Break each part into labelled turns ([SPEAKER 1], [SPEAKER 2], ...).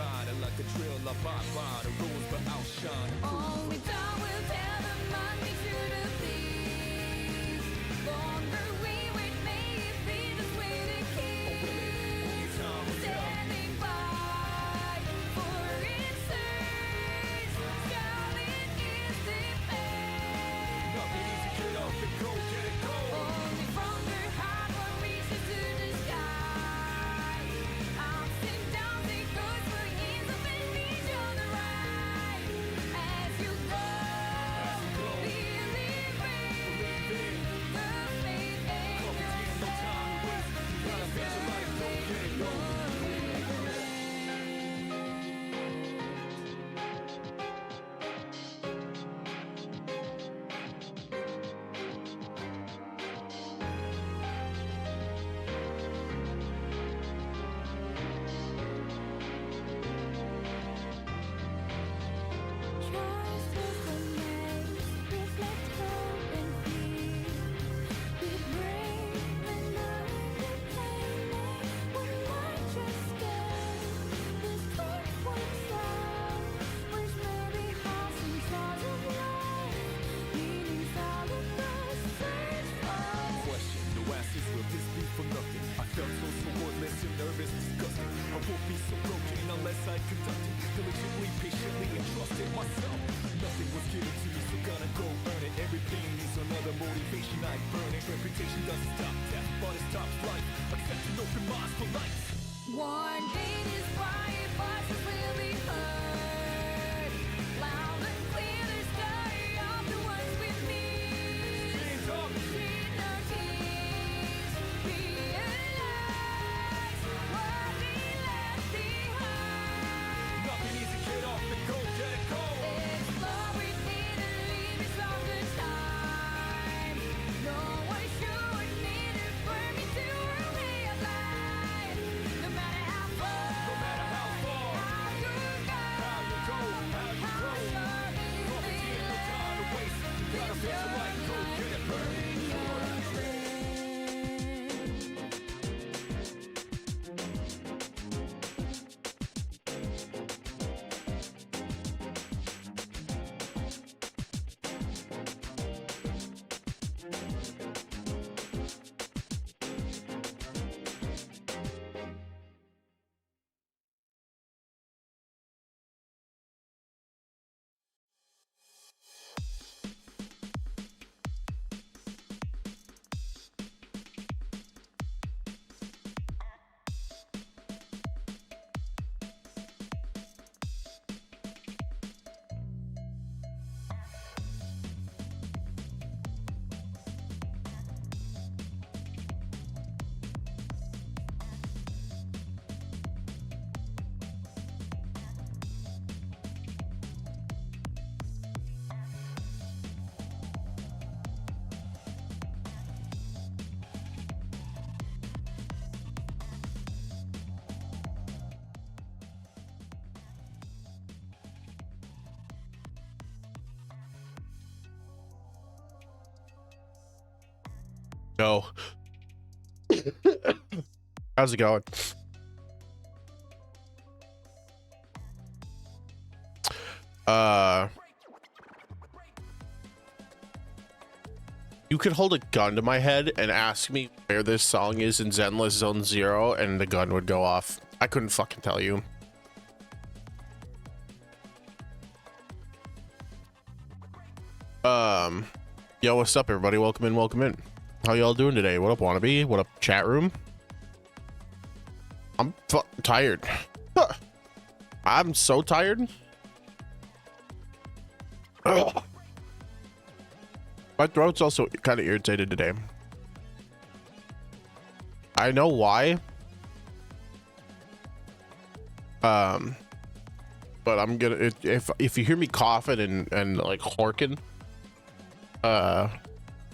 [SPEAKER 1] side, and like a drill, I bite by the rules, but outshine.
[SPEAKER 2] Only time will tell the mind be true to please. Longer we wait, may it be this way to keep. Standing by for answers. Silent is the pain.
[SPEAKER 1] Nothing easy, get up and go, get it go.
[SPEAKER 2] Only from the heart one reaches to the sky. Ups and downs it goes for years up and each other right. As you go, believing the faith and
[SPEAKER 1] No time to waste, you gotta face your life, go, get it go.
[SPEAKER 2] Trust is the maze, reflect hope and fear. We bring another pain, one might just stay. This torch works out, which may be hearts and stars of life. Meanings all of the search for.
[SPEAKER 1] Question, no answers, will this be for nothing? I felt so wordless and nervous, disgusting. I won't be so broken unless I conducted diligently, patiently, and trusted myself. Nothing was given to me, so gotta go earn it. Everything needs another motivation, I burn it. Reputation doesn't stop death, but it stops life. Accept an open mind for life.
[SPEAKER 2] One day this quiet voices will be heard. Loud and clear the story of the ones with me.
[SPEAKER 1] Hands up.
[SPEAKER 2] Shed no tears, realize what we left behind.
[SPEAKER 1] Nothing easy, get off and go, get it go.
[SPEAKER 2] Explore within the limits of the time. No one should need to burn me to a way of life. No matter how far,
[SPEAKER 1] No matter how far,
[SPEAKER 2] how you go,
[SPEAKER 1] how you go, how you
[SPEAKER 2] how
[SPEAKER 1] grow.
[SPEAKER 2] short is
[SPEAKER 1] Property
[SPEAKER 2] the
[SPEAKER 1] and no time to waste. You gotta face your life, go, get it burned.
[SPEAKER 3] Yo. How's it going? You could hold a gun to my head and ask me where this song is in Zenless Zone Zero, and the gun would go off. I couldn't fucking tell you. Yo, what's up, everybody? Welcome in, welcome in. How y'all doing today? What up, wannabe? What up, chat room? I'm tired. I'm so tired. Ugh. My throat's also kind of irritated today. I know why. But I'm gonna if you hear me coughing and like horking,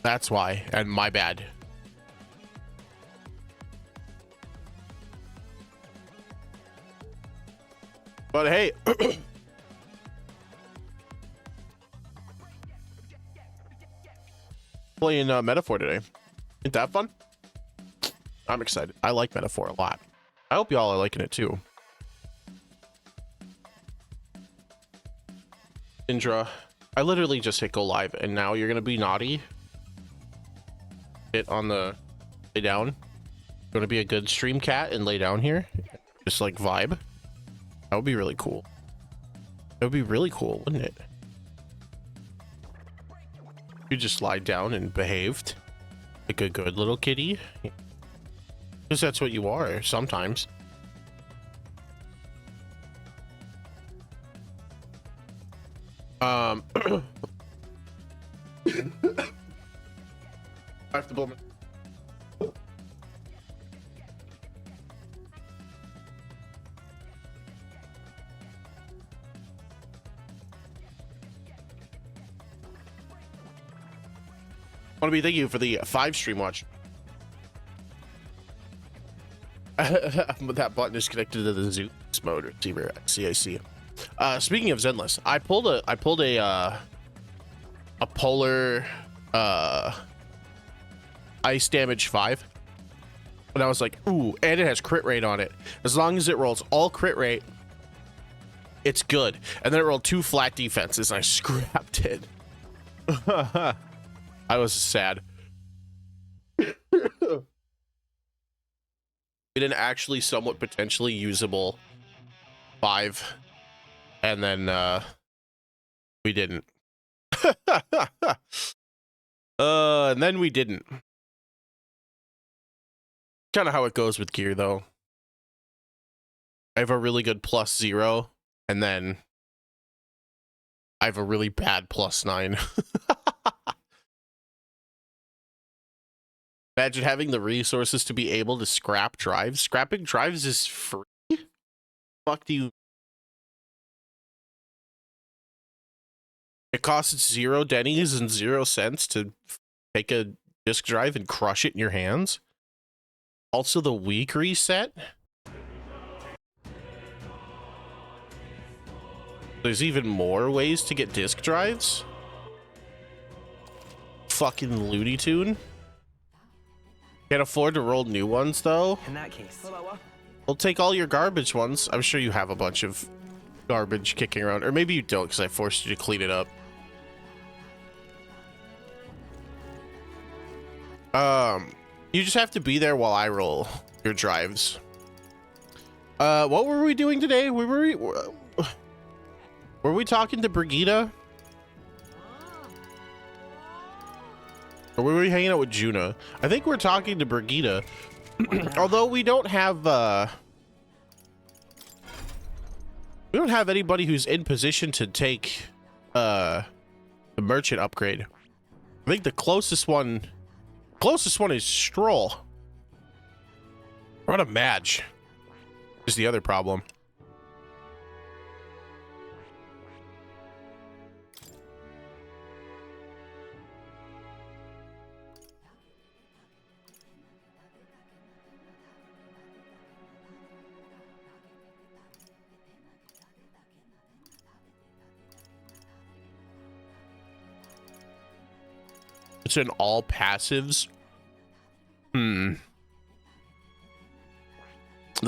[SPEAKER 3] that's why, and my bad. But hey, playing Metaphor today. Ain't that fun? I'm excited. I like Metaphor a lot. I hope y'all are liking it too. Indra, I literally just hit go live and now you're gonna be naughty. Hit on the lay down. Gonna be a good stream cat and lay down here. Just like vibe. That would be really cool. That would be really cool, wouldn't it? You just lied down and behaved like a good little kitty. Because that's what you are sometimes. I have to blow my... want to be thank you for the 5 stream watch. That button is connected to the Zeus mode receiver. CIC. Speaking of Zenless, I pulled a polar ice damage 5, and I was like, ooh, and it has crit rate on it. As long as it rolls all crit rate, it's good. And then it rolled 2 flat defenses, and I scrapped it. I was sad. It an actually somewhat potentially usable 5, and then we didn't. And then we didn't. Kind of how it goes with gear, though. I have a really good +0, and then I have a really bad +9. Imagine having the resources to be able to scrap drives. Scrapping drives is free? Fuck do you... It costs 0 dennies and 0 cents to take a disk drive and crush it in your hands. Also the week reset. There's even more ways to get disk drives. Fucking Looney Tune. Can't afford to roll new ones though.
[SPEAKER 4] In that case,
[SPEAKER 3] We'll take all your garbage ones. I'm sure you have a bunch of garbage kicking around, or maybe you don't because I forced you to clean it up. You just have to be there while I roll your drives. What were we doing today? Were we talking to Brigida? Or were we hanging out with Juna? I think we're talking to Brigida. Although we don't have anybody who's in position to take the merchant upgrade. I think the closest one is Stroll. We're on a match. Is the other problem. It's in all passives. The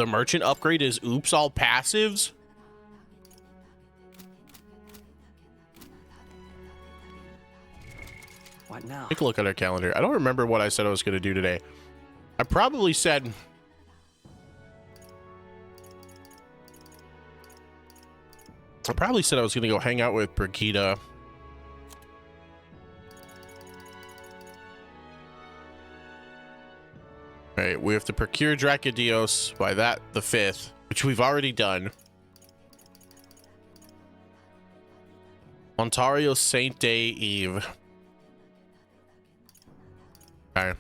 [SPEAKER 3] merchant upgrade is oops all passives.
[SPEAKER 4] what now?
[SPEAKER 3] Take a look at our calendar. I don't remember what I said I was going to do today. I probably said I was going to go hang out with Brigida. All right, we have to procure Dracodios by the 5th, which we've already done. Ontario Saint Day Eve. Okay.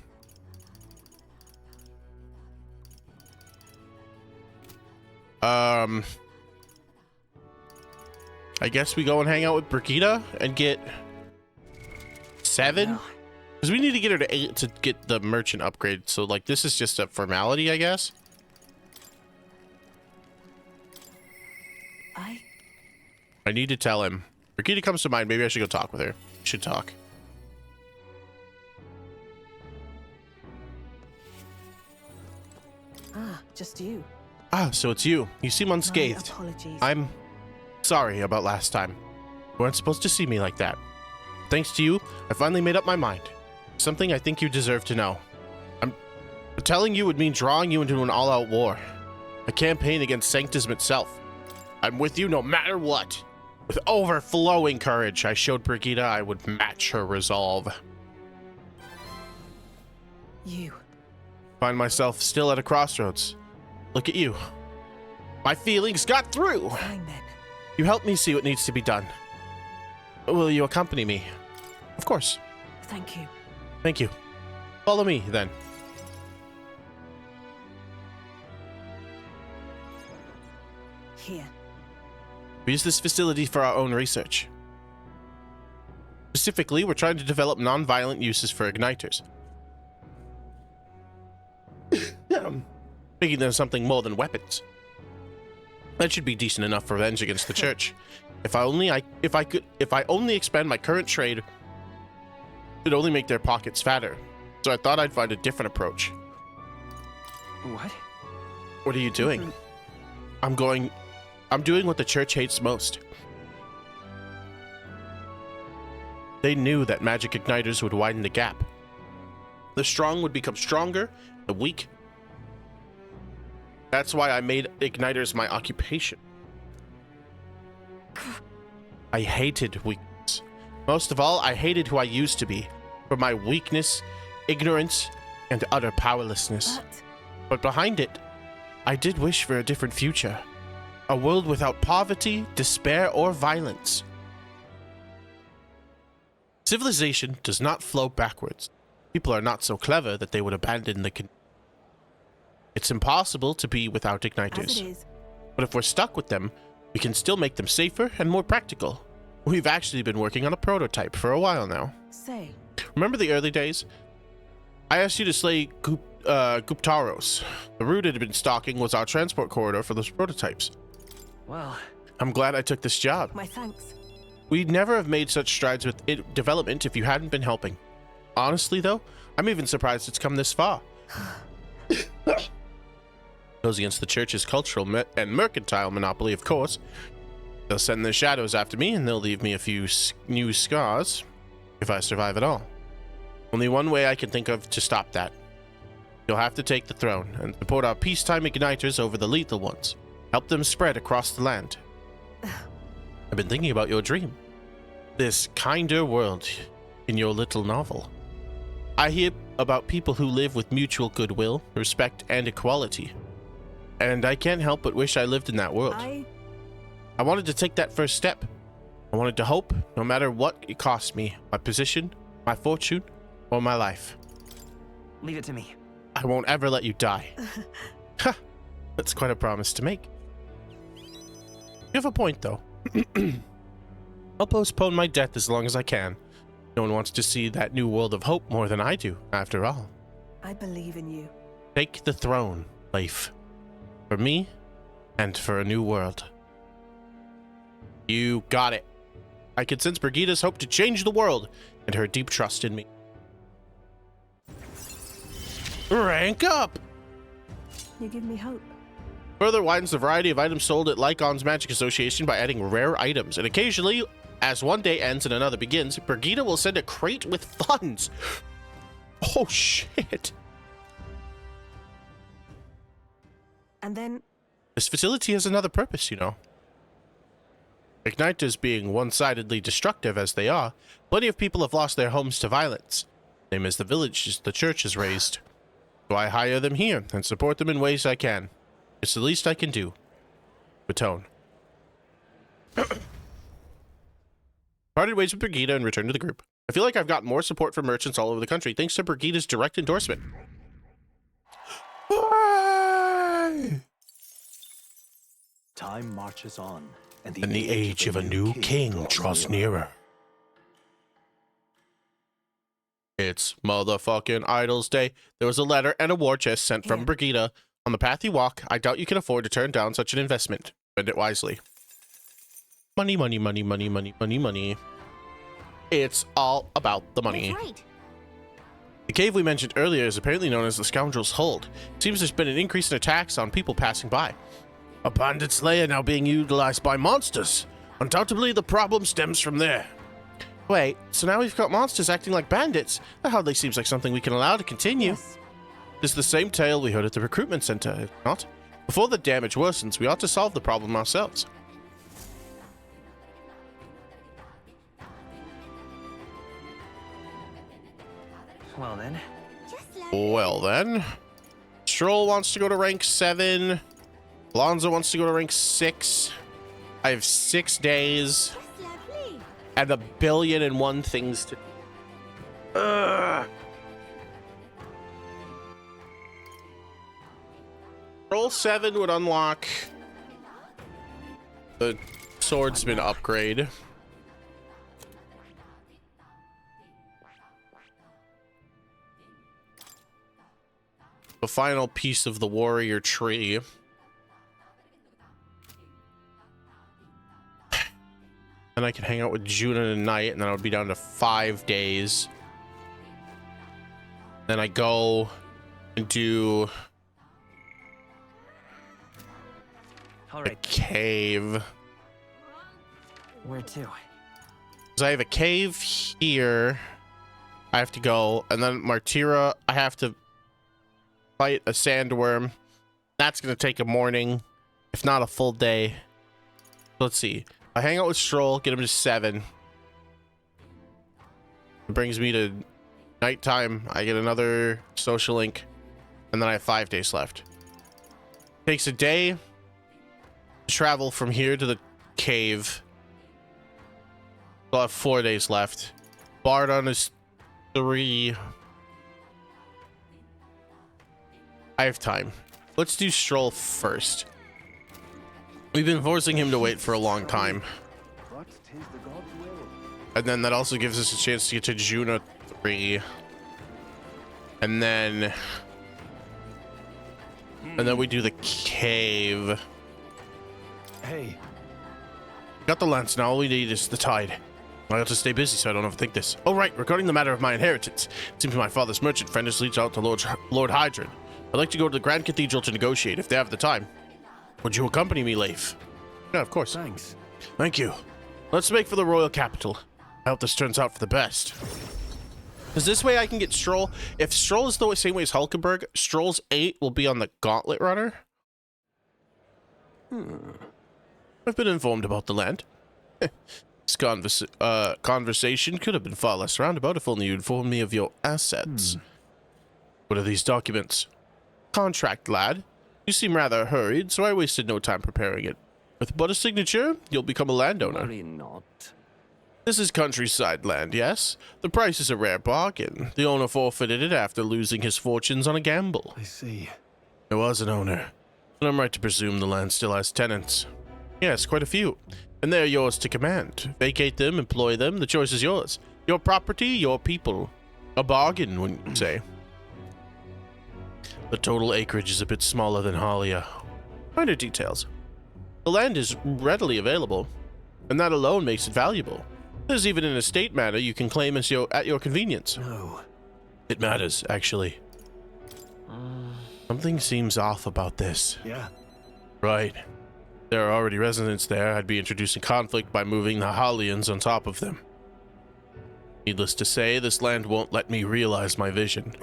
[SPEAKER 3] I guess we go and hang out with Brigida and get 7.
[SPEAKER 4] No.
[SPEAKER 3] Because we need to get her to 8 to get the merchant upgrade. So, like, this is just a formality, I guess. I need to tell him. Brigida comes to mind. Maybe I should go talk with her. We should talk.
[SPEAKER 5] Ah, just you.
[SPEAKER 3] Ah, so it's you. You seem
[SPEAKER 5] My
[SPEAKER 3] unscathed.
[SPEAKER 5] apologies.
[SPEAKER 3] I'm sorry about last time. You weren't supposed to see me like that. Thanks to you, I finally made up my mind. Something I think you deserve to know. Telling you would mean drawing you into an all-out war. A campaign against Sanctism itself. I'm with you no matter what. With overflowing courage, I showed Brigida I would match her resolve.
[SPEAKER 4] You.
[SPEAKER 3] Find myself still at a crossroads. Look at you. My feelings got through.
[SPEAKER 4] Fine then.
[SPEAKER 3] You helped me see what needs to be done. Will you accompany me? Of course.
[SPEAKER 4] Thank you.
[SPEAKER 3] Thank you. Follow me, then.
[SPEAKER 4] Here.
[SPEAKER 3] We use this facility for our own research. Specifically, we're trying to develop non-violent uses for igniters. Making them something more than weapons. That should be decent enough for revenge against the church. If I only expand my current trade, it'd only make their pockets fatter. So I thought I'd find a different approach.
[SPEAKER 5] What?
[SPEAKER 3] What are you doing? I'm doing what the church hates most. They knew that magic igniters would widen the gap. The strong would become stronger, the weak. That's why I made igniters my occupation. I hated weakness. Most of all, I hated who I used to be, for my weakness, ignorance, and utter powerlessness. But behind it, I did wish for a different future. A world without poverty, despair, or violence. Civilization does not flow backwards. People are not so clever that they would abandon the It's impossible to be without igniters.
[SPEAKER 4] As it is.
[SPEAKER 3] But if we're stuck with them, we can still make them safer and more practical. We've actually been working on a prototype for a while now.
[SPEAKER 4] Say.
[SPEAKER 3] Remember the early days? I asked you to slay Guptaros. The route it had been stalking was our transport corridor for those prototypes.
[SPEAKER 5] Well,
[SPEAKER 3] I'm glad I took this job.
[SPEAKER 4] My thanks.
[SPEAKER 3] We'd never have made such strides with development if you hadn't been helping. Honestly, though, I'm even surprised it's come this far. Goes against the church's cultural and mercantile monopoly, of course. They'll send their shadows after me, and they'll leave me a few new scars, if I survive at all. Only one way I can think of to stop that. You'll have to take the throne, and support our peacetime igniters over the lethal ones. Help them spread across the land. I've been thinking about your dream. This kinder world in your little novel. I hear about people who live with mutual goodwill, respect, and equality. And I can't help but wish I lived in that world. I wanted to take that first step. I wanted to hope, no matter what it cost me, my position, my fortune, or my life.
[SPEAKER 5] leave it to me.
[SPEAKER 3] I won't ever let you die. Ha! That's quite a promise to make. You have a point, though. I'll postpone my death as long as I can. No one wants to see that new world of hope more than I do, after all.
[SPEAKER 4] I believe in you.
[SPEAKER 3] Take the throne, Leif. For me, and for a new world. You got it. I can sense Brigida's hope to change the world, and her deep trust in me. Rank up!
[SPEAKER 4] You give me hope.
[SPEAKER 3] Further widens the variety of items sold at Lycon's Magic Association by adding rare items, and occasionally, as one day ends and another begins, Brigida will send a crate with funds. Oh shit.
[SPEAKER 4] And then...
[SPEAKER 3] This facility has another purpose, you know. Igniters being one-sidedly destructive as they are, plenty of people have lost their homes to violence, same as the villages the church has raised. So I hire them here and support them in ways I can. It's the least I can do. Batone. Parted ways with Brigida and returned to the group. I feel like I've got more support from merchants all over the country thanks to Brigida's direct endorsement.
[SPEAKER 6] Time marches on, and
[SPEAKER 3] And the age of a new king draws nearer. It's motherfucking Idols Day. There was a letter and a war chest sent from Brigida. On the path you walk, I doubt you can afford to turn down such an investment. Spend it wisely. Money, money, money, money, money, money, money. It's all about the money.
[SPEAKER 2] That's right.
[SPEAKER 3] The cave we mentioned earlier is apparently known as the Scoundrel's Hold. Seems there's been an increase in attacks on people passing by. A bandit slayer now being utilized by monsters. Undoubtedly, the problem stems from there. Wait, so now we've got monsters acting like bandits? That hardly seems like something we can allow to continue.
[SPEAKER 4] Yes.
[SPEAKER 3] It's the same tale we heard at the recruitment center, if not? Before the damage worsens, we ought to solve the problem ourselves.
[SPEAKER 5] Well then.
[SPEAKER 3] Well then. Stroll wants to go to rank 7. Alonzo wants to go to rank 6. I have 6 days. And 1,000,000,001 things to... Roll 7 would unlock the swordsman upgrade. The final piece of the warrior tree. Then I can hang out with June in the night, and then I would be down to 5 days. Then I go and do
[SPEAKER 5] All
[SPEAKER 3] a
[SPEAKER 5] right.
[SPEAKER 3] cave.
[SPEAKER 5] Where to?
[SPEAKER 3] Because I have a cave here. I have to go. And then Martira, I have to fight a sandworm. That's going to take a morning, if not a full day. Let's see. I hang out with Stroll, get him to 7. It brings me to nighttime. I get another social link. And then I have 5 days left. Takes a day to travel from here to the cave. I'll have 4 days left. Bardon is 3. I have time. Let's do Stroll first. We've been forcing him to wait for a long time. And then that also gives us a chance to get to Juna 3. And then we do the cave.
[SPEAKER 6] Hey,
[SPEAKER 3] Got the lance now. All we need is the tide. I have to stay busy so I don't overthink this. Oh, right. Regarding the matter of my inheritance. It seems my father's merchant friend has reached out to Lord Hydron. I'd like to go to the Grand Cathedral to negotiate if they have the time. Would you accompany me, Leif? Yeah, of course.
[SPEAKER 6] thanks.
[SPEAKER 3] Thank you. Let's make for the royal capital. I hope this turns out for the best. Because this way I can get Stroll. If Stroll is the same way as Hulkenberg, Stroll's 8 will be on the Gauntlet Runner. I've been informed about the land. This conversation could have been far less roundabout if only you informed me of your assets. What are these documents? Contract, lad. You seem rather hurried, so I wasted no time preparing it. With but a signature, you'll become a landowner.
[SPEAKER 6] Worry not.
[SPEAKER 3] This is countryside land, yes? The price is a rare bargain. The owner forfeited it after losing his fortunes on a gamble.
[SPEAKER 6] I see.
[SPEAKER 3] There was an owner, and I'm right to presume the land still has tenants. Yes, quite a few. And they're yours to command. Vacate them, employ them, the choice is yours. Your property, your people. A bargain, wouldn't you say? The total acreage is a bit smaller than Halia. Minor details. The land is readily available, and that alone makes it valuable. There's even an estate manor you can claim as at your convenience.
[SPEAKER 6] No.
[SPEAKER 3] It matters, actually. Something seems off about this.
[SPEAKER 6] Yeah.
[SPEAKER 3] Right. There are already residents there. I'd be introducing conflict by moving the Halians on top of them. Needless to say, this land won't let me realize my vision.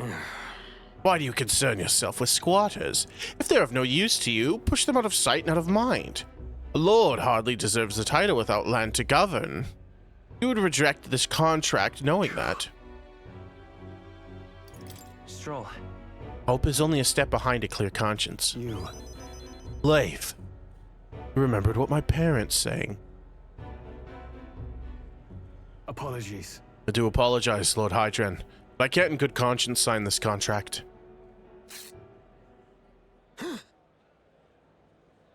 [SPEAKER 3] Why do you concern yourself with squatters? If they're of no use to you, push them out of sight and out of mind. A lord hardly deserves the title without land to govern. You would reject this contract knowing that.
[SPEAKER 5] Stroll.
[SPEAKER 3] Hope is only a step behind a clear conscience.
[SPEAKER 6] You.
[SPEAKER 3] Leif, you remembered what my parents sang.
[SPEAKER 6] Apologies.
[SPEAKER 3] I do apologize, Lord Hydron, but I can't in good conscience sign this contract.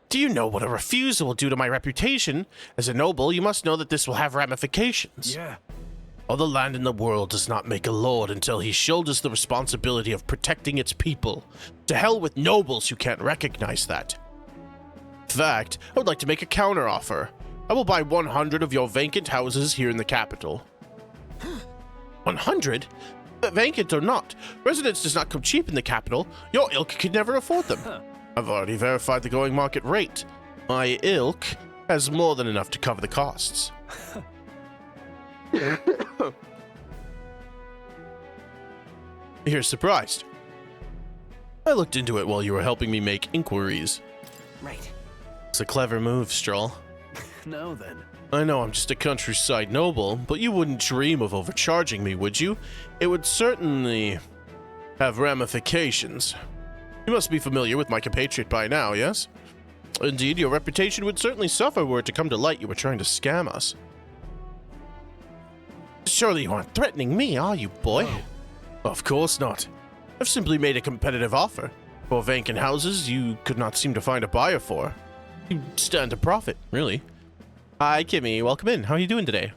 [SPEAKER 3] Do you know what a refusal will do to my reputation? As a noble, you must know that this will have ramifications.
[SPEAKER 6] Yeah.
[SPEAKER 3] All the land in the world does not make a lord until he shoulders the responsibility of protecting its people. To hell with nobles who can't recognize that. In fact, I would like to make a counteroffer. I will buy 100 of your vacant houses here in the capital. 100? Vacant or not, residence does not come cheap in the capital. Your ilk could never afford them. I've already verified the going market rate. My ilk has more than enough to cover the costs. You're surprised. I looked into it while you were helping me make inquiries.
[SPEAKER 5] Right.
[SPEAKER 3] It's a clever move, Stroll.
[SPEAKER 6] Now then.
[SPEAKER 3] I know I'm just a countryside noble, but you wouldn't dream of overcharging me, would you? It would certainly have ramifications. You must be familiar with my compatriot by now, yes? Indeed, your reputation would certainly suffer were it to come to light you were trying to scam us. Surely you aren't threatening me, are you, boy?
[SPEAKER 6] No.
[SPEAKER 3] Of course not. I've simply made a competitive offer. For vacant houses you could not seem to find a buyer for. You stand to profit, really. Hi, Kimmy. Welcome in. How are you doing today?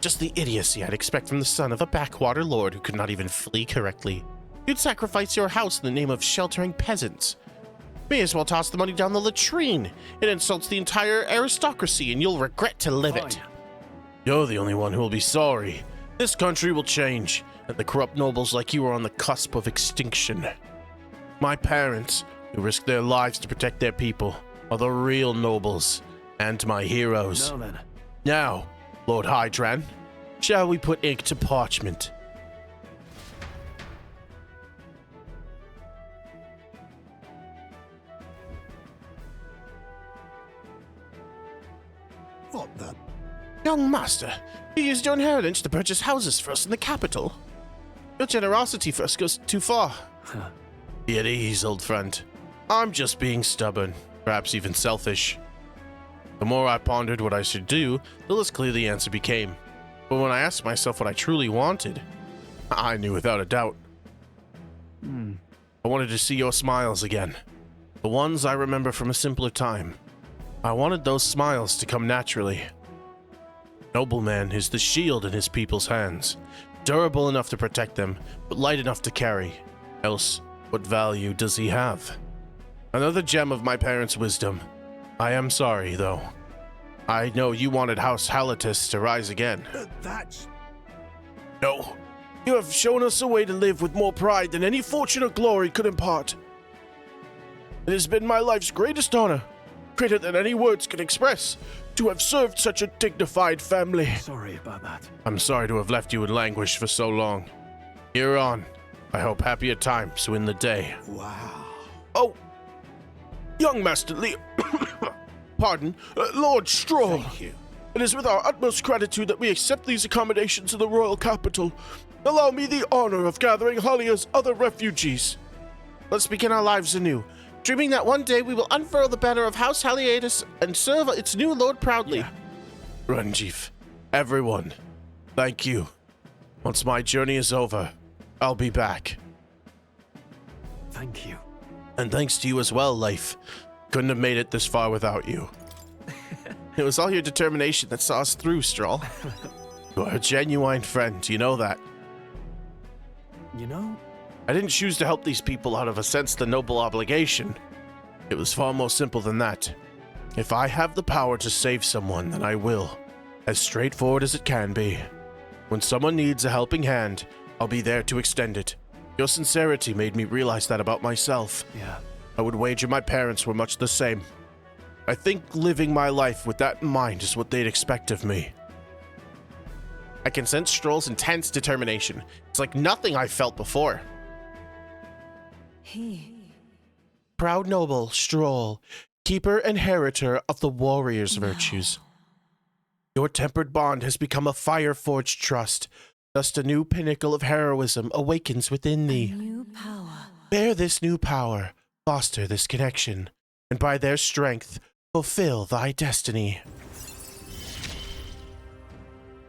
[SPEAKER 3] Just the idiocy I'd expect from the son of a backwater lord who could not even flee correctly. You'd sacrifice your house in the name of sheltering peasants. May as well toss the money down the latrine. It insults the entire aristocracy and you'll regret to live it.
[SPEAKER 6] Fine.
[SPEAKER 3] You're the only one who will be sorry. This country will change, and the corrupt nobles like you are on the cusp of extinction. My parents, who risked their lives to protect their people, are the real nobles, and my heroes.
[SPEAKER 6] Now then.
[SPEAKER 3] Now, Lord Hydran, shall we put ink to parchment?
[SPEAKER 1] What the?
[SPEAKER 3] Young master, you used your inheritance to purchase houses for us in the capital. Your generosity for us goes too far. Be at ease, old friend. I'm just being stubborn, perhaps even selfish. The more I pondered what I should do, the less clear the answer became. But when I asked myself what I truly wanted, I knew without a doubt. I wanted to see your smiles again. The ones I remember from a simpler time. I wanted those smiles to come naturally. Nobleman is the shield in his people's hands, durable enough to protect them, but light enough to carry. Else, what value does he have? Another gem of my parents' wisdom. I am sorry, though. I know you wanted House Halitus to rise again.
[SPEAKER 1] That's...
[SPEAKER 3] No. You have shown us a way to live with more pride than any fortune or glory could impart. It has been my life's greatest honor, greater than any words can express, to have served such a dignified family.
[SPEAKER 6] Sorry about that.
[SPEAKER 3] I'm sorry to have left you in languish for so long. Here on, I hope happier times win the day.
[SPEAKER 1] Wow.
[SPEAKER 3] Oh, young Master Leo, pardon, Lord Stroll.
[SPEAKER 1] Thank you.
[SPEAKER 3] It is with our utmost gratitude that we accept these accommodations in the royal capital. Allow me the honor of gathering Halia's other refugees. Let's begin our lives anew, dreaming that one day we will unfurl the banner of House Haliatus and serve its new lord proudly.
[SPEAKER 6] Yeah.
[SPEAKER 3] Ranjif, everyone, thank you. Once my journey is over, I'll be back.
[SPEAKER 6] Thank you.
[SPEAKER 3] And thanks to you as well, Life. Couldn't have made it this far without you. It was all your determination that saw us through, Stroll. You are a genuine friend, you know that.
[SPEAKER 6] You know,
[SPEAKER 3] I didn't choose to help these people out of a sense of the noble obligation. It was far more simple than that. If I have the power to save someone, then I will. As straightforward as it can be. When someone needs a helping hand, I'll be there to extend it. Your sincerity made me realize that about myself.
[SPEAKER 6] yeah.
[SPEAKER 3] I would wager my parents were much the same. I think living my life with that in mind is what they'd expect of me. I can sense Stroll's intense determination. It's like nothing I've felt before. Proud noble, Stroll, keeper and inheritor of the warrior's virtues. Your tempered bond has become a fire-forged trust. Thus a new pinnacle of heroism awakens within thee.
[SPEAKER 4] New power.
[SPEAKER 3] Bear this new power, foster this connection, and by their strength, fulfill thy destiny.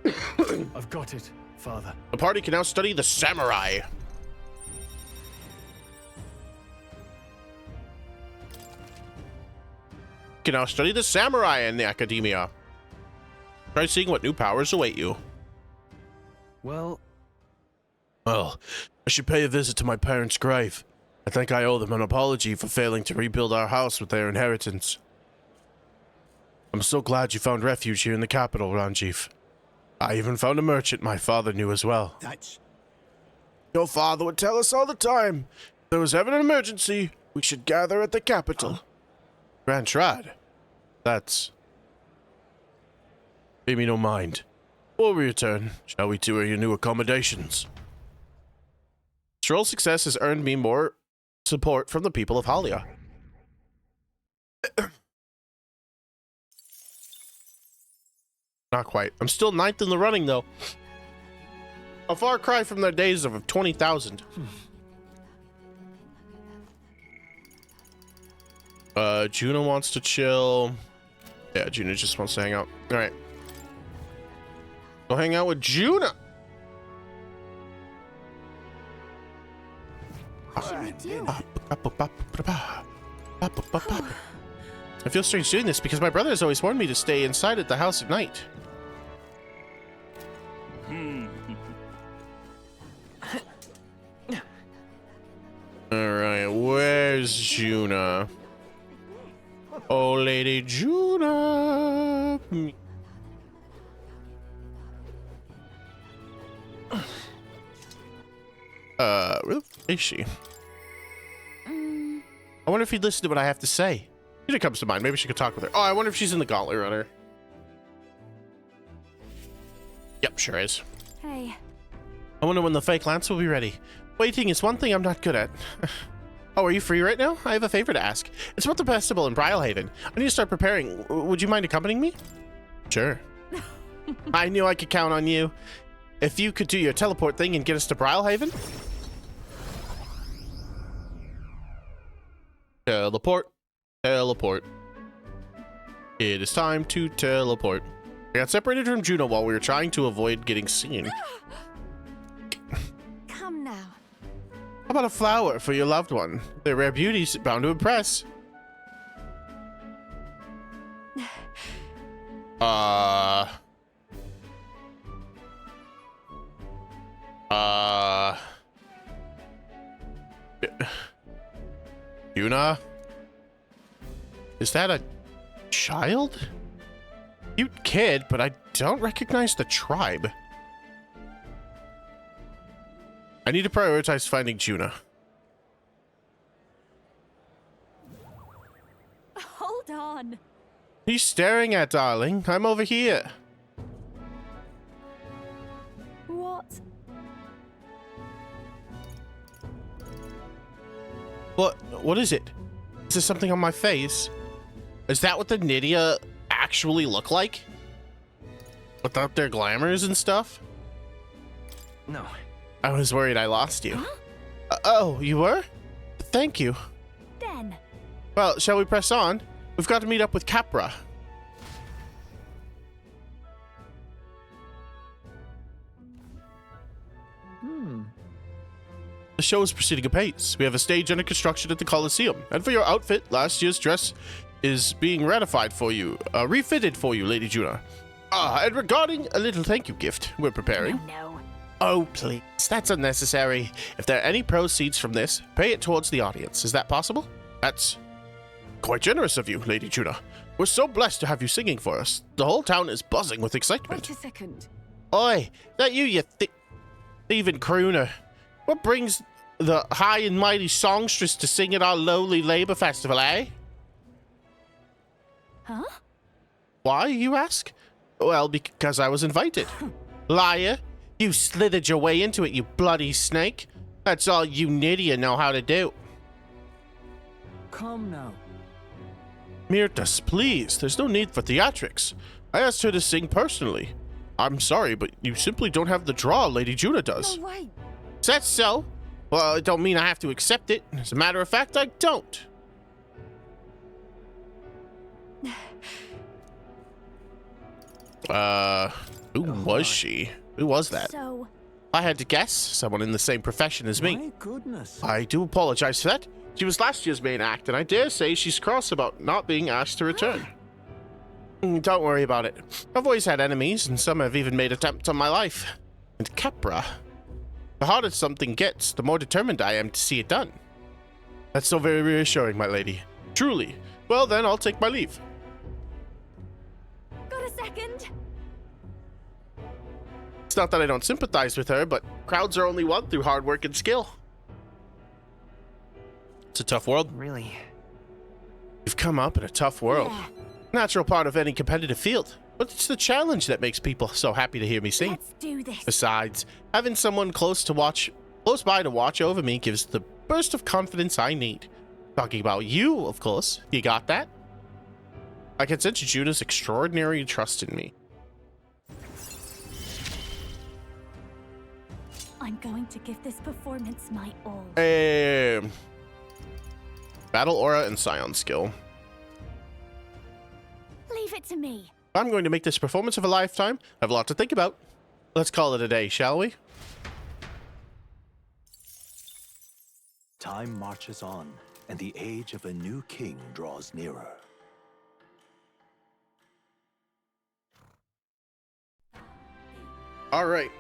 [SPEAKER 6] I've got it, Father.
[SPEAKER 3] The party can now study the samurai. Can now study the samurai in the academia. Try seeing what new powers await you.
[SPEAKER 6] Well,
[SPEAKER 3] Well, I should pay a visit to my parents' grave. I think I owe them an apology for failing to rebuild our house with their inheritance. I'm so glad you found refuge here in the capital, Ranjif. I even found a merchant my father knew as well.
[SPEAKER 1] That's...
[SPEAKER 3] Your father would tell us all the time, if there was ever an emergency, We should gather at the capital. Grand Trad. That's... Pay me no mind. Before we return, shall we tour your new accommodations? Stroll's success has earned me more support from the people of Halia. Not quite. I'm still ninth in the running, though. A far cry from the days of 20,000. Juno wants to chill. Yeah, Juno just wants to hang out. All right. Go hang out with Juno.
[SPEAKER 2] What should we do?
[SPEAKER 3] I feel strange doing this because my brother has always warned me to stay inside at the house at night. Alright, where's Juna? Oh, Lady Juna. Where is she? I wonder if he'd listen to what I have to say. It comes to mind. Maybe she could talk with her. Oh, I wonder if she's in the Gauntlet Runner. Yep, sure is.
[SPEAKER 2] Hey.
[SPEAKER 3] I wonder when the fake lance will be ready. Waiting is one thing I'm not good at. Oh, are you free right now? I have a favor to ask. It's about the festival in Brylehaven. I need to start preparing. Would you mind accompanying me? Sure. I knew I could count on you. If you could do your teleport thing and get us to Brylehaven. Teleport. Teleport. It is time to teleport. I got separated from Juno while we were trying to avoid getting seen.
[SPEAKER 2] Come now.
[SPEAKER 3] How about a flower for your loved one? They're rare beauties, bound to impress. Yuna? Is that a child? Cute kid, but I don't recognize the tribe. I need to prioritize finding Juna.
[SPEAKER 2] Hold on.
[SPEAKER 3] He's staring at, darling. I'm over here.
[SPEAKER 2] What?
[SPEAKER 3] What is it? Is there something on my face? Is that what the Nydia actually look like? Without their glamours and stuff?
[SPEAKER 5] No.
[SPEAKER 3] I was worried I lost you. Oh, you were? Thank you.
[SPEAKER 2] Then.
[SPEAKER 3] Well, shall we press on? We've got to meet up with Capra. The show is proceeding apace. We have a stage under construction at the Coliseum. And for your outfit, last year's dress is being ratified for you, refitted for you, Lady Juna. And regarding a little thank you gift we're preparing.
[SPEAKER 2] No.
[SPEAKER 3] Oh, please. That's unnecessary. If there are any proceeds from this, pay it towards the audience. Is that possible? That's quite generous of you, Lady Juna. We're so blessed to have you singing for us. The whole town is buzzing with excitement.
[SPEAKER 2] Wait a second.
[SPEAKER 3] Oi, that you thieving crooner. What brings the high and mighty songstress to sing at our lowly labor festival, eh?
[SPEAKER 2] Huh?
[SPEAKER 3] Why, you ask? Well, because I was invited. Liar. You slithered your way into it, you bloody snake. That's all you Nydia know how to do.
[SPEAKER 6] Come now.
[SPEAKER 3] Myrtus, please. There's no need for theatrics. I asked her to sing personally. I'm sorry, but you simply don't have the draw Lady Juna does.
[SPEAKER 2] No way.
[SPEAKER 3] Is that so? Well, it don't mean I have to accept it. As a matter of fact, I don't. Who was she? Who was that?
[SPEAKER 2] So,
[SPEAKER 3] I had to guess. Someone in the same profession as me.
[SPEAKER 6] My goodness.
[SPEAKER 3] I do apologize for that. She was last year's main act, and I dare say she's cross about not being asked to return. Don't worry about it. I've always had enemies, and some have even made attempts on my life. And Capra. The harder something gets, the more determined I am to see it done. That's so very reassuring, my lady. Truly. Well, then, I'll take my leave.
[SPEAKER 2] got a second?
[SPEAKER 3] It's not that I don't sympathize with her, but crowds are only won through hard work and skill. It's a tough world.
[SPEAKER 5] Really?
[SPEAKER 3] You've come up in a tough world.
[SPEAKER 2] Yeah,
[SPEAKER 3] Natural part of any competitive field. But it's the challenge that makes people so happy to hear me sing.
[SPEAKER 2] let's do this.
[SPEAKER 3] Besides, having someone close by to watch over me gives the burst of confidence I need. Talking about you, of course. You got that? I can sense Juna's extraordinary trust in me.
[SPEAKER 2] I'm going to give this performance my all.
[SPEAKER 3] Battle aura and scion skill.
[SPEAKER 2] Leave it to me.
[SPEAKER 3] I'm going to make this performance of a lifetime. I have a lot to think about. Let's call it a day, shall we?
[SPEAKER 7] Time marches on, and the age of a new king draws nearer.
[SPEAKER 3] All right.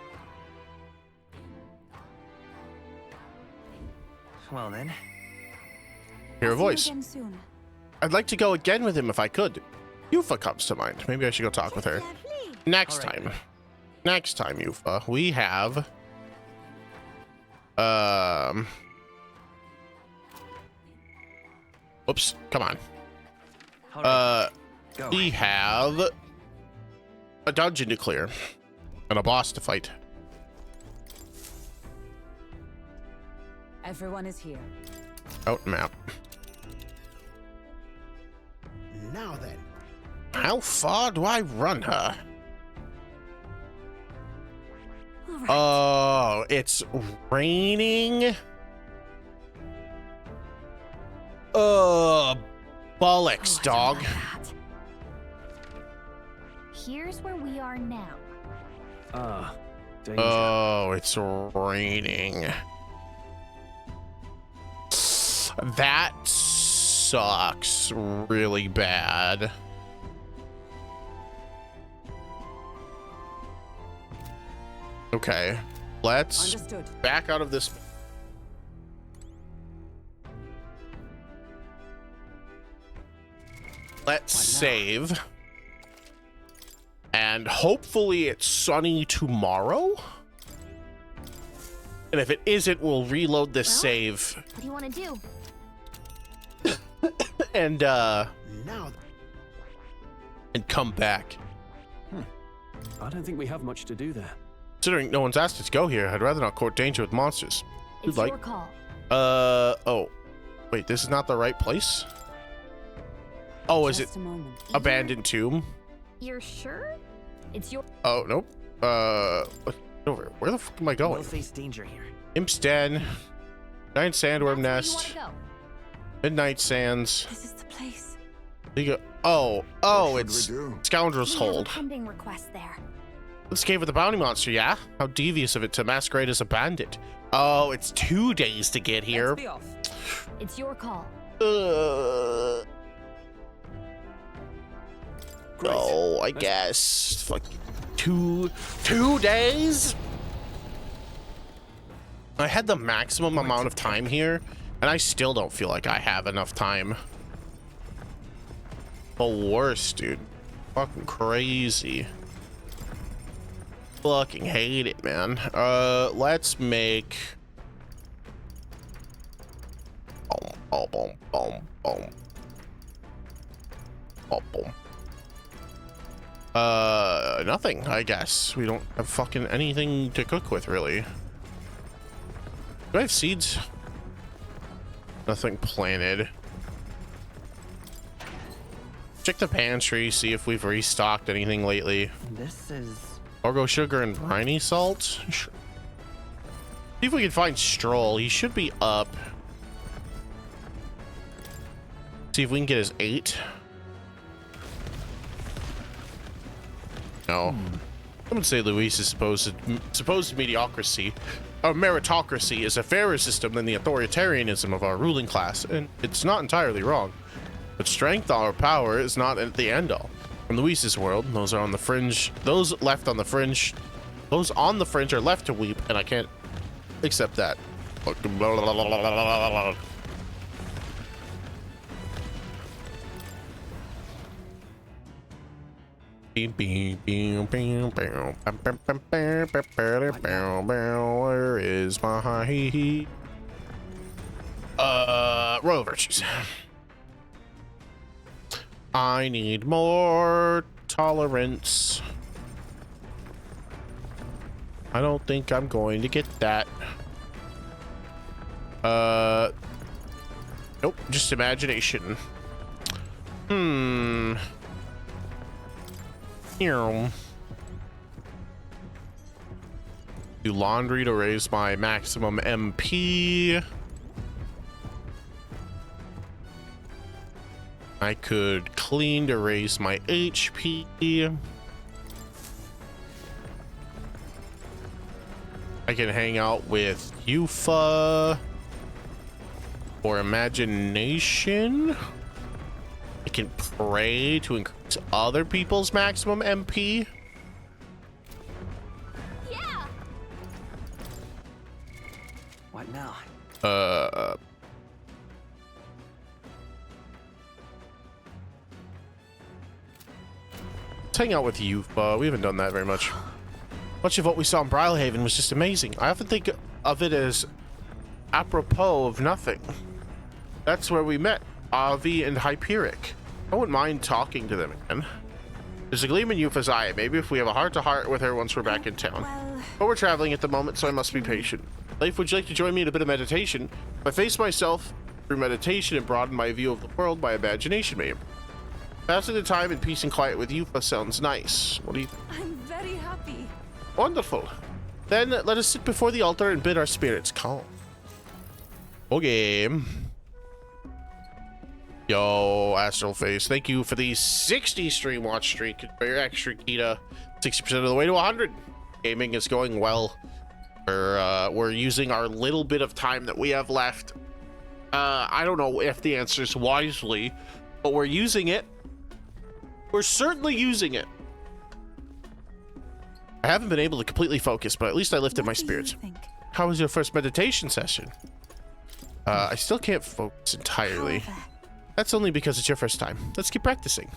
[SPEAKER 5] Well then.
[SPEAKER 3] Hear a
[SPEAKER 2] I'll see you
[SPEAKER 3] voice.
[SPEAKER 2] again soon.
[SPEAKER 3] I'd like to go again with him if I could. Yufa comes to mind. Maybe I should go talk with her.
[SPEAKER 2] Lovely.
[SPEAKER 3] Next
[SPEAKER 5] All right.
[SPEAKER 3] time. Next time, Yufa. We have... Whoops. Come on.
[SPEAKER 5] All right. Go.
[SPEAKER 3] We have... a dungeon to clear. And a boss to fight.
[SPEAKER 4] Everyone is here.
[SPEAKER 3] Out map.
[SPEAKER 8] Now then.
[SPEAKER 3] How far do I run her?
[SPEAKER 2] All right.
[SPEAKER 3] Oh, it's raining.
[SPEAKER 2] Oh,
[SPEAKER 3] Bollocks,
[SPEAKER 2] I don't
[SPEAKER 3] dog.
[SPEAKER 2] like that. Here's where we are now.
[SPEAKER 6] Ah, danger.
[SPEAKER 3] Oh, it's raining. That sucks really bad. Okay, let's
[SPEAKER 4] Understood.
[SPEAKER 3] back out of this. Let's save. And hopefully it's sunny tomorrow. And if it isn't, we'll reload this
[SPEAKER 2] Well?
[SPEAKER 3] save
[SPEAKER 2] What do you want to do?
[SPEAKER 3] and
[SPEAKER 8] Now.
[SPEAKER 3] come back.
[SPEAKER 6] I don't think we have much to do there.
[SPEAKER 3] Considering no one's asked us to go here, I'd rather not court danger with monsters.
[SPEAKER 2] It's
[SPEAKER 3] like-
[SPEAKER 2] your call.
[SPEAKER 3] Oh. Wait, this is not the right place? Oh, is it
[SPEAKER 4] Just a moment.
[SPEAKER 3] abandoned tomb?
[SPEAKER 2] You're sure? It's your.
[SPEAKER 3] Oh, nope. Over. Where the fuck am I
[SPEAKER 5] We'll
[SPEAKER 3] going?
[SPEAKER 5] face danger here.
[SPEAKER 3] Imp's Den. Giant sandworm
[SPEAKER 2] That's where
[SPEAKER 3] nest.
[SPEAKER 2] you wanna
[SPEAKER 3] Midnight Sands.
[SPEAKER 4] This is the place.
[SPEAKER 3] You go. Oh,
[SPEAKER 8] What
[SPEAKER 3] it's
[SPEAKER 8] should we do?
[SPEAKER 3] Scoundrel's
[SPEAKER 2] go. We have a
[SPEAKER 3] Hold.
[SPEAKER 2] pending request there.
[SPEAKER 3] This cave with the bounty monster, yeah? How devious of it to masquerade as a bandit. Oh, it's 2 days to get here.
[SPEAKER 4] Let's be off.
[SPEAKER 2] It's your call.
[SPEAKER 6] Great.
[SPEAKER 3] Oh, I guess. Like 2 days? I had the maximum amount of time here, and I still don't feel like I have enough time. The worst, dude. Fucking crazy. Fucking hate it, man. Let's make... Boom, boom, boom, boom. Oh, boom. Nothing, I guess. We don't have fucking anything to cook with, really. Do I have seeds? Nothing planted. Check the pantry, see if we've restocked anything lately.
[SPEAKER 5] This is.
[SPEAKER 3] Orgo sugar and briny salt? Sure. See if we can find Stroll. He should be up. See if we can get his 8. No. I would say Luis is supposed mediocrity. Our meritocracy is a fairer system than the authoritarianism of our ruling class, and it's not entirely wrong. But strength or power is not at the end all. In Luis's world, those are on the fringe. Those left on the fringe. Those on the fringe are left to weep, and I can't accept that. Fucking blah, blah, blah, blah, blah, blah, blah. Where is my Royal virtues. I need more tolerance. I don't think I'm going to get that. Nope, just imagination. Here. Do laundry to raise my maximum MP. I could clean to raise my HP. I can hang out with Yufa or imagination. I can pray to increase other people's maximum MP.
[SPEAKER 2] Yeah.
[SPEAKER 5] What now?
[SPEAKER 3] Let's hang out with you. We haven't done that very much. Much of what we saw in Brylehaven was just amazing. I often think of it as apropos of nothing. That's where we met Avi and Hyperic. I wouldn't mind talking to them again. There's a gleam in Yufa's eye. Maybe if we have a heart-to-heart with her once we're back in town.
[SPEAKER 2] Well,
[SPEAKER 3] But we're traveling at the moment, so I must be patient. Leif, would you like to join me in a bit of meditation? If I face myself through meditation and broaden my view of the world, my imagination may improve. Passing the time in peace and quiet with Yufa sounds nice. What do you think?
[SPEAKER 2] I'm very happy.
[SPEAKER 3] Wonderful. Then let us sit before the altar and bid our spirits calm. Okay. Yo, Astral Face, thank you for the 60 stream watch streak. For your extra key to 60% of the way to 100. Gaming is going well. We're using our little bit of time that we have left. I don't know if the answer is wisely, but we're using it. We're certainly using it. I haven't been able to completely focus, but at least I lifted my spirits. How was your first meditation session? I still can't focus entirely. That's only because it's your first time. Let's keep practicing.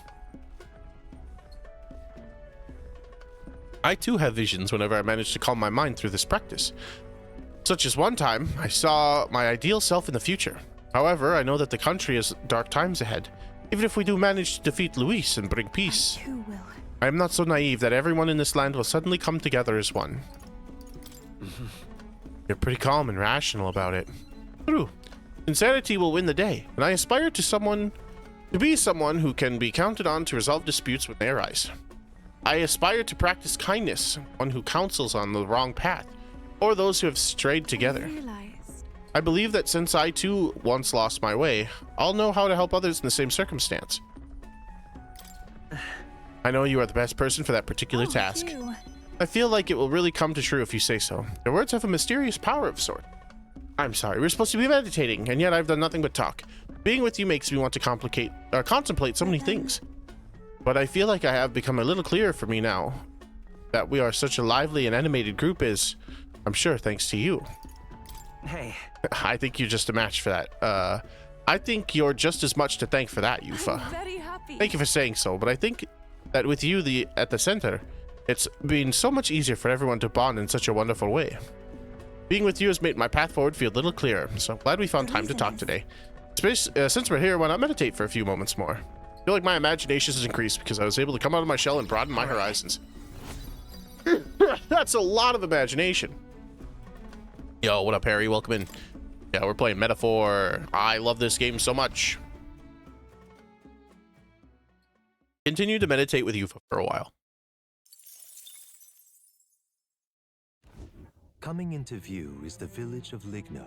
[SPEAKER 3] I too have visions whenever I manage to calm my mind through this practice. Such as one time, I saw my ideal self in the future. However, I know that the country has dark times ahead. Even if we do manage to defeat Luis and bring peace,
[SPEAKER 2] Who will?
[SPEAKER 3] I am not so naive that everyone in this land will suddenly come together as one. You're pretty calm and rational about it. True. Sincerity will win the day, and I aspire to be someone who can be counted on to resolve disputes when they arise. I aspire to practice kindness, one who counsels on the wrong path, or those who have strayed together. I believe that since I too once lost my way, I'll know how to help others in the same circumstance. I know you are the best person for that particular task. I feel like it will really come to true if you say so. Your words have a mysterious power of sort. I'm sorry, we're supposed to be meditating, and yet I've done nothing but talk. Being with you makes me want to contemplate so many things. But I feel like I have become a little clearer for me now. That we are such a lively and animated group is, I'm sure, thanks to you.
[SPEAKER 5] Hey.
[SPEAKER 3] I think you're just a match for that. I think you're just as much to thank for that, Yufa.
[SPEAKER 2] I'm very happy.
[SPEAKER 3] Thank you for saying so, but I think that with you at the center, it's been so much easier for everyone to bond in such a wonderful way. Being with you has made my path forward feel a little clearer, so I'm glad we found time to talk today. Since we're here, why not meditate for a few moments more? I feel like my imagination has increased because I was able to come out of my shell and broaden my horizons. That's a lot of imagination. Yo, what up, Harry? Welcome in. Yeah, we're playing Metaphor. I love this game so much. Continue to meditate with Yufa for a while.
[SPEAKER 7] Coming into view is the village of Ligno,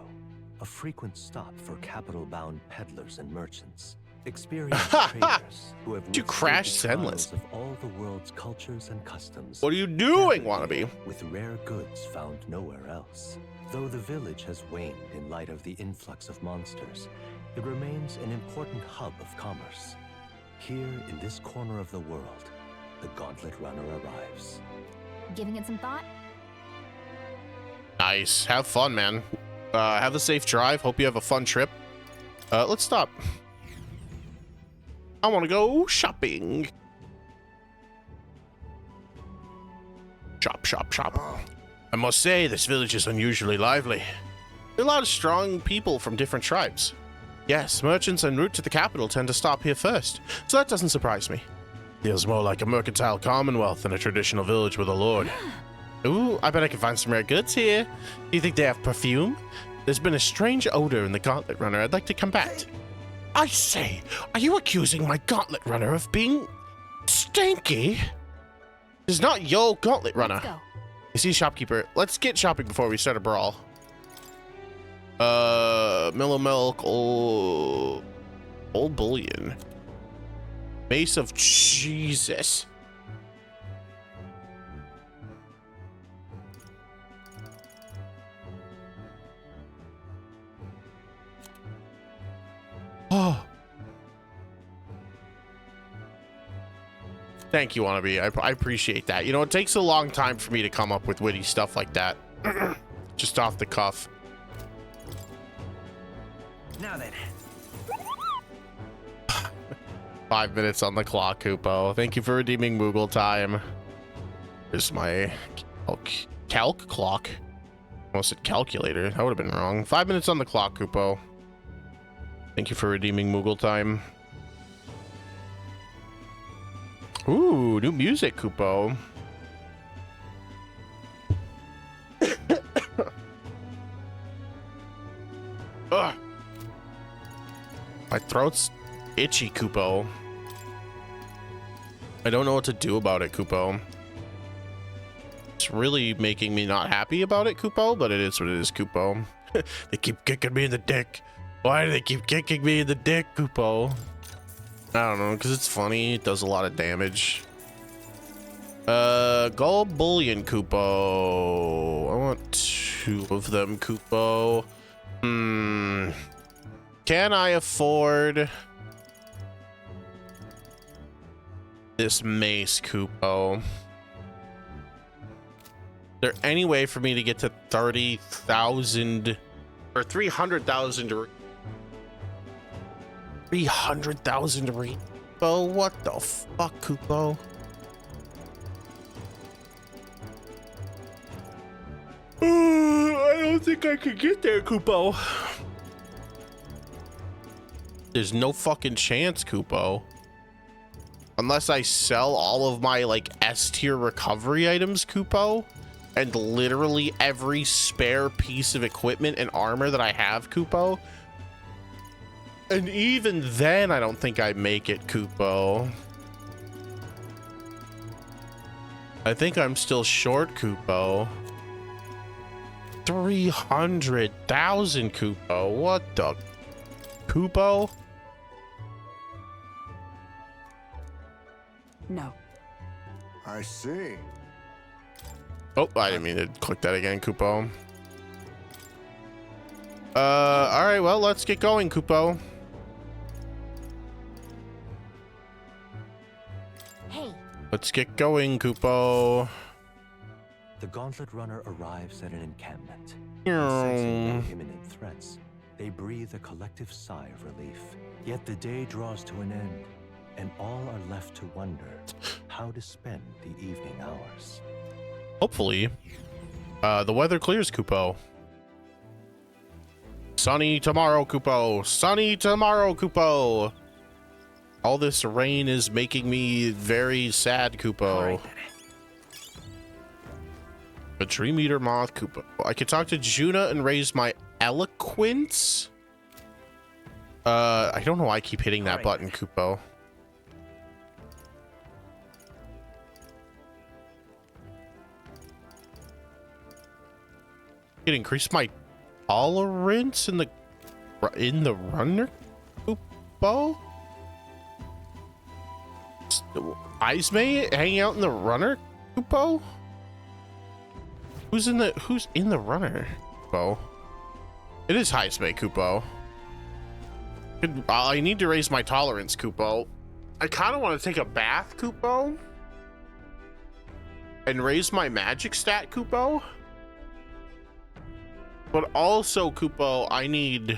[SPEAKER 7] a frequent stop for capital-bound peddlers and merchants. Experienced traders who have
[SPEAKER 3] You crash
[SPEAKER 7] withstood the
[SPEAKER 3] Zenless.
[SPEAKER 7] trials of all the world's cultures and customs.
[SPEAKER 3] What are you doing,
[SPEAKER 7] gathered
[SPEAKER 3] wannabe?
[SPEAKER 7] here with rare goods found nowhere else. Though the village has waned in light of the influx of monsters, it remains an important hub of commerce. Here in this corner of the world, the Gauntlet Runner arrives.
[SPEAKER 2] Giving it some thought?
[SPEAKER 3] Nice. Have fun, man. Have a safe drive. Hope you have a fun trip. Let's stop. I want to go shopping. Shop, shop, shop. I must say, this village is unusually lively. There are a lot of strong people from different tribes. Yes, merchants en route to the capital tend to stop here first, so that doesn't surprise me. Feels more like a mercantile commonwealth than a traditional village with a lord. Ooh, I bet I can find some rare goods here. Do you think they have perfume? There's been a strange odor in the Gauntlet Runner I'd like to combat. I say, are you accusing my Gauntlet Runner of being stinky? It's not your Gauntlet Runner.
[SPEAKER 2] Let's go.
[SPEAKER 3] You see, shopkeeper, let's get shopping before we start a brawl. Mellow milk, old bullion. Mace of Jesus. Oh. Thank you, Wannabe. I appreciate that. You know, it takes a long time for me to come up with witty stuff like that. Just off the cuff.
[SPEAKER 5] Now then.
[SPEAKER 3] 5 minutes on the clock, Kupo. Thank you for redeeming Moogle time. Here's my calc clock. Almost said calculator. That would have been wrong. 5 minutes on the clock, Kupo. Thank you for redeeming Moogle time. Ooh, new music, Kupo. Ugh. My throat's itchy, Kupo. I don't know what to do about it, Kupo. It's really making me not happy about it, Kupo, but it is what it is, Kupo. They keep kicking me in the dick. Why do they keep kicking me in the dick, Kupo? I don't know, because it's funny. It does a lot of damage. Gold bullion, Kupo. I want 2 of them, Kupo. Can I afford this mace, Kupo? Is there any way for me to get to 30,000 or 300,000? 300,000 Kupo? What the fuck, Kupo? I don't think I could get there, Kupo. There's no fucking chance, Kupo. Unless I sell all of my, like, S-tier recovery items, Kupo. And literally every spare piece of equipment and armor that I have, Kupo. And even then, I don't think I make it, Kupo. I think I'm still short, Kupo. 300,000, Kupo. What the... Kupo?
[SPEAKER 2] No.
[SPEAKER 9] I see.
[SPEAKER 3] Oh, I didn't mean to click that again, Kupo. All right, well, let's get going, Kupo.
[SPEAKER 2] Hey.
[SPEAKER 3] Let's get going, Kupo.
[SPEAKER 7] The Gauntlet Runner arrives at an encampment.
[SPEAKER 3] Meow.
[SPEAKER 7] Sensing no imminent threats, they breathe a collective sigh of relief. Yet the day draws to an end, and all are left to wonder how to spend the evening hours.
[SPEAKER 3] Hopefully, the weather clears, Kupo. Sunny tomorrow, Kupo. Sunny tomorrow, Kupo. All this rain is making me very sad, Kupo.
[SPEAKER 5] All right, then.
[SPEAKER 3] A Dream Eater Moth, Kupo. I could talk to Juna and raise my eloquence. I don't know why I keep hitting that button, Kupo. It increased my tolerance in the runner, Kupo. Izme hanging out in the runner, Kupo. Who's in the runner, Kupo? It is Izme, Kupo. I need to raise my tolerance, Kupo. I kind of want to take a bath, Kupo, and raise my magic stat, Kupo. But also, Kupo, I need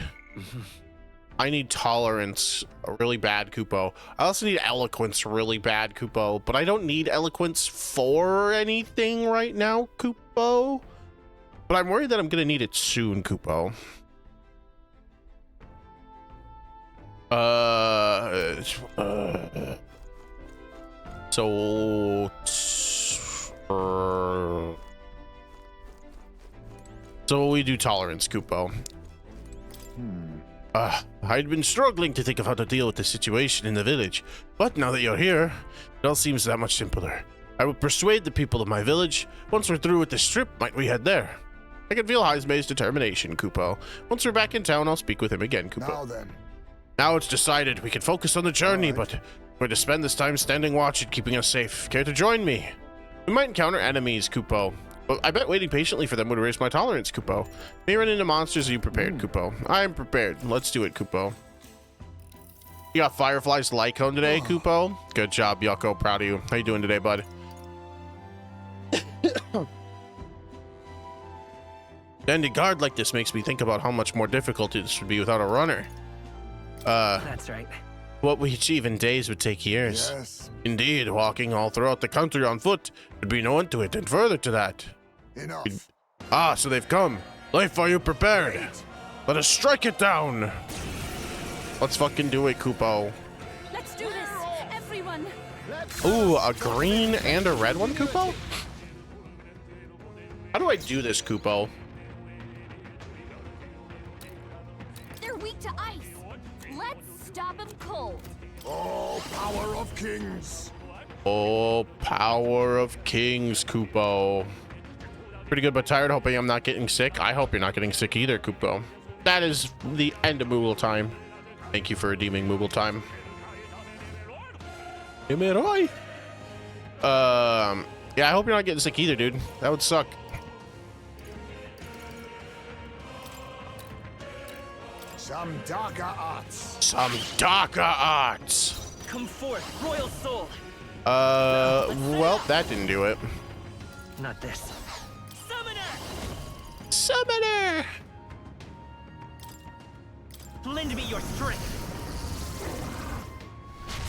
[SPEAKER 3] tolerance really bad, Kupo. I also need eloquence really bad, Kupo. But I don't need eloquence for anything right now, Kupo. But I'm worried that I'm gonna need it soon, Kupo. So we do tolerance, Kupo. I'd been struggling to think of how to deal with the situation in the village, but now that you're here, it all seems that much simpler. I will persuade the people of my village. Once we're through with this trip, might we head there? I can feel Heismay's determination, Kupo. Once we're back in town, I'll speak with him again, Kupo.
[SPEAKER 9] Now then.
[SPEAKER 3] Now it's decided. We can focus on the journey,
[SPEAKER 9] All right.
[SPEAKER 3] but we're to spend this time standing watch and keeping us safe. Care to join me? We might encounter enemies, Kupo. But I bet waiting patiently for them would raise my tolerance, Kupo. May run into monsters. Are you prepared, Kupo? I am prepared. Let's do it, Kupo. You got Firefly's Lycone today, Kupo? Good job, Yucko. Proud of you. How you doing today, bud? Standing guard like this makes me think about how much more difficult this would be without a runner.
[SPEAKER 5] That's right.
[SPEAKER 3] What we achieve in days would take years.
[SPEAKER 9] Yes.
[SPEAKER 3] Indeed, walking all throughout the country on foot would be no end to it, and further to that.
[SPEAKER 9] Enough.
[SPEAKER 3] Ah, so they've come. Life, are you prepared? Let us strike it down. Let's fucking do it, Kupo.
[SPEAKER 2] Let's do this, everyone.
[SPEAKER 3] Ooh, a green and a red one, Kupo? How do I do this, Kupo?
[SPEAKER 2] They're weak to ice. Let's stop them cold.
[SPEAKER 9] Oh, power of kings.
[SPEAKER 3] Oh, power of kings, Kupo. Pretty good, but tired. Hoping I'm not getting sick. I hope you're not getting sick either, Kupo. That is the end of Moogle time. Thank you for redeeming Moogle time. Roy. Yeah, I hope you're not getting sick either, dude. That would suck.
[SPEAKER 9] Some darker arts.
[SPEAKER 3] Some darker arts.
[SPEAKER 5] Come forth, royal soul.
[SPEAKER 3] Well, that didn't do it.
[SPEAKER 5] Not this.
[SPEAKER 3] Summoner!
[SPEAKER 5] Lend me your strength.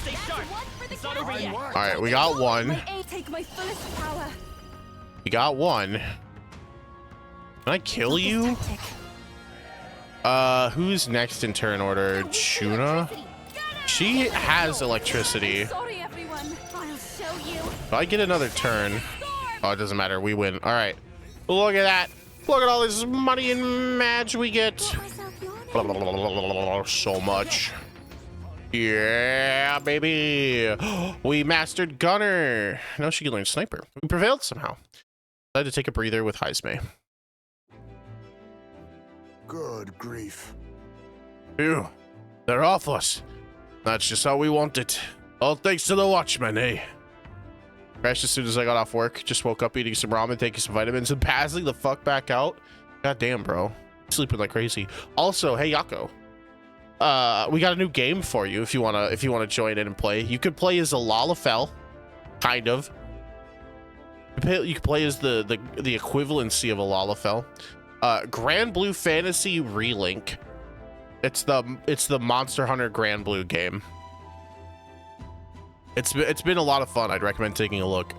[SPEAKER 5] Stay sharp.
[SPEAKER 2] One for the
[SPEAKER 5] It's not over yet.
[SPEAKER 3] All right, we got one.
[SPEAKER 2] My A take my fullest power.
[SPEAKER 3] We got one. Can I kill you? Who's next in turn order? Chuna? She has electricity.
[SPEAKER 2] Sorry, everyone. I'll show you.
[SPEAKER 3] If I get another turn. Oh, it doesn't matter. We win. All right. Look at that. Look at all this money and match we get. So much. Yeah, baby. We mastered Gunner. Now she can learn Sniper. We prevailed somehow. I had to take a breather with Heismay.
[SPEAKER 9] Good grief.
[SPEAKER 3] Phew. They're off us. That's just how we want it. All thanks to the Watchmen, eh? Crashed as soon as I got off work. Just woke up eating some ramen, taking some vitamins, and passing the fuck back out. God damn, bro. Sleeping like crazy. Also, hey Yako. We got a new game for you if you wanna join in and play. You could play as a Lalafell, kind of. You could play as the equivalency of a Lalafell. Grand Blue Fantasy Relink. It's the Monster Hunter Grand Blue game. It's been a lot of fun. I'd recommend taking a look.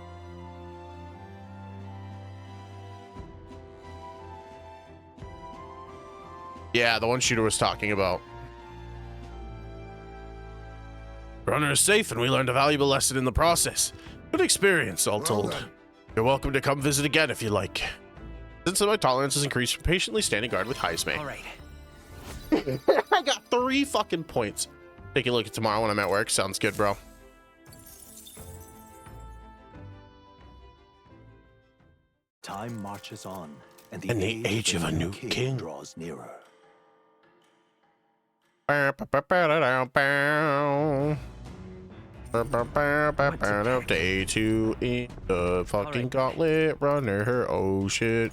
[SPEAKER 3] Yeah, the one Shooter was talking about. Runner is safe, and we learned a valuable lesson in the process. Good experience, all told.
[SPEAKER 9] then.
[SPEAKER 3] You're welcome to come visit again if you like. Since my tolerance has increased from patiently standing guard with Heismay.
[SPEAKER 5] All right.
[SPEAKER 3] I got 3 fucking points. Take a look at tomorrow when I'm at work. Sounds good, bro.
[SPEAKER 7] Time marches on, and
[SPEAKER 3] And the age of a new king
[SPEAKER 7] draws nearer.
[SPEAKER 3] Day 2 in the fucking gauntlet runner. Oh shit.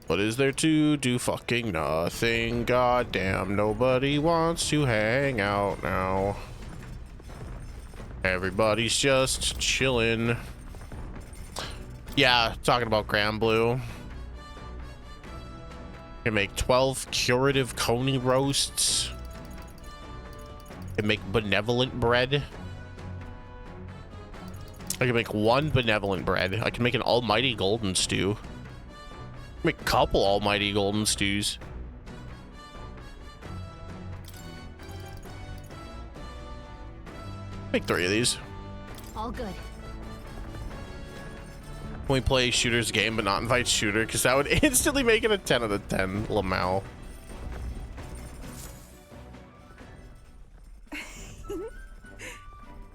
[SPEAKER 3] What is there to do? Fucking nothing. Goddamn, nobody wants to hang out now. Everybody's just chilling. Yeah, talking about Grand Blue. Can make 12 curative coney roasts. Can make benevolent bread. I can make 1 benevolent bread. I can make an almighty golden stew. Make a couple almighty golden stews. Make 3 of these.
[SPEAKER 2] All good.
[SPEAKER 3] We play Shooter's game, but not invite Shooter, because that would instantly make it a 10 out of 10. Lamau.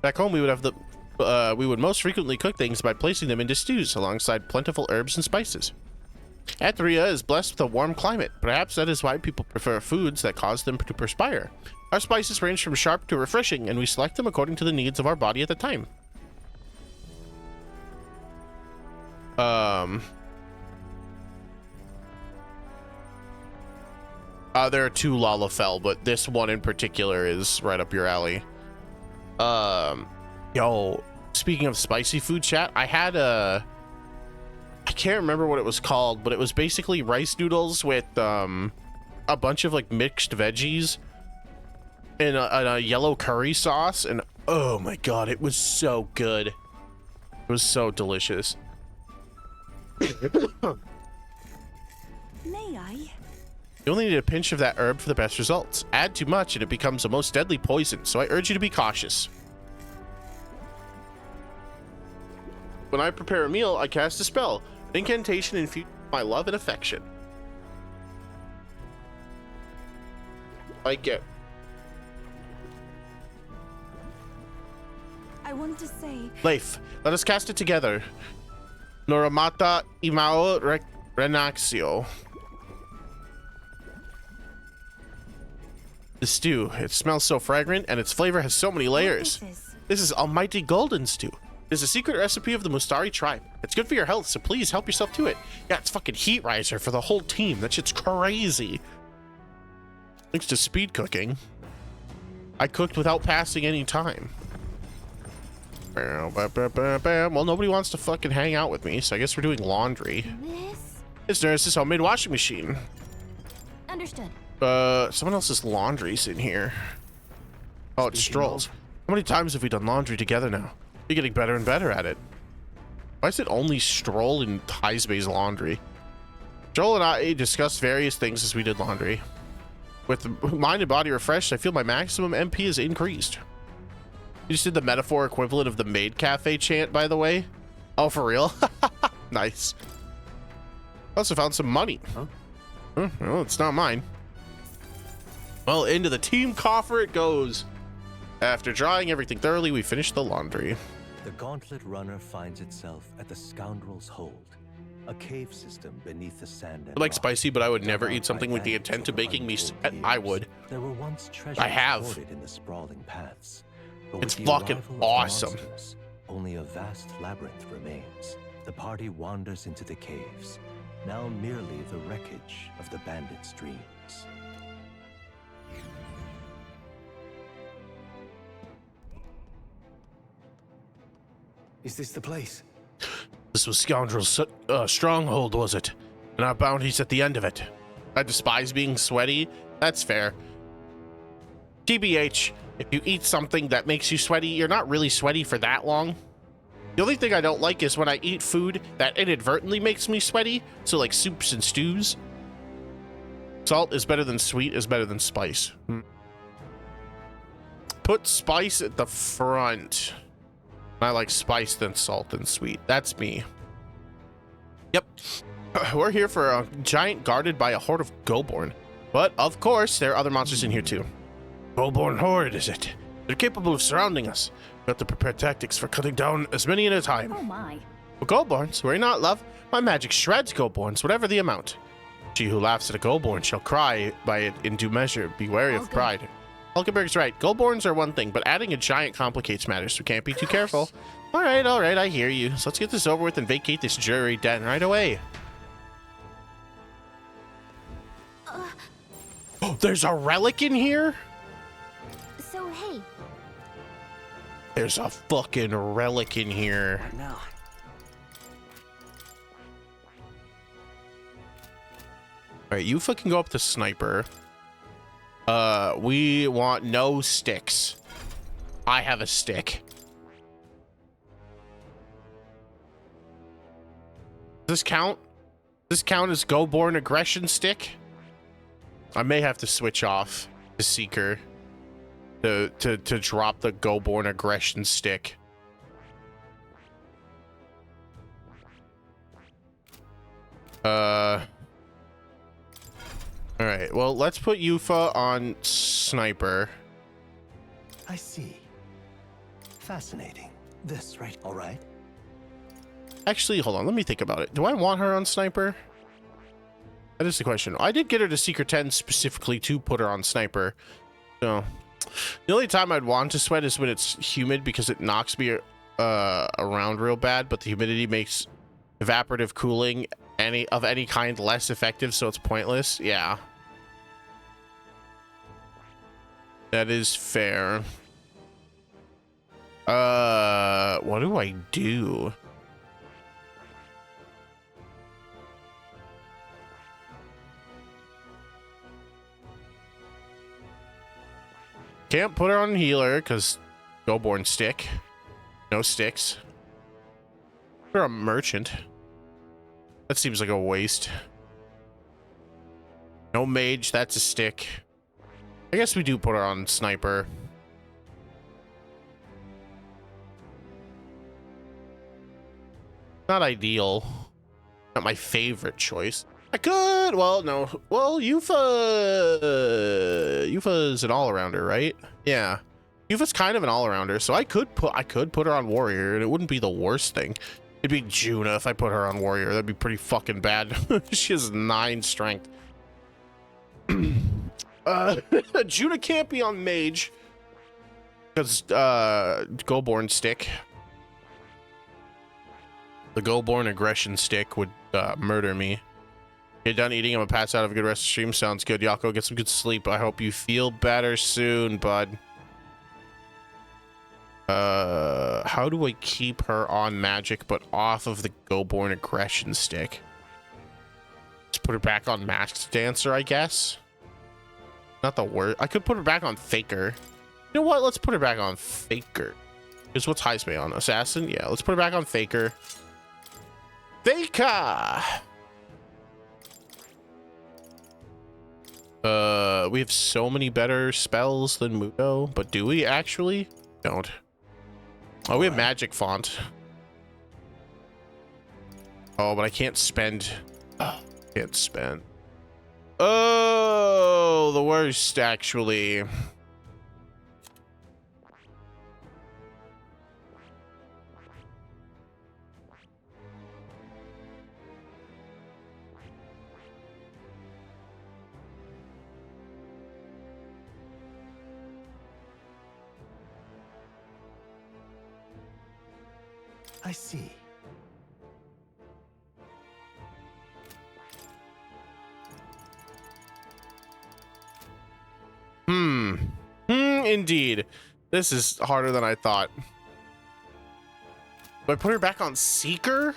[SPEAKER 3] Back home, we would have we would most frequently cook things by placing them into stews alongside plentiful herbs and spices. Atheria is blessed with a warm climate. Perhaps that is why people prefer foods that cause them to perspire. Our spices range from sharp to refreshing, and we select them according to the needs of our body at the time. There are 2 Lalafell, but this one in particular is right up your alley. Yo, speaking of spicy food, chat, I had I can't remember what it was called, but it was basically rice noodles with a bunch of like mixed veggies and a yellow curry sauce, and oh my god, it was so good. It was so delicious.
[SPEAKER 2] May I?
[SPEAKER 3] You only need a pinch of that herb for the best results. Add too much and it becomes a most deadly poison, so I urge you to be cautious. When I prepare a meal, I cast a spell. An incantation infused my love and affection. Like it.
[SPEAKER 2] I want to say.
[SPEAKER 3] Leif, let us cast it together. Noramata imao renaxio. The stew. It smells so fragrant, and its flavor has so many layers. This is almighty golden stew. It is a secret recipe of the Mustari tribe. It's good for your health, so please help yourself to it. Yeah, it's fucking heat riser for the whole team. That shit's crazy. Thanks to speed cooking, I cooked without passing any time. Well, nobody wants to fucking hang out with me, so I guess we're doing laundry. This nurse's homemade washing machine.
[SPEAKER 2] Understood.
[SPEAKER 3] Someone else's laundry's in here. Oh, it's Stroll's. How many times have we done laundry together now? You're getting better and better at it. Why is it only Stroll and Heisbay's laundry? Stroll and I discussed various things as we did laundry. With the mind and body refreshed, I feel my maximum MP is increased. You just did the metaphor equivalent of the maid cafe chant, by the way. Oh, for real? Nice. Also found some money. Huh? Well, it's not mine. Well, into the team coffer it goes. After drying everything thoroughly, we finish the laundry.
[SPEAKER 7] The gauntlet runner finds itself at the Scoundrel's Hold, a cave system beneath the sand.
[SPEAKER 3] I like spicy, but I would never eat something with the intent of making me. I would.
[SPEAKER 7] There were once treasures
[SPEAKER 3] I have.
[SPEAKER 7] hoarded in the sprawling paths. But
[SPEAKER 3] It's
[SPEAKER 7] with the
[SPEAKER 3] fucking
[SPEAKER 7] arrival of
[SPEAKER 3] awesome.
[SPEAKER 7] monsters, only a vast labyrinth remains. The party wanders into the caves, now merely the wreckage of the bandits' dreams.
[SPEAKER 6] Is this the place?
[SPEAKER 3] This was Scoundrel's stronghold, was it? And our bounty's at the end of it. I despise being sweaty. That's fair. TBH, if you eat something that makes you sweaty, you're not really sweaty for that long. The only thing I don't like is when I eat food that inadvertently makes me sweaty. So like soups and stews. Salt is better than sweet is better than spice. Put spice at the front. I like spice than salt and sweet. That's me. Yep. We're here for a giant guarded by a horde of Goborn. But of course, there are other monsters in here too. Goborn horde, is it? They're capable of surrounding us. We have to prepare tactics for cutting down as many at a time.
[SPEAKER 2] Oh my.
[SPEAKER 3] For Goborns, worry not, love. My magic shreds Goborns, whatever the amount. She who laughs at a Goborn shall cry by it in due measure. Be wary of pride. Hulkenberg's right. Goborns are one thing, but adding a giant complicates matters. We can't be too careful. All right, I hear you. So let's get this over with and vacate this jury den right away. Oh, there's a relic in here?
[SPEAKER 2] So hey.
[SPEAKER 3] There's a fucking relic in here.
[SPEAKER 6] Now.
[SPEAKER 3] All right, you fucking go up to Sniper. We want no sticks. I have a stick. Does this count? Does this count as Go-Born aggression stick? I may have to switch off the Seeker to drop the Go-Born aggression stick. All right, well, let's put Yufa on Sniper.
[SPEAKER 7] I see. Fascinating. This, right? All right.
[SPEAKER 3] Actually, hold on, let me think about it. Do I want her on Sniper? That is the question. I did get her to Seeker 10 specifically to put her on Sniper. So, the only time I'd want to sweat is when it's humid because it knocks me around real bad, but the humidity makes evaporative cooling of any kind less effective, so it's pointless. Yeah. That is fair. What do I do? Can't put her on healer because Go-Born stick. No sticks. Put her on merchant. That seems like a waste. No mage, that's a stick. I guess we do put her on sniper. Not ideal. Not my favorite choice. I could, well, no. Well, Yufa's an all-arounder, right? Yeah. Yufa's kind of an all-arounder, so I could put her on warrior, and it wouldn't be the worst thing. It'd be Juna if I put her on warrior. That'd be pretty fucking bad. She has 9 strength. Juna can't be on mage because Go-Born stick. The Go-Born aggression stick would murder me. You're done eating. I'm gonna pass out. Have a good rest of the stream. Sounds good. Yako, get some good sleep. I hope you feel better soon, bud. How do I keep her on magic but off of the Go-Born aggression stick? Just put her back on Masked Dancer, I guess. Not the worst. I could put her back on Faker. You know what? Let's put her back on Faker. Because what's Heismay on? Assassin? Yeah, let's put her back on Faker. Faker! We have so many better spells than Mudo, but do we actually? Don't. Oh, we have magic font. Oh, but I can't spend. Can't spend. Oh, the worst, actually.
[SPEAKER 7] I see.
[SPEAKER 3] Indeed. This is harder than I thought. Do I put her back on Seeker?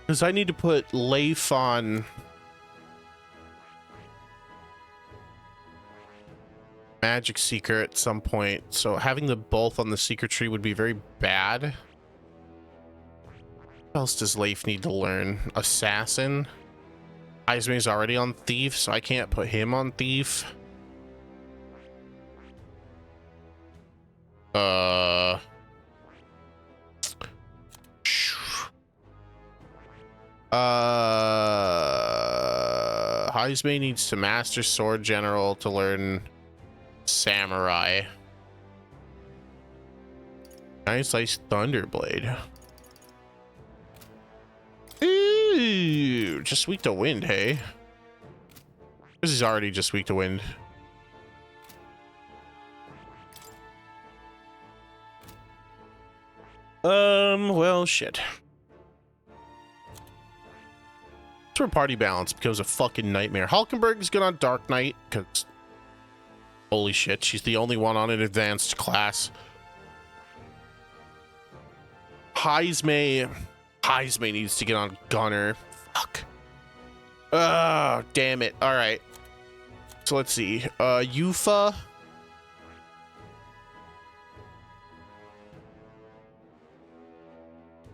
[SPEAKER 3] Because I need to put Leif on Magic Seeker at some point, so having them both on the Secret Tree would be very bad. What else does Leif need to learn? Assassin? Heismay's already on Thief, so I can't put him on Thief. Heismay needs to master Sword General to learn Samurai. Nice Thunderblade. Ooh, just weak to wind, hey? This is already just weak to wind. Well, shit. That's where party balance becomes a fucking nightmare. Hulkenberg is good on Dark Knight, because holy shit, she's the only one on an advanced class. Heismay needs to get on Gunner. Fuck. Oh, damn it. All right. So let's see. Yufa.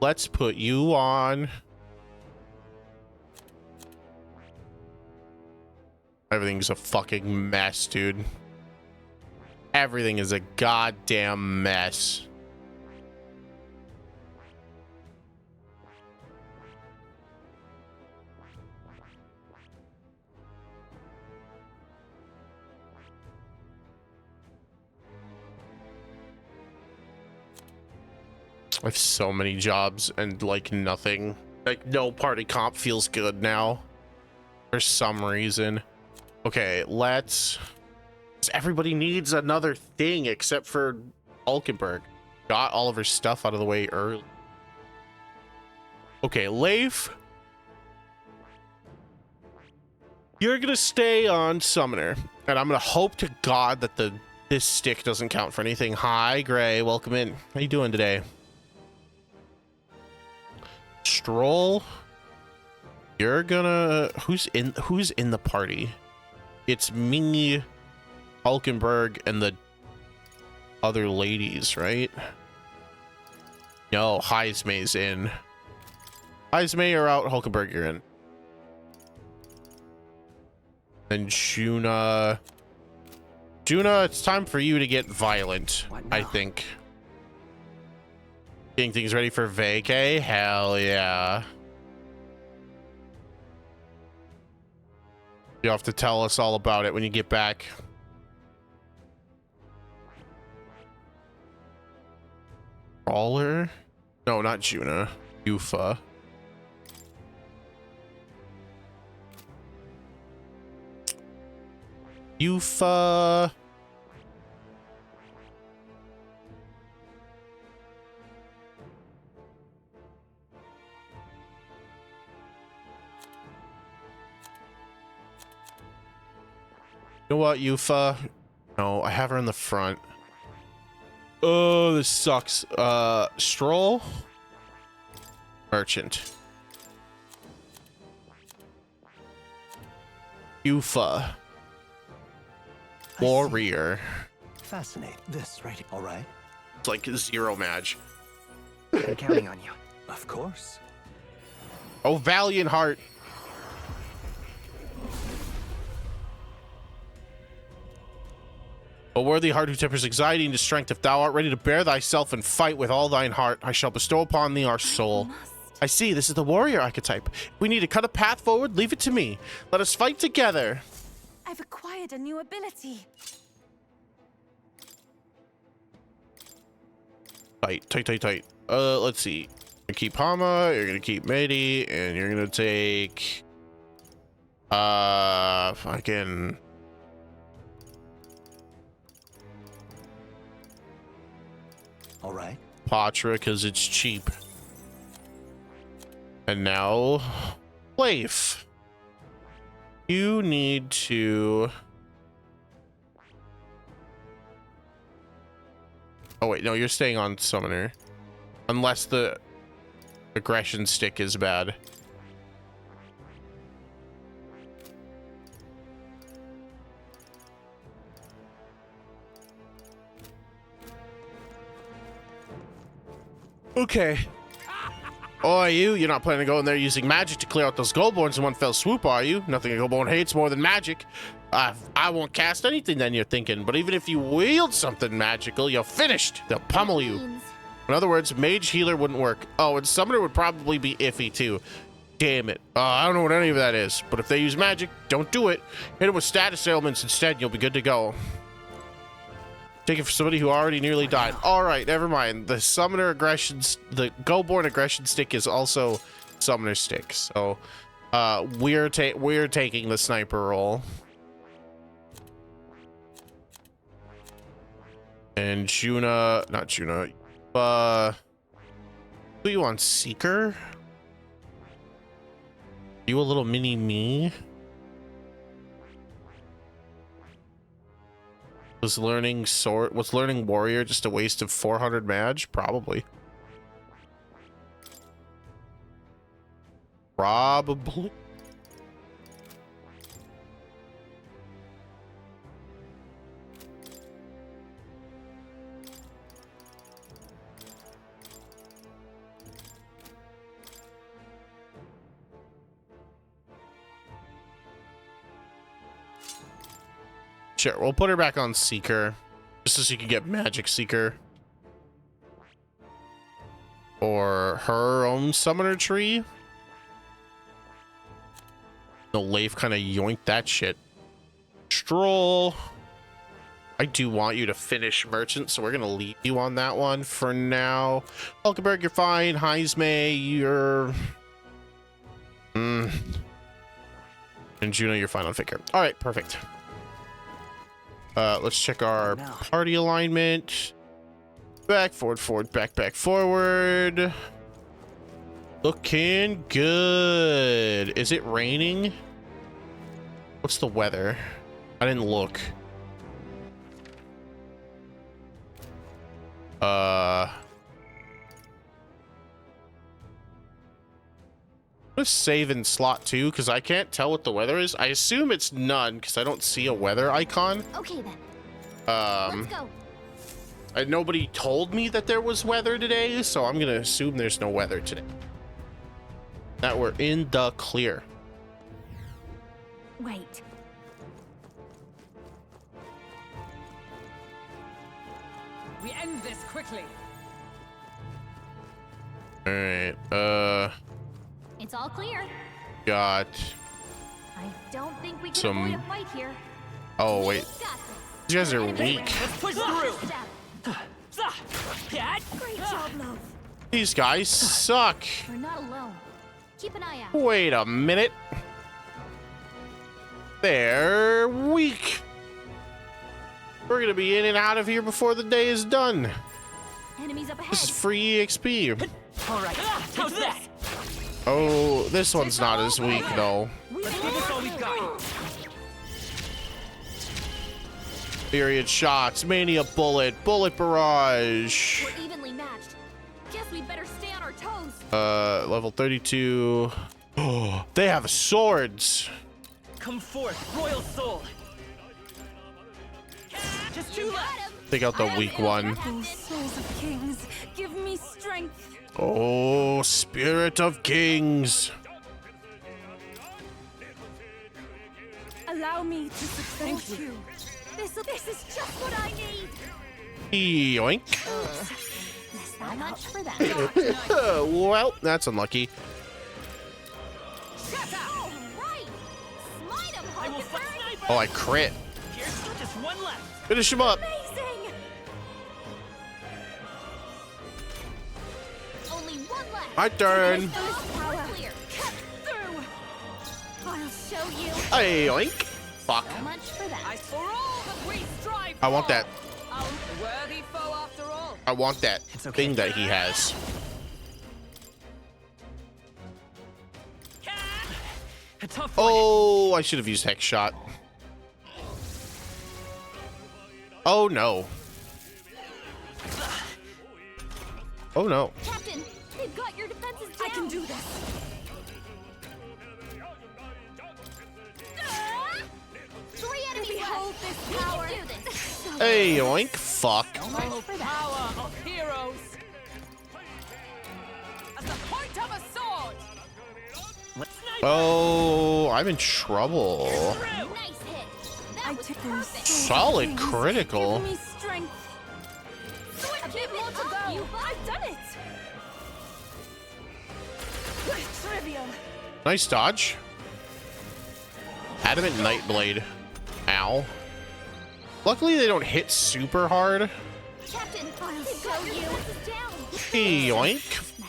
[SPEAKER 3] Let's put you on. Everything's a fucking mess, dude. Everything is a goddamn mess. I have so many jobs and like nothing. Like no party comp feels good now. For some reason. Okay, let's... Everybody needs another thing except for Hulkenberg. Got all of her stuff out of the way early. Okay, Leif. You're gonna stay on Summoner. And I'm gonna hope to God that this stick doesn't count for anything. Hi, Gray. Welcome in. How you doing today? Stroll. You're gonna... Who's in the party? It's me, Hulkenberg, and the other ladies, right? No, Heismay's in. Heismay, you're out. Hulkenberg, you're in. And Juna. Juna, it's time for you to get violent, I think. Getting things ready for vacay? Hell yeah. You'll have to tell us all about it when you get back. Brawler? No, not Juna. Yufa. Yufa. You know what, Yufa? No, I have her in the front. Oh, this sucks. Stroll? Merchant. Yufa. Warrior.
[SPEAKER 7] Fascinating. This right here. All right.
[SPEAKER 3] It's like a zero match.
[SPEAKER 5] I'm counting on you.
[SPEAKER 7] Of course.
[SPEAKER 3] Oh, valiant heart. A worthy heart who tempers anxiety into strength. If thou art ready to bear thyself and fight with all thine heart, I shall bestow upon thee our soul. I see, this is the warrior archetype. If we need to cut a path forward, leave it to me. Let us fight together.
[SPEAKER 2] I've acquired a new ability.
[SPEAKER 3] Tight. Let's see. You're gonna keep Hama, you're gonna keep Medi, and you're gonna take... fucking...
[SPEAKER 7] All right.
[SPEAKER 3] Patra, because it's cheap. And now... Leif. You need to... Oh wait, no, you're staying on Summoner. Unless the aggression stick is bad. Okay. Oh, you're not planning to go in there using magic to clear out those Goldborns in one fell swoop, are you? Nothing a Goldborn hates more than magic. I won't cast anything then, you're thinking. But even if you wield something magical, you're finished. They'll pummel you. In other words, mage healer wouldn't work. Oh, and summoner would probably be iffy too. Damn it. I don't know what any of that is. But if they use magic, don't do it. Hit them with status ailments instead, and you'll be good to go. Take it for somebody who already nearly died. All right, never mind. The summoner aggressions, the Goldborn aggression stick is also summoner stick. So, we're taking the sniper role. And not Juna. Who you on, Seeker? You a little mini me? Was learning warrior just a waste of 400 mag? Probably. Sure, we'll put her back on Seeker. Just so she can get Magic Seeker. Or her own Summoner Tree. The Leif kind of yoinked that shit. Stroll. I do want you to finish Merchant, so we're going to leave you on that one for now. Hulkenberg, you're fine. Heismay, you're... And Juno, you're fine on Faker. All right, perfect. Let's check our party alignment. Back, forward, forward, back, back, forward. Looking good. Is it raining? What's the weather? I didn't look. Let's save in slot 2 because I can't tell what the weather is. I assume it's none because I don't see a weather icon.
[SPEAKER 2] Okay then. Let's go.
[SPEAKER 3] Nobody told me that there was weather today, so I'm gonna assume there's no weather today. That we're in the clear.
[SPEAKER 2] Wait.
[SPEAKER 10] We end this quickly.
[SPEAKER 3] All right.
[SPEAKER 2] It's all clear.
[SPEAKER 3] Got.
[SPEAKER 2] I don't think we can
[SPEAKER 3] Some-
[SPEAKER 2] avoid a fight here.
[SPEAKER 3] Oh wait,
[SPEAKER 2] Got this.
[SPEAKER 3] these guys are weak.
[SPEAKER 10] Let's push through.
[SPEAKER 2] Great job, love.
[SPEAKER 3] These guys suck.
[SPEAKER 2] We're not alone. Keep an eye out.
[SPEAKER 3] Wait a minute. They're weak. We're gonna be in and out of here before the day is done.
[SPEAKER 2] Enemies up ahead.
[SPEAKER 3] This is free EXP.
[SPEAKER 10] All right. How's that?
[SPEAKER 3] Oh, this one's not as weak though.
[SPEAKER 10] Let's give this all we got.
[SPEAKER 3] Period shots, Mania Bullet, Bullet Barrage.
[SPEAKER 2] We're evenly matched. Guess we'd better stay on our toes.
[SPEAKER 3] Level 32. Oh, they have swords.
[SPEAKER 10] Come forth, royal soul. Just two left.
[SPEAKER 3] Take out the weak one.
[SPEAKER 2] Oh, souls of kings, give me strength.
[SPEAKER 3] Oh, Spirit of Kings.
[SPEAKER 2] Allow me to support you. This is just what I need.
[SPEAKER 3] Yoink.
[SPEAKER 2] Not much for that.
[SPEAKER 3] Well, that's unlucky.
[SPEAKER 2] All right. Smite him,
[SPEAKER 10] I will fight
[SPEAKER 2] Hulkenberg.
[SPEAKER 10] sniper.
[SPEAKER 3] Oh, I crit.
[SPEAKER 10] Here's just one left.
[SPEAKER 3] Finish him up.
[SPEAKER 2] Amazing. Only one left.
[SPEAKER 3] My turn.
[SPEAKER 2] Power clear. Cut through. I'll show you.
[SPEAKER 3] Hey, yoink. Fuck.
[SPEAKER 2] So much for that.
[SPEAKER 10] I for all that we strive
[SPEAKER 3] I want
[SPEAKER 10] for.
[SPEAKER 3] that.
[SPEAKER 10] A worthy foe after all.
[SPEAKER 3] I want that
[SPEAKER 5] It's okay.
[SPEAKER 3] thing that he has.
[SPEAKER 10] A tough one.
[SPEAKER 3] Oh, I should have used Hex Shot. Oh, no. Oh, no.
[SPEAKER 2] Captain, they've got your defenses down. I can do this. Three enemies behold this power. We can do this.
[SPEAKER 3] Hey, yoink. Fuck.
[SPEAKER 2] So much
[SPEAKER 10] Oh,
[SPEAKER 2] for that.
[SPEAKER 10] power of heroes. At the point of a sword.
[SPEAKER 3] Oh, I'm in trouble.
[SPEAKER 2] Nice hit. That was perfect.
[SPEAKER 3] Solid critical.
[SPEAKER 2] Give me strength. A bit more to go. I've done it. Trivial.
[SPEAKER 3] Nice dodge. Adamant Nightblade. Ow. Luckily, they don't hit super hard.
[SPEAKER 2] Captain, they've got your defenses down.
[SPEAKER 3] Hey, yoink.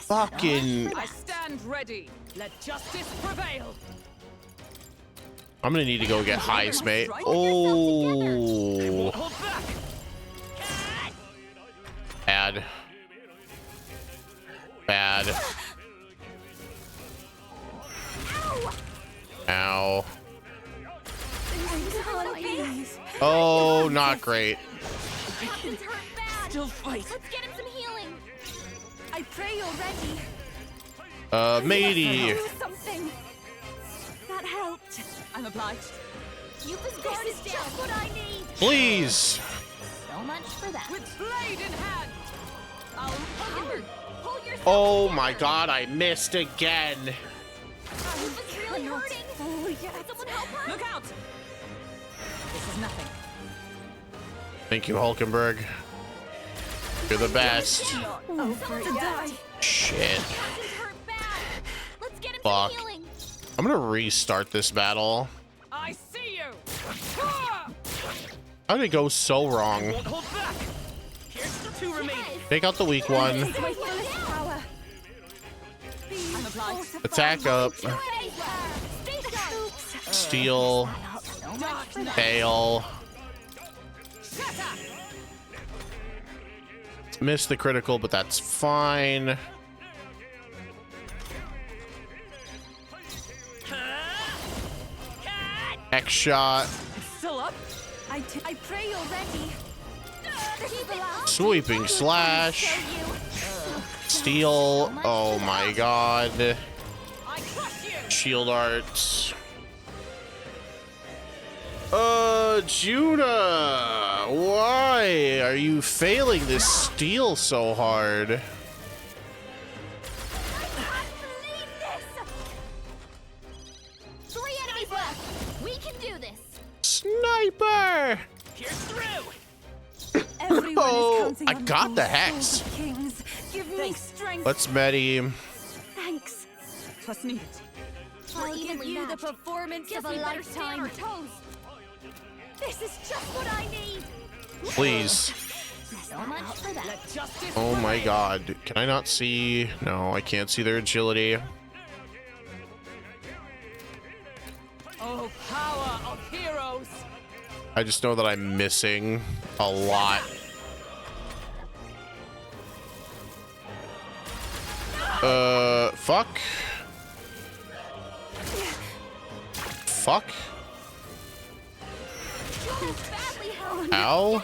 [SPEAKER 3] Fucking.
[SPEAKER 10] I stand ready. Let justice prevail.
[SPEAKER 3] I'm gonna need to go get highs, mate. Oh.
[SPEAKER 10] Hold back.
[SPEAKER 3] Bad. Bad. Ow. Oh, not great.
[SPEAKER 2] Captain's hurt bad.
[SPEAKER 10] Still fight.
[SPEAKER 2] Let's get him some healing. I pray you're ready.
[SPEAKER 3] Matey.
[SPEAKER 2] Do something. That helped.
[SPEAKER 10] I'm obliged.
[SPEAKER 2] Keep his guard down. Just what I need.
[SPEAKER 3] Please.
[SPEAKER 2] So much for that.
[SPEAKER 10] With blade in hand.
[SPEAKER 2] Hulkenberg, pull yourself
[SPEAKER 3] Oh
[SPEAKER 2] together.
[SPEAKER 3] my god, I missed again.
[SPEAKER 2] Lupa's really hurting. Can someone help her?
[SPEAKER 10] Look out. This is nothing.
[SPEAKER 3] Thank you, Hulkenberg. You're the best. Shit.
[SPEAKER 2] Let's get him
[SPEAKER 3] Fuck.
[SPEAKER 2] some healing.
[SPEAKER 3] I'm gonna restart this battle.
[SPEAKER 10] I see you.
[SPEAKER 3] How did it go so wrong?
[SPEAKER 6] Won't hold back. Here's the two remaining.
[SPEAKER 3] Take out the weak one.
[SPEAKER 2] My fullest power.
[SPEAKER 10] I'm obliged.
[SPEAKER 3] Attack up. Steal. Fail. Missed the critical, but that's fine. X shot.
[SPEAKER 10] Still up.
[SPEAKER 2] I pray you're ready.
[SPEAKER 3] Sweeping slash. Steal. Oh my god.
[SPEAKER 10] I crush you.
[SPEAKER 3] Shield arts. Judah, why are you failing this steal so hard?
[SPEAKER 2] Three enemies left. We can do this.
[SPEAKER 3] Sniper!
[SPEAKER 6] Here's through.
[SPEAKER 3] Oh, I got the hex.
[SPEAKER 2] Kings, give me strength.
[SPEAKER 3] Let's Medi.
[SPEAKER 2] Thanks.
[SPEAKER 10] Plus needed.
[SPEAKER 2] I'll give you the performance of a lifetime. This is just what I need.
[SPEAKER 3] Please.
[SPEAKER 2] So much for that.
[SPEAKER 10] Let justice
[SPEAKER 3] Oh my
[SPEAKER 10] prevail.
[SPEAKER 3] god. Can I not see? No, I can't see their agility.
[SPEAKER 10] Oh, power of heroes.
[SPEAKER 3] I just know that I'm missing a lot. Fuck. Fuck. Ow.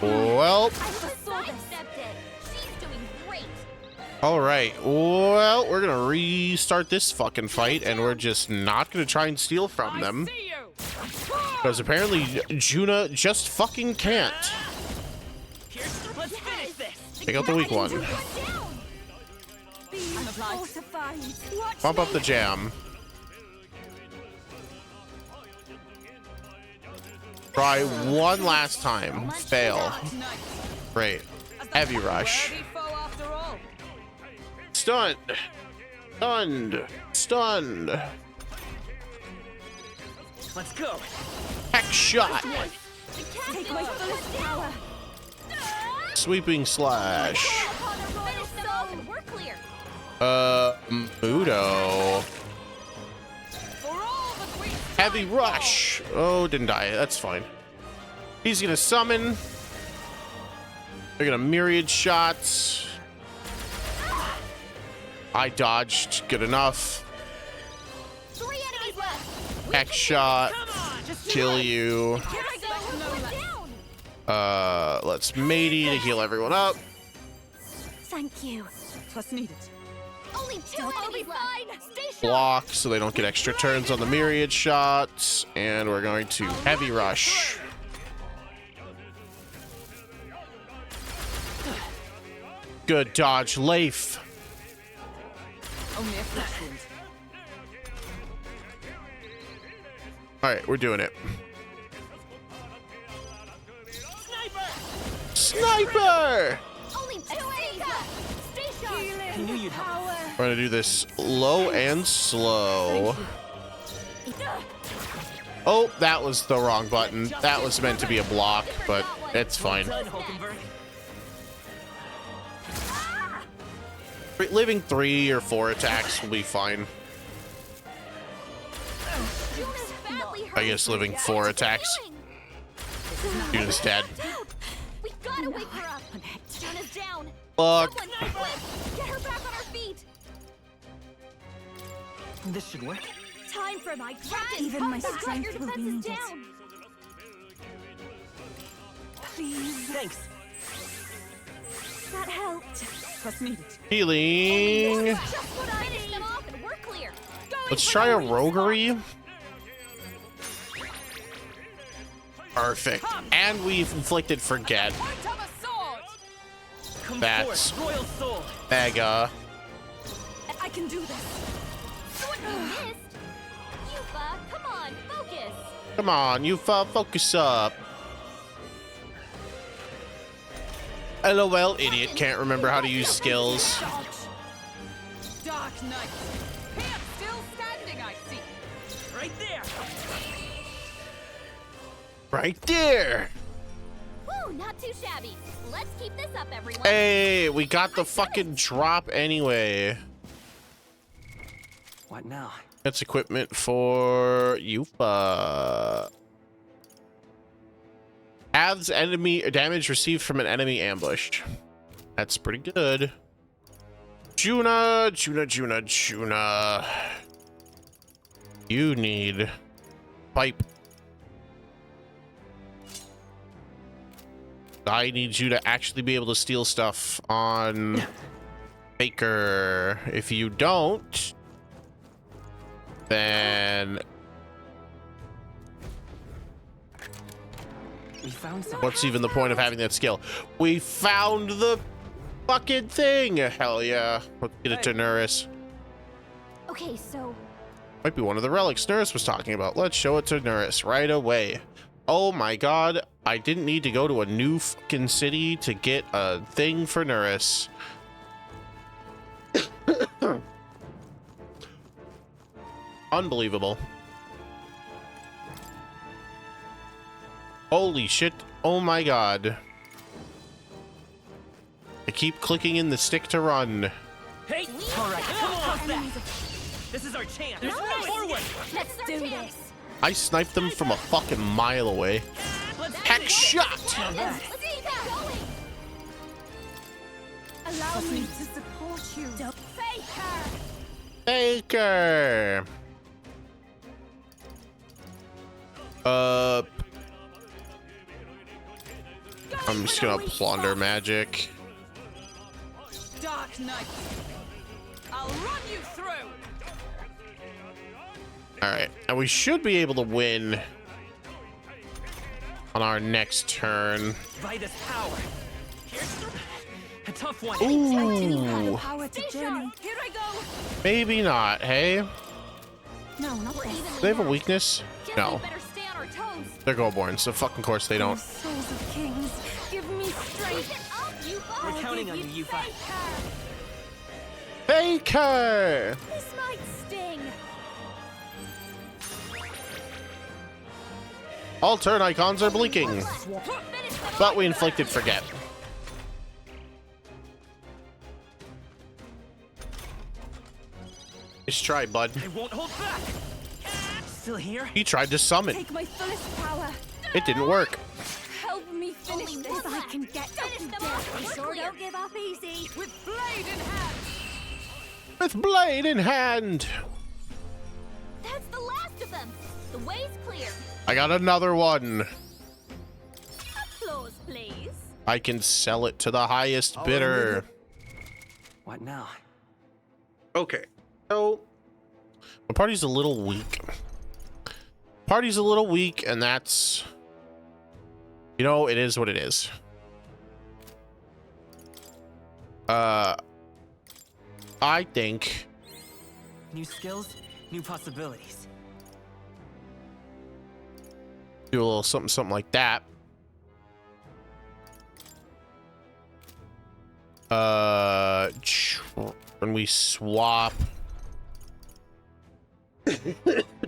[SPEAKER 3] Well. All right. Well, we're gonna restart this fucking fight, and we're just not gonna try and steal from them
[SPEAKER 10] See you.
[SPEAKER 3] because apparently Juna just fucking can't.
[SPEAKER 10] Let's finish this.
[SPEAKER 3] Take out the weak one.
[SPEAKER 10] I'm obliged.
[SPEAKER 3] Bump up the jam. Try one last time. Fail. Great. Heavy rush.
[SPEAKER 10] Worthy foe after all.
[SPEAKER 3] Stunned. Stunned. Stunned.
[SPEAKER 6] Let's go.
[SPEAKER 3] Hex shot.
[SPEAKER 2] Take my fullest power.
[SPEAKER 3] Sweeping slash.
[SPEAKER 2] We're clear.
[SPEAKER 3] Mudo.
[SPEAKER 10] For all the queen's
[SPEAKER 3] Heavy rush. Oh, didn't die. That's fine. He's gonna summon. They're gonna myriad shots. I dodged. Good enough.
[SPEAKER 2] Three enemies left.
[SPEAKER 3] Hex shot. Kill you.
[SPEAKER 2] Here I go. Down.
[SPEAKER 3] Let's matey to heal everyone up.
[SPEAKER 2] Thank you.
[SPEAKER 10] plus needed.
[SPEAKER 2] Only two enemies left. Stay sharp.
[SPEAKER 3] Block so they don't get extra turns on the myriad shots. And we're going to heavy rush. Good dodge, Leif.
[SPEAKER 10] Only a flesh wound.
[SPEAKER 3] All right, we're doing it. Sniper!
[SPEAKER 2] Only two enemies left. Stay sharp.
[SPEAKER 6] I knew you'd help.
[SPEAKER 3] We're gonna do this low and slow. Oh, that was the wrong button. That was meant to be a block, but it's fine.
[SPEAKER 6] Done, Hulkenberg.
[SPEAKER 3] Living 3 or 4 attacks will be fine.
[SPEAKER 2] Juna's badly hurt.
[SPEAKER 3] I guess living 4 attacks. Juna's dead.
[SPEAKER 2] We gotta wake her up. Juna's down.
[SPEAKER 3] Fuck.
[SPEAKER 2] Someone, quick, get her back on her feet.
[SPEAKER 5] This should work.
[SPEAKER 2] Time for my practice.
[SPEAKER 4] Even my
[SPEAKER 2] Your
[SPEAKER 4] strength will be
[SPEAKER 2] defense is
[SPEAKER 4] needed.
[SPEAKER 2] down.
[SPEAKER 4] Please.
[SPEAKER 6] Thanks.
[SPEAKER 2] That helped.
[SPEAKER 10] Plus needed.
[SPEAKER 3] Healing.
[SPEAKER 2] Just what I need. Them off and we're clear.
[SPEAKER 3] Let's try a roguery. Perfect. And we've inflicted forget.
[SPEAKER 10] Point of a sword.
[SPEAKER 6] Come
[SPEAKER 3] That's-
[SPEAKER 6] forth, Royal Soul.
[SPEAKER 3] Mega.
[SPEAKER 2] I can do this. What you missed? Yufa, come on, focus.
[SPEAKER 3] Come on, you focus up. LOL, idiot. Can't remember how to use skills.
[SPEAKER 10] Dark Knight. Camp still standing, I see.
[SPEAKER 5] Right there.
[SPEAKER 3] Right there.
[SPEAKER 2] Woo, not too shabby. Let's keep this up, everyone.
[SPEAKER 3] Hey, we got the fucking drop anyway.
[SPEAKER 5] What now?
[SPEAKER 3] That's equipment for Yufa. Halves enemy damage received from an enemy ambush. That's pretty good. Juna. You need pipe. I need you to actually be able to steal stuff on Baker. If you don't, then
[SPEAKER 5] We found something.
[SPEAKER 3] what's even the point of having that skill? We found the fucking thing. Hell yeah. Let's get it to Nuris.
[SPEAKER 2] Okay, so
[SPEAKER 3] Might be one of the relics Nuris was talking about. Let's show it to Nuris right away. Oh my god. I didn't need to go to a new fucking city to get a thing for Nuris. Unbelievable. Holy shit. Oh my god. I keep clicking in the stick to run.
[SPEAKER 5] Hey! All right, come on, that. This is our chance. There's no forward.
[SPEAKER 2] let's do this.
[SPEAKER 3] I sniped them from a fucking mile away. Heck shot!
[SPEAKER 2] Let's keep going. Allow me to support you. Faker.
[SPEAKER 3] Baker. I'm just gonna plunder magic.
[SPEAKER 10] Dark Knight. I'll run you through.
[SPEAKER 3] All right, and we should be able to win on our next turn.
[SPEAKER 5] Vitus power. Here's a tough one.
[SPEAKER 3] Ooh,
[SPEAKER 2] Power to journey.
[SPEAKER 10] Here I go.
[SPEAKER 3] maybe not. Hey,
[SPEAKER 2] No, not this.
[SPEAKER 3] do they have a weakness? No,
[SPEAKER 2] Better stay on our toes.
[SPEAKER 3] they're Goldborn, so fucking course they don't.
[SPEAKER 2] Souls of kings, give me strength.
[SPEAKER 5] We're counting on you, Yufa.
[SPEAKER 3] Baker.
[SPEAKER 2] This might sting.
[SPEAKER 3] All turn icons are blinking, but we inflicted forget. Nice try, bud.
[SPEAKER 5] It won't hold back. Still here?
[SPEAKER 3] He tried to summon.
[SPEAKER 2] Take my fullest power.
[SPEAKER 3] It didn't work.
[SPEAKER 2] Help me finish this. I can get up. We sure don't give up easy.
[SPEAKER 10] With blade in hand.
[SPEAKER 3] With blade in hand.
[SPEAKER 2] That's the last of them. The way's clear.
[SPEAKER 3] I got another one.
[SPEAKER 2] Applause, please.
[SPEAKER 3] I can sell it to the highest bidder.
[SPEAKER 5] What now?
[SPEAKER 3] Okay. So, the party's a little weak. Party's a little weak, and that's... You know, it is what it is. I think...
[SPEAKER 5] New skills, new possibilities.
[SPEAKER 3] Do a little something like that. When we swap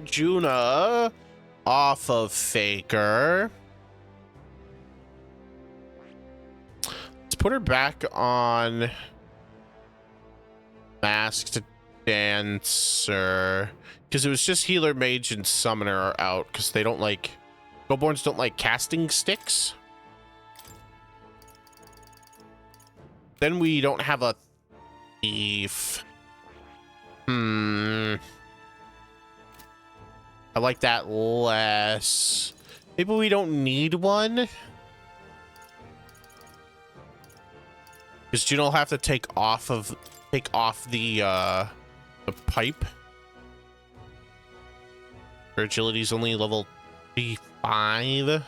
[SPEAKER 3] Juna off of Faker, let's put her back on Masked Dancer, because it was just healer, mage, and summoner are out because they don't like... Goldborns don't like casting sticks. Then we don't have a thief. I like that less. Maybe we don't need one. Because Juno will have to take off the pipe. Her agility's only level 5.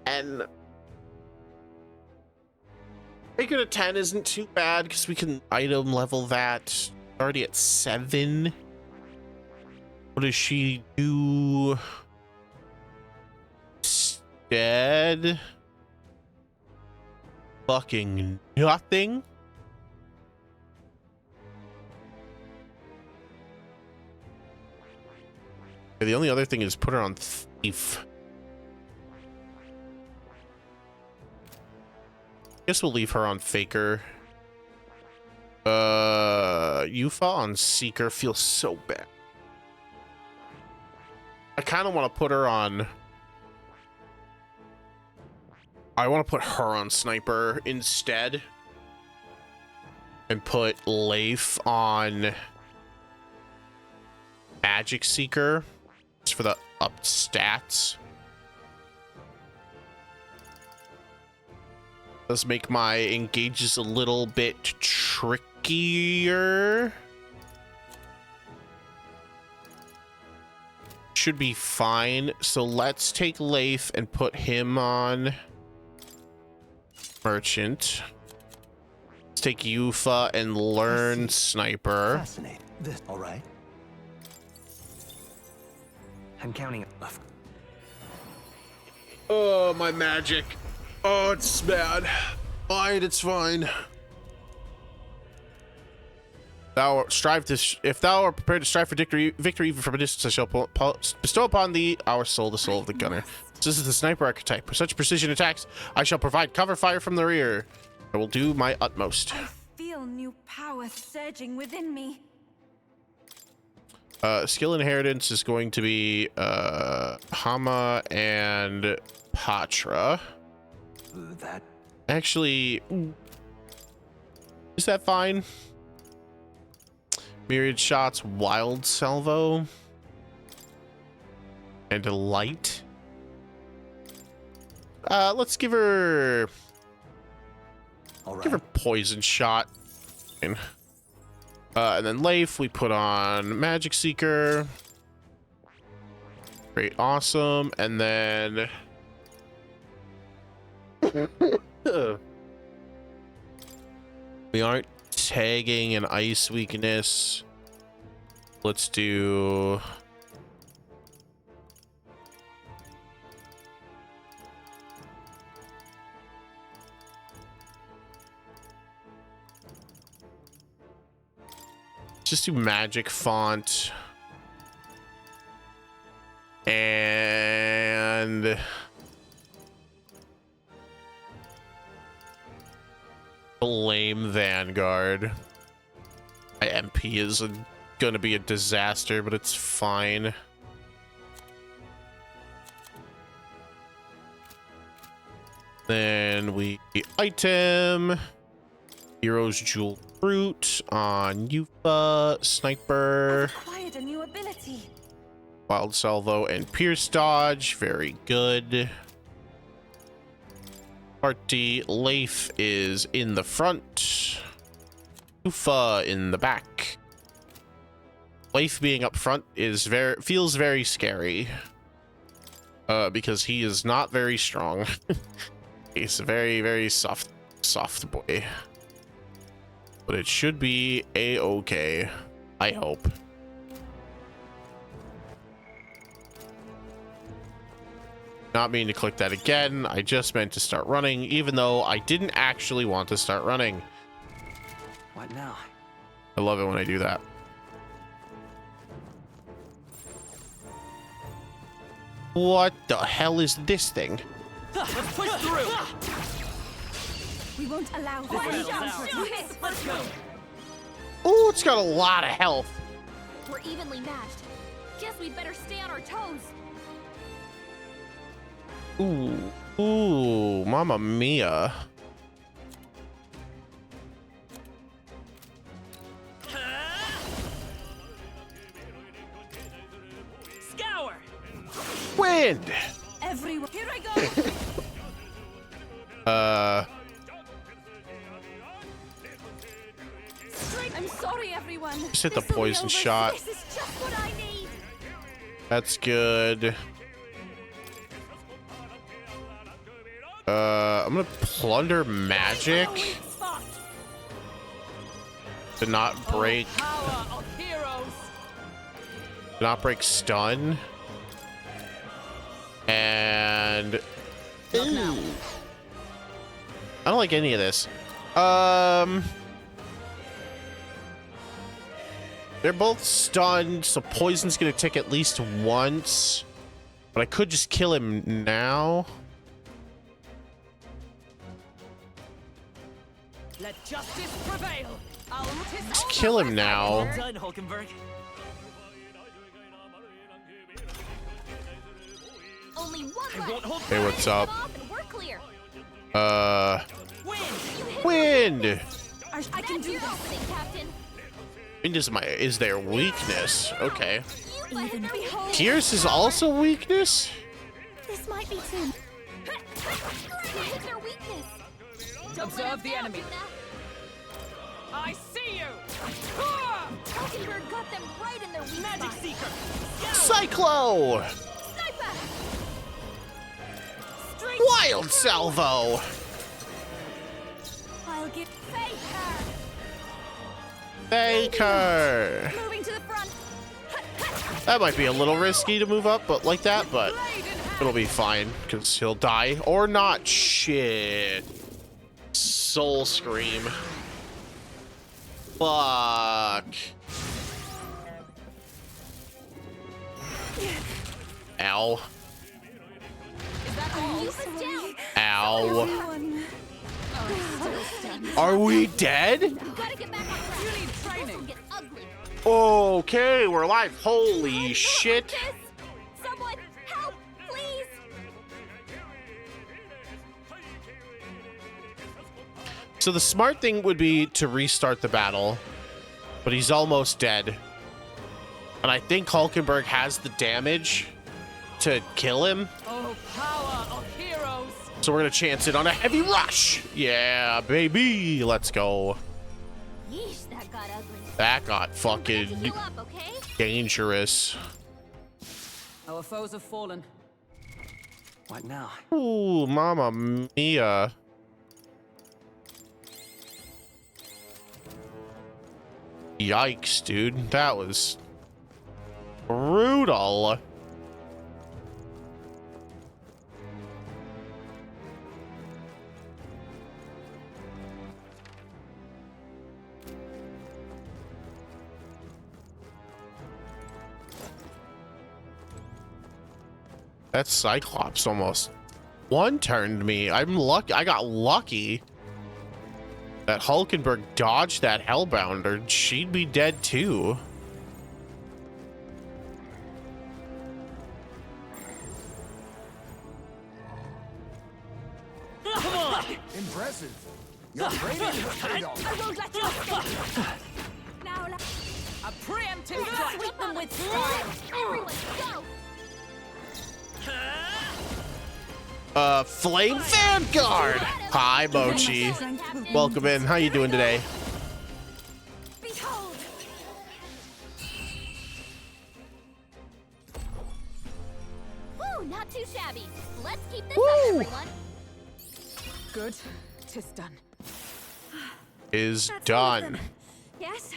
[SPEAKER 3] And Make it a 10 isn't too bad because we can item level that. Already at 7. What does she do instead? Fucking nothing. The only other thing is put her on thief. Guess we'll leave her on faker. Yufa on seeker feels so bad. I kind of want to put her on. I want to put her on sniper instead, and put Leif on magic seeker just for the up stats. Let's make my engages a little bit trickier. Should be fine. So let's take Leif and put him on merchant. Let's take Yufa and learn sniper.
[SPEAKER 7] Fascinating. This, all right.
[SPEAKER 5] I'm counting.
[SPEAKER 3] Oh, my magic. Oh, it's bad. Fine, it's fine. Thou strive to, if thou art prepared to strive for victory even from a distance, I shall bestow upon thee our soul, the soul of the gunner. This is the sniper archetype. For such precision attacks, I shall provide cover fire from the rear. I will do my utmost.
[SPEAKER 2] I feel new power surging within me.
[SPEAKER 3] Skill inheritance is going to be Hama and Patra.
[SPEAKER 7] That
[SPEAKER 3] Actually, is that fine? Myriad shots, wild salvo, and a light. Let's give her.
[SPEAKER 7] all right.
[SPEAKER 3] Give her poison shot. And then Leif, we put on Magic Seeker. Great, awesome, and then. We aren't tagging an ice weakness. Let's do magic font and Flame Vanguard. My MP is gonna be a disaster, but it's fine. Then we item Hero's Jewel Fruit on Yufa, Sniper,
[SPEAKER 2] Acquired a new ability.
[SPEAKER 3] Wild Salvo, and Pierce Dodge. Very good. Party Leif is in the front. Yufa in the back. Leif being up front is feels very scary. Because he is not very strong. He's a very, very soft boy. But it should be a-okay. I hope. Not mean to click that again. I just meant to start running, even though I didn't actually want to start running.
[SPEAKER 5] What now?
[SPEAKER 3] I love it when I do that. What the hell is this thing?
[SPEAKER 5] Let's push through.
[SPEAKER 2] We won't allow this.
[SPEAKER 5] Let's go.
[SPEAKER 3] Oh, it's got a lot of health.
[SPEAKER 2] We're evenly matched. Guess we'd better stay on our toes.
[SPEAKER 3] Ooh, mamma mia.
[SPEAKER 5] Scour.
[SPEAKER 3] Wind.
[SPEAKER 2] Everyone, here I go. I'm sorry, everyone.
[SPEAKER 3] Just hit the
[SPEAKER 2] This'll be
[SPEAKER 3] poison
[SPEAKER 2] over.
[SPEAKER 3] shot.
[SPEAKER 2] This is just what I need.
[SPEAKER 3] That's good. I'm gonna plunder magic. Did not break.
[SPEAKER 10] Power of heroes.
[SPEAKER 3] Did not break stun. And
[SPEAKER 10] Not now.
[SPEAKER 3] I don't like any of this. They're both stunned, so poison's gonna tick at least once. But I could just kill him now.
[SPEAKER 10] Let justice prevail.
[SPEAKER 3] Let's kill him now.
[SPEAKER 5] Well done, Hulkenberg.
[SPEAKER 2] Only one
[SPEAKER 5] I won't hold
[SPEAKER 3] Hey, what's up?
[SPEAKER 2] off and we're clear.
[SPEAKER 5] Win.
[SPEAKER 3] Wind.
[SPEAKER 2] I can do this, Captain.
[SPEAKER 3] Wind is their weakness. Okay.
[SPEAKER 2] Even behold,
[SPEAKER 3] Pierce is also weakness?
[SPEAKER 2] this might be too. Hit their weakness. Don't let
[SPEAKER 10] Observe
[SPEAKER 2] it
[SPEAKER 10] the
[SPEAKER 2] fail,
[SPEAKER 10] enemy.
[SPEAKER 2] Tuna.
[SPEAKER 10] I see you.
[SPEAKER 2] Hulkenberg got them right in their weak
[SPEAKER 5] Magic
[SPEAKER 2] spot.
[SPEAKER 5] Seeker.
[SPEAKER 3] Cyclo!
[SPEAKER 2] Sniper! Straight
[SPEAKER 3] Wild Salvo!
[SPEAKER 2] I'll get Faker!
[SPEAKER 3] Baker!
[SPEAKER 2] Moving to the front.
[SPEAKER 3] That might be a little risky to move up, but like that, but it'll be fine, because he'll die. Or not. Shit. Soul Scream. Fuck. Ow.
[SPEAKER 2] Are you down?
[SPEAKER 3] Ow.
[SPEAKER 2] Everyone.
[SPEAKER 3] Are we dead?
[SPEAKER 2] You gotta get back on track.
[SPEAKER 10] You need
[SPEAKER 2] This will
[SPEAKER 10] training.
[SPEAKER 2] get ugly.
[SPEAKER 3] Okay, we're alive. Holy shit.
[SPEAKER 2] This. Someone help, please.
[SPEAKER 3] So the smart thing would be to restart the battle, but he's almost dead. And I think Hulkenberg has the damage to kill him.
[SPEAKER 10] Oh, power of heroes.
[SPEAKER 3] So we're gonna chance it on a heavy rush. Yeah, baby. Let's go.
[SPEAKER 2] Yeesh, that got ugly.
[SPEAKER 3] That got
[SPEAKER 2] Glad to
[SPEAKER 3] fucking
[SPEAKER 2] heal up, okay?
[SPEAKER 3] dangerous.
[SPEAKER 10] Our foes have fallen.
[SPEAKER 6] What now?
[SPEAKER 3] Ooh, mama mia. Yikes, dude. That was brutal. That Cyclops almost one-turned me. I'm lucky. I got lucky that Hulkenberg dodged that Hellbounder. She'd be dead too.
[SPEAKER 5] Come on.
[SPEAKER 9] Impressive. You're great at your trade-off.
[SPEAKER 2] I won't let you escape. Now,
[SPEAKER 10] A preemptive strike.
[SPEAKER 2] sweep them with style. Everyone, go.
[SPEAKER 3] Flame Vanguard. Hi, Mochi. Welcome in. How you doing today?
[SPEAKER 2] Behold. Woo, not too shabby. Let's keep this up,
[SPEAKER 3] Woo.
[SPEAKER 2] everyone.
[SPEAKER 10] Good. Tis done.
[SPEAKER 3] Is
[SPEAKER 2] That's all of
[SPEAKER 3] done.
[SPEAKER 2] them. Yes?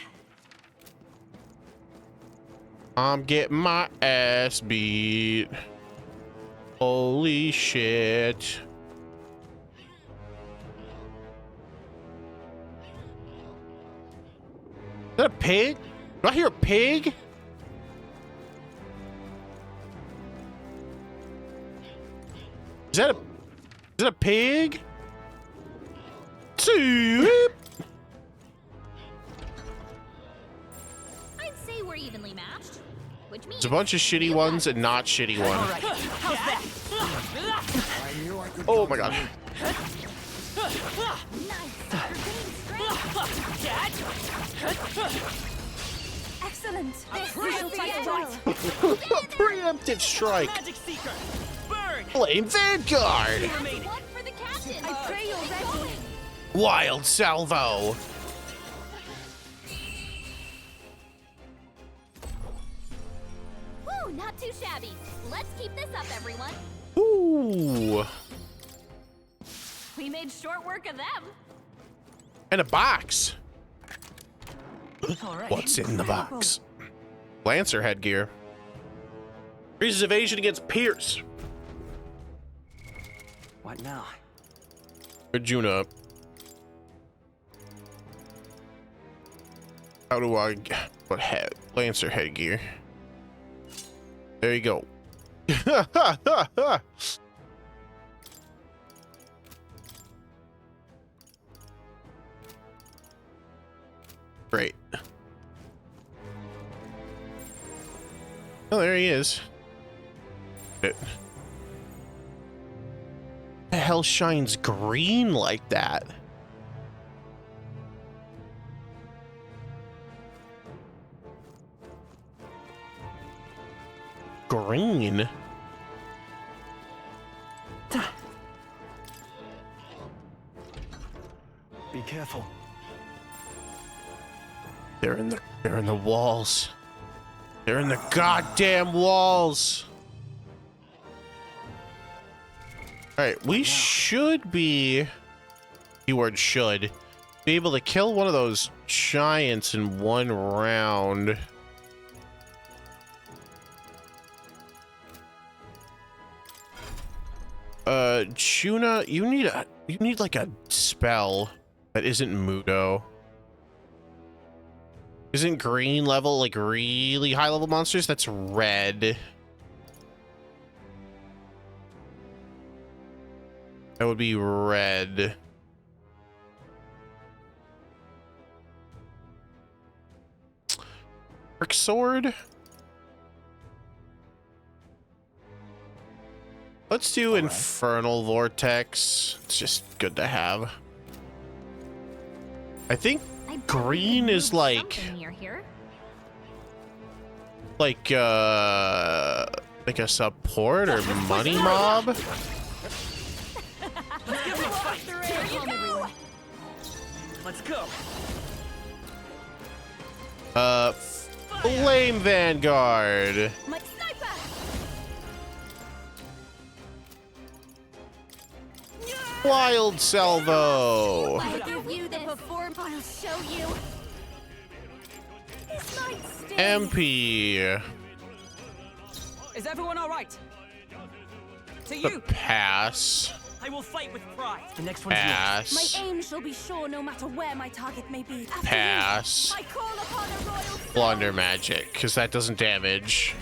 [SPEAKER 3] I'm getting my ass beat. Holy shit. Is that a pig? Do I hear a pig? Is that a pig? Swoop.
[SPEAKER 2] I'd say we're evenly matched. Which means
[SPEAKER 3] There's a bunch of shitty ones and not shitty
[SPEAKER 5] All
[SPEAKER 3] ones.
[SPEAKER 5] right. How's that?
[SPEAKER 9] I knew I could
[SPEAKER 3] Oh
[SPEAKER 9] count
[SPEAKER 3] my
[SPEAKER 9] on
[SPEAKER 3] god.
[SPEAKER 9] you.
[SPEAKER 2] nice. You're getting strength. Excellent. This will fight well.
[SPEAKER 3] Preemptive strike.
[SPEAKER 5] Magic Seeker. Burn.
[SPEAKER 3] Flame Vanguard.
[SPEAKER 5] Remaining.
[SPEAKER 2] One for the captain.
[SPEAKER 10] I pray you're
[SPEAKER 2] Get
[SPEAKER 10] ready.
[SPEAKER 2] going.
[SPEAKER 3] Wild Salvo.
[SPEAKER 2] Woo, not too shabby. Let's keep this up, everyone.
[SPEAKER 3] Ooh.
[SPEAKER 2] We made short work of them.
[SPEAKER 3] And a box.
[SPEAKER 5] All right.
[SPEAKER 3] What's in the box? Lancer headgear. Increases evasion against Pierce.
[SPEAKER 6] What now?
[SPEAKER 3] Arjuna. How do I what head Lancer headgear? There you go. Great. Oh, there he is. It. The hell shines green like that? Green?
[SPEAKER 6] Be careful.
[SPEAKER 3] They're in the walls. They're in the goddamn walls. All right, we should be, keyword should, be able to kill one of those giants in one round. Juna, you need like a spell that isn't Mudo. Isn't green level like really high level monsters? That's red. That would be red. Dark sword. Let's do Infernal Vortex. It's just good to have. I think green is like a support or money mob.
[SPEAKER 5] Let's go.
[SPEAKER 3] Flame Vanguard.
[SPEAKER 2] My sniper!
[SPEAKER 3] Wild Salvo.
[SPEAKER 2] I'll give you the perform. I'll show you. This might sting.
[SPEAKER 3] MP.
[SPEAKER 10] Is everyone all right? To
[SPEAKER 3] The
[SPEAKER 10] you.
[SPEAKER 3] pass.
[SPEAKER 5] I will fight with pride.
[SPEAKER 6] The next one's yours.
[SPEAKER 2] My
[SPEAKER 3] Pass.
[SPEAKER 2] aim shall be sure no matter where my target may be. After
[SPEAKER 3] Pass.
[SPEAKER 2] you, I call upon a royal soul.
[SPEAKER 3] Blunder magic, because that doesn't damage.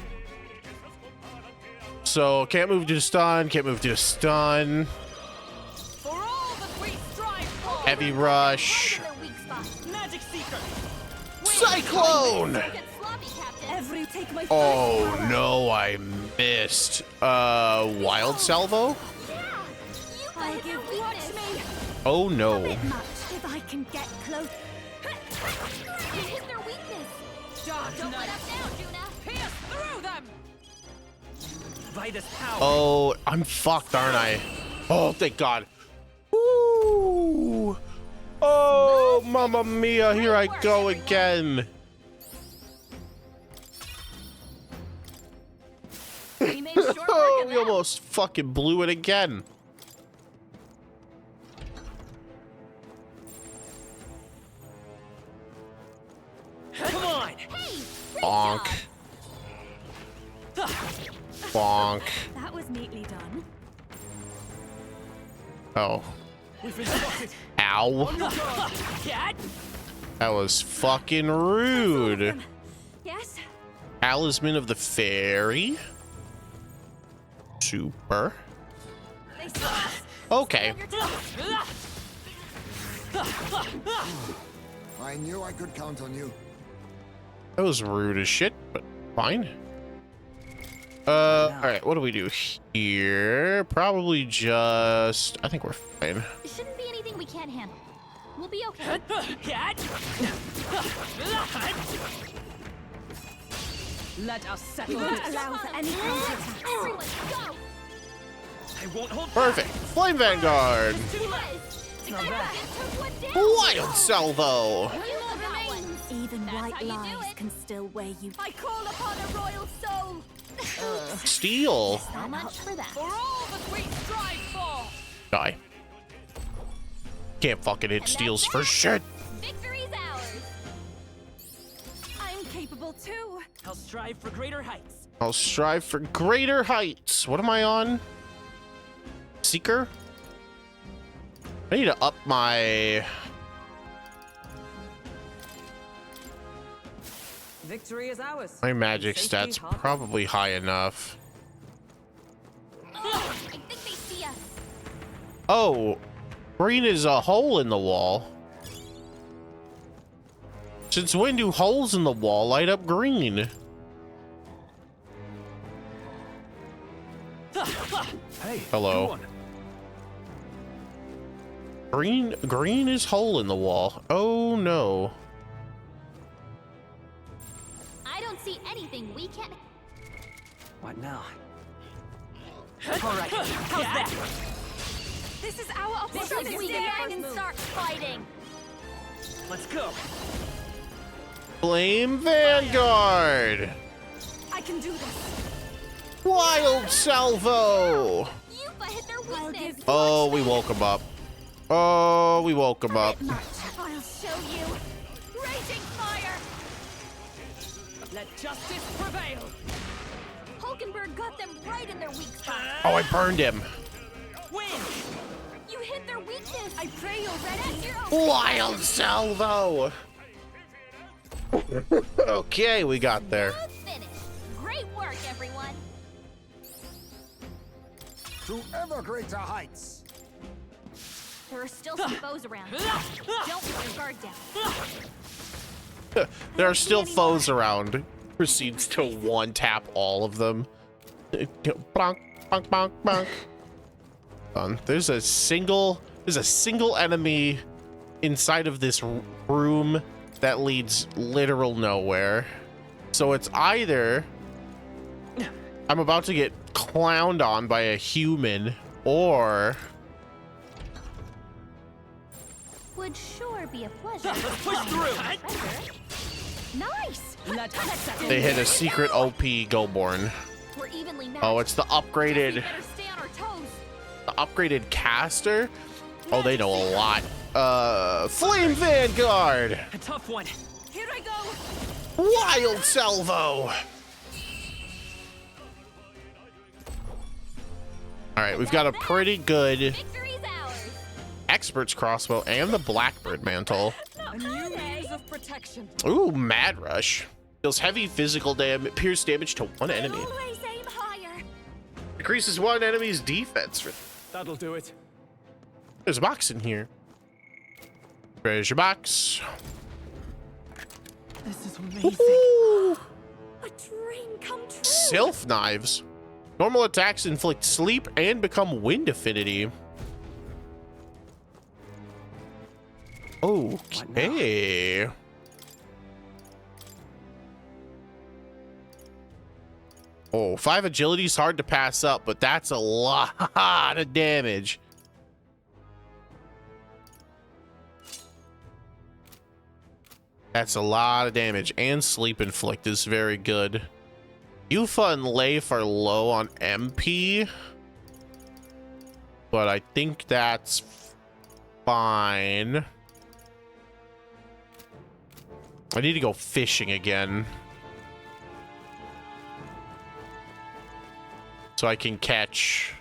[SPEAKER 3] So can't move to stun. Can't move to stun.
[SPEAKER 10] For all that we strive for.
[SPEAKER 3] Heavy rush.
[SPEAKER 2] Right in their weak spot.
[SPEAKER 5] Magic Seeker.
[SPEAKER 3] Cyclone.
[SPEAKER 2] Don't get sloppy, Captain. Every take my
[SPEAKER 3] Oh
[SPEAKER 2] first
[SPEAKER 3] no, I missed. Wild Salvo?
[SPEAKER 2] I give watch me.
[SPEAKER 3] Oh no.
[SPEAKER 2] Bit much if I can get close. You hit their weakness.
[SPEAKER 10] Dark
[SPEAKER 2] Don't
[SPEAKER 10] Knight.
[SPEAKER 2] let up now, Juna.
[SPEAKER 10] Pierce through them.
[SPEAKER 5] By this power.
[SPEAKER 3] Oh, I'm fucked, aren't I? Oh, thank God. Ooh. Oh, mamma mia, here I go again.
[SPEAKER 2] We made short work
[SPEAKER 3] Oh,
[SPEAKER 2] of
[SPEAKER 3] we
[SPEAKER 2] them.
[SPEAKER 3] almost fucking blew it again.
[SPEAKER 5] Come on.
[SPEAKER 2] Hey, great
[SPEAKER 3] Bonk.
[SPEAKER 2] job.
[SPEAKER 3] Bonk.
[SPEAKER 2] That was neatly done.
[SPEAKER 3] Oh.
[SPEAKER 5] We've been spotted.
[SPEAKER 3] Ow.
[SPEAKER 5] Cat.
[SPEAKER 3] That was fucking rude.
[SPEAKER 2] Yes?
[SPEAKER 3] Talisman of the Fairy. Super.
[SPEAKER 2] They saw us.
[SPEAKER 3] Okay.
[SPEAKER 9] I knew I could count on you.
[SPEAKER 3] That was rude as shit, but fine. Alright, what do we do here? Probably just... I think we're fine.
[SPEAKER 2] It shouldn't be anything we can't handle. We'll be okay.
[SPEAKER 5] Cat.
[SPEAKER 10] Let us
[SPEAKER 2] We
[SPEAKER 10] settle
[SPEAKER 2] won't
[SPEAKER 10] this.
[SPEAKER 2] allow for any counterattacks. Everyone, go!
[SPEAKER 5] I won't hold
[SPEAKER 3] Perfect. Flame Vanguard.
[SPEAKER 5] Not bad.
[SPEAKER 3] Wild Salvo.
[SPEAKER 2] Even
[SPEAKER 10] That's
[SPEAKER 2] white
[SPEAKER 10] how you do
[SPEAKER 2] lies
[SPEAKER 10] it.
[SPEAKER 2] can still weigh you. I call upon a royal soul.
[SPEAKER 3] Steel.
[SPEAKER 2] So much for that.
[SPEAKER 10] For all that we strive for.
[SPEAKER 3] Die. Can't fucking hit steals for shit.
[SPEAKER 2] Victory's ours.
[SPEAKER 5] I'll strive for greater heights.
[SPEAKER 3] I'll strive for greater heights. What am I on? Seeker? I need to up my...
[SPEAKER 10] Victory is ours.
[SPEAKER 3] My magic
[SPEAKER 10] Safety
[SPEAKER 3] stats
[SPEAKER 10] hard.
[SPEAKER 3] probably high enough.
[SPEAKER 2] I think they see us.
[SPEAKER 3] Oh, green is a hole in the wall. Since when do holes in the wall light up green?
[SPEAKER 6] Hey,
[SPEAKER 3] Hello.
[SPEAKER 6] go on.
[SPEAKER 3] Green is hole in the wall. Oh no.
[SPEAKER 2] I don't see anything we can.
[SPEAKER 6] What now?
[SPEAKER 5] All right, how's that?
[SPEAKER 10] This is our opportunity.
[SPEAKER 2] We can start fighting.
[SPEAKER 5] Let's go.
[SPEAKER 3] Flame Vanguard.
[SPEAKER 10] I can do this.
[SPEAKER 3] Wild Salvo.
[SPEAKER 2] Yuba hit their weakness.
[SPEAKER 3] Oh, we woke him up. Oh, we woke him up.
[SPEAKER 2] I'll show you. Raging fire.
[SPEAKER 10] Let justice prevail.
[SPEAKER 2] Hulkenberg got them right in their weak spot.
[SPEAKER 3] Oh, I burned him.
[SPEAKER 5] Win.
[SPEAKER 2] You hit their weakness.
[SPEAKER 10] I pray you're
[SPEAKER 2] That's
[SPEAKER 10] ready.
[SPEAKER 2] your own.
[SPEAKER 3] Wild Salvo. Okay, we got there.
[SPEAKER 2] Good finish. Great work, everyone.
[SPEAKER 9] To ever greater heights.
[SPEAKER 2] There are still some foes around. Don't let your guard down.
[SPEAKER 3] There are still foes around. Proceeds to one tap all of them. Bonk, bonk, bonk, bonk. There's a single enemy inside of this room that leads literal nowhere. So it's either I'm about to get clowned on by a human, or
[SPEAKER 2] Would sure be a pleasure.
[SPEAKER 5] Let's push through.
[SPEAKER 2] Nice.
[SPEAKER 3] they hit a secret OP Goborn.
[SPEAKER 2] We're evenly matched.
[SPEAKER 3] Oh, it's the upgraded
[SPEAKER 2] We better stay on our toes.
[SPEAKER 3] the upgraded caster. Oh, they know a lot. Flame Vanguard.
[SPEAKER 5] A tough one.
[SPEAKER 10] Here I go.
[SPEAKER 3] Wild Salvo. All right, we've got a pretty good
[SPEAKER 2] Victory's ours.
[SPEAKER 3] expert's crossbow and the Blackbird mantle.
[SPEAKER 10] A new means of protection.
[SPEAKER 3] Ooh, Mad Rush. Deals heavy physical damage, pierce damage to one enemy.
[SPEAKER 2] Always aim higher.
[SPEAKER 3] Decreases one enemy's defense.
[SPEAKER 6] That'll do it.
[SPEAKER 3] There's a box in here. Treasure box.
[SPEAKER 10] This is amazing.
[SPEAKER 3] Ooh.
[SPEAKER 2] A dream come true.
[SPEAKER 3] Sylph knives. Normal attacks inflict sleep and become wind affinity. Okay. Oh, 5 agility is hard to pass up, but that's a lot of damage. That's a lot of damage, and sleep inflict is very good. Yufa and Leif are low on MP, but I think that's fine. I need to go fishing again so I can catch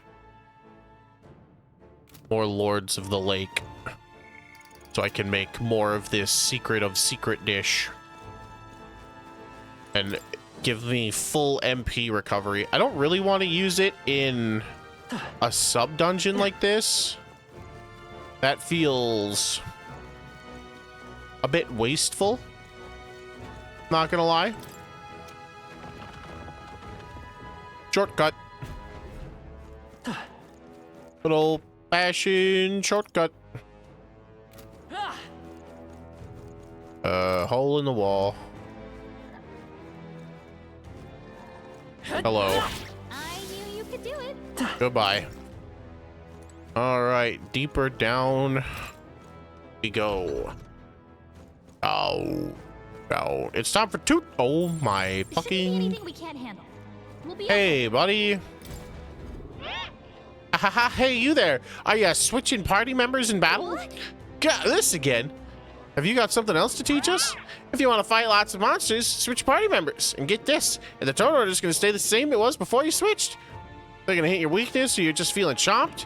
[SPEAKER 3] more Lords of the Lake, so I can make more of this secret dish and give me full MP recovery. I don't really want to use it in a sub dungeon like this. That feels a bit wasteful, not gonna lie. Shortcut. Good old fashioned shortcut. Hole in the wall. Hello.
[SPEAKER 2] I knew you could do it.
[SPEAKER 3] Goodbye. All right, deeper down we go. Oh, no. It's time for toot. Oh my
[SPEAKER 2] There shouldn't be
[SPEAKER 3] fucking.
[SPEAKER 2] anything we can't handle. We'll be
[SPEAKER 3] Hey, buddy. Hey, you there. Are you switching party members in battle?
[SPEAKER 2] What?
[SPEAKER 3] God, this again. Have you got something else to teach us? If you want to fight lots of monsters, switch party members. And get this, and the total order is going to stay the same it was before you switched. They're going to hit your weakness or you're just feeling chomped.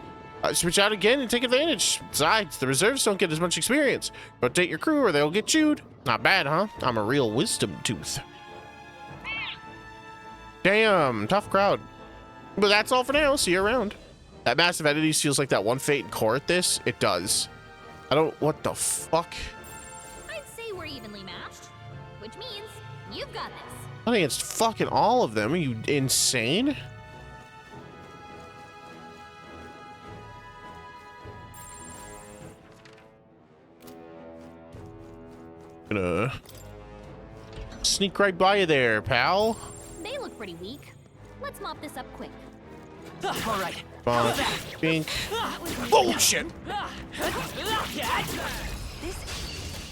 [SPEAKER 3] Switch out again and take advantage. Besides, the reserves don't get as much experience. Rotate your crew or they'll get chewed. Not bad, huh? I'm a real wisdom tooth. Damn, tough crowd. But that's all for now. See you around. That massive entity feels like that one fate in core at this. It does. I don't... What the fuck?
[SPEAKER 2] I'd say we're evenly matched, which means you've got this.
[SPEAKER 3] Not against fucking all of them. Are you insane? Gonna sneak right by you there, pal.
[SPEAKER 2] They look pretty weak. Let's mop this up quick.
[SPEAKER 5] All right.
[SPEAKER 3] Bonk, bink. Bullshit.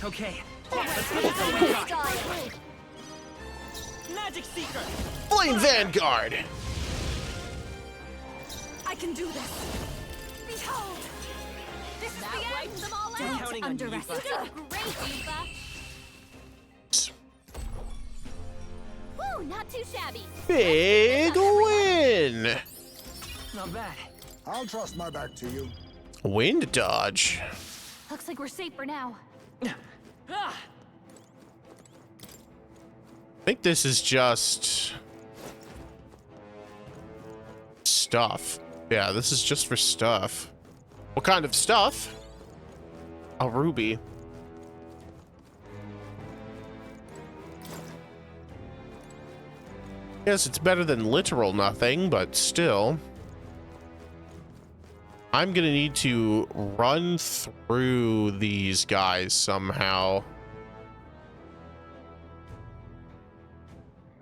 [SPEAKER 5] Okay. Let's get this over with. Magic Seeker.
[SPEAKER 3] Flame Vanguard.
[SPEAKER 10] I can do this. Behold! This is the end!
[SPEAKER 2] Them all
[SPEAKER 5] I'm
[SPEAKER 2] out.
[SPEAKER 5] counting on you,
[SPEAKER 2] Underestimate.
[SPEAKER 5] Yuffie.
[SPEAKER 2] Great, Yuffie. Woo, not too shabby.
[SPEAKER 3] Big win.
[SPEAKER 5] Not bad.
[SPEAKER 9] I'll trust my back to you.
[SPEAKER 3] Wind dodge.
[SPEAKER 2] Looks like we're safe for now.
[SPEAKER 3] I think this is just stuff. Yeah, this is just for stuff. What kind of stuff? A ruby. Yes, it's better than literal nothing, but still. I'm gonna need to run through these guys somehow.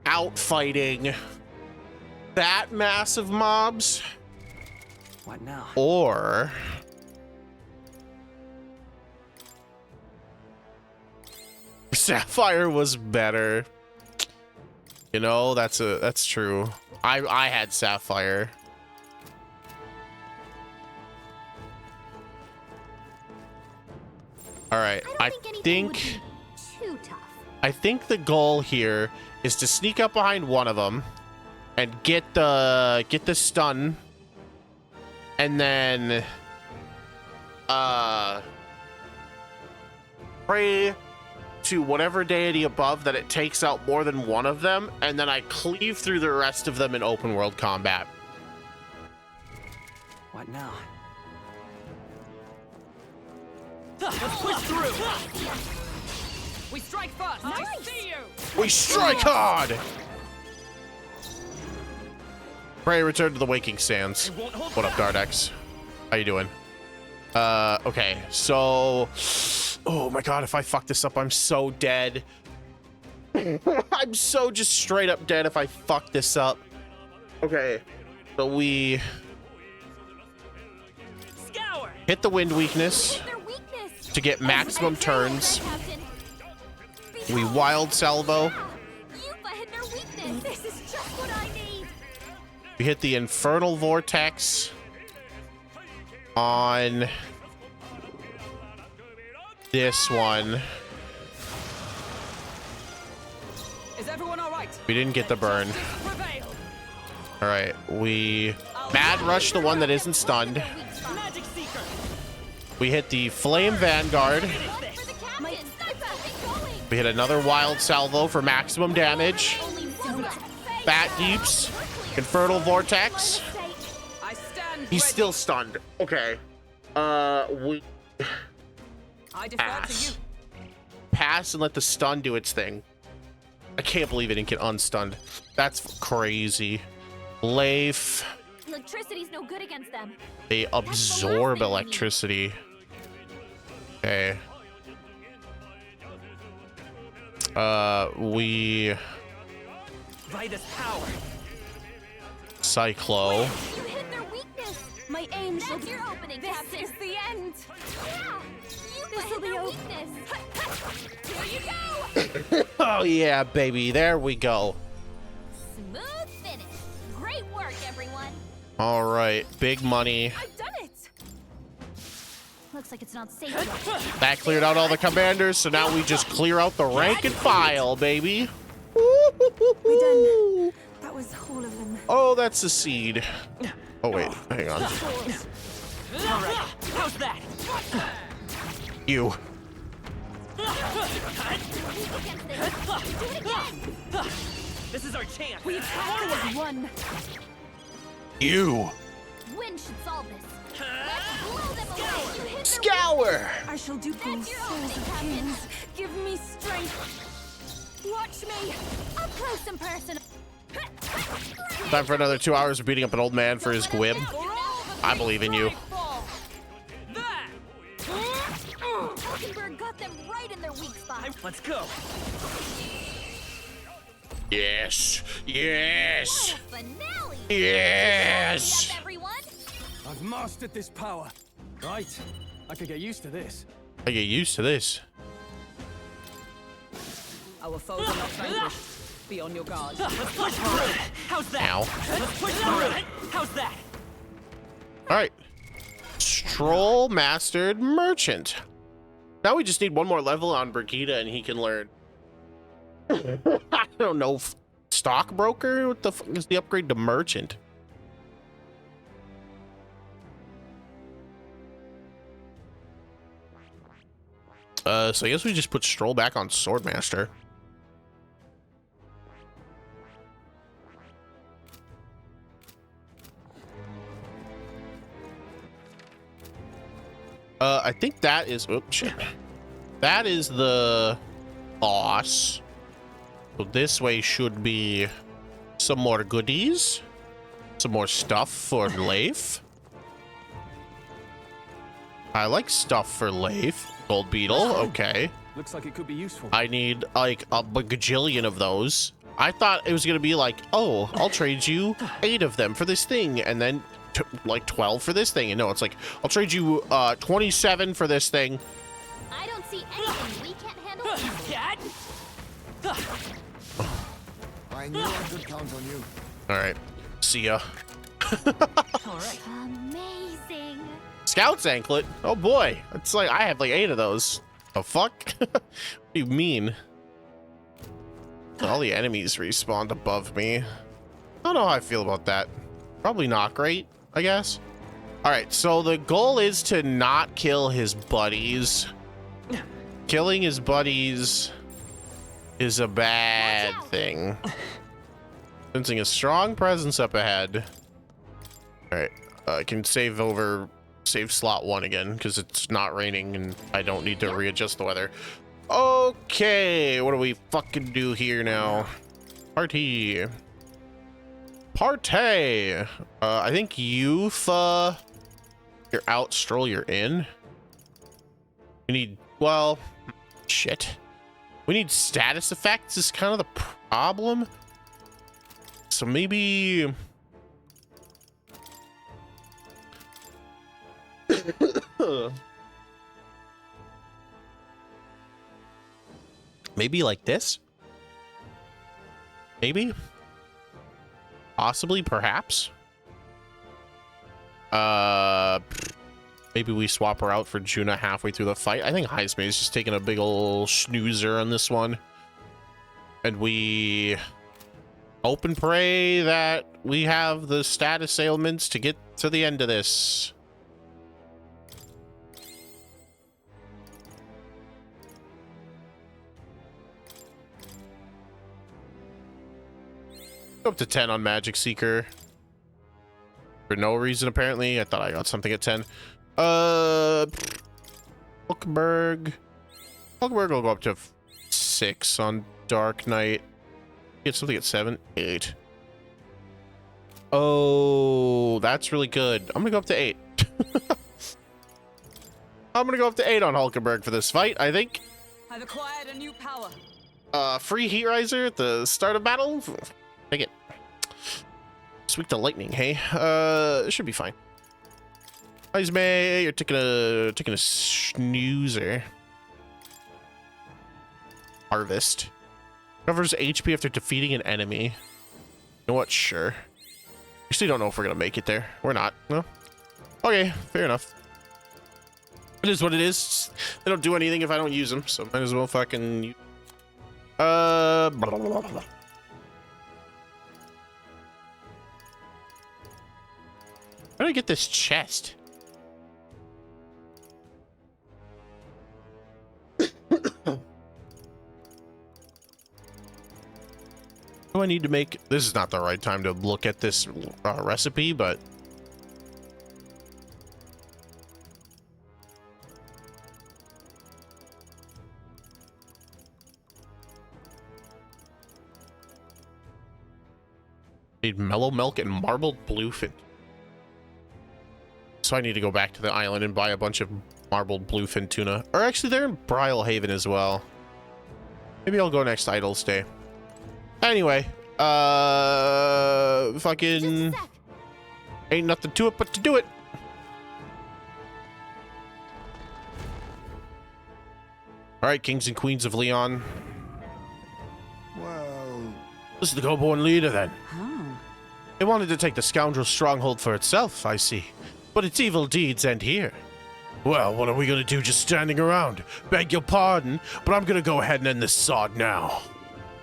[SPEAKER 3] Outfighting that massive mobs.
[SPEAKER 6] What now?
[SPEAKER 3] Or Sapphire was better. You know, that's true. I had Sapphire. All right,
[SPEAKER 2] I don't think anything would
[SPEAKER 3] think
[SPEAKER 2] be too tough.
[SPEAKER 3] I think the goal here is to sneak up behind one of them and get the stun, and then pray to whatever deity above that it takes out more than one of them, and then I cleave through the rest of them in open world combat.
[SPEAKER 6] What now?
[SPEAKER 5] Let's push through. We strike first.
[SPEAKER 2] Nice.
[SPEAKER 5] I see you.
[SPEAKER 3] We strike hard! Pray return to the waking sands.
[SPEAKER 5] Won't hold
[SPEAKER 3] What up,
[SPEAKER 5] back.
[SPEAKER 3] Dardex? How you doing? Okay, so... Oh my god, if I fuck this up, I'm so dead. I'm so just straight up dead if I fuck this up. Okay, so we...
[SPEAKER 5] Scour.
[SPEAKER 3] hit the wind weakness
[SPEAKER 2] Their weakness.
[SPEAKER 3] to get maximum turns.
[SPEAKER 2] Captain.
[SPEAKER 3] We wild salvo.
[SPEAKER 2] Yuffie hit their weakness. This is just what I need.
[SPEAKER 3] We hit the infernal vortex on this one.
[SPEAKER 5] Is everyone all right?
[SPEAKER 3] We didn't get the burn.
[SPEAKER 5] Justice prevail.
[SPEAKER 3] All right, we mad rush the one that isn't stunned.
[SPEAKER 5] Magic Seeker.
[SPEAKER 3] We hit the flame vanguard.
[SPEAKER 2] For the captain. Keep going.
[SPEAKER 3] We hit another wild salvo for maximum damage.
[SPEAKER 2] Only one left.
[SPEAKER 3] Bat deeps, infernal vortex.
[SPEAKER 5] I stand
[SPEAKER 3] He's
[SPEAKER 5] ready.
[SPEAKER 3] still stunned. Okay. We
[SPEAKER 5] I defer to you.
[SPEAKER 3] pass. Pass and let the stun do its thing. I can't believe it didn't get unstunned. That's crazy. Leif.
[SPEAKER 2] Electricity's no good against them.
[SPEAKER 3] They absorb electricity. Okay. We
[SPEAKER 5] Vitus power.
[SPEAKER 3] Cyclo.
[SPEAKER 2] You hit their weakness. My aim shall be your opening, this Captain. This is the end. Yeah. This will be their weakness. Here you go.
[SPEAKER 3] Oh yeah, baby. There we go.
[SPEAKER 2] Smooth finish. Great work, everyone.
[SPEAKER 3] All right. Big money.
[SPEAKER 2] I've done it. Looks like it's not safe yet.
[SPEAKER 3] That cleared out all the commanders, so now we just clear out the rank and file, baby.
[SPEAKER 4] We're done. That was all of them.
[SPEAKER 3] Oh, that's a seed. Oh, wait. Hang on.
[SPEAKER 5] All right, how's that?
[SPEAKER 3] You.
[SPEAKER 5] This is our chance.
[SPEAKER 2] We have one.
[SPEAKER 3] You.
[SPEAKER 2] Wind should solve this. Let's blow them away. You hit their
[SPEAKER 3] Scour.
[SPEAKER 4] I shall do things
[SPEAKER 2] That's your
[SPEAKER 4] souls
[SPEAKER 2] opening,
[SPEAKER 4] of
[SPEAKER 2] Captain.
[SPEAKER 4] kings. Give me strength.
[SPEAKER 2] Watch me. Up close and personal.
[SPEAKER 3] Time for another 2 hours of beating up an old man for his gwib. I believe in you.
[SPEAKER 5] That.
[SPEAKER 2] Hulkenberg got them right in their weak spot.
[SPEAKER 5] Let's go.
[SPEAKER 3] Yes. Yes.
[SPEAKER 2] Finale.
[SPEAKER 3] Yes.
[SPEAKER 2] Up, everyone.
[SPEAKER 6] I've mastered this power. Right. I could get used to this.
[SPEAKER 3] I get used to this.
[SPEAKER 10] Our foes are not vanquished. Be on your guard.
[SPEAKER 5] Let's push through. How's that?
[SPEAKER 3] Ow.
[SPEAKER 5] Let's push through. How's that?
[SPEAKER 3] All right. Stroll mastered merchant. Now we just need one more level on Brigida and he can learn. I don't know. Stockbroker? What the fuck is the upgrade to merchant? So I guess we just put Stroll back on Swordmaster. I think that is, oops, shit. That is the boss. So this way should be some more goodies, some more stuff for Leif. I like stuff for Leif. Gold beetle, okay.
[SPEAKER 6] Looks like it could be useful.
[SPEAKER 3] I need like a bajillion of those. I thought it was gonna be like, oh, I'll trade you 8 of them for this thing, and then like 12 for this thing. And no, it's like, I'll trade you 27 for this thing.
[SPEAKER 2] I don't see anything we can't handle.
[SPEAKER 5] Dad?
[SPEAKER 9] I knew I could count on you.
[SPEAKER 3] All right, see ya.
[SPEAKER 5] All right.
[SPEAKER 2] Amazing.
[SPEAKER 3] Scout's anklet. Oh boy, it's like I have like 8 of those. The fuck? What do you mean? All the enemies respawned above me. I don't know how I feel about that. Probably not great, I guess. All right, so the goal is to not kill his buddies. Killing his buddies is a bad thing. Sensing a strong presence up ahead. All right, I can save slot 1 again because it's not raining and I don't need to readjust the weather. Okay, what do we fucking do here now? Party. I think you've you're out, Stroll, you're in. We need, well, shit. We need status effects is kind of the problem. So maybe maybe like this. Maybe. Possibly, perhaps. Maybe we swap her out for Juna halfway through the fight. I think Heisman is just taking a big ol' snoozer on this one. And we hope and pray that we have the status ailments to get to the end of this. Up to 10 on Magic Seeker. For no reason, apparently. I thought I got something at 10. Hulkenberg. Hulkenberg will go up to 6 on Dark Knight. Get something at 7, 8. Oh, that's really good. I'm gonna go up to 8. I'm gonna go up to 8 on Hulkenberg for this fight, I think.
[SPEAKER 10] I've acquired a new power.
[SPEAKER 3] Free Heat Riser at the start of battle. Take it. It's weak to lightning, hey? It should be fine. Heisman, you're taking a snoozer. Harvest. Covers HP after defeating an enemy. You know what? Sure. Actually, don't know if we're gonna make it there. We're not. No. Okay, fair enough. It is what it is. They don't do anything if I don't use them, so might as well fucking. Blah, blah, blah, blah. How did I get this chest? Do I need to make? This is not the right time to look at this recipe, but. Need mellow milk and marbled bluefin. So I need to go back to the island and buy a bunch of marbled bluefin tuna. Or actually, they're in Brylehaven as well. Maybe I'll go next Idle's Day. Anyway, fucking ain't nothing to it but to do it. All right, kings and queens of Leon.
[SPEAKER 9] Well,
[SPEAKER 3] This is the Go-Born leader, then.
[SPEAKER 10] Huh.
[SPEAKER 3] It wanted to take the scoundrel stronghold for itself, I see. But its evil deeds end here. Well, what are we gonna do just standing around? Beg your pardon, but I'm gonna go ahead and end this sod now.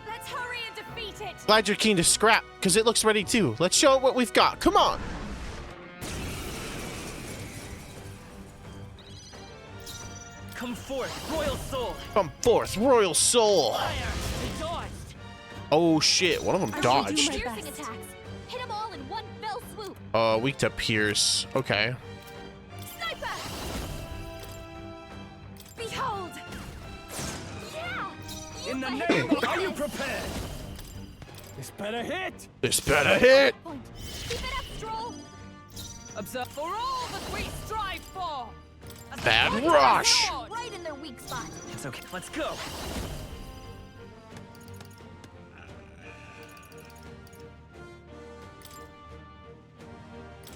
[SPEAKER 2] Let's hurry and defeat it.
[SPEAKER 3] Glad you're keen to scrap, because it looks ready too. Let's show it what we've got. Come on!
[SPEAKER 5] Come forth, royal soul.
[SPEAKER 3] Come forth, royal soul!
[SPEAKER 5] Fire. They dodged.
[SPEAKER 3] Oh shit, one of them
[SPEAKER 4] I will do
[SPEAKER 3] dodged.
[SPEAKER 4] my
[SPEAKER 2] Piercing
[SPEAKER 4] best.
[SPEAKER 2] attacks. Hit them all in one fell swoop.
[SPEAKER 3] Weak to pierce. Okay.
[SPEAKER 2] Sniper! Behold! Yeah!
[SPEAKER 6] In the
[SPEAKER 2] better
[SPEAKER 6] name
[SPEAKER 2] hit
[SPEAKER 6] of... Are you
[SPEAKER 2] this.
[SPEAKER 6] prepared? This better hit!
[SPEAKER 3] This better hit!
[SPEAKER 2] Point. Keep it up, Stroll!
[SPEAKER 10] Observe for all that we strive for. A
[SPEAKER 3] Bad
[SPEAKER 10] strong
[SPEAKER 3] rush.
[SPEAKER 10] sword.
[SPEAKER 2] Right in their weak spot.
[SPEAKER 5] It's okay. Let's go.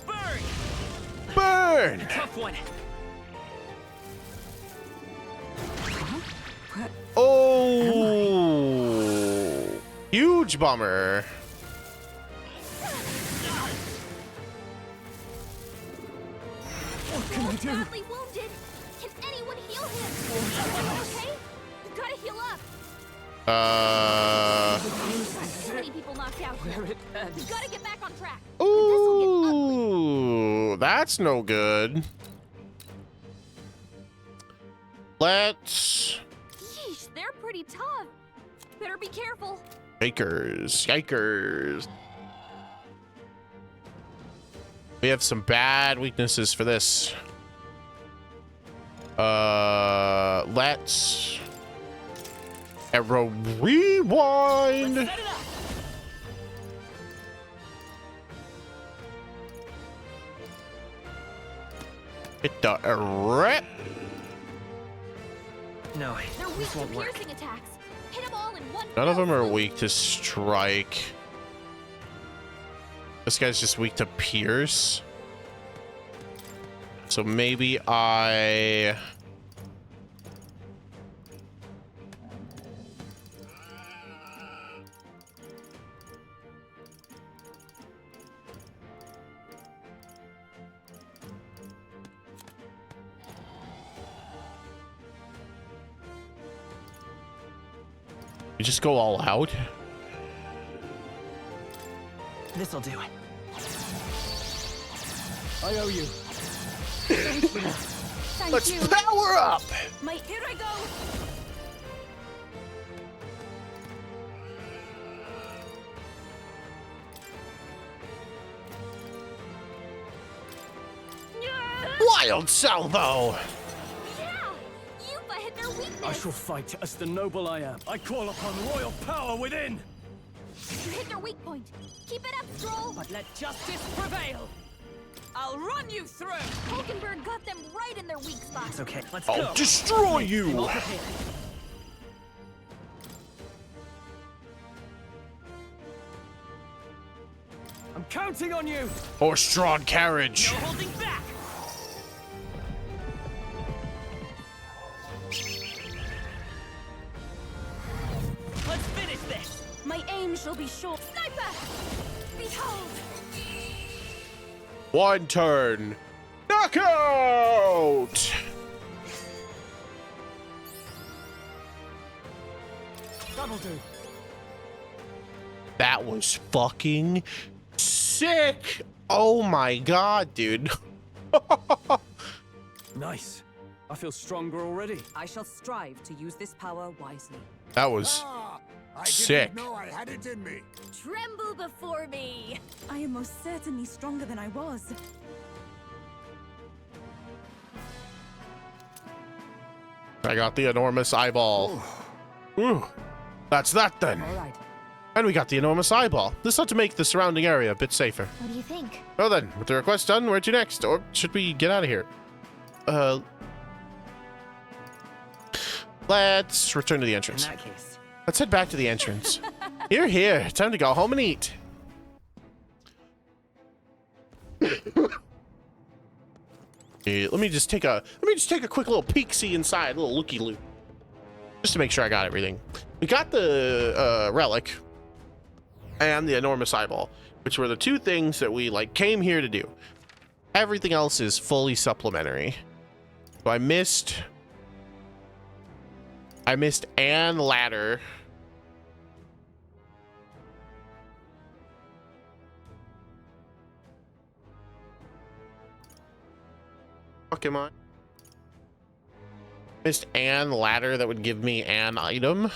[SPEAKER 5] Burn.
[SPEAKER 3] Burn!
[SPEAKER 5] Tough one.
[SPEAKER 3] Oh! Huge bummer.
[SPEAKER 6] What can I do?
[SPEAKER 2] Badly wounded. Can anyone heal him? Okay? You gotta heal up. Too many people knocked out here.
[SPEAKER 10] Where it ends.
[SPEAKER 2] You gotta get back on track. Or this'll get ugly.
[SPEAKER 3] Ooh, that's no good. Let's...
[SPEAKER 2] Yeesh, they're pretty tough. Better be careful.
[SPEAKER 3] Yikers. Yikers. We have some bad weaknesses for this. Let's... Arrow rewind.
[SPEAKER 5] Set it up.
[SPEAKER 3] Hit the rep.
[SPEAKER 5] No,
[SPEAKER 2] They're weak
[SPEAKER 5] this
[SPEAKER 2] to
[SPEAKER 5] won't work.
[SPEAKER 2] piercing attacks. Hit them all in one
[SPEAKER 3] None of
[SPEAKER 2] fell
[SPEAKER 3] them are
[SPEAKER 2] swoop.
[SPEAKER 3] weak to strike. This guy's just weak to pierce. So maybe I... You just go all out?
[SPEAKER 5] This'll do it.
[SPEAKER 6] I owe you.
[SPEAKER 2] Thank
[SPEAKER 3] Let's
[SPEAKER 2] you.
[SPEAKER 3] power up!
[SPEAKER 2] Here I go.
[SPEAKER 3] Wild salvo!
[SPEAKER 2] Yeah! Yuba hit their weakness.
[SPEAKER 6] I shall fight as the noble I am. I call upon royal power within!
[SPEAKER 2] You hit their weak point. Keep it up, Stroll.
[SPEAKER 10] But let justice prevail. I'll run you through.
[SPEAKER 2] Hulkenberg got them right in their weak spot.
[SPEAKER 5] It's okay. Let's
[SPEAKER 3] I'll
[SPEAKER 5] go.
[SPEAKER 3] destroy you!
[SPEAKER 5] All prepared.
[SPEAKER 6] I'm counting on you!
[SPEAKER 3] Horse-drawn carriage.
[SPEAKER 5] No holding back. Let's finish this.
[SPEAKER 2] My aim shall be short. Sniper! Behold!
[SPEAKER 3] One turn. Knockout!
[SPEAKER 6] That'll do.
[SPEAKER 3] That was fucking sick. Oh my god, dude.
[SPEAKER 6] Nice. I feel stronger already.
[SPEAKER 10] I shall strive to use this power wisely.
[SPEAKER 3] That was
[SPEAKER 9] I
[SPEAKER 3] sick.
[SPEAKER 9] didn't know I had it in me.
[SPEAKER 2] Tremble before me.
[SPEAKER 4] I am most certainly stronger than I was.
[SPEAKER 3] I got the enormous eyeball. Ooh, that's that then.
[SPEAKER 10] All right.
[SPEAKER 3] And we got the enormous eyeball. This ought to make the surrounding area a bit safer.
[SPEAKER 2] What do you think?
[SPEAKER 3] Well then, with the request done, where to next? Or should we get out of here? Let's return to the
[SPEAKER 5] In
[SPEAKER 3] entrance.
[SPEAKER 5] that case.
[SPEAKER 3] Let's head back to the entrance. Here. Time to go home and eat. Let me just take a quick little peek-see inside, a little looky-loo, just to make sure I got everything. We got the relic and the enormous eyeball, which were the two things that we came here to do. Everything else is fully supplementary. So I missed Ann Ladder. Fuck am I? Missed an ladder that would give me an item.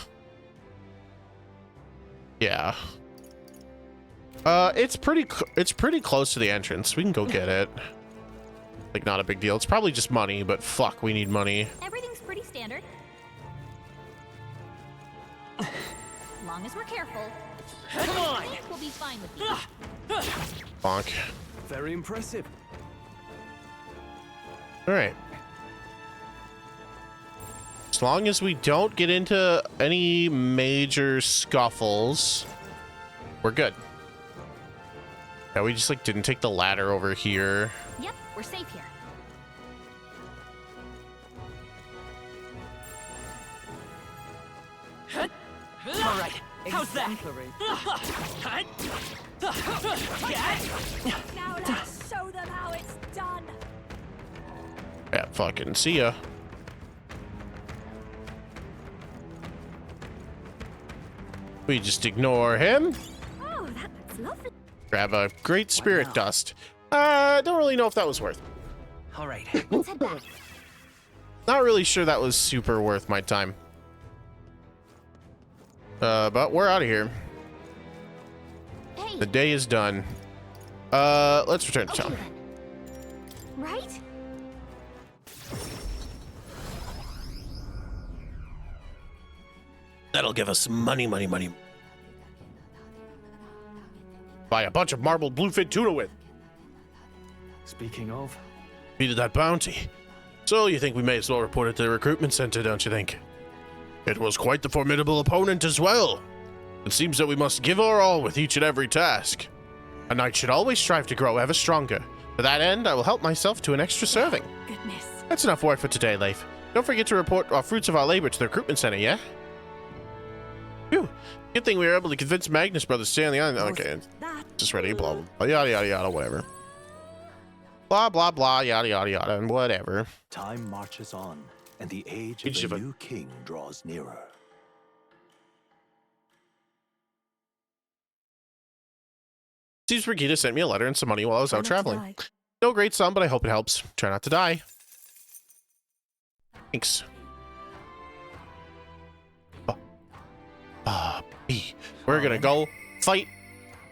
[SPEAKER 3] Yeah. It's pretty close to the entrance. We can go get it. Not a big deal. It's probably just money, but fuck, we need money.
[SPEAKER 2] Everything's pretty standard. Long as we're careful.
[SPEAKER 5] Come on!
[SPEAKER 2] I think we'll be fine with these.
[SPEAKER 3] Bonk.
[SPEAKER 6] Very impressive.
[SPEAKER 3] All right. As long as we don't get into any major scuffles, we're good. Yeah, we just didn't take the ladder over here.
[SPEAKER 2] Yep, we're safe here.
[SPEAKER 5] All right. How's that?
[SPEAKER 10] Exemplary.
[SPEAKER 2] Now let's show them how it's done.
[SPEAKER 3] Yeah, fucking see ya. We just ignore him.
[SPEAKER 2] Oh, that looks lovely.
[SPEAKER 3] Grab a great spirit dust. Don't really know if that was worth.
[SPEAKER 5] All right.
[SPEAKER 2] Let's head back.
[SPEAKER 3] Not really sure that was super worth my time. But we're out of here.
[SPEAKER 2] Hey,
[SPEAKER 3] The day is done. Let's return to
[SPEAKER 2] okay
[SPEAKER 3] town.
[SPEAKER 2] then. Right?
[SPEAKER 3] That'll give us money. Buy a bunch of marbled bluefin tuna with.
[SPEAKER 6] Speaking of,
[SPEAKER 3] Needed that bounty. So you think we may as well report it to the recruitment center, don't you think? It was quite the formidable opponent as well. It seems that we must give our all with each and every task. A knight should always strive to grow ever stronger. To that end, I will help myself to an extra serving.
[SPEAKER 4] Goodness.
[SPEAKER 3] That's enough work for today, Leif. Don't forget to report our fruits of our labor to the recruitment center, yeah? Phew. Good thing we were able to convince Magnus brothers to stay on the island. Okay,
[SPEAKER 4] That
[SPEAKER 3] just ready, blah, blah, blah, yada, yada, yada, whatever. Blah, blah, blah, yada, yada, yada, and whatever.
[SPEAKER 7] Time marches on, and the age
[SPEAKER 3] Age
[SPEAKER 7] of
[SPEAKER 3] of
[SPEAKER 7] a
[SPEAKER 3] a-
[SPEAKER 7] new king draws nearer.
[SPEAKER 3] Seems Brigida sent me a letter and some money while I was
[SPEAKER 4] try
[SPEAKER 3] out
[SPEAKER 4] not to
[SPEAKER 3] traveling.
[SPEAKER 4] die.
[SPEAKER 3] No great sum, but I hope it helps. Try not to die. Thanks. B. We're gonna go fight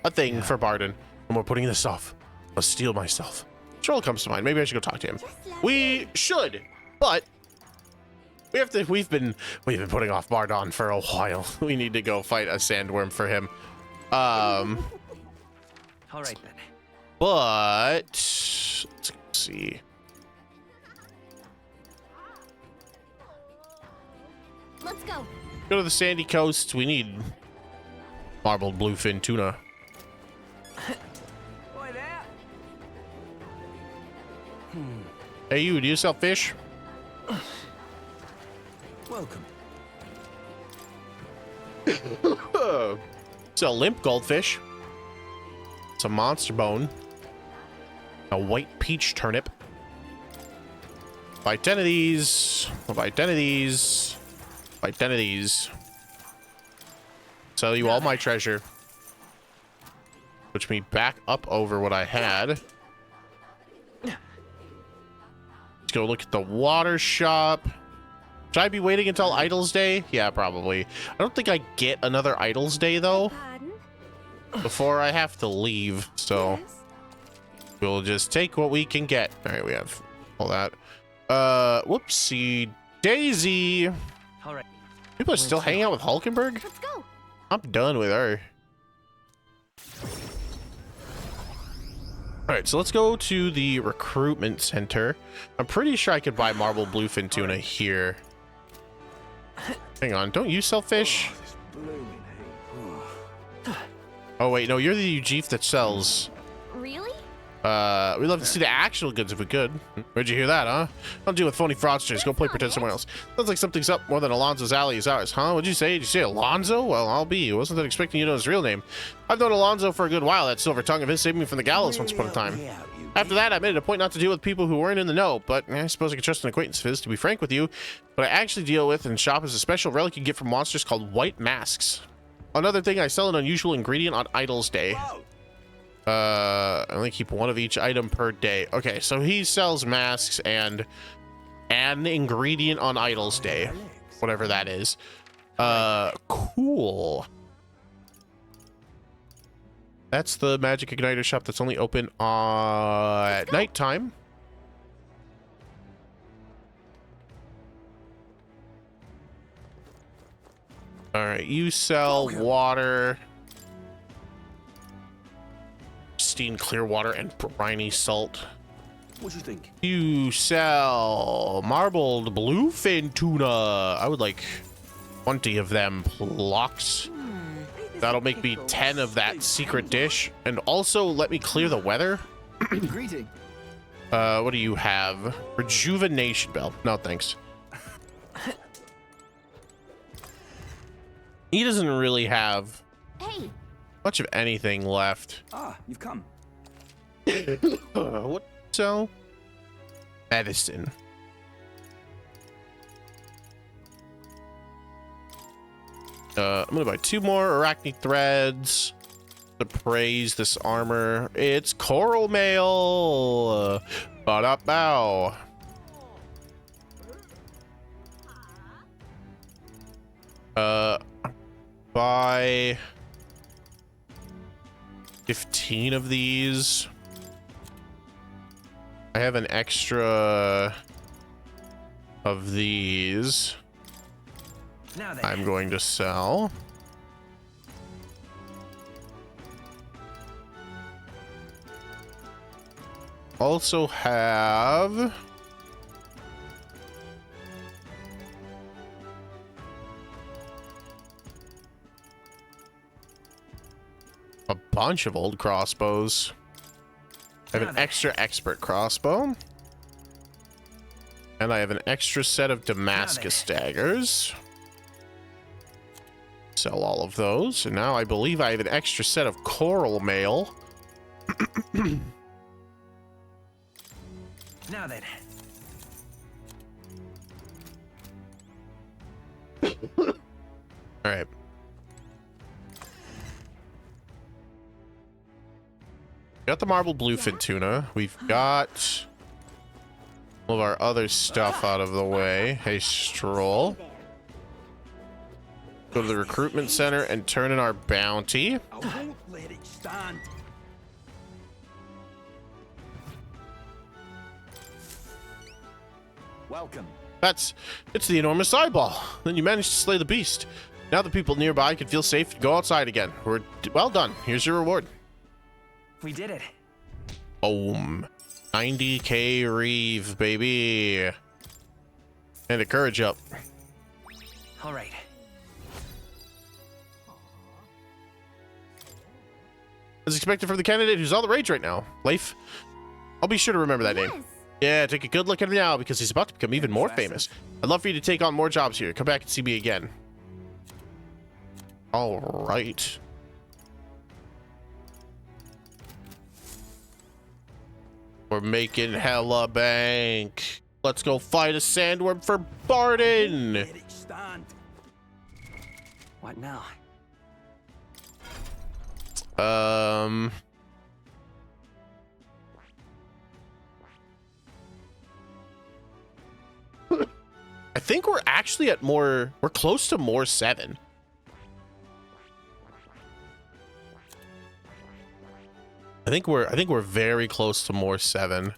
[SPEAKER 3] a thing for Barden. And we're putting this off. I'll steal myself. Troll comes to mind. Maybe I should go talk to him. We should, but we've been putting off Bardon for a while. We need to go fight a sandworm for him.
[SPEAKER 5] All right then.
[SPEAKER 3] But let's see.
[SPEAKER 2] Let's go.
[SPEAKER 3] Go to the sandy coast. We need marbled bluefin tuna.
[SPEAKER 5] Boy, there.
[SPEAKER 3] Hey, do you sell fish?
[SPEAKER 7] Welcome.
[SPEAKER 3] Sell limp goldfish. Some monster bone. A white peach turnip. Buy 10 of these. We'll buy 10 of these. Buy 10 of these. Sell you all my treasure. Push me back up over what I had. Let's go look at the water shop. Should I be waiting until Idols Day? Yeah, probably. I don't think I get another Idols Day, though,
[SPEAKER 2] Pardon?
[SPEAKER 3] before I have to leave. So
[SPEAKER 2] Yes.
[SPEAKER 3] we'll just take what we can get. All right, we have all that. Whoopsie daisy.
[SPEAKER 5] All right.
[SPEAKER 3] People are still hanging out with Hulkenberg?
[SPEAKER 2] Let's go.
[SPEAKER 3] I'm done with her. All right, so let's go to the recruitment center. I'm pretty sure I could buy marble bluefin tuna here. Hang on, don't you sell fish? Oh wait, no, you're the Ujif that sells.
[SPEAKER 2] Really?
[SPEAKER 3] We'd love to see the actual goods if we could. Where'd you hear that, huh? Don't deal with phony fraudsters. Go play pretend somewhere else. Sounds like something's up more than Alonzo's alley is ours, huh? What'd you say? Did you say Alonzo? Well, I'll be. Wasn't that expecting you to know his real name? I've known Alonzo for a good while. That silver tongue of his saved me from the gallows once upon a time. After that, I made it a point not to deal with people who weren't in the know, but I suppose I could trust an acquaintance of his. To be frank with you, what I actually deal with and shop is a special relic you get from monsters called white masks. Another thing, I sell an unusual ingredient on Idols Day. I only keep one of each item per day. Okay, so he sells masks and an ingredient on Idols Day, whatever that is. Cool. That's the magic igniter shop that's only open at nighttime. All right, you sell water, pristine clear water, and briny salt.
[SPEAKER 6] What do you think?
[SPEAKER 3] You sell marbled bluefin tuna. I would like 20 of them blocks. That'll make me 10 of that secret dish. And also let me clear the weather.
[SPEAKER 6] Greeting.
[SPEAKER 3] What do you have? Rejuvenation bell. No, thanks. He doesn't really have
[SPEAKER 2] Hey.
[SPEAKER 3] much of anything left.
[SPEAKER 6] Ah, you've come.
[SPEAKER 3] What? So? Medicine. I'm gonna buy 2 more arachne threads to praise this armor. It's coral mail. Ba-da-bow. Buy 15 of these. I have an extra of these.
[SPEAKER 5] Now then.
[SPEAKER 3] I'm going to sell. Also have a bunch of old crossbows. I have an extra expert crossbow. And I have an extra set of Damascus daggers. Sell all of those. And now I believe I have an extra set of coral mail.
[SPEAKER 5] Now then.
[SPEAKER 3] All right. Got the marbled bluefin tuna. We've got all of our other stuff out of the way. Hey, Stroll. Go to the recruitment center and turn in our bounty.
[SPEAKER 6] I won't let it stand. Welcome.
[SPEAKER 3] It's the enormous eyeball. Then you managed to slay the beast. Now the people nearby can feel safe to go outside again. Well done. Here's your reward.
[SPEAKER 5] We did it.
[SPEAKER 3] Boom. 90k Reeve, baby. And a courage up.
[SPEAKER 5] All right.
[SPEAKER 3] As expected from the candidate who's all the rage right now. Leif. I'll be sure to remember that name.
[SPEAKER 2] Yes.
[SPEAKER 3] Yeah, take a good look at him now because he's about to become even more famous. I'd love for you to take on more jobs here. Come back and see me again. All right. We're making hella bank. Let's go fight a sandworm for Barden.
[SPEAKER 6] Let it stand.
[SPEAKER 5] What now?
[SPEAKER 3] I think we're actually at more. We're close to more 7. I think we're very close to more 7. I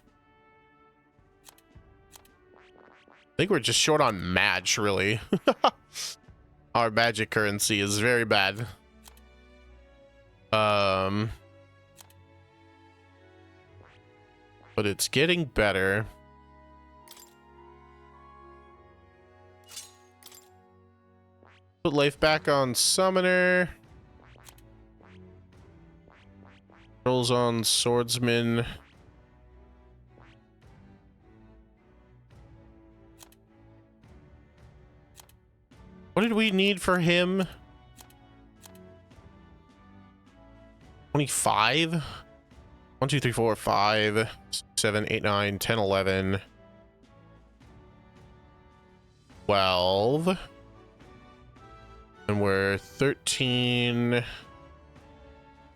[SPEAKER 3] think we're just short on match, really. Our magic currency is very bad. But it's getting better. Put life back on summoner. Rolls on swordsman. What did we need for him? 25? 1, 2, 3, 4, 5, 7, 8, 9, 10, 11, 12. And we're 13,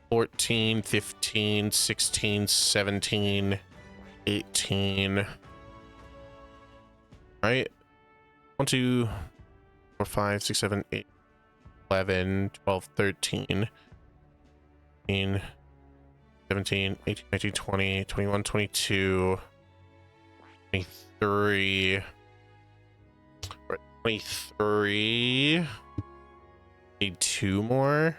[SPEAKER 3] 14, 15, 16, 17, 18. Right? 1, 2, 4, 5, 6, 7, 8, 11, 12, 13, 15, 17, 18, 19, 20, 21, 22, 23. We're at 23. Need 2 more.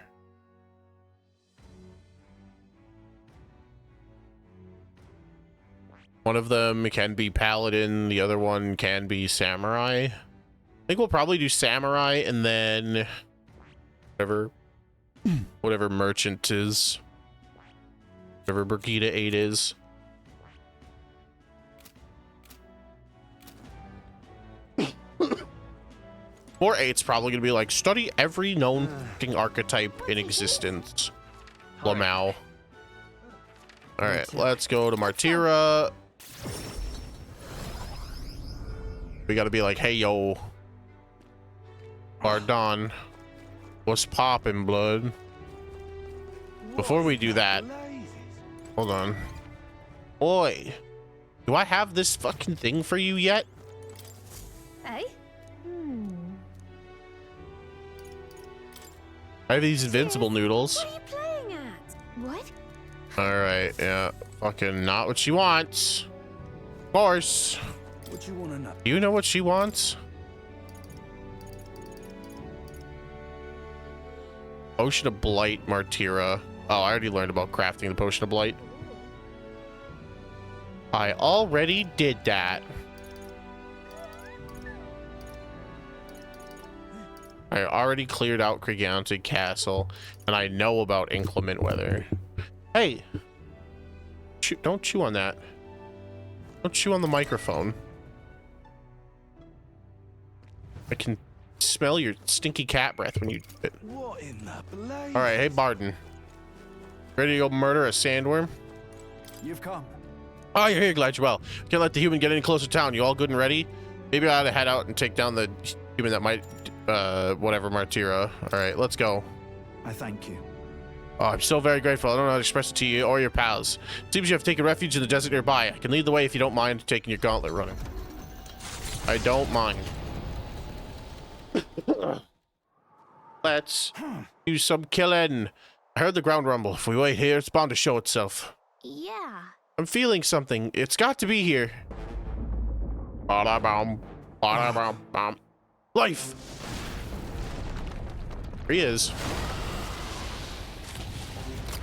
[SPEAKER 3] One of them can be paladin, the other one can be samurai. I think we'll probably do samurai and then whatever merchant is. Whatever Brigida 8 is. Or 8's probably gonna be like, study every known fucking archetype in existence. Lamau. Alright, let's go to Martira. We gotta be like, hey yo. Bardon. What's poppin', blood? Before we do that, hold on. Boy, do I have this fucking thing for you yet?
[SPEAKER 2] Eh?
[SPEAKER 3] I have these invincible noodles.
[SPEAKER 2] What are you playing at? What?
[SPEAKER 3] Alright, yeah. Fucking not what she wants. Of course.
[SPEAKER 6] What you want to know?
[SPEAKER 3] Do you know what she wants? Potion of Blight, Martira. Oh, I already learned about crafting the Potion of Blight. I already did that. I already cleared out Krigantic Castle, and I know about inclement weather. Hey! Don't chew on that. Don't chew on the microphone. I can smell your stinky cat breath when you do it.
[SPEAKER 6] What in the blaze?
[SPEAKER 3] Alright, hey Barden. Ready to go murder a sandworm?
[SPEAKER 6] You've come.
[SPEAKER 3] Oh, you're here. Glad you're well. Can't let the human get any closer to town. You all good and ready? Maybe I ought to head out and take down the human that might, whatever, Martira. Alright, let's go.
[SPEAKER 6] I thank you.
[SPEAKER 3] Oh, I'm so very grateful. I don't know how to express it to you or your pals. Seems you have taken refuge in the desert nearby. I can lead the way if you don't mind taking your gauntlet running. I don't mind. Let's do some killing. I heard the ground rumble. If we wait here, it's bound to show itself.
[SPEAKER 2] Yeah.
[SPEAKER 3] I'm feeling something. It's got to be here. Ba-da-bum, ba-da-bum-bum. Life. Here he is.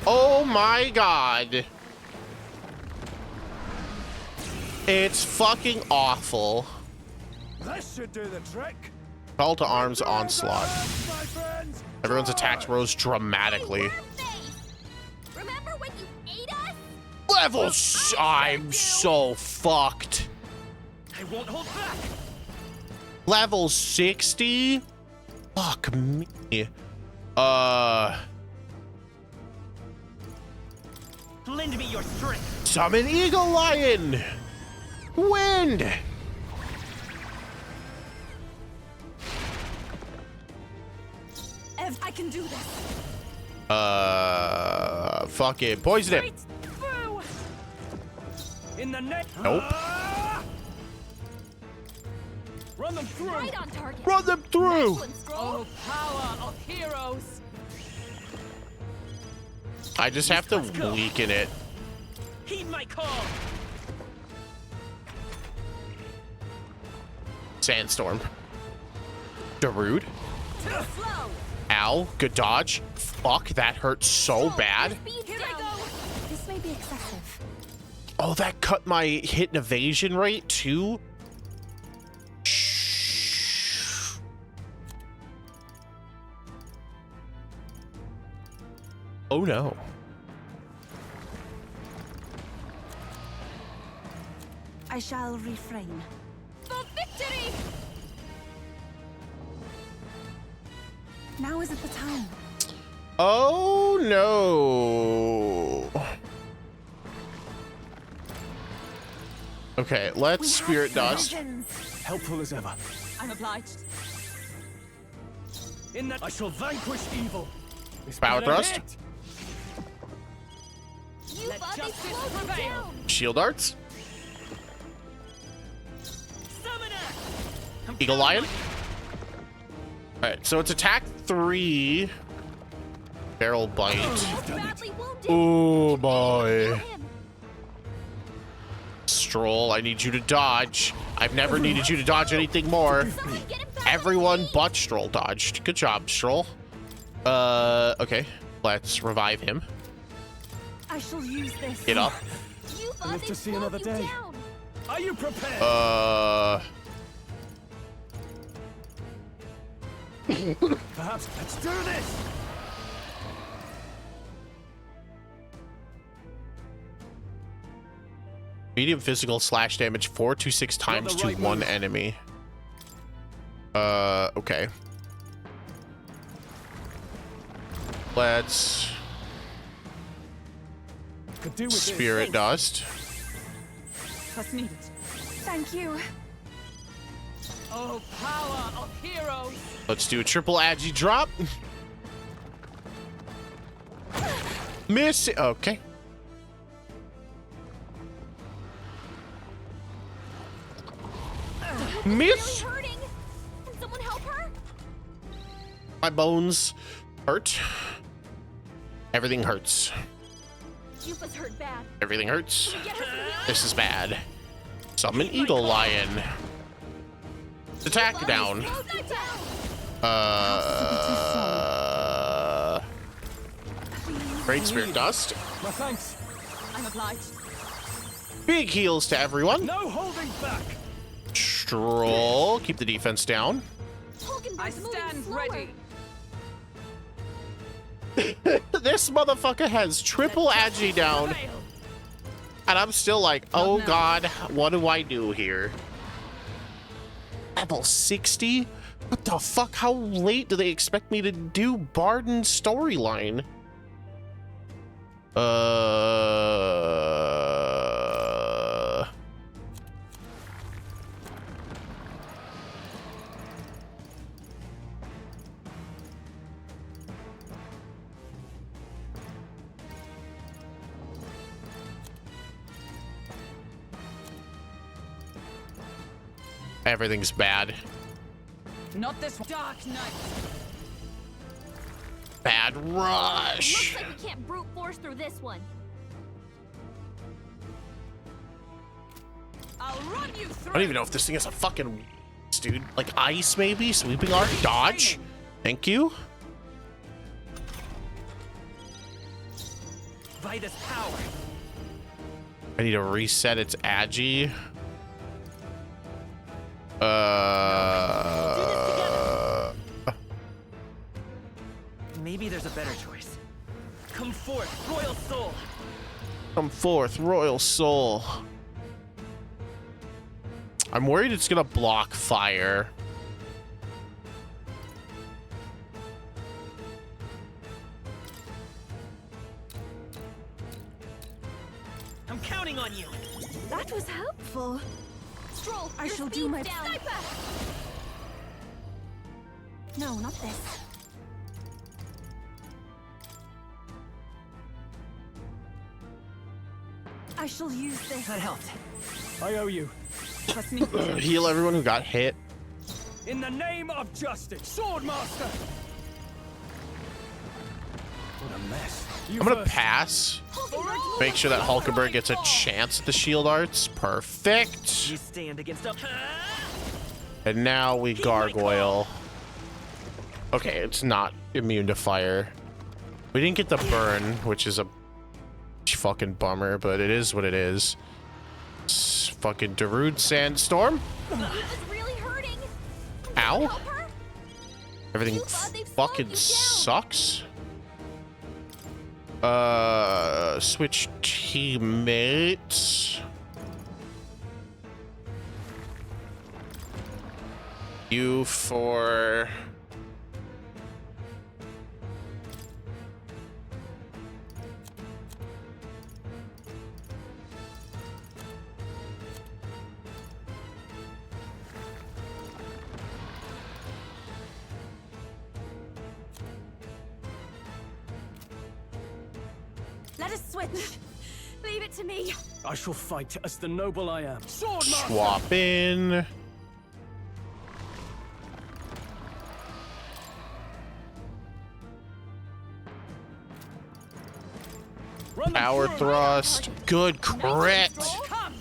[SPEAKER 3] Oh my god. It's fucking awful.
[SPEAKER 6] That should do the trick.
[SPEAKER 3] Call to arms onslaught. Everyone's attacks rose dramatically.
[SPEAKER 2] Remember when you ate us?
[SPEAKER 3] Levels. I'm so fucked.
[SPEAKER 5] I won't hold back.
[SPEAKER 3] Level 60? Fuck me.
[SPEAKER 5] Lend me your strength.
[SPEAKER 3] Summon Eagle Lion. Wind.
[SPEAKER 4] Ev, I can do this.
[SPEAKER 3] fucking poison him.
[SPEAKER 5] Boo!
[SPEAKER 6] In the neck.
[SPEAKER 3] Nope.
[SPEAKER 6] Run them through.
[SPEAKER 2] Right on target.
[SPEAKER 3] Run them through.
[SPEAKER 10] Oh, power of heroes.
[SPEAKER 3] I just have to weaken it.
[SPEAKER 5] Heed my call.
[SPEAKER 3] Sandstorm. Darude.
[SPEAKER 2] Slow.
[SPEAKER 3] Ow. Good dodge. Fuck, that hurt so bad.
[SPEAKER 2] Here I go. This may be excessive.
[SPEAKER 3] Oh, that cut my hit and evasion rate too. Oh no.
[SPEAKER 4] I shall refrain.
[SPEAKER 2] For victory.
[SPEAKER 4] Now isn't the time.
[SPEAKER 3] Oh no. Okay, let's spirit dust.
[SPEAKER 6] Helpful as ever.
[SPEAKER 10] I'm obliged.
[SPEAKER 6] In that I shall vanquish evil. This
[SPEAKER 3] Power
[SPEAKER 6] better
[SPEAKER 3] thrust.
[SPEAKER 6] hit.
[SPEAKER 2] You
[SPEAKER 10] Let
[SPEAKER 2] thought they
[SPEAKER 10] justice
[SPEAKER 2] slowed you
[SPEAKER 10] prevail.
[SPEAKER 2] down.
[SPEAKER 3] Shield darts.
[SPEAKER 5] Summoner.
[SPEAKER 3] Eagle Lion. Alright, so it's attack 3. Barrel bite.
[SPEAKER 2] Badly wounded.
[SPEAKER 3] Oh boy.
[SPEAKER 2] Him.
[SPEAKER 3] Stroll, I need you to dodge. I've never needed you to dodge anything more.
[SPEAKER 2] Someone get him back.
[SPEAKER 3] Everyone but Stroll dodged. Good job, Stroll. Okay. Let's revive him.
[SPEAKER 4] I shall use this.
[SPEAKER 3] Get up.
[SPEAKER 2] You thought
[SPEAKER 6] Live
[SPEAKER 2] they
[SPEAKER 6] to see
[SPEAKER 2] slowed
[SPEAKER 6] another
[SPEAKER 2] you
[SPEAKER 6] day.
[SPEAKER 2] down.
[SPEAKER 6] Are you prepared? Perhaps let's do this.
[SPEAKER 3] Medium physical slash damage 4 to 6 times to
[SPEAKER 6] right
[SPEAKER 3] one
[SPEAKER 6] move.
[SPEAKER 3] enemy. Okay. Let's
[SPEAKER 6] Could do with
[SPEAKER 3] spirit dust.
[SPEAKER 10] What's needed?
[SPEAKER 4] Thank you.
[SPEAKER 10] Oh, power of heroes.
[SPEAKER 3] Let's do a triple agi drop. Miss it. Okay. Miss.
[SPEAKER 2] Really hurting. Can someone help her?
[SPEAKER 3] My bones hurt. Everything hurts.
[SPEAKER 2] Yupa's hurt bad.
[SPEAKER 3] Everything hurts.
[SPEAKER 2] Get her some healing.
[SPEAKER 3] This is bad. Summon Eagle Lion. Attack down.
[SPEAKER 2] Slowed you down.
[SPEAKER 3] Great Spirit Dust.
[SPEAKER 6] My thanks.
[SPEAKER 10] I'm obliged.
[SPEAKER 3] Big heals to everyone.
[SPEAKER 6] No holding back.
[SPEAKER 3] Stroll. Keep the defense down.
[SPEAKER 10] I
[SPEAKER 2] Hulkenberg's moving
[SPEAKER 10] stand
[SPEAKER 2] slower.
[SPEAKER 10] ready.
[SPEAKER 3] This motherfucker has triple agi down.
[SPEAKER 10] Prevail.
[SPEAKER 3] And I'm still like, oh
[SPEAKER 10] now.
[SPEAKER 3] god, what do I do here? Level 60? What the fuck? How late do they expect me to do Barden's storyline? Everything's bad.
[SPEAKER 10] Not this dark night.
[SPEAKER 3] Bad rush.
[SPEAKER 2] Looks like we can't brute force through this one.
[SPEAKER 10] I'll run you through.
[SPEAKER 3] I don't even know if this thing has a fucking dude. Like ice maybe? Sweeping arc? Dodge? Thank you.
[SPEAKER 5] Vitus power.
[SPEAKER 3] I need to reset its agi.
[SPEAKER 5] Maybe there's a better choice. Come forth, Royal Soul.
[SPEAKER 3] Come forth, Royal Soul. I'm worried it's gonna block fire.
[SPEAKER 5] I'm counting on you.
[SPEAKER 4] That was helpful.
[SPEAKER 2] Stroll,
[SPEAKER 4] I
[SPEAKER 2] your
[SPEAKER 4] shall do
[SPEAKER 2] speed's
[SPEAKER 4] my
[SPEAKER 2] down.
[SPEAKER 4] sniper. No, not this. I shall use this.
[SPEAKER 5] That helped.
[SPEAKER 6] I owe you.
[SPEAKER 4] Trust me.
[SPEAKER 3] Heal everyone who got hit.
[SPEAKER 6] In the name of justice, Swordmaster! What a mess. You
[SPEAKER 3] I'm gonna
[SPEAKER 6] first.
[SPEAKER 3] pass. Make sure that Hulkenberg gets a chance at the shield arts. Perfect.
[SPEAKER 5] You stand against a...
[SPEAKER 3] And now we gargoyle. Okay, it's not immune to fire. We didn't get the burn, which is a fucking bummer, but it is what it is. It's fucking Darude Sandstorm.
[SPEAKER 2] It was really hurting.
[SPEAKER 3] Ow.
[SPEAKER 2] Help her?
[SPEAKER 3] Everything
[SPEAKER 2] Too bad they've slowed
[SPEAKER 3] fucking
[SPEAKER 2] you down.
[SPEAKER 3] sucks. Switch teammates. You for...
[SPEAKER 4] Let us switch.
[SPEAKER 2] Leave it to me.
[SPEAKER 6] I shall fight as the noble I am. Swordmaster!
[SPEAKER 3] Swap in.
[SPEAKER 6] Run them
[SPEAKER 3] Power
[SPEAKER 6] through.
[SPEAKER 3] thrust. Good crit.
[SPEAKER 6] Come!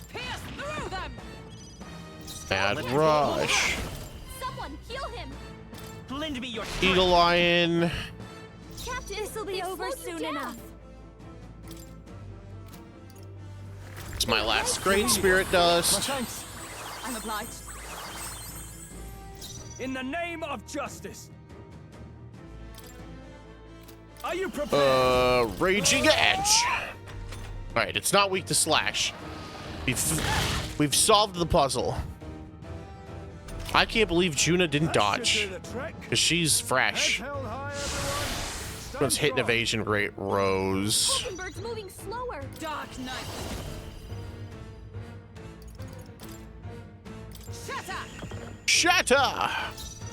[SPEAKER 10] Pierce through them!
[SPEAKER 3] Mad rush.
[SPEAKER 2] Someone heal him.
[SPEAKER 5] Lend me your strength.
[SPEAKER 3] Eagle Lion.
[SPEAKER 2] Captain,
[SPEAKER 4] This'll be
[SPEAKER 2] they've
[SPEAKER 4] over
[SPEAKER 2] slowed you
[SPEAKER 4] soon
[SPEAKER 2] down.
[SPEAKER 4] enough.
[SPEAKER 3] It's my last Great Spirit
[SPEAKER 6] My
[SPEAKER 3] Dust.
[SPEAKER 6] thanks.
[SPEAKER 10] I'm obliged.
[SPEAKER 6] In the name of justice. Are you prepared?
[SPEAKER 3] Raging Edge. Alright, it's not weak to slash. We've solved the puzzle. I can't believe Juna didn't dodge. Because she's fresh. Let's hit and evasion rate rose.
[SPEAKER 2] Hulkenberg's moving slower.
[SPEAKER 10] Dark Knight. Shatter!
[SPEAKER 3] Shatter!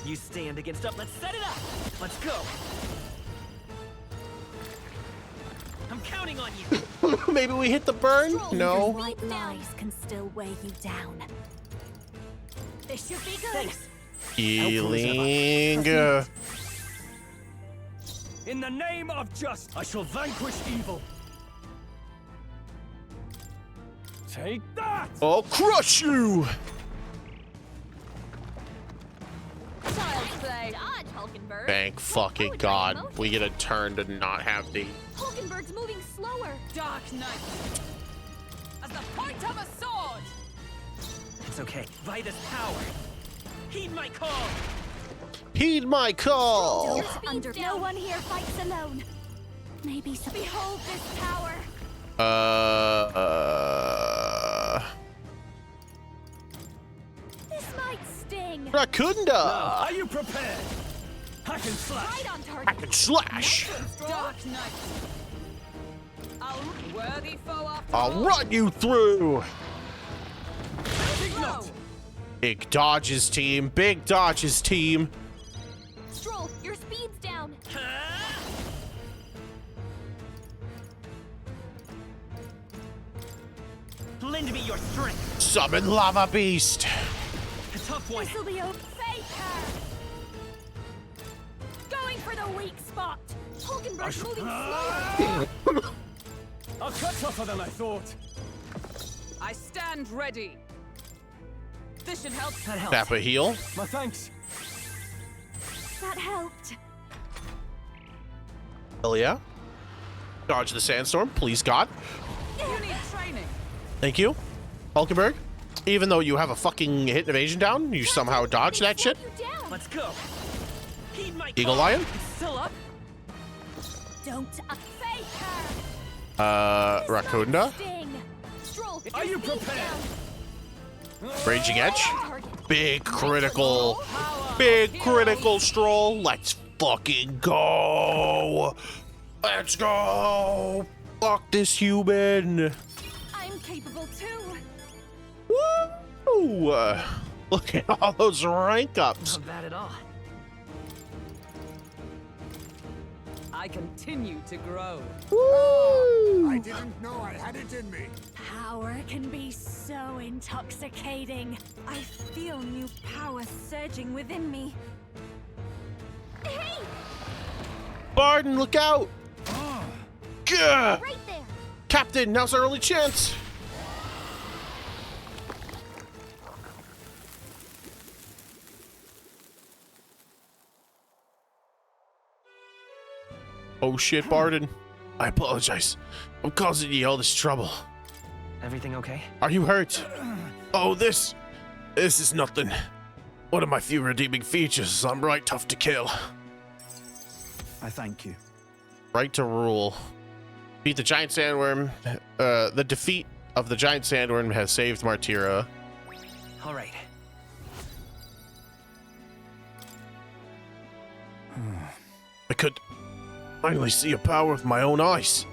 [SPEAKER 5] You stand against up. Let's set it up. Let's go. I'm counting on you.
[SPEAKER 3] Maybe we hit the burn? No.
[SPEAKER 4] White lies can still weigh you down.
[SPEAKER 2] This should be good.
[SPEAKER 5] Thanks.
[SPEAKER 3] Healing.
[SPEAKER 6] In the name of justice, I shall vanquish evil. Take that!
[SPEAKER 3] I'll crush you!
[SPEAKER 10] Child's play.
[SPEAKER 2] Dodge, Hulkenberg.
[SPEAKER 3] Thank fucking God. We get a turn to not have the...
[SPEAKER 2] Hulkenberg's moving slower.
[SPEAKER 10] Dark Knight. As the point of a sword.
[SPEAKER 5] It's okay. By this power. Heed my call.
[SPEAKER 3] Heed my call!
[SPEAKER 2] Your speed's
[SPEAKER 4] Under
[SPEAKER 2] down.
[SPEAKER 4] no one here fights alone. Maybe some.
[SPEAKER 2] Behold this power. This might sting.
[SPEAKER 3] Rakunda!
[SPEAKER 6] Are you prepared? Hack and slash.
[SPEAKER 2] Right on
[SPEAKER 3] I
[SPEAKER 2] target.
[SPEAKER 3] can slash!
[SPEAKER 10] Dark Knight. I'll worthy foe after
[SPEAKER 3] I'll
[SPEAKER 10] all.
[SPEAKER 3] run you through!
[SPEAKER 10] Blow.
[SPEAKER 3] Big dodges team, big dodges team.
[SPEAKER 2] Stroll, your speed's down.
[SPEAKER 5] Lend me your strength.
[SPEAKER 3] Summon Lava Beast.
[SPEAKER 5] A tough one.
[SPEAKER 4] This'll be over.
[SPEAKER 2] Fake her. Going for the weak spot. Hulkenberg's moving slower.
[SPEAKER 6] I'll cut tougher than I thought.
[SPEAKER 10] I stand ready. This should help.
[SPEAKER 5] That helps.
[SPEAKER 3] Tap a heal.
[SPEAKER 6] My thanks.
[SPEAKER 4] That helped.
[SPEAKER 3] Hell yeah. Dodge the sandstorm, please God.
[SPEAKER 10] You need training.
[SPEAKER 3] Thank you. Hulkenberg. Even though you have a fucking hit and evasion down, you somehow dodge that shit.
[SPEAKER 2] You down.
[SPEAKER 5] Let's go. Heed my
[SPEAKER 3] Eagle
[SPEAKER 5] call.
[SPEAKER 3] Lion.
[SPEAKER 10] It's still up.
[SPEAKER 4] Don't.
[SPEAKER 2] Fake her.
[SPEAKER 3] Rakunda.
[SPEAKER 2] Sting. Stroll,
[SPEAKER 6] Are
[SPEAKER 2] your
[SPEAKER 6] you
[SPEAKER 2] speed's
[SPEAKER 6] prepared?
[SPEAKER 2] down.
[SPEAKER 3] Raging Edge.
[SPEAKER 2] Target.
[SPEAKER 3] Big critical.
[SPEAKER 10] Power.
[SPEAKER 3] Big
[SPEAKER 10] Hero.
[SPEAKER 3] critical stroll. Let's fucking go. Let's go. Fuck this human.
[SPEAKER 2] I'm capable too.
[SPEAKER 3] Woo! Look at all those rank ups.
[SPEAKER 5] Not bad at all.
[SPEAKER 10] I continue to grow.
[SPEAKER 9] I didn't know I had it in me.
[SPEAKER 2] Power can be so intoxicating. I feel new power surging within me. Hey!
[SPEAKER 3] Barden, look out! Gah!
[SPEAKER 2] Right there!
[SPEAKER 3] Captain, now's our only chance! Oh shit, Barden. I apologize. I'm causing you all this trouble.
[SPEAKER 5] Everything okay?
[SPEAKER 3] Are you hurt? Oh, this is nothing. One of my few redeeming features. I'm right tough to kill.
[SPEAKER 6] I thank you.
[SPEAKER 3] Right to rule. Beat the giant sandworm. The defeat of the giant sandworm has saved Martira.
[SPEAKER 5] All right.
[SPEAKER 3] I could finally see your power with my own eyes.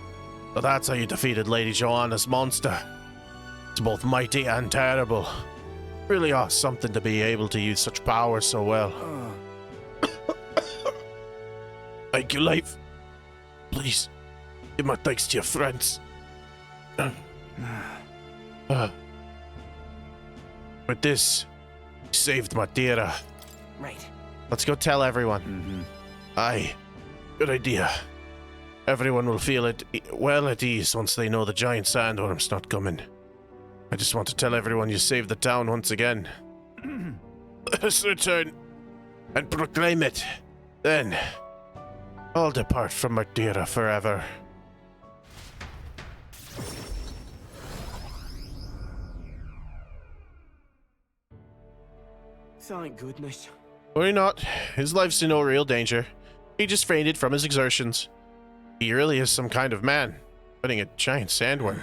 [SPEAKER 3] So that's how you defeated Lady Joanna's monster. It's both mighty and terrible. Really are something to be able to use such power so well. Thank you, Leif. Please, give my thanks to your friends. With this, you saved Madeira.
[SPEAKER 5] Right.
[SPEAKER 3] Let's go tell everyone. Aye, good idea. Everyone will feel well at ease once they know the giant sandworm's not coming. I just want to tell everyone you saved the town once again. Let us return and proclaim it. Then, I'll depart from Madeira forever.
[SPEAKER 6] Thank goodness.
[SPEAKER 3] Worry not, his life's in no real danger. He just fainted from his exertions. He really is some kind of man, fighting a giant sandworm.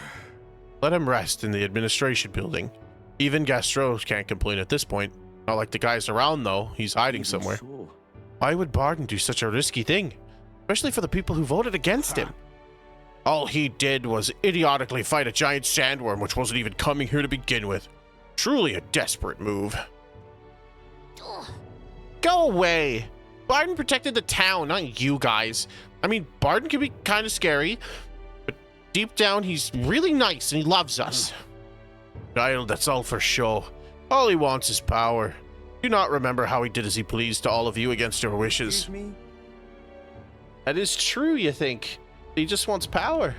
[SPEAKER 3] Let him rest in the administration building. Even Gastro can't complain at this point. Not like the guys around, though. He's hiding somewhere.
[SPEAKER 6] So,
[SPEAKER 3] Why would Barden do such a risky thing? Especially for the people who voted against him. All he did was idiotically fight a giant sandworm, which wasn't even coming here to begin with. Truly a desperate move. Go away! Barden protected the town, not you guys. I mean, Barden can be kind of scary, but deep down, he's really nice and he loves us. Child, that's all for show. All he wants is power. Do not remember how he did as he pleased to all of you against your wishes.
[SPEAKER 6] excuse me?
[SPEAKER 3] That is true, you think. He just wants power.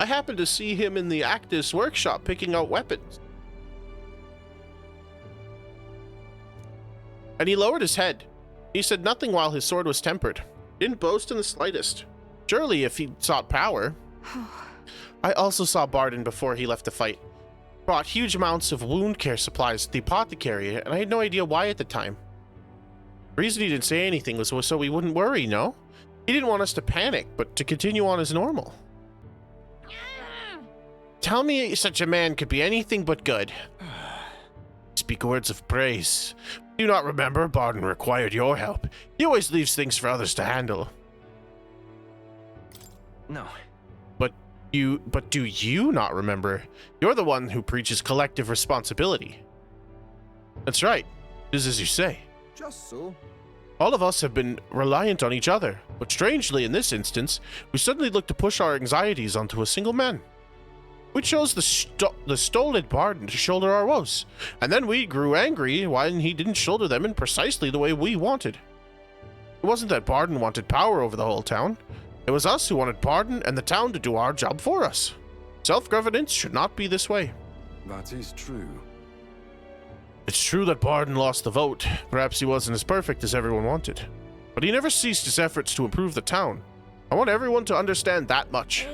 [SPEAKER 3] I happened to see him in the Actus workshop picking out weapons. And he lowered his head. He said nothing while his sword was tempered. Didn't boast in the slightest. Surely if he sought power. I also saw Barden before he left the fight. Brought huge amounts of wound care supplies to the apothecary, and I had no idea why at the time. The reason he didn't say anything was so we wouldn't worry, no? He didn't want us to panic, but to continue on as normal. Tell me such a man could be anything but good. Speak words of praise. Do not remember Barden required your help. He always leaves things for others to handle.
[SPEAKER 5] No.
[SPEAKER 3] But do you not remember? You're the one who preaches collective responsibility. That's right. It is as you say.
[SPEAKER 9] Just so.
[SPEAKER 3] All of us have been reliant on each other, but strangely in this instance, we suddenly look to push our anxieties onto a single man. We chose the stolid Barden to shoulder our woes, and then we grew angry when he didn't shoulder them in precisely the way we wanted. It wasn't that Barden wanted power over the whole town. It was us who wanted Barden and the town to do our job for us. Self-governance should not be this way.
[SPEAKER 9] That is true.
[SPEAKER 3] It's true that Barden lost the vote. Perhaps he wasn't as perfect as everyone wanted. But he never ceased his efforts to improve the town. I want everyone to understand that much.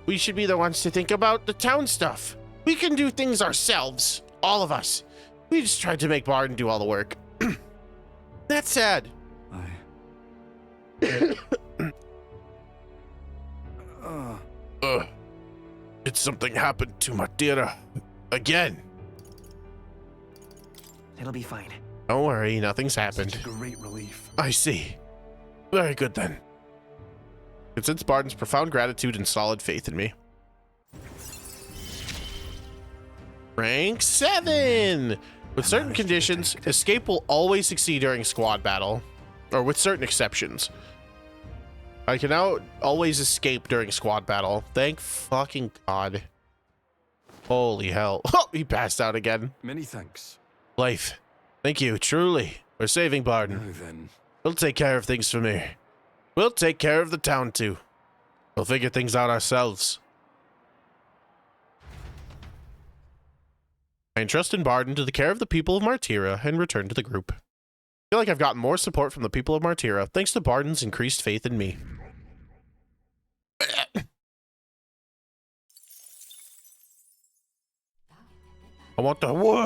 [SPEAKER 3] We should be the ones to think about the town stuff. We can do things ourselves. All of us. We just tried to make Barden do all the work. That's sad. Did something happen to Madeira? Again?
[SPEAKER 5] It'll be fine.
[SPEAKER 3] Don't worry, nothing's happened.
[SPEAKER 9] Such a great relief.
[SPEAKER 3] I see. Very good then. It sense Barden's profound gratitude and solid faith in me. Rank 7! With certain conditions, escape will always succeed during squad battle. or with certain exceptions. I can now always escape during squad battle. Thank fucking God. Holy hell. Oh, he passed out again.
[SPEAKER 6] Many thanks.
[SPEAKER 3] Life. Thank you, truly, for saving Barton.
[SPEAKER 6] Now then.
[SPEAKER 3] We'll take care of things from here. We'll take care of the town, too. We'll figure things out ourselves. I entrust in Barton to the care of the people of Martira and return to the group. I feel like I've gotten more support from the people of Martira thanks to Barton's increased faith in me. I want the way.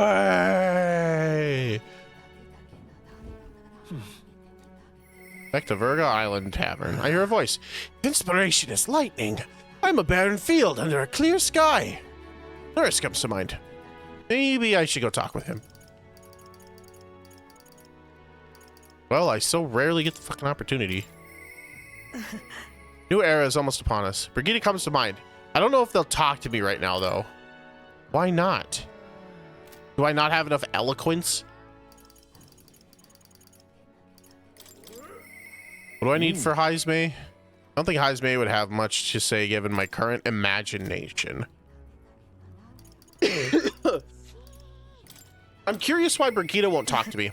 [SPEAKER 3] Back to Virga Island Tavern. I hear a voice. Inspiration is lightning. I'm a barren field under a clear sky. Norris comes to mind. Maybe I should go talk with him. Well, I so rarely get the fucking opportunity. New era is almost upon us. Brigida comes to mind. I don't know if they'll talk to me right now, though. Why not? Do I not have enough eloquence? What do I need for Heisme? I don't think Heisme would have much to say given my current imagination. I'm curious why Brigida won't talk to me.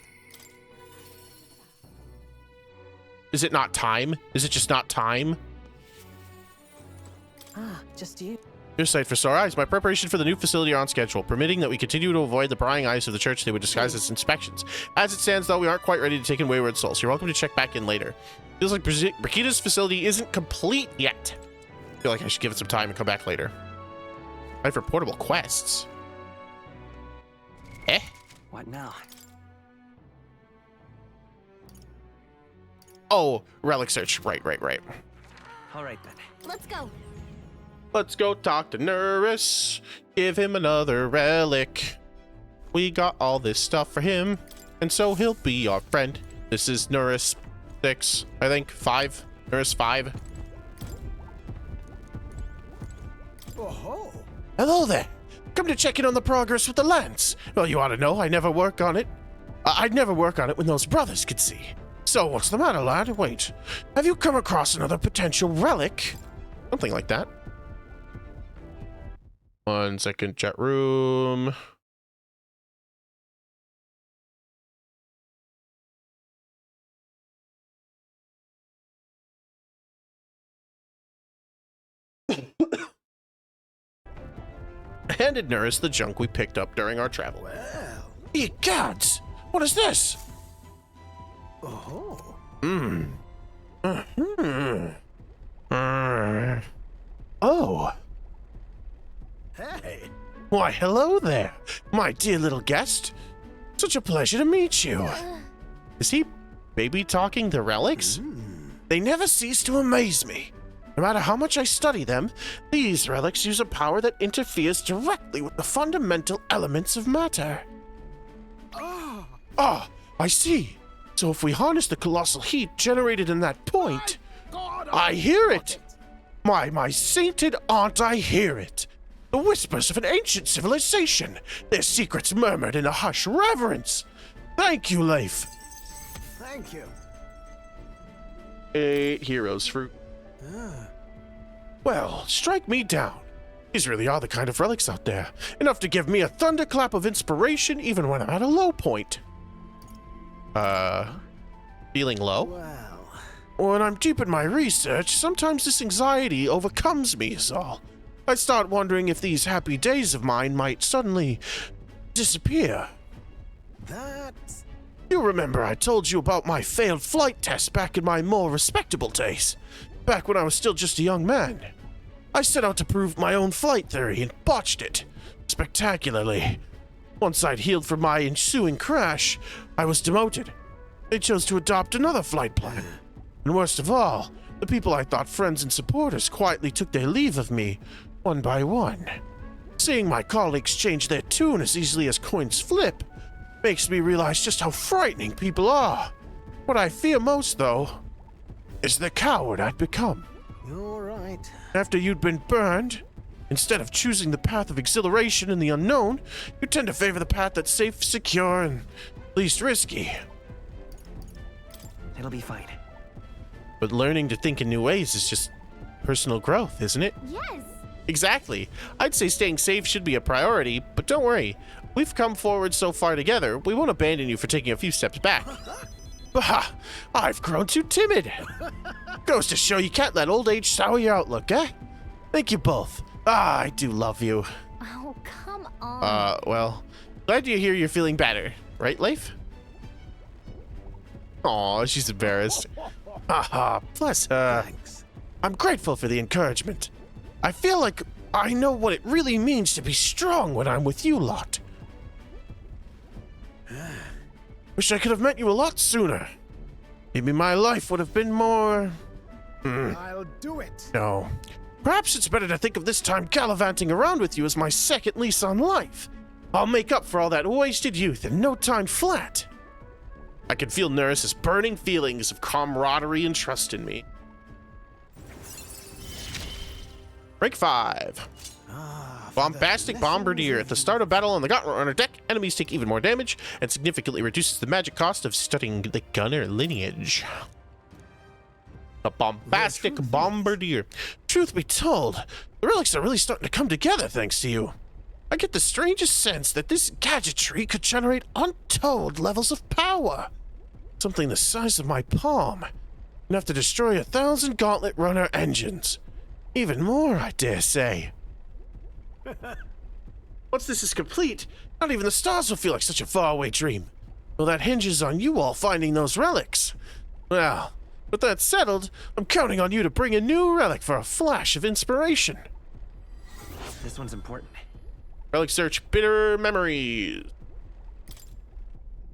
[SPEAKER 3] Is it not time? Is it just not time?
[SPEAKER 4] Ah, just you.
[SPEAKER 3] Your sight for sore eyes. My preparation for the new facility are on schedule, permitting that we continue to avoid the prying eyes of the church they would disguise as inspections. As it stands, though, we aren't quite ready to take in wayward souls. You're welcome to check back in later. Feels like Brigida's facility isn't complete yet. I feel like I should give it some time and come back later. Time for portable quests. Eh?
[SPEAKER 5] What now?
[SPEAKER 3] Oh, relic search. Right.
[SPEAKER 5] All right then.
[SPEAKER 2] Let's go.
[SPEAKER 3] Let's go talk to Norris. Give him another relic. We got all this stuff for him, and so he'll be our friend. This is Norris 6, I think. 5. Norris 5.
[SPEAKER 8] Oh,
[SPEAKER 3] Hello there. Come to check in on the progress with the lance. Well, you ought to know I'd never work on it when those brothers could see. So what's the matter, lad? Wait, have you come across another potential relic? Something like that. 1 second, chat room. I handed Norris the junk we picked up during our travel.
[SPEAKER 8] well.
[SPEAKER 3] Ye gods! What is this?
[SPEAKER 8] Oh.
[SPEAKER 3] Oh.
[SPEAKER 8] Hey.
[SPEAKER 3] Why, hello there, my dear little guest. Such a pleasure to meet you. Is he baby talking the relics? They never cease to amaze me. No matter how much I study them, these relics use a power that interferes directly with the fundamental elements of matter. Ah, I see. So if we harness the colossal heat generated in that point, I hear it. My sainted aunt, I hear it. The whispers of an ancient civilization, their secrets murmured in a hushed reverence. Thank you, Leif.
[SPEAKER 8] Thank you.
[SPEAKER 3] 8 heroes fruit. Well, strike me down. These really are the kind of relics out there. Enough to give me a thunderclap of inspiration even when I'm at a low point. Feeling low?
[SPEAKER 8] Well.
[SPEAKER 3] When I'm deep in my research, sometimes this anxiety overcomes me is all. I start wondering if these happy days of mine might suddenly disappear.
[SPEAKER 8] That's...
[SPEAKER 3] You remember I told you about my failed flight test back in my more respectable days, back when I was still just a young man. I set out to prove my own flight theory and botched it spectacularly. Once I'd healed from my ensuing crash, I was demoted. They chose to adopt another flight plan. And worst of all, the people I thought friends and supporters quietly took their leave of me, one by one. Seeing my colleagues change their tune as easily as coins flip makes me realize just how frightening people are. What I fear most, though, is the coward I'd become.
[SPEAKER 8] You're right.
[SPEAKER 3] After you'd been burned, instead of choosing the path of exhilaration and the unknown, you tend to favor the path that's safe, secure, and least risky.
[SPEAKER 5] It'll be fine.
[SPEAKER 3] But learning to think in new ways is just personal growth, isn't it?
[SPEAKER 2] Yes.
[SPEAKER 3] Exactly. I'd say staying safe should be a priority, but don't worry. We've come forward so far together, we won't abandon you for taking a few steps back. Bah! I've grown too timid. Goes to show you can't let old age sour your outlook, eh? Thank you both. I do love you.
[SPEAKER 2] Oh, come on.
[SPEAKER 3] Well, glad to hear you're feeling better. Right, Leif? Aw, she's embarrassed. Haha, bless her.
[SPEAKER 8] Thanks.
[SPEAKER 3] I'm grateful for the encouragement. I feel like I know what it really means to be strong when I'm with you lot. Wish I could have met you a lot sooner. Maybe my life would have been more...
[SPEAKER 9] I'll do it.
[SPEAKER 3] No. Perhaps it's better to think of this time gallivanting around with you as my second lease on life. I'll make up for all that wasted youth in no time flat. I can feel Neris's burning feelings of camaraderie and trust in me. Break 5. Bombastic Bombardier. At the start of battle on the Gauntlet Runner deck, enemies take even more damage and significantly reduces the magic cost of studying the gunner lineage. A Bombastic Bombardier. Truth be told, the relics are really starting to come together thanks to you. I get the strangest sense that this gadgetry could generate untold levels of power. Something the size of my palm. Enough to destroy 1,000 Gauntlet Runner engines. Even more, I dare say. Once this is complete, not even the stars will feel like such a faraway dream. Well, that hinges on you all finding those relics. Well, with that settled, I'm counting on you to bring a new relic for a flash of inspiration.
[SPEAKER 5] This one's important.
[SPEAKER 3] Relic search, bitter memories.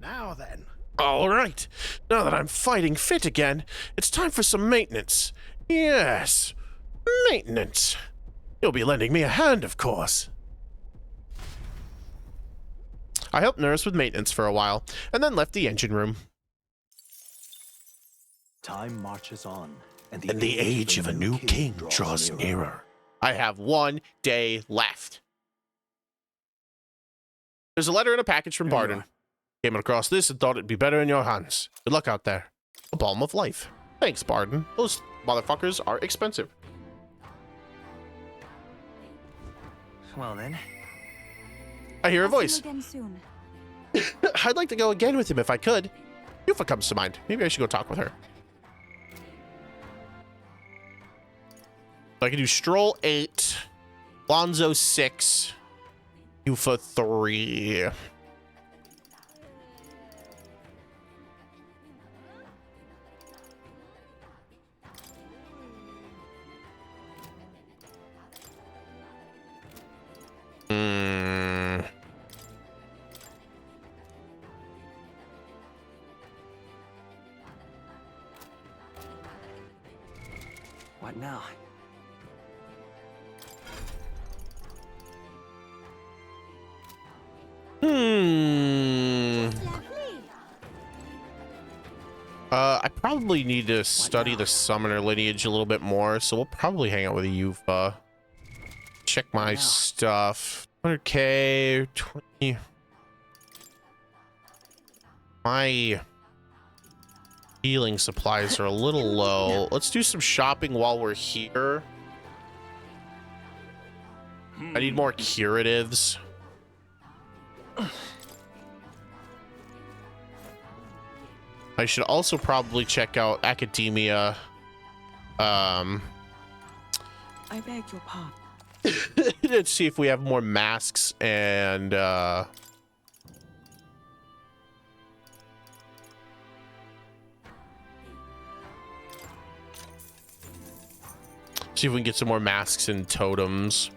[SPEAKER 8] Now then.
[SPEAKER 3] All right, now that I'm fighting fit again, it's time for some maintenance. Yes, maintenance. You'll be lending me a hand, of course. I helped Nurse with maintenance for a while, and then left the engine room.
[SPEAKER 7] Time marches on, and
[SPEAKER 3] The age of a new king draws nearer. I have 1 day left. There's a letter and a package from Barden. Came across this and thought it'd be better in your hands. Good luck out there. A balm of life. Thanks, Barden. Those motherfuckers are expensive.
[SPEAKER 5] Well then.
[SPEAKER 3] I hear a
[SPEAKER 4] I'll see you
[SPEAKER 3] voice.
[SPEAKER 4] again soon.
[SPEAKER 3] I'd like to go again with him if I could. Yufa comes to mind. Maybe I should go talk with her. So I can do Stroll 8, Lonzo 6, Yufa 3.
[SPEAKER 5] What now?
[SPEAKER 3] I probably need to study the summoner lineage a little bit more, so we'll probably hang out with Yufa. Check my stuff. 100k, 20. My healing supplies are a little low. Let's do some shopping while we're here. I need more curatives. I should also probably check out Academia.
[SPEAKER 4] I beg your pardon.
[SPEAKER 3] Let's see if we have more masks and see if we can get some more masks and totems.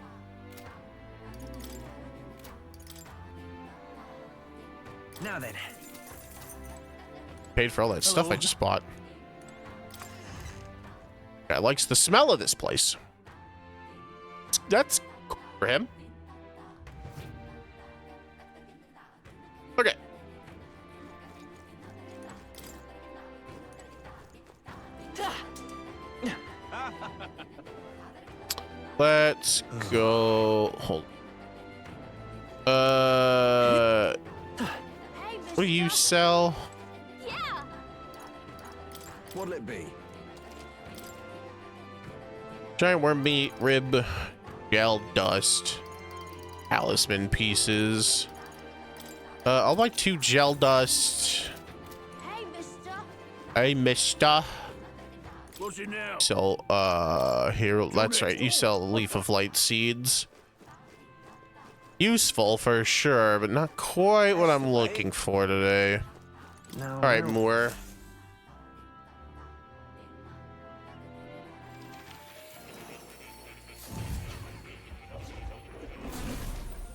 [SPEAKER 5] Now then.
[SPEAKER 3] Paid for all that stuff I just bought. Guy likes the smell of this place. That's cool for him. Okay. Let's go. Hold. What do you sell?
[SPEAKER 2] Yeah.
[SPEAKER 8] What'll it be?
[SPEAKER 3] Giant worm meat, rib, gel dust, talisman pieces. I'll buy 2 gel dust.
[SPEAKER 2] Hey, mister.
[SPEAKER 3] Hey, mister.
[SPEAKER 9] What's it now?
[SPEAKER 3] So, here, that's right. You sell leaf of light seeds. Useful for sure, but not quite what I'm looking for today.
[SPEAKER 7] No.
[SPEAKER 3] All right, Moore.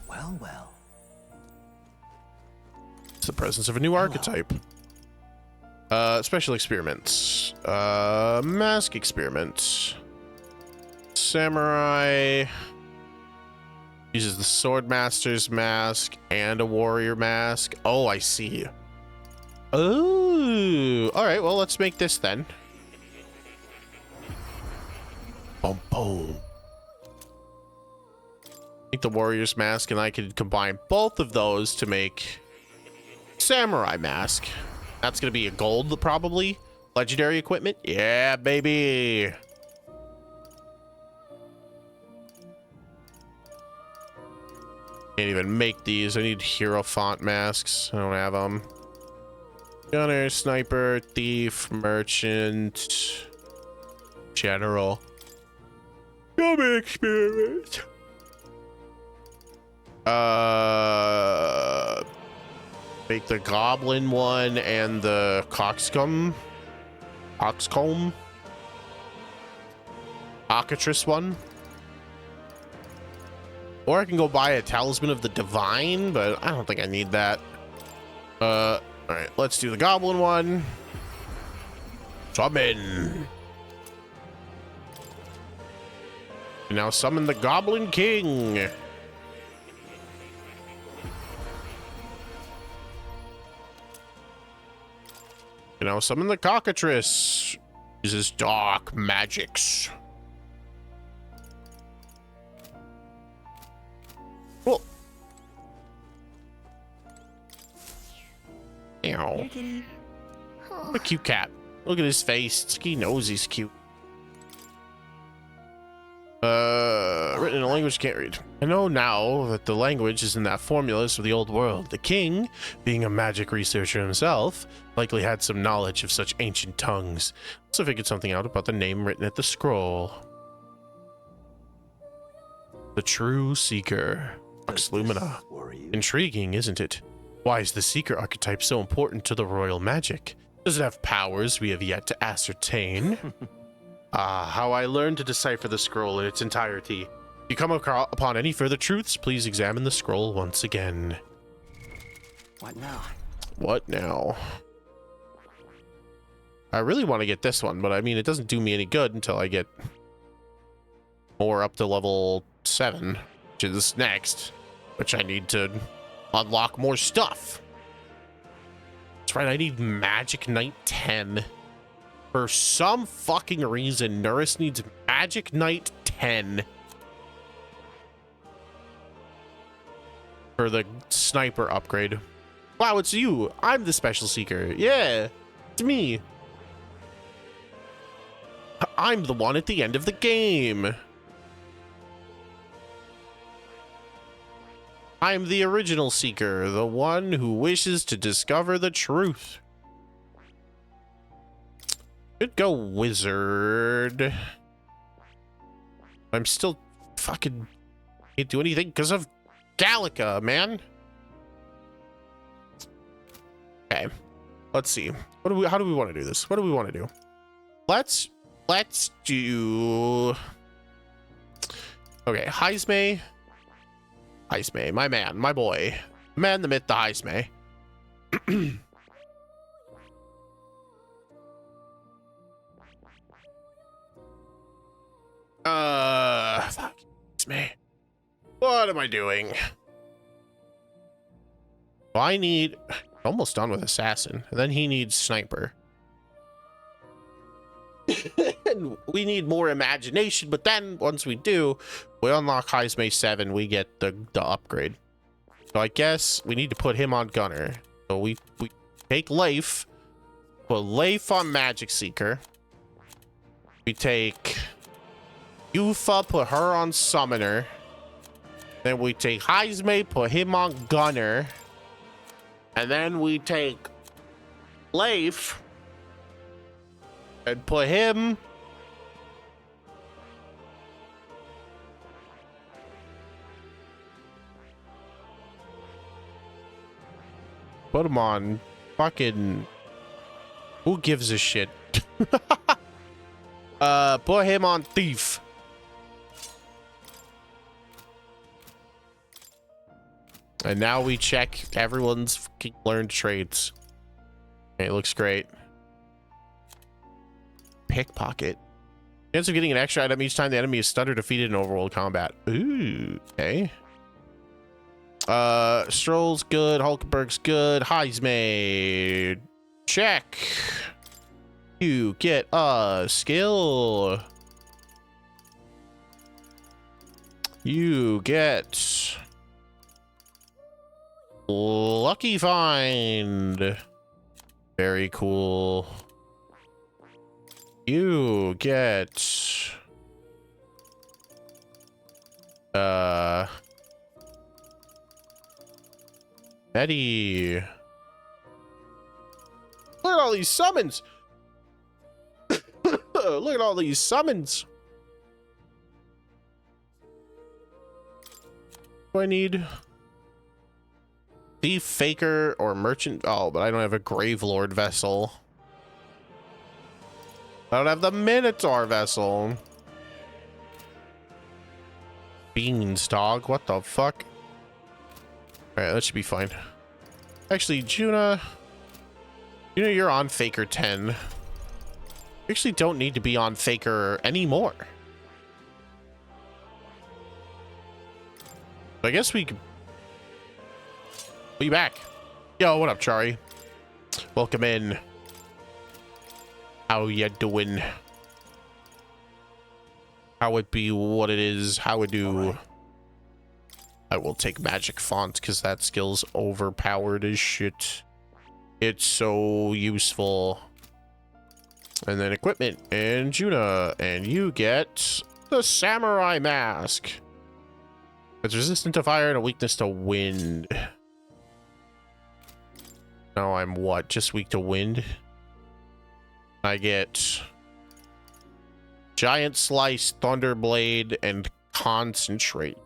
[SPEAKER 7] Well, well.
[SPEAKER 3] It's the presence of a new archetype. Special experiments. Mask experiments. Samurai uses the sword master's mask and a warrior mask. Oh, I see. Oh, all right. Well, let's make this then. Boom, boom. Make the warrior's mask, and I could combine both of those to make samurai mask. That's gonna be a gold, probably. Legendary equipment. Yeah, baby. Can't even make these. I need Hierophant masks. I don't have them. Gunner, sniper, thief, merchant, general. Come experiment. Make the goblin one and the coxcomb cockatrice one. Or I can go buy a talisman of the divine, but I don't think I need that. All right, let's do the goblin one. Summon. Now summon the Goblin King. Now summon the cockatrice. Uses dark magics. Cool. Ow. A cute cat. Look at his face. He knows he's cute. Written in a language can't read. I know now that the language is in that formulas of the old world. The king, being a magic researcher himself, likely had some knowledge of such ancient tongues. Also figured something out about the name written at the scroll. The True Seeker. Lux Lumina. Intriguing, isn't it? Why is the Seeker archetype so important to the royal magic? Does it have powers we have yet to ascertain? How I learned to decipher the scroll in its entirety. If you come upon any further truths, please examine the scroll once again.
[SPEAKER 5] What now?
[SPEAKER 3] What now? I really want to get this one, but I mean, it doesn't do me any good until I get more up to level 7, which is next, which I need to unlock more stuff. That's right, I need Magic Knight 10. For some fucking reason, Nurse needs Magic Knight 10 for the sniper upgrade. Wow, it's you. I'm the special seeker. Yeah, it's me. I'm the one at the end of the game. I'm the original seeker, the one who wishes to discover the truth. Could go wizard. I'm still fucking can't do anything because of Gallica, man. Okay, let's see. How do we want to do this? What do we want to do? Let's do. Okay, Heismay, my man, my boy, the man, the myth, the Heismay. Fuck. It's me. What am I doing? Well, I need almost done with assassin, and then he needs sniper. And we need more imagination, but then once we do, we unlock Heismay 7, we get the upgrade. So I guess we need to put him on gunner. So we take life, Put Leif on Magic Seeker. We take Yufa, put her on Summoner. Then we take Heismay, put him on Gunner. And then we take Leif and put him on fucking, who gives a shit? Put him on Thief. And now we check everyone's fucking learned traits. Okay, it looks great. Pickpocket. Chance of getting an extra item each time the enemy is stunned or defeated in overworld combat. Ooh, okay. Stroll's good. Hulkenberg's good. Heismay. Check. You get a skill. You get Lucky Find. Very cool. You get Eddie. Look at all these summons. Look at all these summons. What do I need? Thief, Faker, or Merchant. Oh, but I don't have a Gravelord vessel. I don't have the Minotaur vessel. Beanstalk. What the fuck? Alright, that should be fine. Actually, Juna, you're on Faker 10. You actually don't need to be on Faker anymore. I guess we could be back. Yo, what up, Chari? Welcome in. How ya doing? How it be what it is, how it do. Right. I will take magic font because that skill's overpowered as shit. It's so useful. And then equipment and Juna, and you get the samurai mask. It's resistant to fire and a weakness to wind. Now I'm what? Just weak to wind? I get Giant Slice, Thunderblade, and Concentrate.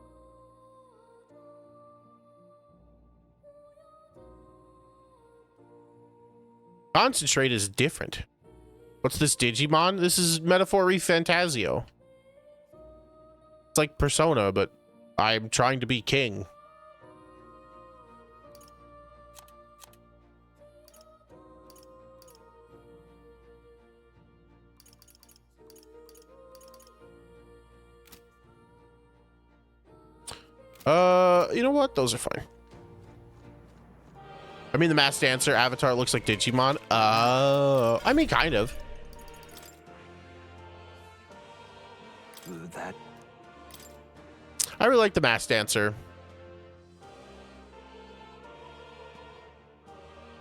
[SPEAKER 3] Concentrate is different. What's this Digimon? This is Metaphor ReFantazio. It's like Persona, but I'm trying to be king. You know what? Those are fine. I mean, the Masked Dancer avatar looks like Digimon. I mean, kind of.
[SPEAKER 7] That.
[SPEAKER 3] I really like the Masked Dancer.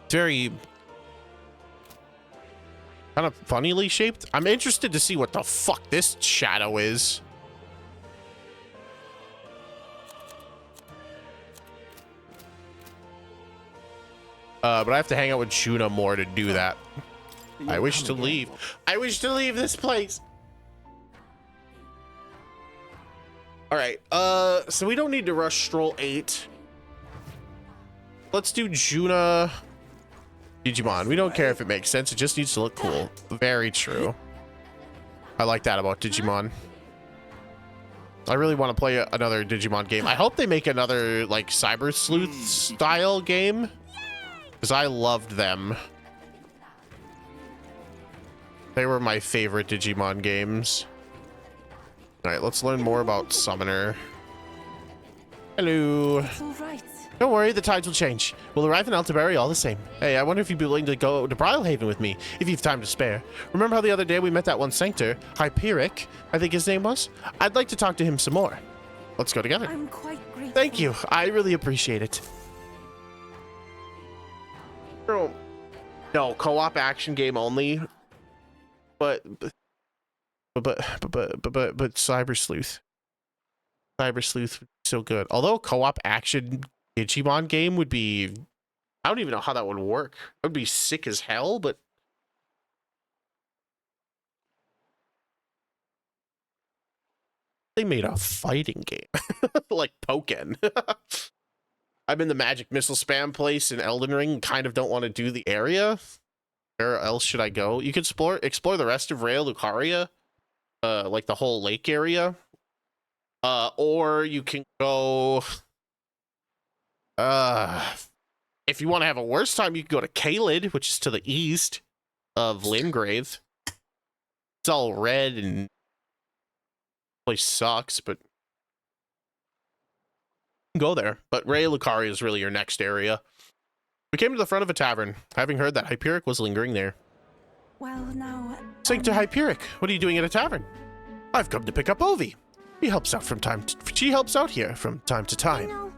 [SPEAKER 3] It's very kind of funnily shaped. I'm interested to see what the fuck this shadow is. But I have to hang out with Juna more to do that. I wish to leave. I wish to leave this place. All right. So we don't need to rush Stroll 8. Let's do Juna Digimon. We don't care if it makes sense. It just needs to look cool. Very true. I like that about Digimon. I really want to play another Digimon game. I hope they make another like Cyber Sleuth style game. Because I loved them. They were my favorite Digimon games. Alright, let's learn more about Summoner. Hello.
[SPEAKER 4] It's all right.
[SPEAKER 3] Don't worry, the tides will change. We'll arrive in Altaberry all the same. Hey, I wonder if you'd be willing to go to Brylehaven with me, if you've time to spare. Remember how the other day we met that one Sanctor, Hyperic, I think his name was? I'd like to talk to him some more. Let's go together.
[SPEAKER 4] I'm quite grateful.
[SPEAKER 3] Thank you. I really appreciate it. No, co-op action game only. But Cyber Sleuth. Cyber Sleuth would be so good. Although co-op action Digimon game would be, I don't even know how that would work. It would be sick as hell, but they made a fighting game like Pokken. I'm in the magic missile spam place in Elden Ring. Kind of don't want to do the area. Where else should I go? You could explore the rest of Raya Lucaria, like the whole lake area. Or you can go. If you want to have a worse time, you can go to Caelid, which is to the east of Limgrave. It's all red and place sucks, but you can go there. But Raya Lucaria is really your next area. We came to the front of a tavern, having heard that Hyperic was lingering there.
[SPEAKER 4] Well, now...
[SPEAKER 3] Sancta Hyperic, what are you doing at a tavern? I've come to pick up Ovi. She helps out here from time to time.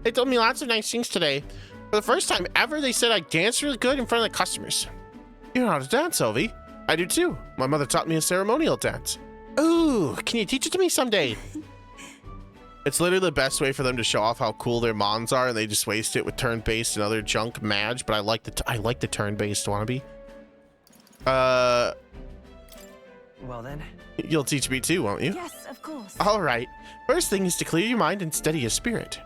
[SPEAKER 3] They told me lots of nice things today. For the first time ever, they said I danced really good in front of the customers. You know how to dance, Ovi. I do too. My mother taught me a ceremonial dance. Ooh, can you teach it to me someday? It's literally the best way for them to show off how cool their mons are, and they just waste it with turn-based and other junk mag. But I like the turn-based wannabe.
[SPEAKER 5] Well then.
[SPEAKER 3] You'll teach me too, won't you?
[SPEAKER 4] Yes, of course.
[SPEAKER 3] All right. First thing is to clear your mind and steady your spirit.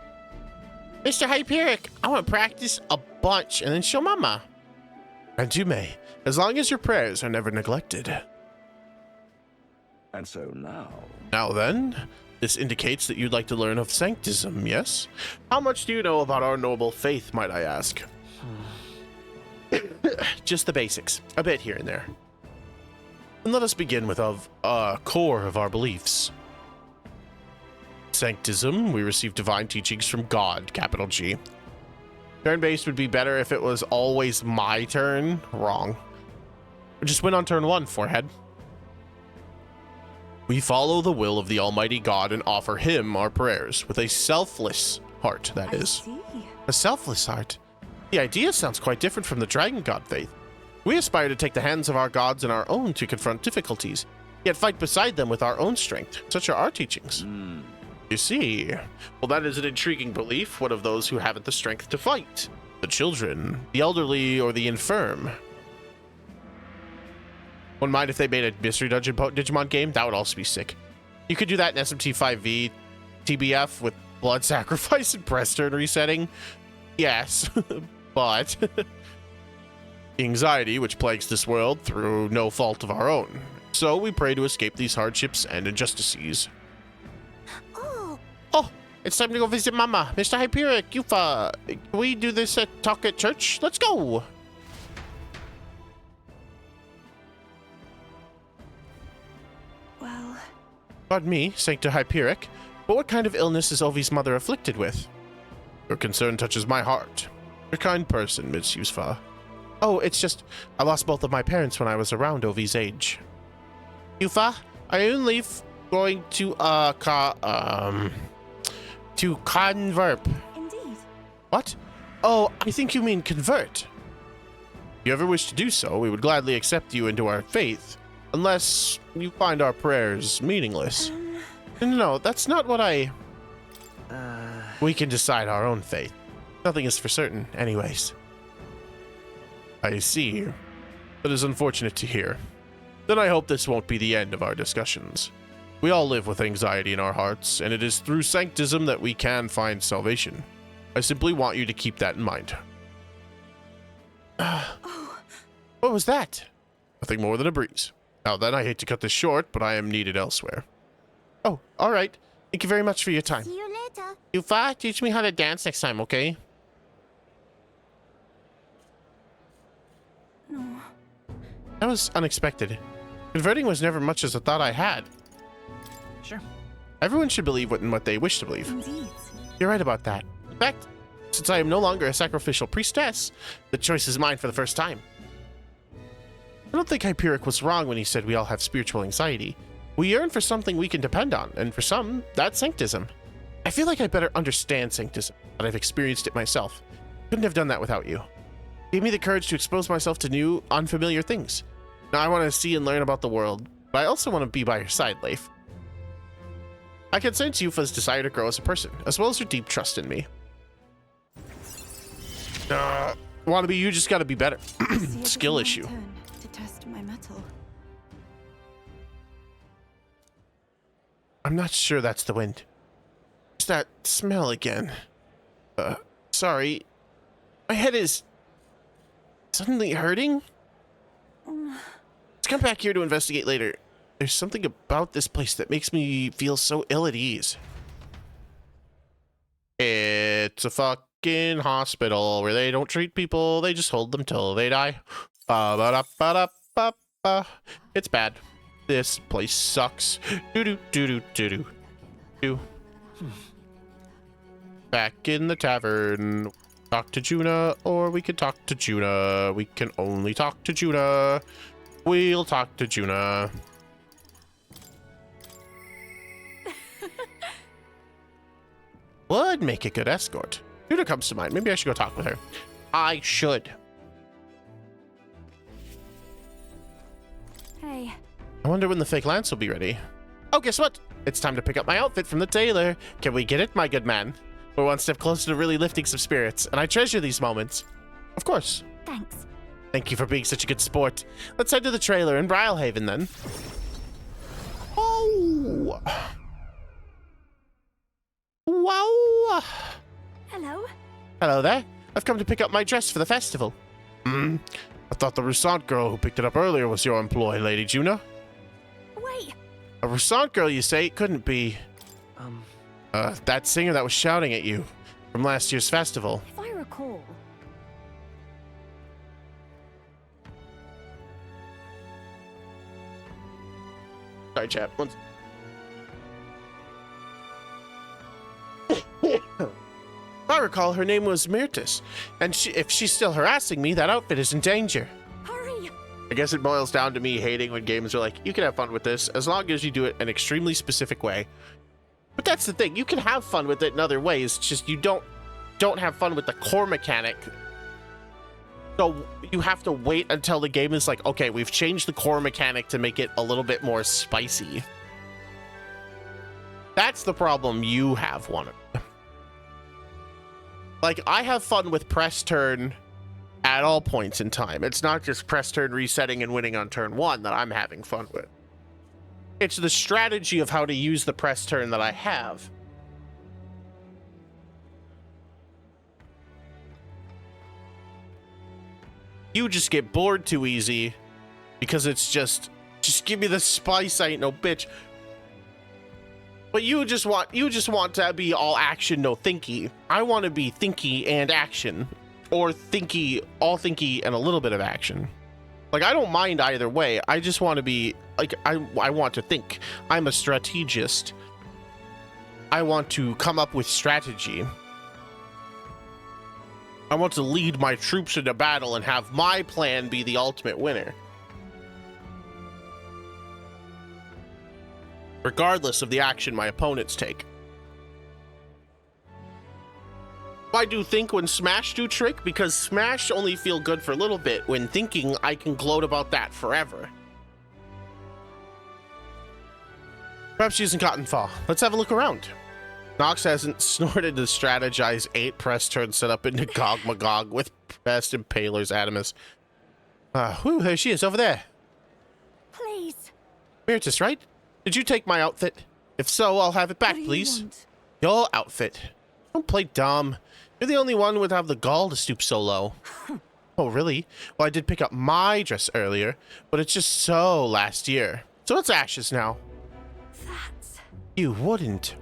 [SPEAKER 3] Mr. Hyperic, I want to practice a bunch and then show Mama. And you may, as long as your prayers are never neglected.
[SPEAKER 9] And so now...
[SPEAKER 3] Now then, this indicates that you'd like to learn of Sanctism, yes? How much do you know about our noble faith, might I ask? Just the basics, a bit here and there. And let us begin with core of our beliefs. Sanctism, we receive divine teachings from God, capital G. Turn-based would be better if it was always my turn. Wrong. Just win on turn 1, forehead. We follow the will of the Almighty God and offer him our prayers with a selfless heart, that is.
[SPEAKER 4] See.
[SPEAKER 3] A selfless heart. The idea sounds quite different from the Dragon God faith. We aspire to take the hands of our gods in our own to confront difficulties, yet fight beside them with our own strength. Such are our teachings. You see, well, that is an intriguing belief. What of those who haven't the strength to fight? The children, the elderly, or the infirm? Wouldn't mind if they made a Mystery Dungeon Digimon game. That would also be sick. You could do that in SMT5V TBF with blood sacrifice and press turn resetting. Yes, but anxiety, which plagues this world through no fault of our own. So we pray to escape these hardships and injustices. Oh, it's time to go visit Mama. Mr. Hyperic, can we do this talk at church? Let's go.
[SPEAKER 4] Well...
[SPEAKER 3] Pardon me, Sancta Hyperic, but what kind of illness is Ovi's mother afflicted with? Your concern touches my heart. You're a kind person, Miss Yusfa. Oh, it's just, I lost both of my parents when I was around Ovi's age. Yufa, are you going to convert?
[SPEAKER 4] Indeed.
[SPEAKER 3] What? Oh, I think you mean convert. If you ever wish to do so, we would gladly accept you into our faith, unless you find our prayers meaningless. No, that's not what I... We can decide our own fate. Nothing is for certain, anyways. I see. That is unfortunate to hear. Then I hope this won't be the end of our discussions. We all live with anxiety in our hearts, and it is through sanctism that we can find salvation. I simply want you to keep that in mind. What was that? Nothing more than a breeze. Now then, I hate to cut this short, but I am needed elsewhere. Oh, all right. Thank you very much for your time.
[SPEAKER 2] See you later.
[SPEAKER 3] Yufa, teach me how to dance next time, okay?
[SPEAKER 4] No.
[SPEAKER 3] That was unexpected. Converting was never much as a thought I had.
[SPEAKER 5] Sure.
[SPEAKER 3] Everyone should believe what they wish to believe.
[SPEAKER 4] Indeed.
[SPEAKER 3] You're right about that. In fact, since I am no longer a sacrificial priestess, the choice is mine for the first time. I don't think Hyperic was wrong when he said we all have spiritual anxiety. We yearn for something we can depend on, and for some, that's sanctism. I feel like I better understand sanctism, but I've experienced it myself. Couldn't have done that without you. Gave me the courage to expose myself to new, unfamiliar things. Now I want to see and learn about the world, but I also want to be by your side, Leif. I can sense Yufa's desire to grow as a person, as well as her deep trust in me. Want to be you, just got to be better.
[SPEAKER 4] See if
[SPEAKER 3] Skill
[SPEAKER 4] it's my
[SPEAKER 3] issue.
[SPEAKER 4] turn to test my metal.
[SPEAKER 3] I'm not sure that's the wind. It's that smell again. Sorry. My head is suddenly hurting. Let's come back here to investigate later. There's something about this place that makes me feel so ill at ease. It's a fucking hospital where they don't treat people, they just hold them till they die. Ba-ba-da-ba-da-ba-ba. It's bad. This place sucks. Do-do-do-do-do-do. Back in the tavern. Talk to Juna, or we can talk to Juna. We can only talk to Juna. We'll talk to Juna. Would make a good escort. Juna comes to mind. Maybe I should go talk with her. I should.
[SPEAKER 4] Hey.
[SPEAKER 3] I wonder when the fake lance will be ready. Oh, guess what? It's time to pick up my outfit from the tailor. Can we get it, my good man? We're one step closer to really lifting some spirits, and I treasure these moments. Of course.
[SPEAKER 4] Thanks.
[SPEAKER 3] Thank you for being such a good sport. Let's head to the trailer in Brylehaven, then. Oh! Wow!
[SPEAKER 4] Hello.
[SPEAKER 3] Hello there. I've come to pick up my dress for the festival. I thought the Roussant girl who picked it up earlier was your employee, Lady Juna.
[SPEAKER 4] Wait.
[SPEAKER 3] A Roussant girl, you say? It couldn't be. That singer that was shouting at you from last year's festival.
[SPEAKER 4] If I recall.
[SPEAKER 3] Sorry, chat. If I recall, her name was Myrtis, and if she's still harassing me, that outfit is in danger.
[SPEAKER 4] Hurry.
[SPEAKER 3] I guess it boils down to me hating when games are like, you can have fun with this as long as you do it an extremely specific way. But that's the thing, you can have fun with it in other ways, it's just you don't have fun with the core mechanic. So you have to wait until the game is like, okay, we've changed the core mechanic to make it a little bit more spicy. That's the problem you have, one. Like, I have fun with press turn at all points in time. It's not just press turn resetting and winning on turn 1 that I'm having fun with. It's the strategy of how to use the press turn that I have. You just get bored too easy because it's just give me the spice, I ain't no bitch. But you just want to be all action, no thinky. I want to be thinky and action, or thinky, all thinky and a little bit of action. Like, I don't mind either way. I just want to be like, I want to think. I'm a strategist. I want to come up with strategy. I want to lead my troops into battle and have my plan be the ultimate winner. Regardless of the action my opponents take. I do think when Smash do trick, because Smash only feel good for a little bit. When thinking, I can gloat about that forever. Perhaps she's in Cotton Fall. Let's have a look around. Nox hasn't snorted to strategize 8 press turns set up into Gog Magog with Best Impaler's Adamus. Whew, there she is, over there.
[SPEAKER 4] Please.
[SPEAKER 3] Myrtis, right? Did you take my outfit? If so, I'll have it back,
[SPEAKER 4] What do you
[SPEAKER 3] please.
[SPEAKER 4] want?
[SPEAKER 3] Your outfit. Don't play dumb. You're the only one who would have the gall to stoop so low. Oh, really? Well, I did pick up my dress earlier, but it's just so last year. So it's Ashes now.
[SPEAKER 4] That's...
[SPEAKER 3] You wouldn't.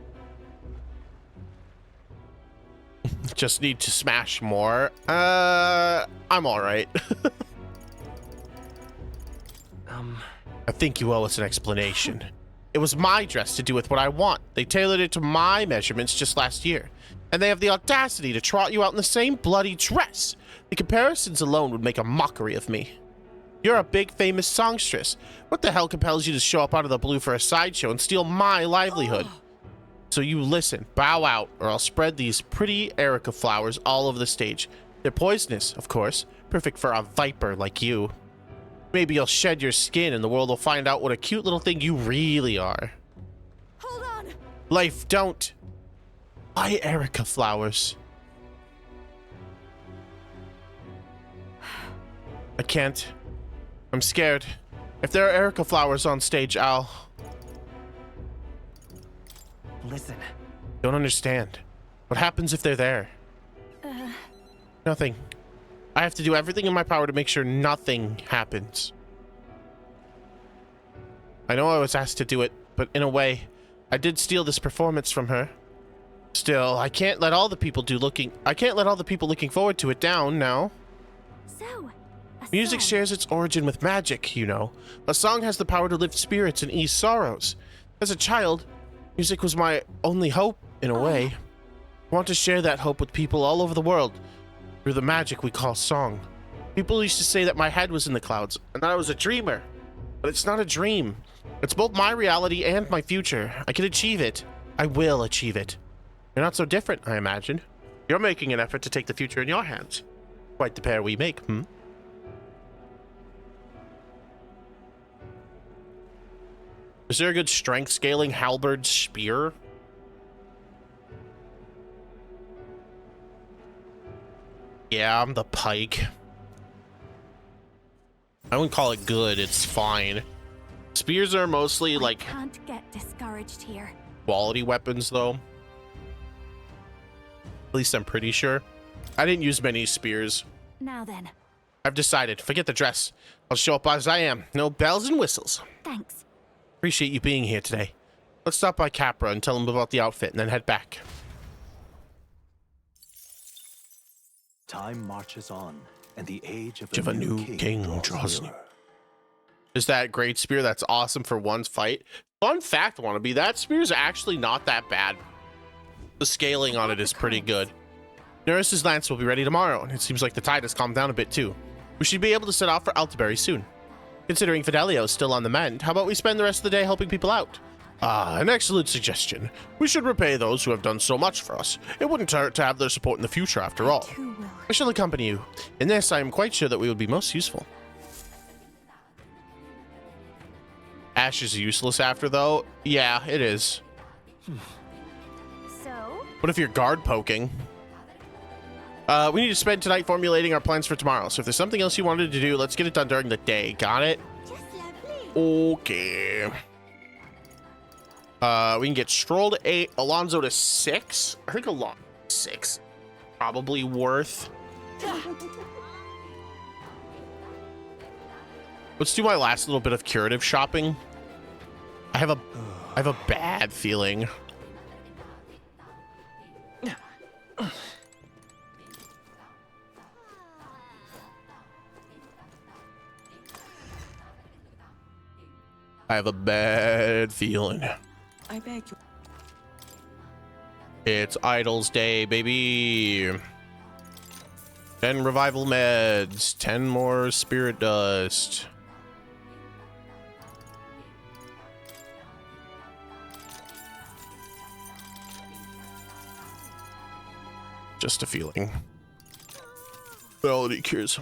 [SPEAKER 3] Just need to smash more. I'm alright. I think you owe us an explanation. It was my dress to do with what I want. They tailored it to my measurements just last year. And they have the audacity to trot you out in the same bloody dress. The comparisons alone would make a mockery of me. You're a big famous songstress. What the hell compels you to show up out of the blue for a sideshow and steal my livelihood? So you listen, bow out, or I'll spread these pretty Erica flowers all over the stage. They're poisonous, of course. Perfect for a viper like you. Maybe you'll shed your skin and the world will find out what a cute little thing you really are.
[SPEAKER 4] Hold on.
[SPEAKER 3] Life, don't. Why Erica flowers? I can't. I'm scared. If there are Erica flowers on stage, I'll...
[SPEAKER 5] Listen.
[SPEAKER 3] Don't understand. What happens if they're there? Nothing. I have to do everything in my power to make sure nothing happens. I know I was asked to do it, but in a way, I did steal this performance from her. Still, I can't let all the people looking forward to it down now.
[SPEAKER 2] So, a
[SPEAKER 3] Music
[SPEAKER 2] song.
[SPEAKER 3] shares its origin with magic, you know. A song has the power to lift spirits and ease sorrows. As a child, music was my only hope, in a way. I want to share that hope with people all over the world through the magic we call song. People used to say that my head was in the clouds and that I was a dreamer. But it's not a dream. It's both my reality and my future. I can achieve it. I will achieve it. You're not so different, I imagine. You're making an effort to take the future in your hands. Quite the pair we make, hmm? Is there a good strength scaling halberd spear? Yeah, I'm the pike. I wouldn't call it good, it's fine. Spears are mostly like
[SPEAKER 2] Can't get discouraged here.
[SPEAKER 3] quality weapons though. At least I'm pretty sure. I didn't use many spears.
[SPEAKER 2] Now then,
[SPEAKER 3] I've decided, forget the dress. I'll show up as I am. No bells and whistles.
[SPEAKER 2] thanks.
[SPEAKER 3] Appreciate you being here today. Let's stop by Capra and tell him about the outfit and then head back.
[SPEAKER 7] Time marches on, and the age of
[SPEAKER 3] Of a new king draws near. Is that great spear that's awesome for one's fight? Fun fact, wannabe, that spear is actually not that bad. The scaling on it is pretty good. Neris's lance will be ready tomorrow, and it seems like the tide has calmed down a bit too. We should be able to set off for Altaberry soon. Considering Fidelio is still on the mend, how about we spend the rest of the day helping people out? Ah, an excellent suggestion. We should repay those who have done so much for us. It wouldn't hurt to have their support in the future after all.
[SPEAKER 4] Who will?
[SPEAKER 3] I shall accompany you. In this, I am quite sure that we would be most useful. Ash is useless after, though. Yeah, it is.
[SPEAKER 2] So,
[SPEAKER 3] What if you're guard poking? We need to spend tonight formulating our plans for tomorrow. So if there's something else you wanted to do, let's get it done during the day. Got it?
[SPEAKER 2] just lovely.
[SPEAKER 3] Okay. We can get Stroll to 8, Alonzo to 6. I think Alonzo 6. Probably worth. Let's do my last little bit of curative shopping. I have a bad feeling. I have a bad feeling.
[SPEAKER 4] I beg you.
[SPEAKER 3] It's Idols Day, baby. 10 revival meds, 10 more spirit dust. Just a feeling. Ability cures.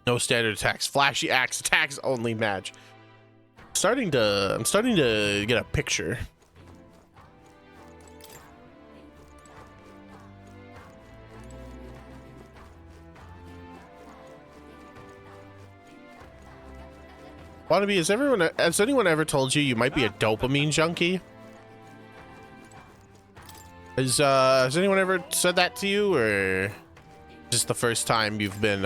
[SPEAKER 3] No standard attacks. Flashy axe attacks only match. I'm starting to get a picture. Wannabe, has anyone ever told you you might be a dopamine junkie? Has anyone ever said that to you, or is this the first time you've been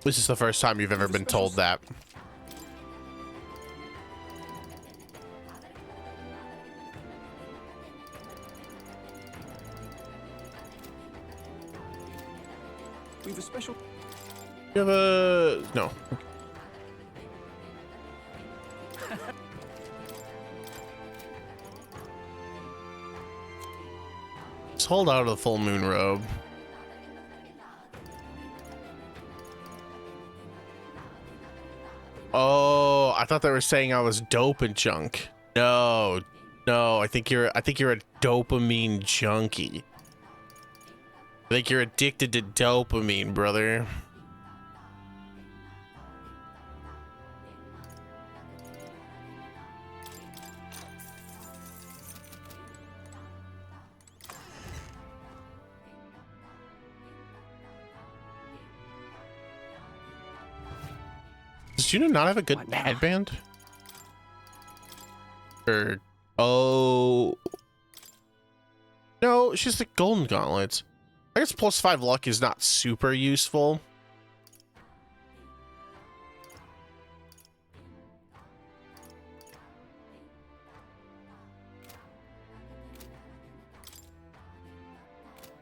[SPEAKER 3] this is the first time you've ever been told that?
[SPEAKER 6] We have a special.
[SPEAKER 3] You have a no. Let's hold out of the full moon robe. Oh, I thought they were saying I was dope and junk. No, No, I think you're a dopamine junkie. I think you're addicted to dopamine, brother. Does Juno not have a good headband? Or oh no, she's the golden gauntlets. I guess +5 luck is not super useful.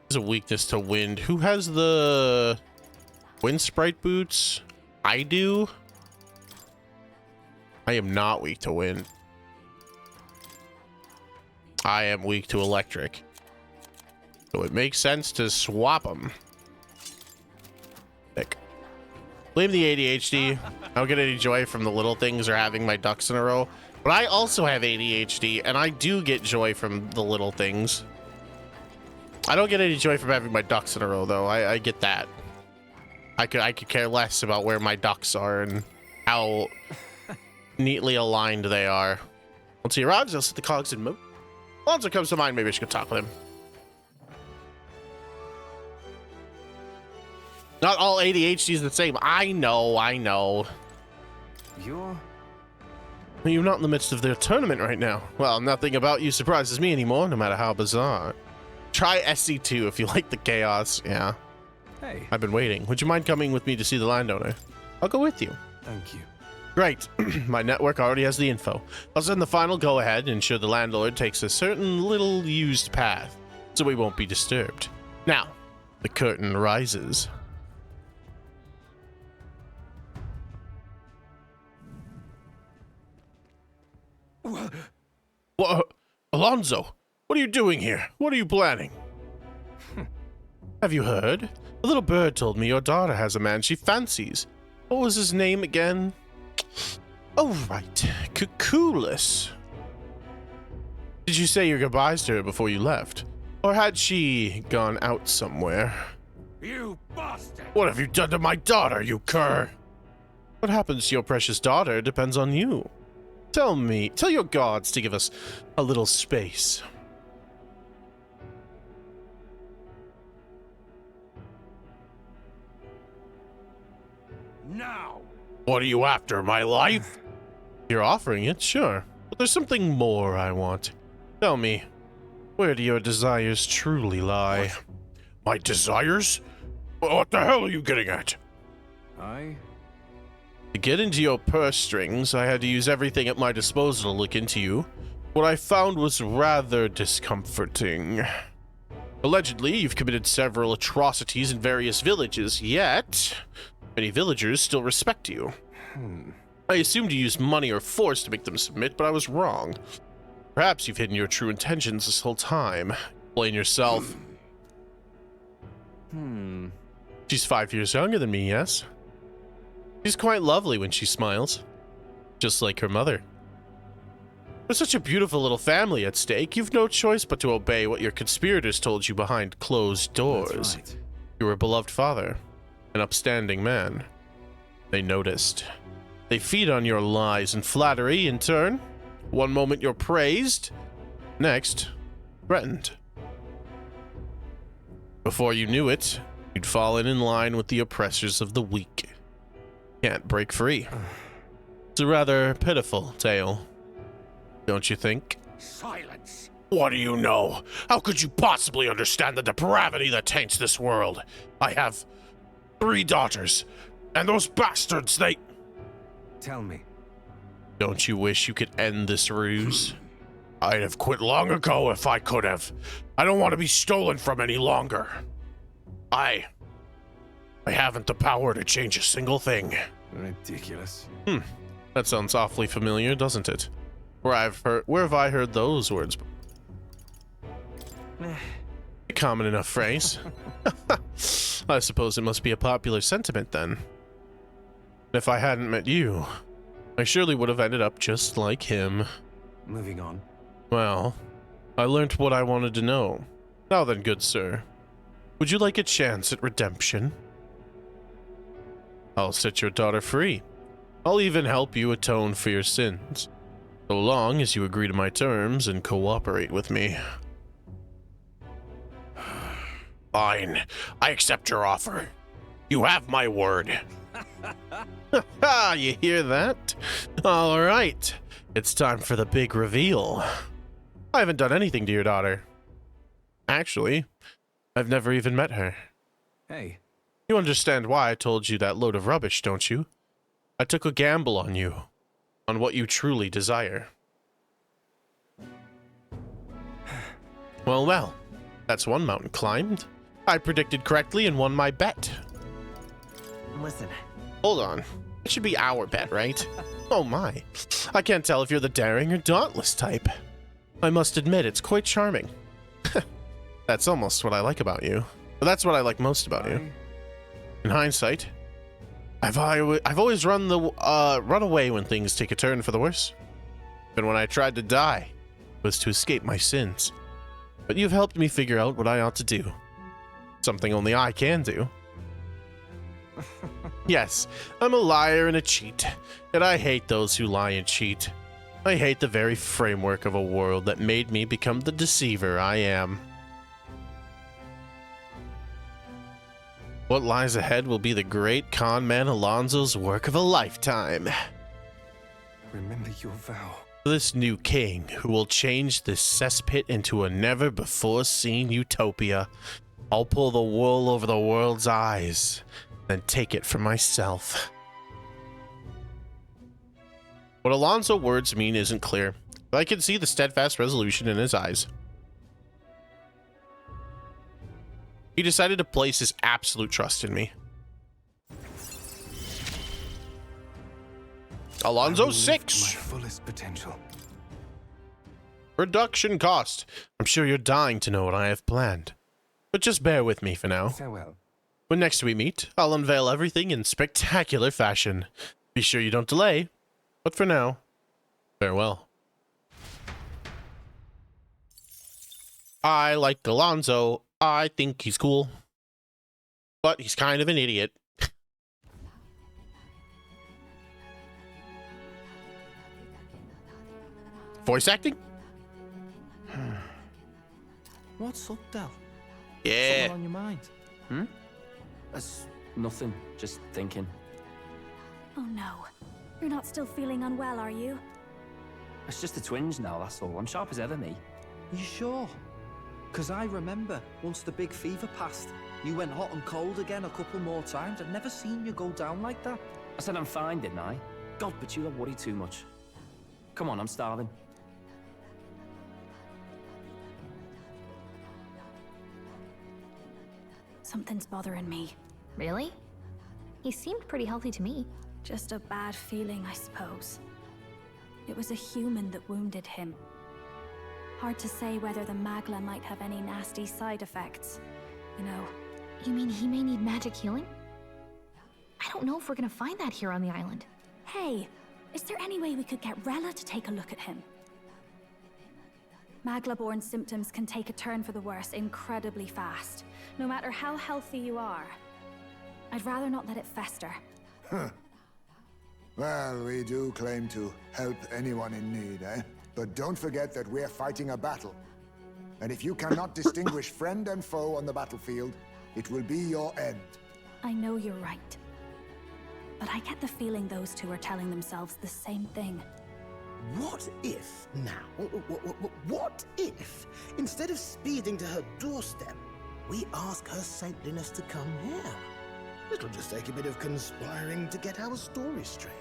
[SPEAKER 3] There's a weakness to wind. Who has the wind sprite boots? I do. I am not weak to wind. I am weak to electric. So it makes sense to swap them. Pick. Blame the ADHD. I don't get any joy from the little things or having my ducks in a row. But I also have ADHD, and I do get joy from the little things. I don't get any joy from having my ducks in a row, though. I get that. I could care less about where my ducks are and how neatly aligned they are. Once he arrives, I'll set the cogs in motion. Alonso comes to mind, maybe I should go talk with him. Not all ADHD is the same. I know.
[SPEAKER 7] You're
[SPEAKER 3] You're not in the midst of their tournament right now. Well, nothing about you surprises me anymore, no matter how bizarre. Try SC2 if you like the chaos. Yeah.
[SPEAKER 7] Hey.
[SPEAKER 3] I've been waiting. Would you mind coming with me to see the landowner? I'll go with you.
[SPEAKER 7] Thank you.
[SPEAKER 3] Great. My network already has the info. I'll send the final go-ahead and ensure the landlord takes a certain little used path, so we won't be disturbed. Now, the curtain rises. What? Alonso, what are you doing here? What are you planning? Have you heard? A little bird told me your daughter has a man she fancies. What was his name again? Oh, right. Cuculus. Did you say your goodbyes to her before you left? Or had she gone out somewhere?
[SPEAKER 9] You bastard!
[SPEAKER 3] What have you done to my daughter, you cur? What happens to your precious daughter depends on you. Tell your gods to give us a little space.
[SPEAKER 9] Now!
[SPEAKER 3] What are you after, my life? You're offering it, sure. But there's something more I want. Tell me, where do your desires truly lie? What? My desires? What the hell are you getting at? To get into your purse strings, I had to use everything at my disposal to look into you. What I found was rather discomforting. Allegedly, you've committed several atrocities in various villages, yet many villagers still respect you. I assumed you used money or force to make them submit, but I was wrong. Perhaps you've hidden your true intentions this whole time. Explain yourself. She's 5 years younger than me, yes? She's quite lovely when she smiles. Just like her mother. There's such a beautiful little family at stake. You've no choice but to obey what your conspirators told you behind closed doors.
[SPEAKER 7] That's right.
[SPEAKER 3] You're a beloved father. An upstanding man. They noticed. They feed on your lies and flattery in turn. One moment you're praised, next, threatened. Before you knew it, you'd fallen in line with the oppressors of the weak. Can't break free. It's a rather pitiful tale, don't you think?
[SPEAKER 9] Silence!
[SPEAKER 3] What do you know? How could you possibly understand the depravity that taints this world? I have 3 daughters, and those bastards, they...
[SPEAKER 7] Tell me.
[SPEAKER 3] Don't you wish you could end this ruse? I'd have quit long ago if I could have. I don't want to be stolen from any longer. I haven't the power to change a single thing.
[SPEAKER 7] Ridiculous.
[SPEAKER 3] That sounds awfully familiar, doesn't it? Where have I heard those words? A common enough phrase. I suppose it must be a popular sentiment then. If I hadn't met you, I surely would have ended up just like him.
[SPEAKER 7] Moving on.
[SPEAKER 3] Well, I learnt what I wanted to know. Now then, good sir, would you like a chance at redemption? I'll set your daughter free. I'll even help you atone for your sins, so long as you agree to my terms and cooperate with me. Fine, I accept your offer. You have my word. Ha! You hear that? All right, it's time for the big reveal. I haven't done anything to your daughter. Actually, I've never even met her.
[SPEAKER 6] Hey,
[SPEAKER 3] You understand why I told you that load of rubbish, don't you? I took a gamble on you, on what you truly desire. Well, that's one mountain climbed. I predicted correctly and won my bet.
[SPEAKER 5] Listen,
[SPEAKER 3] Hold on. It should be our bet, right? Oh my. I can't tell if you're the daring or dauntless type. I must admit, it's quite charming. That's almost what I like about you. But that's what I like most about you. In hindsight, I've always run away when things take a turn for the worse. Even when I tried to die, it was to escape my sins. But you've helped me figure out what I ought to do. Something only I can do. Yes, I'm a liar and a cheat, and I hate those who lie and cheat. I hate the very framework of a world that made me become the deceiver I am. What lies ahead will be the great con man Alonso's work of a lifetime.
[SPEAKER 6] remember your vow.
[SPEAKER 3] This new king who will change this cesspit into a never-before-seen utopia. I'll pull the wool over the world's eyes, then take it for myself. What Alonso's words mean isn't clear, but I can see the steadfast resolution in his eyes. He decided to place his absolute trust in me. Alonso 6.
[SPEAKER 6] My fullest potential.
[SPEAKER 3] Production cost. I'm sure you're dying to know what I have planned. But just bear with me for now.
[SPEAKER 6] Farewell.
[SPEAKER 3] When next we meet, I'll unveil everything in spectacular fashion. Be sure you don't delay. But for now, farewell. I like Alonso. I think he's cool. But he's kind of an idiot. Voice acting?
[SPEAKER 5] what's up, Del?
[SPEAKER 3] Yeah.
[SPEAKER 5] Something on your mind? That's nothing. Just thinking.
[SPEAKER 2] Oh no. You're not still feeling unwell, are you?
[SPEAKER 5] It's just a twinge now, that's all. I'm sharp as ever, me.
[SPEAKER 11] You sure? Because I remember once the big fever passed, you went hot and cold again a couple more times. I've never seen you go down like that.
[SPEAKER 5] I said I'm fine, didn't I? God, but you worry too much. Come on, I'm starving.
[SPEAKER 2] Something's bothering me.
[SPEAKER 12] Really? He seemed pretty healthy to me.
[SPEAKER 2] Just a bad feeling, I suppose. It was a human that wounded him. Hard to say whether the Magla might have any nasty side effects. You know.
[SPEAKER 12] You mean he may need magic healing? I don't know if we're gonna find that here on the island.
[SPEAKER 2] Hey, is there any way we could get Rella to take a look at him? Magla-born symptoms can take a turn for the worse incredibly fast, no matter how healthy you are. I'd rather not let it fester.
[SPEAKER 9] Well, we do claim to help anyone in need, eh? But don't forget that we're fighting a battle. And if you cannot distinguish friend and foe on the battlefield, it will be your end.
[SPEAKER 2] I know you're right. But I get the feeling those two are telling themselves the same thing.
[SPEAKER 8] What if now? What if, instead of speeding to her doorstep, we ask her saintliness to come here? It'll just take a bit of conspiring to get our story straight.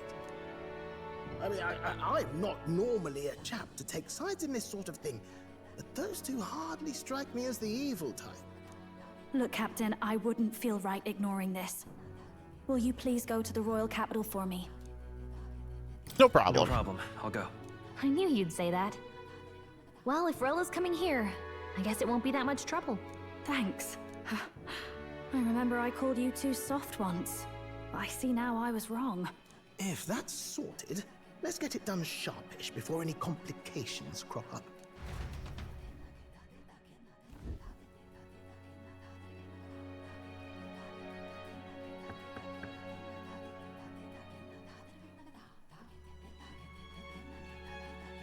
[SPEAKER 8] I mean, I'm not normally a chap to take sides in this sort of thing, but those two hardly strike me as the evil type.
[SPEAKER 2] Look, Captain, I wouldn't feel right ignoring this. Will you please go to the royal capital for me?
[SPEAKER 3] No problem.
[SPEAKER 5] No problem. I'll go.
[SPEAKER 12] I knew you'd say that. Well, if Rella's coming here, I guess it won't be that much trouble.
[SPEAKER 2] Thanks. I remember I called you too soft once. I see now I was wrong.
[SPEAKER 8] If that's sorted, let's get it done sharpish before any complications crop up.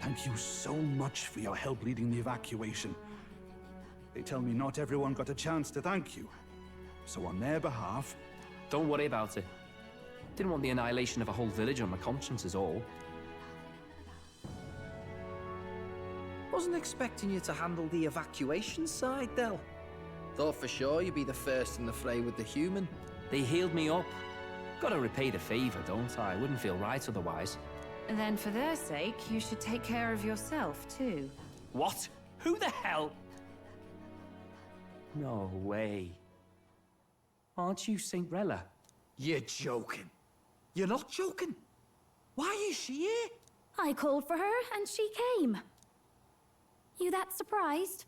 [SPEAKER 13] Thank you so much for your help leading the evacuation. They tell me not everyone got a chance to thank you. So on their behalf...
[SPEAKER 5] Don't worry about it. Didn't want the annihilation of a whole village on my conscience is all.
[SPEAKER 11] Wasn't expecting you to handle the evacuation side, Del. Thought for sure you'd be the first in the fray with the human.
[SPEAKER 5] They healed me up. Gotta repay the favor, don't I? Wouldn't feel right otherwise.
[SPEAKER 10] And then for their sake, you should take care of yourself, too.
[SPEAKER 5] What? Who the hell? No way. Aren't you Saint Rella?
[SPEAKER 11] You're joking. You're not joking. Why is she here?
[SPEAKER 12] I called for her and she came. You that surprised?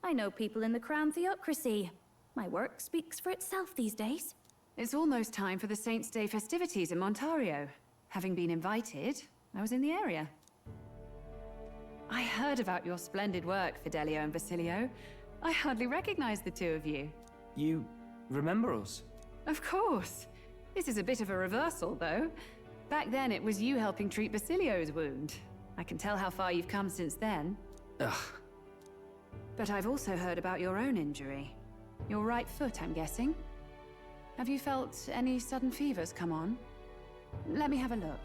[SPEAKER 12] I know people in the Crown Theocracy. My work speaks for itself these days.
[SPEAKER 10] It's almost time for the Saints' Day festivities in Montario. Having been invited, I was in the area. I heard about your splendid work, Fidelio and Basilio. I hardly recognize the two of you.
[SPEAKER 5] You remember us?
[SPEAKER 10] Of course. This is a bit of a reversal, though. Back then, it was you helping treat Basilio's wound. I can tell how far you've come since then.
[SPEAKER 5] Ugh.
[SPEAKER 10] But I've also heard about your own injury. Your right foot, I'm guessing. Have you felt any sudden fevers come on? Let me have a look.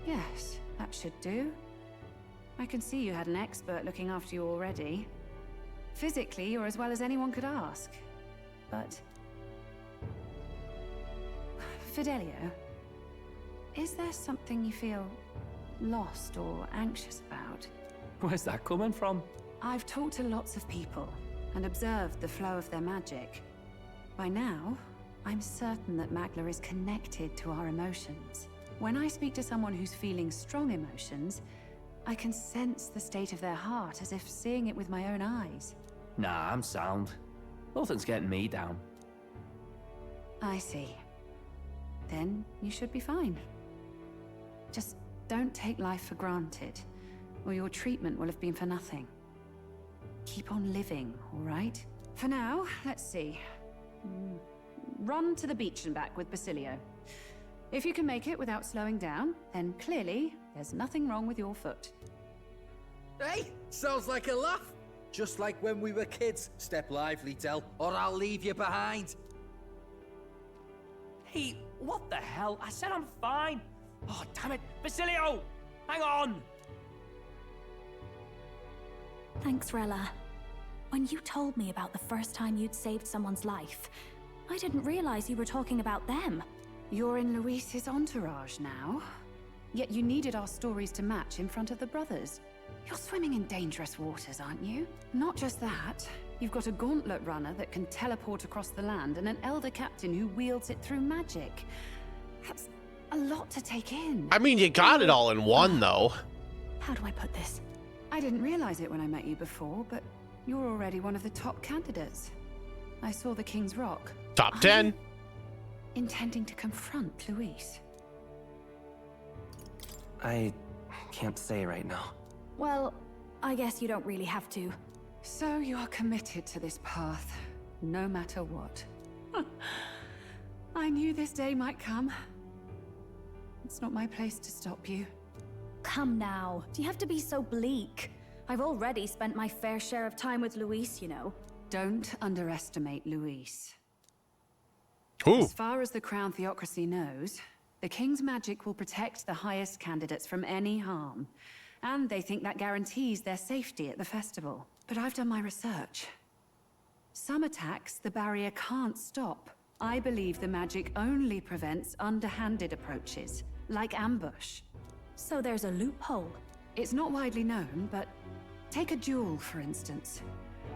[SPEAKER 10] Yes, that should do. I can see you had an expert looking after you already. Physically, you're as well as anyone could ask. But... Fidelio, is there something you feel lost or anxious about?
[SPEAKER 5] Where's that coming from?
[SPEAKER 10] I've talked to lots of people and observed the flow of their magic. By now, I'm certain that Magla is connected to our emotions. When I speak to someone who's feeling strong emotions, I can sense the state of their heart as if seeing it with my own eyes.
[SPEAKER 5] Nah, I'm sound. Nothing's getting me down.
[SPEAKER 10] I see. Then you should be fine. Just don't take life for granted, or your treatment will have been for nothing. Keep on living, all right? For now, let's see. Run to the beach and back with Basilio. If you can make it without slowing down, then clearly there's nothing wrong with your foot.
[SPEAKER 11] Hey, sounds like a laugh. Just like when we were kids. Step lively, Del, or I'll leave you behind.
[SPEAKER 5] Hey, what the hell? I said I'm fine. Oh, damn it. Basilio! Hang on!
[SPEAKER 12] Thanks, Rella. When you told me about the first time you'd saved someone's life, I didn't realize you were talking about them.
[SPEAKER 10] You're in Luis's entourage now. Yet you needed our stories to match in front of the brothers. You're swimming in dangerous waters, aren't you? Not just that, you've got a gauntlet runner that can teleport across the land and an elder captain who wields it through magic. That's a lot to take in.
[SPEAKER 3] I mean, you got it all in one, though.
[SPEAKER 12] How do I put this?
[SPEAKER 10] I didn't realize it when I met you before, but you're already one of the top candidates. I saw the King's Rock.
[SPEAKER 3] Top 10.
[SPEAKER 10] Intending to confront Luis.
[SPEAKER 5] I can't say right now.
[SPEAKER 12] Well, I guess you don't really have to.
[SPEAKER 10] So you are committed to this path, no matter what. I knew this day might come. It's not my place to stop you.
[SPEAKER 12] Come now, do you have to be so bleak? I've already spent my fair share of time with Luis, you know.
[SPEAKER 10] Don't underestimate Luis.
[SPEAKER 3] Ooh.
[SPEAKER 10] As far as the Crown Theocracy knows, the King's magic will protect the highest candidates from any harm. And they think that guarantees their safety at the festival. But I've done my research. Some attacks the barrier can't stop. I believe the magic only prevents underhanded approaches, like ambush.
[SPEAKER 12] So there's a loophole.
[SPEAKER 10] It's not widely known, but take a duel, for instance.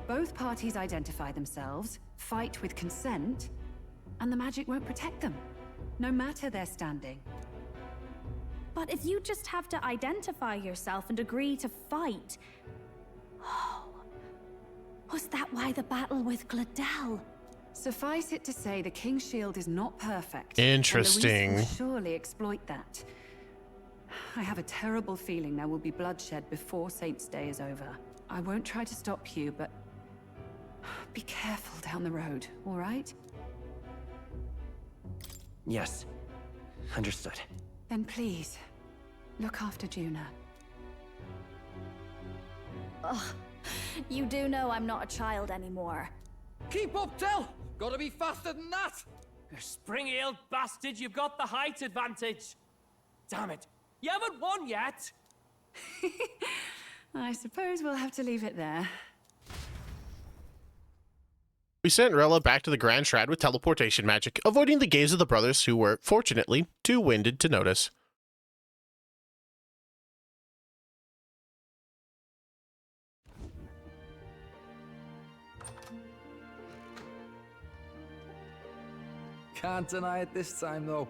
[SPEAKER 10] Both parties identify themselves, fight with consent, and the magic won't protect them, no matter their standing.
[SPEAKER 12] But if you just have to identify yourself and agree to fight... Oh, was that why the battle with Gladel?
[SPEAKER 10] Suffice it to say, the King's Shield is not perfect.
[SPEAKER 3] Interesting.
[SPEAKER 10] And Luis will surely exploit that. I have a terrible feeling there will be bloodshed before Saints' Day is over. I won't try to stop you, but be careful down the road, all right?
[SPEAKER 5] Yes. Understood.
[SPEAKER 10] Then please, look after Juna.
[SPEAKER 12] Ugh. You do know I'm not a child anymore.
[SPEAKER 11] Keep up, Del! Gotta be faster than that!
[SPEAKER 5] You spring-heeled bastard, you've got the height advantage. Damn it, you haven't won yet.
[SPEAKER 10] I suppose we'll have to leave it there.
[SPEAKER 3] We sent Rella back to the Grand Shroud with teleportation magic, avoiding the gaze of the brothers who were, fortunately, too winded to notice.
[SPEAKER 11] Can't deny it this time, though.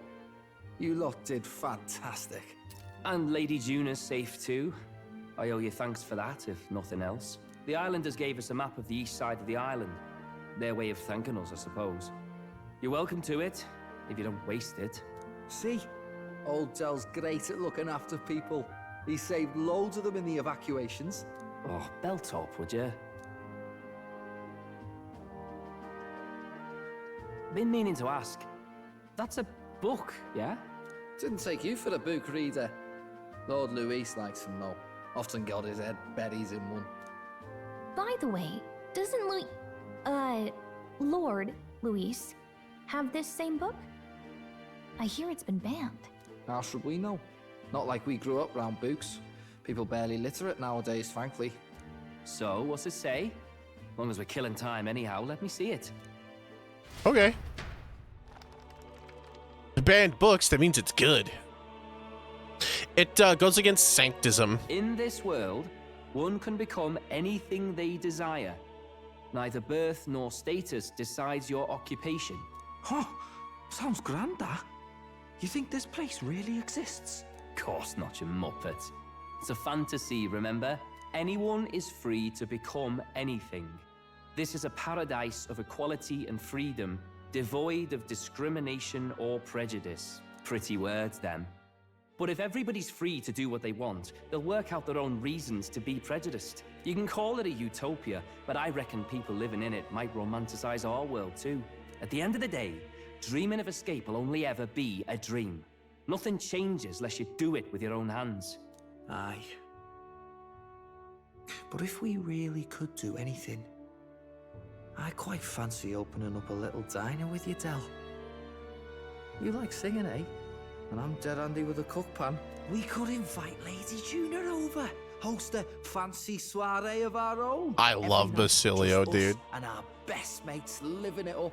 [SPEAKER 11] You lot did fantastic.
[SPEAKER 5] And Lady Juna's safe too. I owe you thanks for that, if nothing else. The islanders gave us a map of the east side of the island. Their way of thanking us, I suppose. You're welcome to it, if you don't waste it.
[SPEAKER 11] See? Old Del's great at looking after people. He saved loads of them in the evacuations.
[SPEAKER 5] Oh, belt up, would you? Been meaning to ask. That's a book, yeah?
[SPEAKER 11] Didn't take you for a book reader. Lord Luis likes them, though. Often got his head buried in one.
[SPEAKER 14] By the way, doesn't Lord Luis have this same book? I hear it's been banned.
[SPEAKER 11] How should we know? Not like we grew up round books. People barely literate nowadays, frankly.
[SPEAKER 5] So, what's it say? As long as we're killing time anyhow, let me see it.
[SPEAKER 3] Okay. Banned books, that means it's good. It goes against sanctism.
[SPEAKER 5] In this world, one can become anything they desire. Neither birth nor status decides your occupation.
[SPEAKER 11] Huh? Sounds grand, that. You think this place really exists?
[SPEAKER 5] Of course not, you muppet. It's a fantasy, remember? Anyone is free to become anything. This is a paradise of equality and freedom, devoid of discrimination or prejudice. Pretty words, them. But if everybody's free to do what they want, they'll work out their own reasons to be prejudiced. You can call it a utopia, but I reckon people living in it might romanticize our world too. At the end of the day, dreaming of escape will only ever be a dream. Nothing changes unless you do it with your own hands.
[SPEAKER 11] Aye. But if we really could do anything, I quite fancy opening up a little diner with you, Del. You like singing, eh? And I'm dead handy with a cook pan. We could invite Lady Juna over. Host a fancy soiree of our own.
[SPEAKER 3] I love Basilio, dude.
[SPEAKER 11] And our best mates living it up.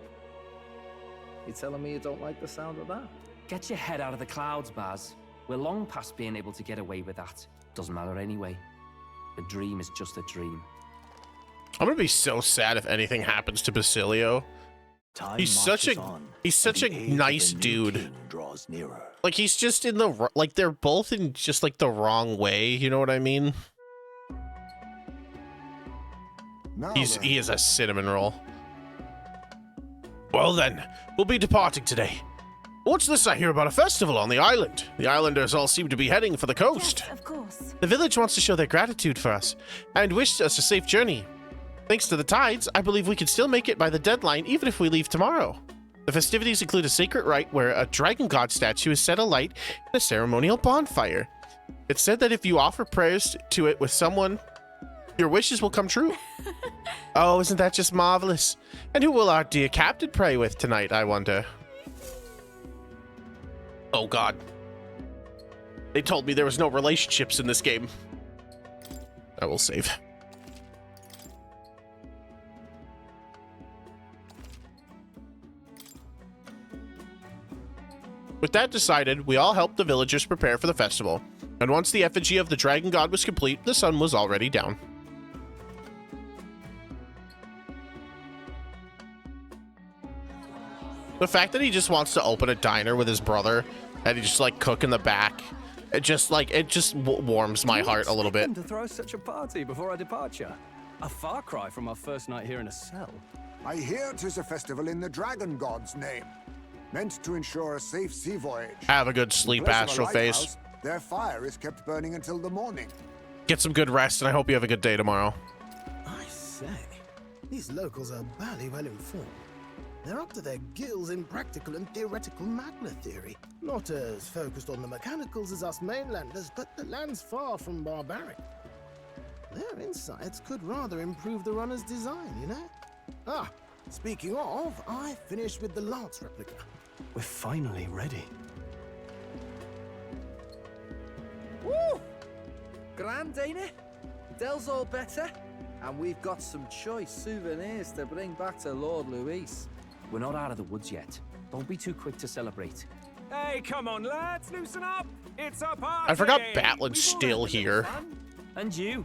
[SPEAKER 11] You telling me you don't like the sound of that?
[SPEAKER 5] Get your head out of the clouds, Baz. We're long past being able to get away with that. Doesn't matter anyway. A dream is just a dream.
[SPEAKER 3] I'm gonna be so sad if anything happens to Basilio. He's such a nice dude. Like he's just in the like they're both in just like the wrong way. You know what I mean? He is a cinnamon roll. Well then, we'll be departing today. What's this I hear about a festival on the island? The islanders all seem to be heading for the coast.
[SPEAKER 4] Yes, of course.
[SPEAKER 3] The village wants to show their gratitude for us and wish us a safe journey. Thanks to the tides, I believe we can still make it by the deadline even if we leave tomorrow. The festivities include a sacred rite where a dragon god statue is set alight in a ceremonial bonfire. It's said that if you offer prayers to it with someone, your wishes will come true. Oh, isn't that just marvelous? And who will our dear captain pray with tonight, I wonder? Oh god. They told me there was no relationships in this game. I will save. With that decided, we all helped the villagers prepare for the festival, and once the effigy of the dragon god was complete, the sun was already down. The fact that he just wants to open a diner with his brother, and he just like cook in the back, it just warms my heart a little bit.
[SPEAKER 6] To throw such a party before our departure. A far cry from our first night here in a cell.
[SPEAKER 9] I hear 'tis a festival in the dragon god's name, meant to ensure a safe sea voyage.
[SPEAKER 3] Have a good sleep, Astral Face.
[SPEAKER 9] Their fire is kept burning until the morning.
[SPEAKER 3] Get some good rest, and I hope you have a good day tomorrow.
[SPEAKER 8] I say, these locals are barely well informed. They're up to their gills in practical and theoretical magna theory. Not as focused on the mechanicals as us mainlanders, but the land's far from barbaric. Their insights could rather improve the runner's design, you know? Ah, speaking of, I finished with the lance replica.
[SPEAKER 6] We're finally ready.
[SPEAKER 11] Woo! Grand, ain't it? Dell's all better, and we've got some choice souvenirs to bring back to Lord Luis.
[SPEAKER 5] We're not out of the woods yet. Don't be too quick to celebrate.
[SPEAKER 6] Hey, come on, lads, loosen up. It's a party.
[SPEAKER 3] I forgot Batlin's still here.
[SPEAKER 5] And you?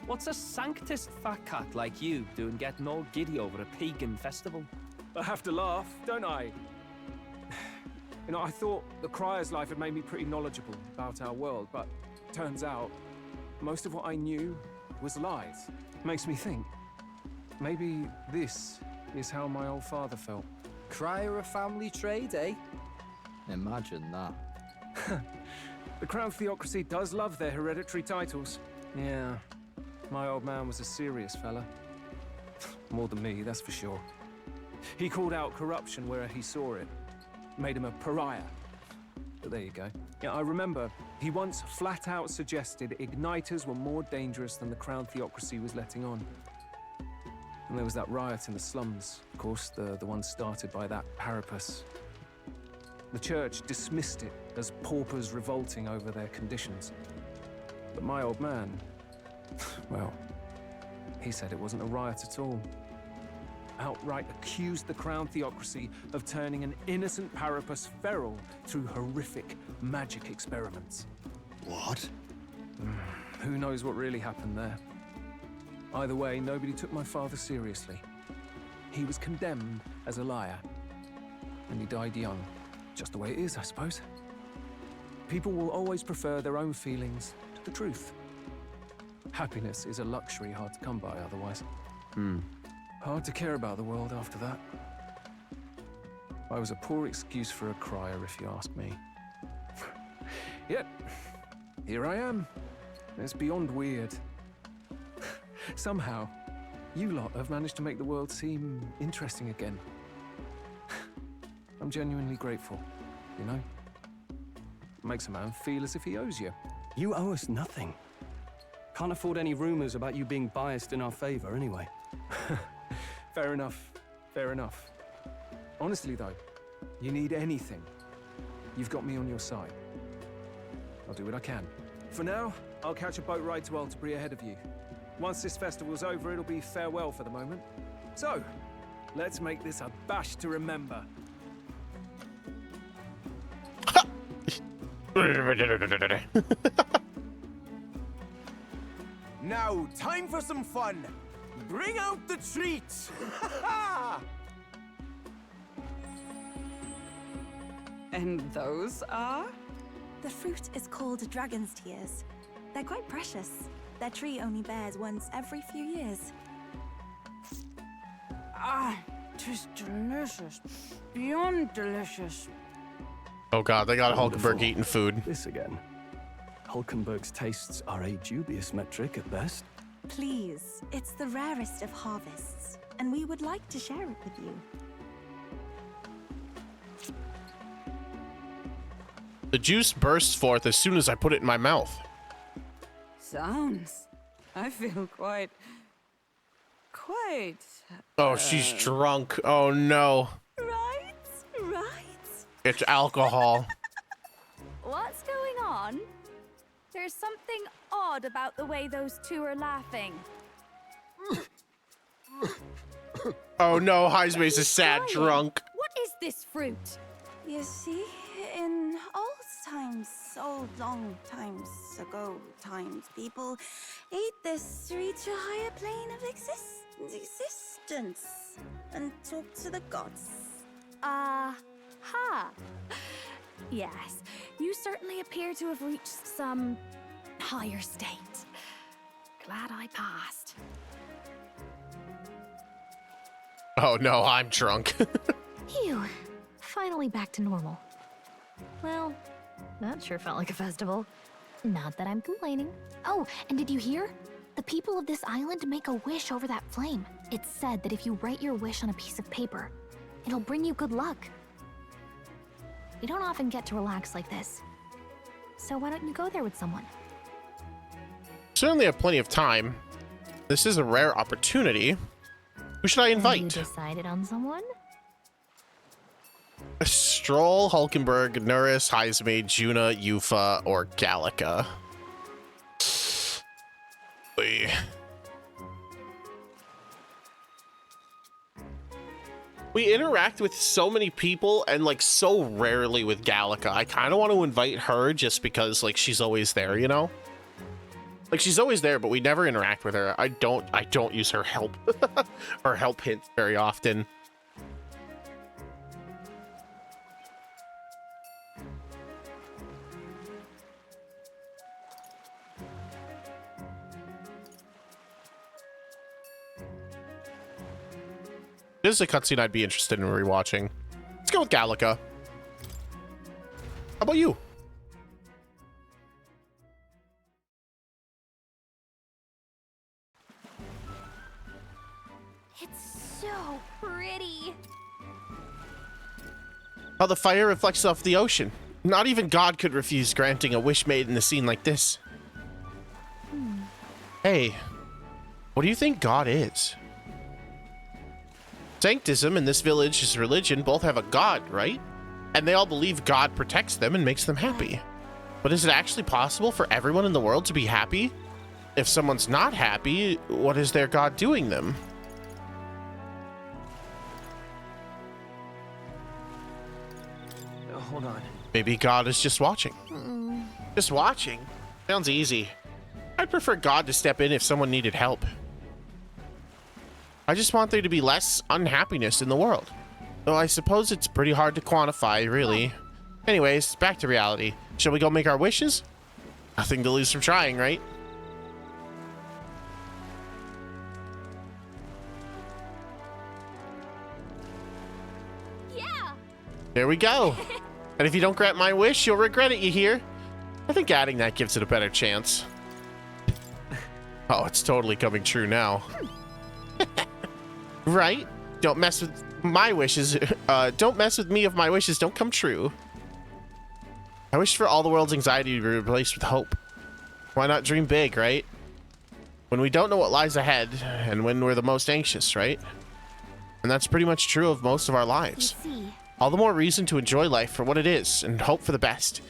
[SPEAKER 5] What's a sanctist fat cat like you doing getting all giddy over a pagan festival?
[SPEAKER 6] I have to laugh, don't I? You know, I thought the Crier's life had made me pretty knowledgeable about our world, but turns out most of what I knew was lies. Makes me think, maybe this is how my old father felt.
[SPEAKER 11] Crier a family trade, eh? Imagine that.
[SPEAKER 6] The Crown Theocracy does love their hereditary titles. Yeah, my old man was a serious fella. More than me, that's for sure. He called out corruption where he saw it. Made him a pariah. But there you go. Yeah, I remember he once flat out suggested igniters were more dangerous than the Crown Theocracy was letting on. And there was that riot in the slums, of course, the one started by that Parapus. The church dismissed it as paupers revolting over their conditions. But my old man, well, he said it wasn't a riot at all. Outright accused the Crown Theocracy of turning an innocent Parapus feral through horrific magic experiments. What? Who knows what really happened there? Either way, nobody took my father seriously. He was condemned as a liar, and he died young. Just the way it is, I suppose. People will always prefer their own feelings to the truth. Happiness is a luxury hard to come by otherwise. Hard to care about the world after that. I was a poor excuse for a crier, if you ask me. Yet, here I am. It's beyond weird. Somehow, you lot have managed to make the world seem interesting again. I'm genuinely grateful, you know? Makes a man feel as if he owes you.
[SPEAKER 15] You owe us nothing. Can't afford any rumors about you being biased in our favor, anyway.
[SPEAKER 6] Fair enough. Fair enough. Honestly, though, you need anything, you've got me on your side. I'll do what I can. For now, I'll catch a boat ride to Altabri ahead of you. Once this festival's over, it'll be farewell for the moment. So, let's make this a bash to remember.
[SPEAKER 16] Now, time for some fun. Bring out the treats!
[SPEAKER 4] And those are?
[SPEAKER 17] The fruit is called dragon's tears. They're quite precious. Their tree only bears once every few years.
[SPEAKER 4] Ah, 'tis delicious. Beyond delicious.
[SPEAKER 3] Oh god, they got Hulkenberg eating food.
[SPEAKER 15] This again. Hulkenberg's tastes are a dubious metric at best.
[SPEAKER 17] Please, it's the rarest of harvests, and we would like to share it with you.
[SPEAKER 3] The juice bursts forth as soon as I put it in my mouth.
[SPEAKER 4] Sounds. I feel quite.
[SPEAKER 3] Oh, she's drunk. Oh no.
[SPEAKER 17] Right.
[SPEAKER 3] It's alcohol.
[SPEAKER 12] What's going on? There's something odd about the way those two are laughing.
[SPEAKER 3] Oh no, Heismay's a sad drunk.
[SPEAKER 12] What is this fruit?
[SPEAKER 17] You see, in old long times ago, people ate this to reach a higher plane of existence and talk to the gods.
[SPEAKER 12] Ha! Yes, you certainly appear to have reached some higher state. Glad I passed.
[SPEAKER 3] Oh no, I'm drunk.
[SPEAKER 14] Phew. Finally back to normal. Well, that sure felt like a festival. Not that I'm complaining. Oh, and did you hear? The people of this island make a wish over that flame. It's said that if you write your wish on a piece of paper, It'll bring you good luck. You don't often get to relax like this. So why don't you go there with someone?
[SPEAKER 3] Certainly have plenty of time. This is a rare opportunity. Who should I
[SPEAKER 14] Have
[SPEAKER 3] invite?
[SPEAKER 14] you decided on someone?
[SPEAKER 3] Stroll, Hulkenberg, Nuris, Heisme, Juna, Yufa, or Gallica. We interact with so many people and like so rarely with Gallica. I kind of want to invite her just because like she's always there, you know? Like she's always there, but we never interact with her. I don't use her help or help hints very often. This is a cutscene I'd be interested in rewatching. Let's go with Gallica. How about you?
[SPEAKER 14] It's so pretty.
[SPEAKER 3] How the fire reflects off the ocean. Not even God could refuse granting a wish made in a scene like this. Hey, what do you think God is? Sanctism and this village's religion both have a god, right? And they all believe God protects them and makes them happy. But is it actually possible for everyone in the world to be happy? If someone's not happy, what is their God doing them?
[SPEAKER 6] Hold on.
[SPEAKER 3] Maybe God is just watching. Just watching? Sounds easy. I'd prefer God to step in if someone needed help. I just want there to be less unhappiness in the world. Though I suppose it's pretty hard to quantify, really. Anyways, back to reality. Shall we go make our wishes? Nothing to lose from trying, right?
[SPEAKER 14] Yeah.
[SPEAKER 3] There we go. And if you don't grant my wish, you'll regret it, you hear? I think adding that gives it a better chance. Oh, it's totally coming true now. Right? Don't mess with my wishes. Don't mess with me if my wishes don't come true. I wish for all the world's anxiety to be replaced with hope. Why not dream big, right? When we don't know what lies ahead, and when we're the most anxious, right? And that's pretty much true of most of our lives. All the more reason to enjoy life for what it is, and hope for the best.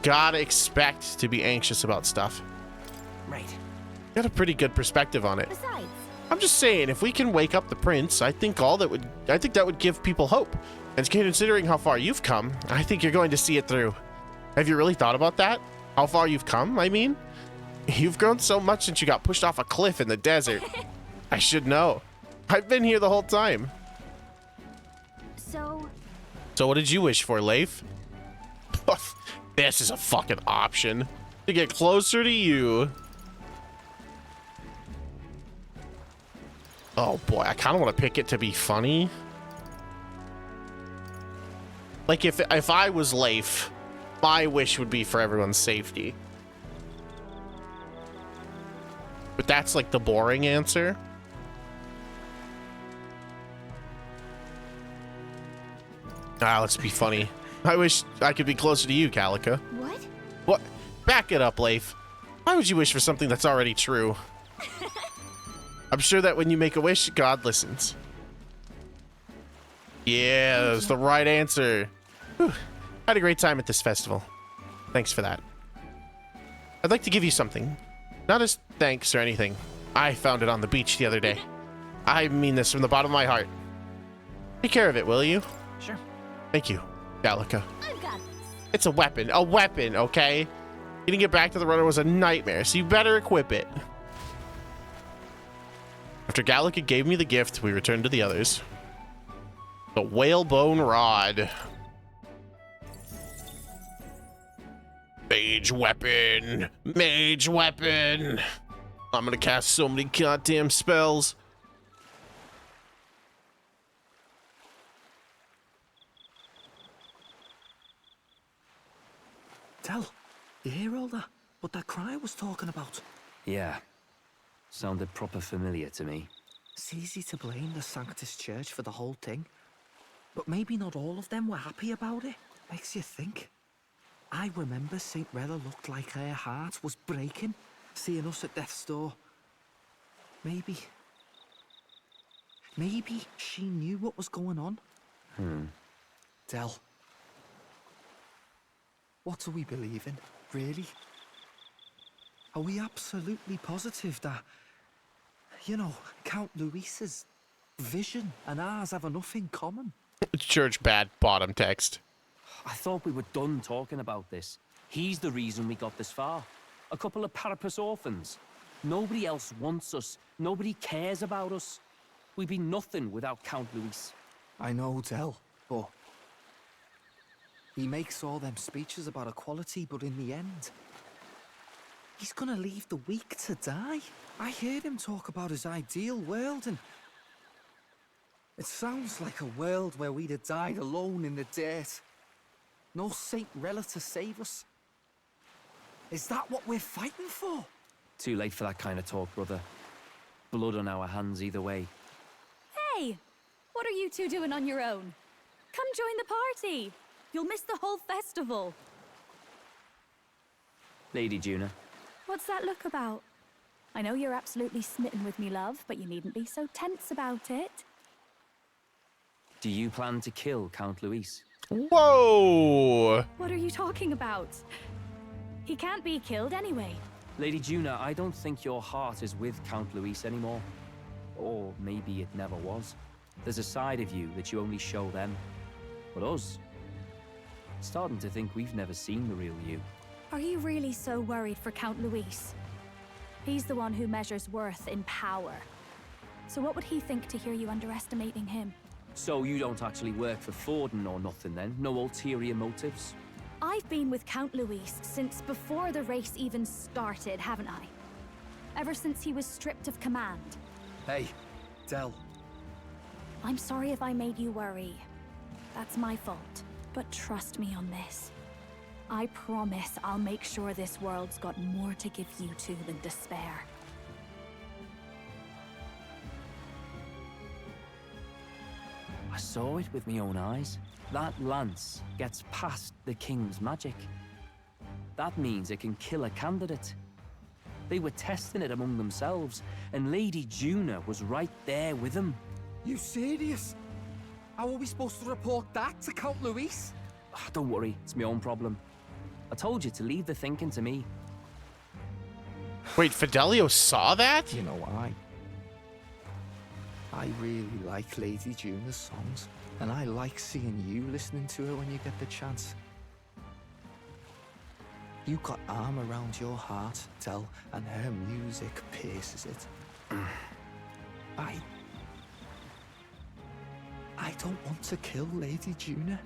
[SPEAKER 3] Gotta expect to be anxious about stuff.
[SPEAKER 16] Right.
[SPEAKER 3] Got a pretty good perspective on it.
[SPEAKER 14] Besides,
[SPEAKER 3] I'm just saying, if we can wake up the prince, I think that would give people hope. And considering how far you've come, I think you're going to see it through. Have you really thought about that? How far you've come, I mean? You've grown so much since you got pushed off a cliff in the desert. I should know. I've been here the whole time.
[SPEAKER 14] So
[SPEAKER 3] what did you wish for, Leif? This is a fucking option. To get closer to you. Oh boy, I kind of want to pick it to be funny. Like if I was Leif, my wish would be for everyone's safety. But that's like the boring answer. Let's be funny. I wish I could be closer to you, Calica.
[SPEAKER 14] what?
[SPEAKER 3] What? Back it up, Leif. Why would you wish for something that's already true? I'm sure that when you make a wish, God listens. Yeah, that's the right answer. Whew. I had a great time at this festival. Thanks for that. I'd like to give you something. Not as thanks or anything. I found it on the beach the other day. I mean this from the bottom of my heart. Take care of it, will you?
[SPEAKER 16] Sure.
[SPEAKER 3] Thank you, Gallica.
[SPEAKER 14] I've got this.
[SPEAKER 3] It's a weapon, okay? Getting it back to the runner was a nightmare, so you better equip it. After Gallica gave me the gift, we returned to the others. The whalebone rod. Mage weapon. Mage weapon. I'm gonna cast so many goddamn spells.
[SPEAKER 11] Tell, you hear all that? What that cry was talking about?
[SPEAKER 5] Yeah. Sounded proper familiar to me.
[SPEAKER 11] It's easy to blame the Sanctus Church for the whole thing. But maybe not all of them were happy about it. Makes you think. I remember St. Rella looked like her heart was breaking, seeing us at death's door. Maybe she knew what was going on. Del, what do we believe in, really? Are we absolutely positive that, you know, Count Luis's vision and ours have enough in common?
[SPEAKER 3] Church bad bottom text.
[SPEAKER 5] I thought we were done talking about this. He's the reason we got this far. A couple of parapus orphans. Nobody else wants us. Nobody cares about us. We'd be nothing without Count Luis.
[SPEAKER 11] I know, Del, but he makes all them speeches about equality, but in the end, he's gonna leave the weak to die. I heard him talk about his ideal world, and it sounds like a world where we'd have died alone in the dirt. No Saint Rella to save us. Is that what we're fighting for?
[SPEAKER 5] Too late for that kind of talk, brother. Blood on our hands either way.
[SPEAKER 12] Hey! What are you two doing on your own? Come join the party! You'll miss the whole festival.
[SPEAKER 5] Lady Juna.
[SPEAKER 12] What's that look about? I know you're absolutely smitten with me, love, but you needn't be so tense about it.
[SPEAKER 5] Do you plan to kill Count Luis?
[SPEAKER 3] Whoa!
[SPEAKER 12] What are you talking about? He can't be killed anyway.
[SPEAKER 5] Lady Juna, I don't think your heart is with Count Luis anymore. Or maybe it never was. There's a side of you that you only show them. But us, starting to think we've never seen the real you.
[SPEAKER 12] Are you really so worried for Count Luis? He's the one who measures worth in power. So what would he think to hear you underestimating him?
[SPEAKER 5] So you don't actually work for Forden or nothing then? No ulterior motives?
[SPEAKER 12] I've been with Count Luis since before the race even started, haven't I? Ever since he was stripped of command.
[SPEAKER 11] Hey, Del.
[SPEAKER 12] I'm sorry if I made you worry. That's my fault. But trust me on this. I promise I'll make sure this world's got more to give you two than despair.
[SPEAKER 5] I saw it with my own eyes. That lance gets past the king's magic. That means it can kill a candidate. They were testing it among themselves, and Lady Juna was right there with them.
[SPEAKER 11] You serious? How are we supposed to report that to Count Luis?
[SPEAKER 5] Don't worry, it's my own problem. I told you to leave the thinking to me.
[SPEAKER 3] Wait, Fidelio saw that?
[SPEAKER 11] You know why? I really like Lady Juna's songs, and I like seeing you listening to her when you get the chance. You got arm around your heart, Del, and her music pierces it. I don't want to kill Lady Juna.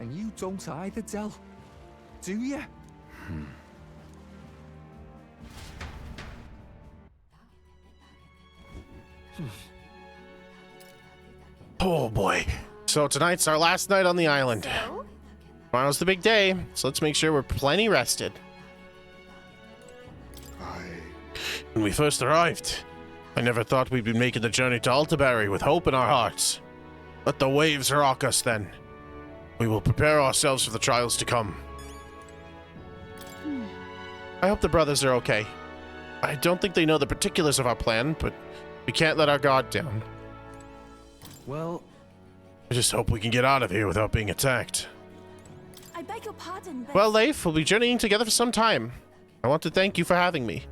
[SPEAKER 11] And you don't either, Del. Do you?
[SPEAKER 3] Oh boy. So tonight's our last night on the island. Tomorrow's the big day, so let's make sure we're plenty rested. When we first arrived, I never thought we'd be making the journey to Altaberry with hope in our hearts. Let the waves rock us then. We will prepare ourselves for the trials to come. I hope the brothers are okay. I don't think they know the particulars of our plan, but we can't let our guard down.
[SPEAKER 6] Well,
[SPEAKER 3] I just hope we can get out of here without being attacked.
[SPEAKER 12] I beg your pardon, but...
[SPEAKER 3] Well, Leif, we'll be journeying together for some time. I want to thank you for having me.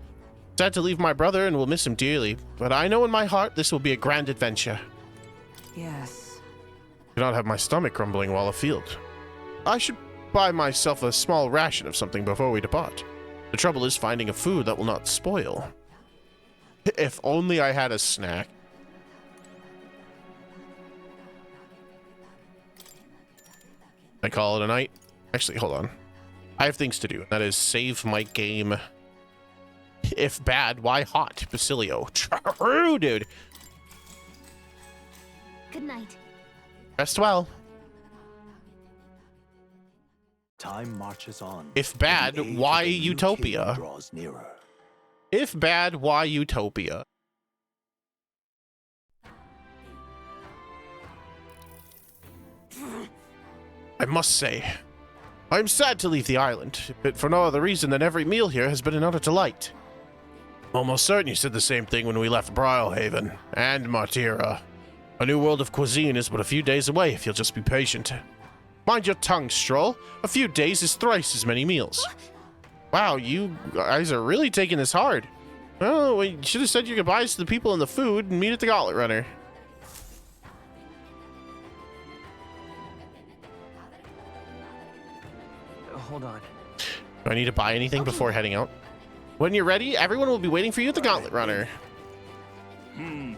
[SPEAKER 3] Sad to leave my brother and will miss him dearly, but I know in my heart this will be a grand adventure.
[SPEAKER 4] Yes.
[SPEAKER 3] I do not have my stomach grumbling while afield. I should buy myself a small ration of something before we depart. The trouble is finding a food that will not spoil. If only I had a snack. I call it a night. Actually, hold on. I have things to do. That is save my game. If bad, why hot? Basilio. True, dude.
[SPEAKER 14] Good night.
[SPEAKER 3] Rest well.
[SPEAKER 7] Time marches on.
[SPEAKER 3] If bad, why Utopia?
[SPEAKER 7] Draws nearer.
[SPEAKER 3] If bad, why Utopia? must say, I'm sad to leave the island, but for no other reason than every meal here has been another delight. Almost certain you said the same thing when we left Brylehaven and Martira. A new world of cuisine is but a few days away if you'll just be patient. Mind your tongue, Stroll. A few days is thrice as many meals. Wow, you guys are really taking this hard. Well, we should have said your goodbyes to the people and the food and meet at the Gauntlet Runner.
[SPEAKER 6] Hold on.
[SPEAKER 3] Do I need to buy anything before heading out? When you're ready, everyone will be waiting for you at the Gauntlet Runner. I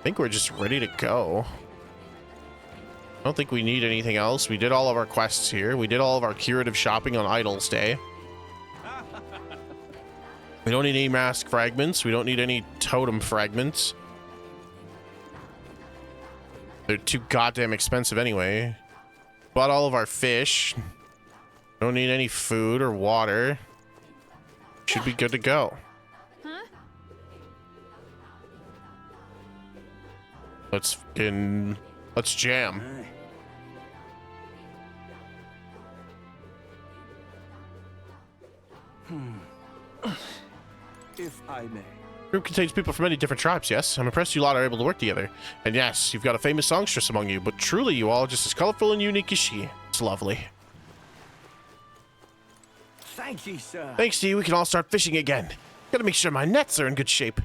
[SPEAKER 3] think we're just ready to go. I don't think we need anything else. We did all of our quests here. We did all of our curative shopping on Idol's Day. We don't need any mask fragments. We don't need any totem fragments. They're too goddamn expensive anyway. Bought all of our fish. Don't need any food or water. Should be good to go. Let's jam.
[SPEAKER 15] If I may.
[SPEAKER 3] Group contains people from many different tribes, yes. I'm impressed you lot are able to work together. And yes, you've got a famous songstress among you, but truly you all are just as colorful and unique as she. It's lovely.
[SPEAKER 16] Thank you, sir.
[SPEAKER 3] Thanks to you, we can all start fishing again. Gotta make sure my nets are in good shape.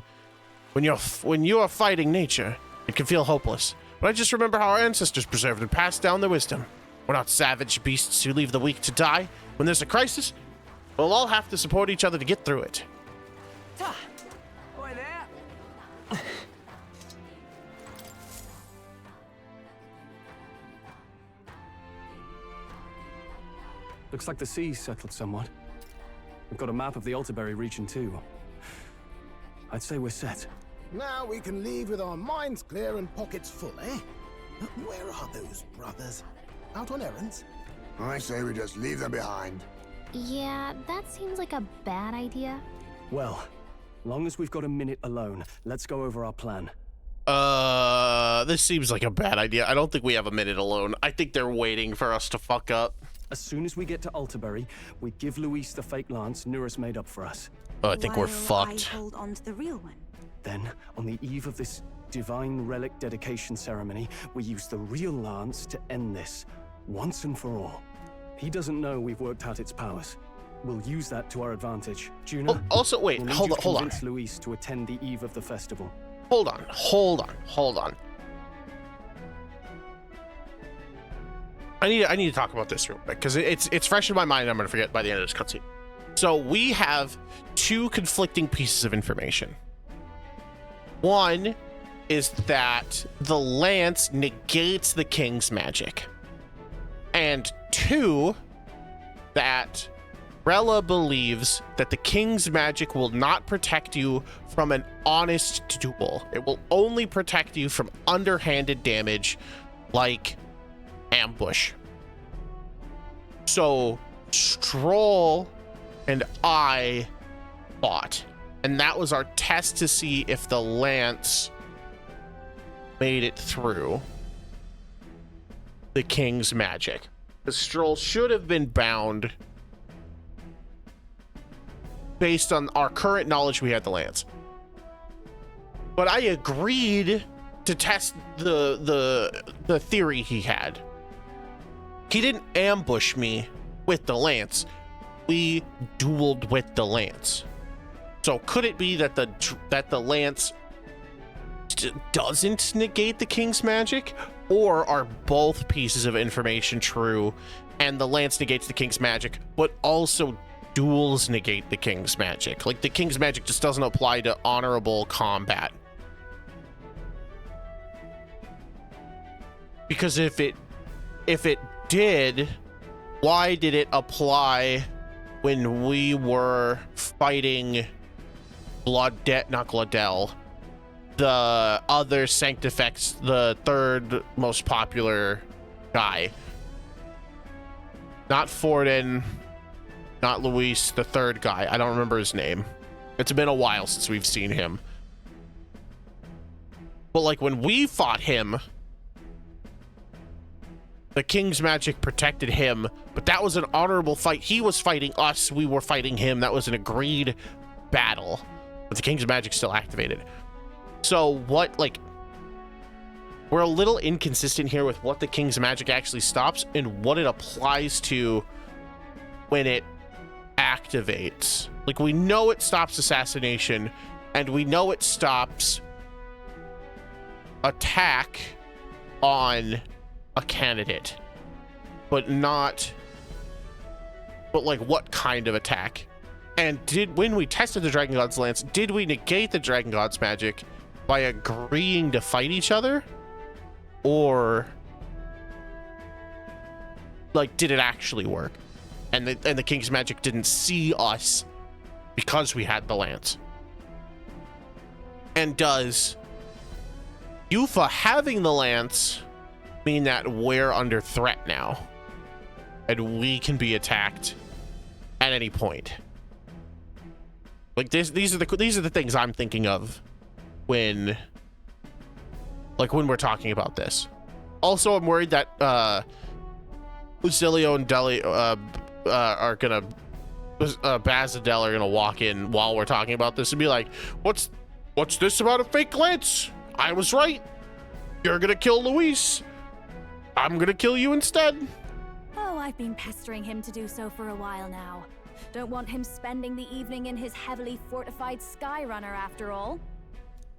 [SPEAKER 3] When you're fighting nature, it can feel hopeless. But I just remember how our ancestors preserved and passed down their wisdom. We're not savage beasts who leave the weak to die. When there's a crisis, we'll all have to support each other to get through it.
[SPEAKER 16] Boy there.
[SPEAKER 15] Looks like the sea's settled somewhat. We've got a map of the Altaberry region too. I'd say we're set.
[SPEAKER 8] Now we can leave with our minds clear and pockets full, eh? Where are those brothers? Out on errands?
[SPEAKER 9] I say we just leave them behind.
[SPEAKER 14] Yeah, that seems like a bad idea.
[SPEAKER 15] Well, long as we've got a minute alone, let's go over our plan.
[SPEAKER 3] This seems like a bad idea. I don't think we have a minute alone. I think they're waiting for us to fuck up.
[SPEAKER 15] As soon as we get to Altaberry, we give Luis the fake lance Nuris made up for us.
[SPEAKER 3] Oh, I think we're fucked.
[SPEAKER 17] I hold on to the real one.
[SPEAKER 15] Then, on the eve of this divine relic dedication ceremony, we use the real lance to end this, once and for all. He doesn't know we've worked out its powers. We'll use that to our advantage. Juno,
[SPEAKER 3] also, wait,
[SPEAKER 15] we'll need
[SPEAKER 3] hold
[SPEAKER 15] you
[SPEAKER 3] on,
[SPEAKER 15] to
[SPEAKER 3] hold on.
[SPEAKER 15] convince Luis to attend the eve of the festival.
[SPEAKER 3] Hold on. I need to talk about this real quick because it's fresh in my mind and I'm gonna forget by the end of this cutscene. So we have two conflicting pieces of information. One is that the lance negates the king's magic. And two, that Rella believes that the king's magic will not protect you from an honest duel. It will only protect you from underhanded damage like ambush. So Stroll and I fought, and that was our test to see if the lance made it through the king's magic. The Stroll should have been bound based on our current knowledge we had the lance. But I agreed to test the theory he had. He didn't ambush me with the lance. We dueled with the lance. So could it be that the lance doesn't negate the king's magic? Or are both pieces of information true and the lance negates the king's magic, but also duels negate the king's magic? Like the king's magic just doesn't apply to honorable combat. Because if it did, why did it apply when we were fighting not Gladdell, the other Sanctifex, the third most popular guy? Not Forden, not Luis, the third guy. I don't remember his name. It's been a while since we've seen him. But like when we fought him, the king's magic protected him, but that was an honorable fight. He was fighting us, we were fighting him. That was an agreed battle, but the king's magic still activated. So what, like, we're a little inconsistent here with what the king's magic actually stops and what it applies to when it activates. Like, we know it stops assassination, and we know it stops attack on a candidate, but like what kind of attack? And when we tested the Dragon God's Lance, did we negate the Dragon God's magic by agreeing to fight each other? Or like, did it actually work? And the king's magic didn't see us because we had the lance. And does Yufa having the lance mean that we're under threat now and we can be attacked at any point? Like, these are the things I'm thinking of when we're talking about this. Also, I'm worried that Lucilio and Deli are gonna Baz and Del are gonna walk in while we're talking about this and be like, what's this about a fake lance? I was right. You're gonna kill Luis. I'm gonna kill you instead.
[SPEAKER 12] Oh, I've been pestering him to do so for a while now. Don't want him spending the evening in his heavily fortified Skyrunner after all.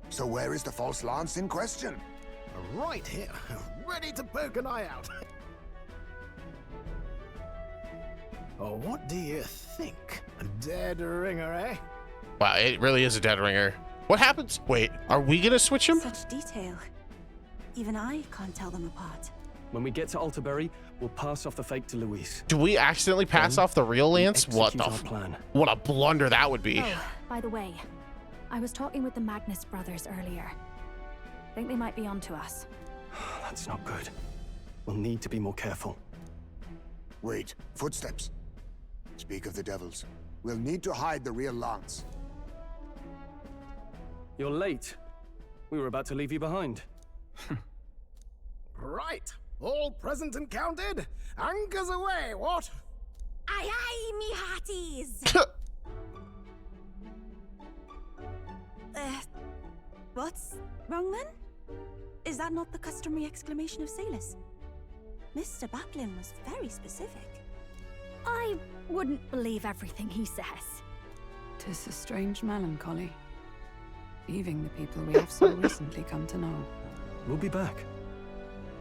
[SPEAKER 9] So where is the false lance in question?
[SPEAKER 8] Right here, ready to poke an eye out. Oh, what do you think? A dead ringer, eh?
[SPEAKER 3] Wow, it really is a dead ringer. What happens? Wait, are we gonna switch him?
[SPEAKER 17] Such detail. Even I can't tell them apart.
[SPEAKER 15] When we get to Alterbury, we'll pass off the fake to Luis.
[SPEAKER 3] Do we accidentally pass off the real lance? What the
[SPEAKER 15] plan?
[SPEAKER 3] What a blunder that would be.
[SPEAKER 12] Oh, by the way, I was talking with the Magnus brothers earlier. Think they might be onto us.
[SPEAKER 15] That's not good. We'll need to be more careful.
[SPEAKER 9] Wait, footsteps. Speak of the devils. We'll need to hide the real lance.
[SPEAKER 15] You're late. We were about to leave you behind.
[SPEAKER 8] Right, all present and counted. Anchors away, what?
[SPEAKER 17] Aye aye, me hearties! What's wrong then? Is that not the customary exclamation of sailors? Mr. Buckland was very specific.
[SPEAKER 12] I wouldn't believe everything he says.
[SPEAKER 4] 'Tis a strange melancholy, leaving the people we have so recently come to know.
[SPEAKER 15] We'll be back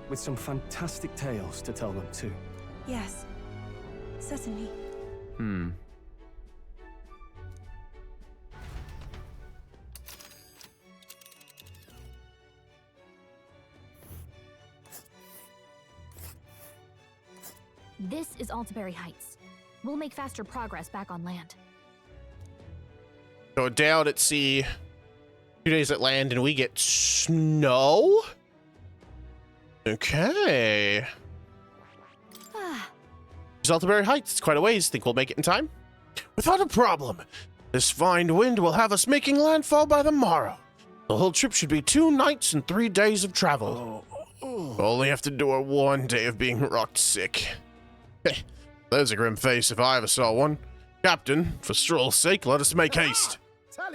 [SPEAKER 15] with some fantastic tales to tell them too.
[SPEAKER 17] Yes, certainly.
[SPEAKER 14] This is Alterbury Heights. We'll make faster progress back on land.
[SPEAKER 3] Go down at sea, 2 days at land, and we get snow? Okay. It's Alterbury Heights. It's quite a ways. Think we'll make it in time? Without a problem. This fine wind will have us making landfall by the morrow. The whole trip should be 2 nights and 3 days of travel. Only have to endure 1 day of being rocked sick. There's a grim face if I ever saw one. Captain, for Stroll's sake, let us make haste.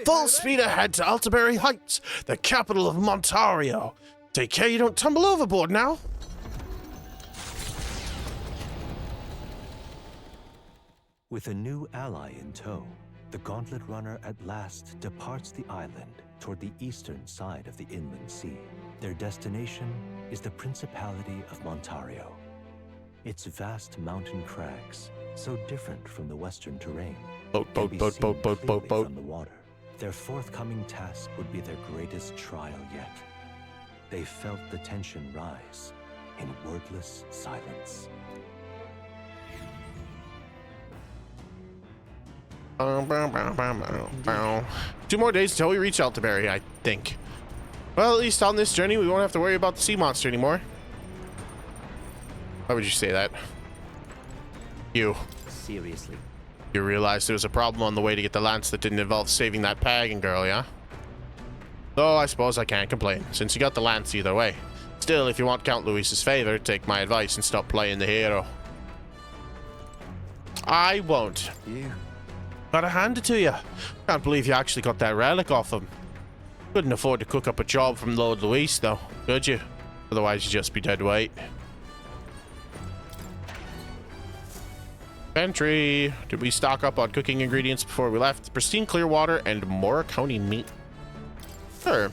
[SPEAKER 3] Full speed ahead to Alterbury Heights, the capital of Montario. Take care you don't tumble overboard now.
[SPEAKER 7] With a new ally in tow, the Gauntlet Runner at last departs the island toward the eastern side of the inland sea. Their destination is the Principality of Montario. Its vast mountain crags, so different from the western terrain,
[SPEAKER 3] boat
[SPEAKER 7] from the water. Their forthcoming task would be their greatest trial yet. They felt the tension rise in wordless silence.
[SPEAKER 3] 2 more days until we reach Alterbury, I think. Well, at least on this journey, we won't have to worry about the sea monster anymore. Why would you say that? You.
[SPEAKER 5] Seriously.
[SPEAKER 3] You realized there was a problem on the way to get the lance that didn't involve saving that pagan girl, yeah? Though I suppose I can't complain, since you got the lance either way. Still, if you want Count Luis's favor, take my advice and stop playing the hero. I won't.
[SPEAKER 11] You.
[SPEAKER 3] Gotta hand it to you. Can't believe you actually got that relic off him. Couldn't afford to cook up a job from Lord Luis, though, could you? Otherwise, you'd just be dead weight. Entry. Did we stock up on cooking ingredients before we left? Pristine clear water and Mora County meat. Sure.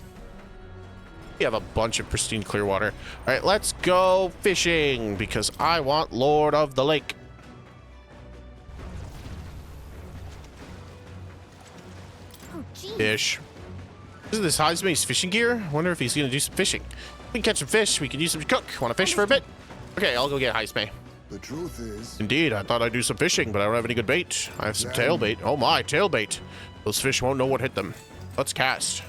[SPEAKER 3] We have a bunch of pristine clear water. All right, let's go fishing because I want Lord of the Lake.
[SPEAKER 14] Oh, geez.
[SPEAKER 3] Fish. This is this Heisman's fishing gear. I wonder if he's gonna do some fishing. We can catch some fish. We can use them to cook. Want to fish for a bit? Okay, I'll go get Heisman.
[SPEAKER 9] The truth is...
[SPEAKER 3] Indeed, I thought I'd do some fishing, but I don't have any good bait. I have some tail bait. Oh my, tail bait. Those fish won't know what hit them. Let's cast.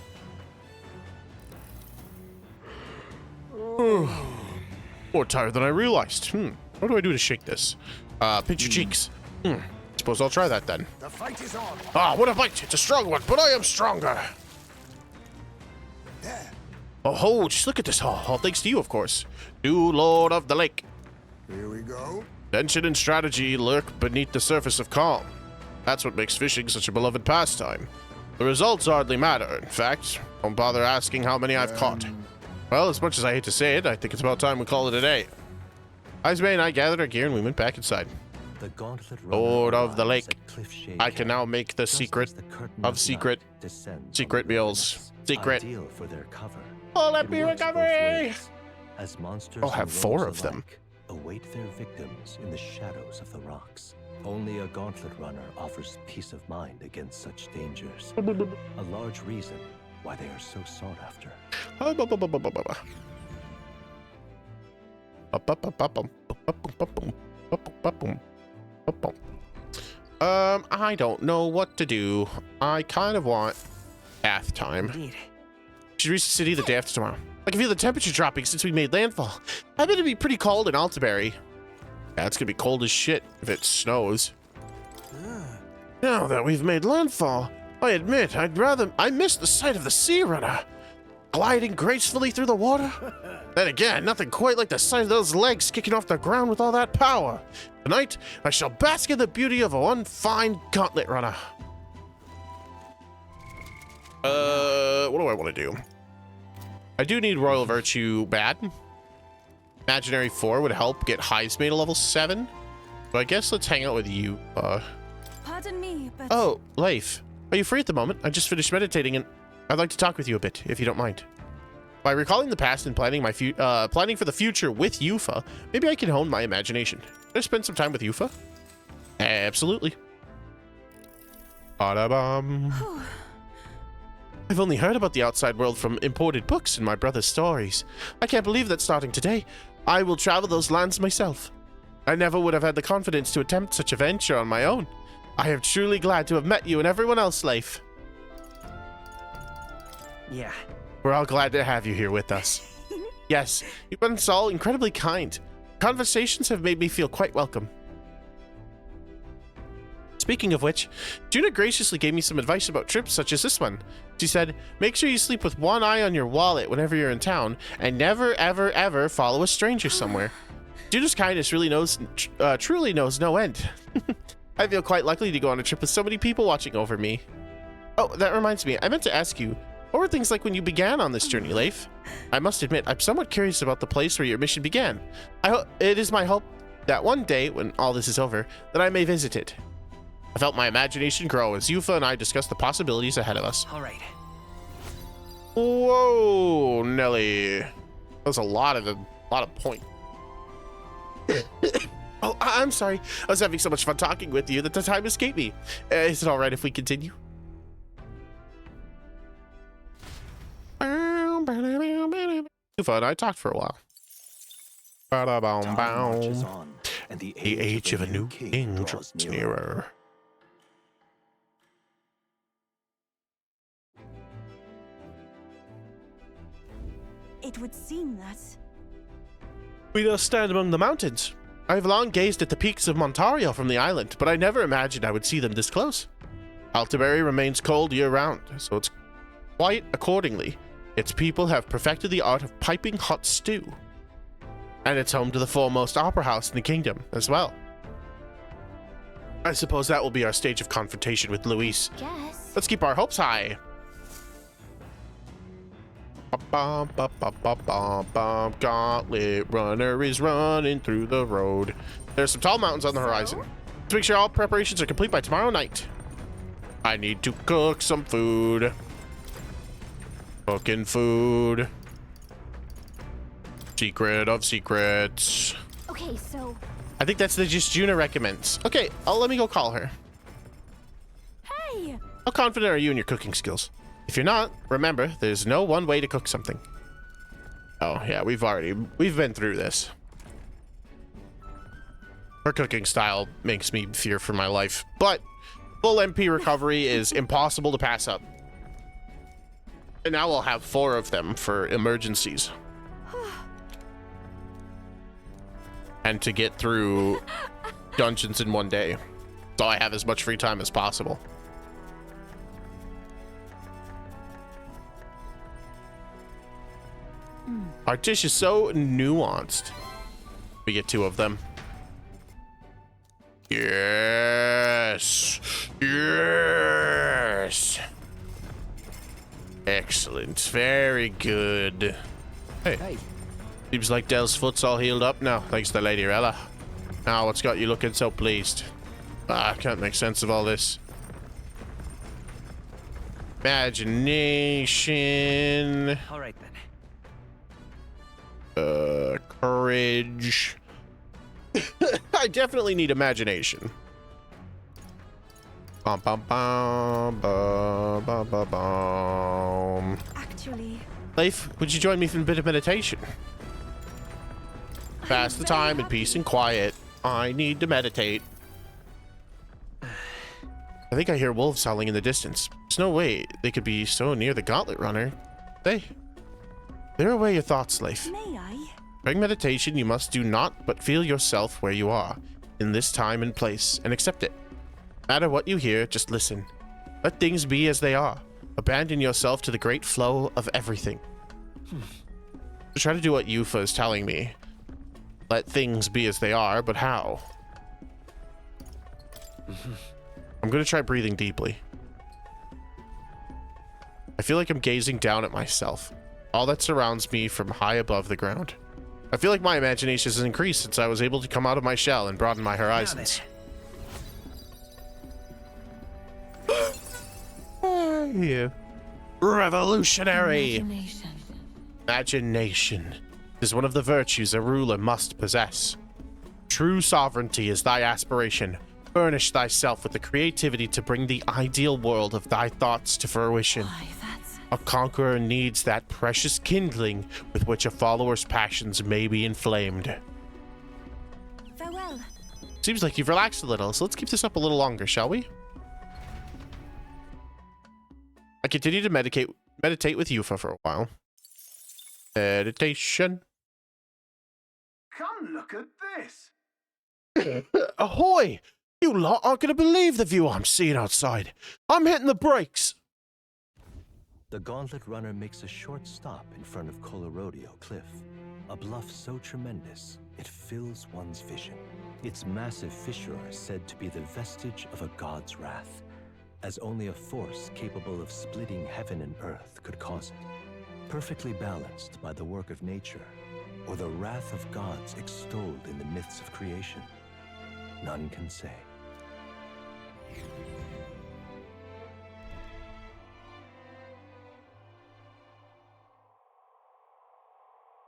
[SPEAKER 3] More tired than I realized. What do I do to shake this? Pinch your cheeks. Suppose I'll try that then.
[SPEAKER 9] The fight is on.
[SPEAKER 3] Ah, what a bite. It's a strong one, but I am stronger.
[SPEAKER 9] There.
[SPEAKER 3] Oh, just look at this. All thanks to you, of course. New Lord of the Lake.
[SPEAKER 9] Here we go.
[SPEAKER 3] Tension and strategy lurk beneath the surface of calm. That's what makes fishing such a beloved pastime. The results hardly matter. In fact, don't bother asking how many I've caught. Well, as much as I hate to say it, I think it's about time we call it a day. Heisman and I gathered our gear and we went back inside.
[SPEAKER 7] The gauntlet
[SPEAKER 3] Lord of the Lake.
[SPEAKER 7] cliff-shade
[SPEAKER 3] I can now make the secret of secret meals. Secret.
[SPEAKER 7] Ideal for their cover.
[SPEAKER 3] Oh, let
[SPEAKER 7] It
[SPEAKER 3] me
[SPEAKER 7] works both
[SPEAKER 3] recover!
[SPEAKER 7] ways, as monsters
[SPEAKER 3] I'll have
[SPEAKER 7] and
[SPEAKER 3] 4
[SPEAKER 7] rogues
[SPEAKER 3] of them.
[SPEAKER 7] alike await their victims in the shadows of the rocks. Only a gauntlet runner offers peace of mind against such dangers. A large reason why they are so sought after.
[SPEAKER 3] I don't know what to do. I kind of want bath time.
[SPEAKER 11] Indeed.
[SPEAKER 3] Should reach the city the day after tomorrow. I can feel the temperature dropping since we made landfall. I bet it'd be pretty cold in Altaberry. Yeah, it's gonna be cold as shit if it snows. Now that we've made landfall, I admit I miss the sight of the sea runner, gliding gracefully through the water. Then again, nothing quite like the sight of those legs kicking off the ground with all that power. Tonight, I shall bask in the beauty of one fine gauntlet runner. What do I want to do? I do need Royal Virtue bad. Imaginary 4 would help get Heisman to level 7. So I guess let's hang out with you.
[SPEAKER 17] Pardon me, but...
[SPEAKER 3] Oh, Leif. Are you free at the moment? I just finished meditating and I'd like to talk with you a bit, if you don't mind. By recalling the past and planning planning for the future with Yufa, maybe I can hone my imagination. Can I spend some time with Yufa? Absolutely. Ba-da-bum. I've only heard about the outside world from imported books and my brother's stories. I can't believe that starting today, I will travel those lands myself. I never would have had the confidence to attempt such a venture on my own. I am truly glad to have met you and everyone else, Leif.
[SPEAKER 11] Yeah.
[SPEAKER 3] We're all glad to have you here with us. Yes, you've been all incredibly kind. Conversations have made me feel quite welcome. Speaking of which, Juna graciously gave me some advice about trips such as this one. She said, make sure you sleep with one eye on your wallet whenever you're in town, and never, ever, ever follow a stranger somewhere. Juna's kindness really truly knows no end. I feel quite lucky to go on a trip with so many people watching over me. Oh, that reminds me, I meant to ask you, what were things like when you began on this journey, Leif? I must admit, I'm somewhat curious about the place where your mission began. It is my hope that one day, when all this is over, that I may visit it. I felt my imagination grow as Yufa and I discussed the possibilities ahead of us.
[SPEAKER 11] All right.
[SPEAKER 3] Whoa, Nelly. That was a lot of point. Oh, I'm sorry. I was having so much fun talking with you that the time escaped me. Is it all right if we continue? Yufa and I talked for a while.
[SPEAKER 7] Time marches on, and
[SPEAKER 3] the age of a new king draws nearer.
[SPEAKER 17] It would seem that...
[SPEAKER 3] We now stand among the mountains. I have long gazed at the peaks of Montario from the island, but I never imagined I would see them this close. Altaberry remains cold year-round, so it's quiet accordingly. its people have perfected the art of piping hot stew. And it's home to the foremost opera house in the kingdom as well. I suppose that will be our stage of confrontation with Luis.
[SPEAKER 14] Guess.
[SPEAKER 3] Let's keep our hopes high. Gauntlet runner is running through the road. There's some tall mountains on the horizon. Let's make sure all preparations are complete by tomorrow night. I need to cook some food. Cooking food. Secret of secrets.
[SPEAKER 14] Okay, so...
[SPEAKER 3] I think that's the Just Juna recommends. Okay, let me go call her.
[SPEAKER 12] Hey!
[SPEAKER 3] How confident are you in your cooking skills? If you're not, remember, there's no one way to cook something. Oh, yeah, we've been through this. Her cooking style makes me fear for my life, but full MP recovery is impossible to pass up. And now I'll have 4 of them for emergencies. And to get through dungeons in one day. So I have as much free time as possible. Our dish is so nuanced. We get 2 of them. Yes. Yes. Excellent. Very good. Hey. Seems like Del's foot's all healed up now, thanks to Lady Rella. Now, what's got you looking so pleased? I can't make sense of all this. Imagination.
[SPEAKER 6] All right,
[SPEAKER 3] then. Courage. I definitely need imagination. Bum, bum, bum, bum, bum, bum, bum.
[SPEAKER 12] Actually...
[SPEAKER 3] Leif, would you join me for a bit of meditation? Pass the time in peace and quiet. I need to meditate. I think I hear wolves howling in the distance. There's no way they could be so near the Gauntlet Runner. Clear away your thoughts, Leif.
[SPEAKER 12] May I?
[SPEAKER 3] During meditation, you must do naught but feel yourself where you are, in this time and place, and accept it. No matter what you hear, just listen. Let things be as they are. Abandon yourself to the great flow of everything. Try to do what Yufa is telling me. Let things be as they are, but how? I'm gonna try breathing deeply. I feel like I'm gazing down at myself, all that surrounds me from high above the ground. I feel like my imagination has increased since I was able to come out of my shell and broaden my horizons. Yeah. Revolutionary! Imagination is one of the virtues a ruler must possess. True sovereignty is thy aspiration. Furnish thyself with the creativity to bring the ideal world of thy thoughts to fruition. A conqueror needs that precious kindling with which a follower's passions may be inflamed.
[SPEAKER 12] Farewell.
[SPEAKER 3] Seems like you've relaxed a little, so let's keep this up a little longer, shall we? I continue to meditate with Yufa for a while. Meditation.
[SPEAKER 13] Come look at this.
[SPEAKER 3] Ahoy! You lot aren't going to believe the view I'm seeing outside. I'm hitting the brakes.
[SPEAKER 7] The Gauntlet Runner makes a short stop in front of Colorodeo Cliff, a bluff so tremendous it fills one's vision. Its massive fissure is said to be the vestige of a god's wrath, as only a force capable of splitting heaven and earth could cause it. Perfectly balanced by the work of nature, or the wrath of gods extolled in the myths of creation, none can say.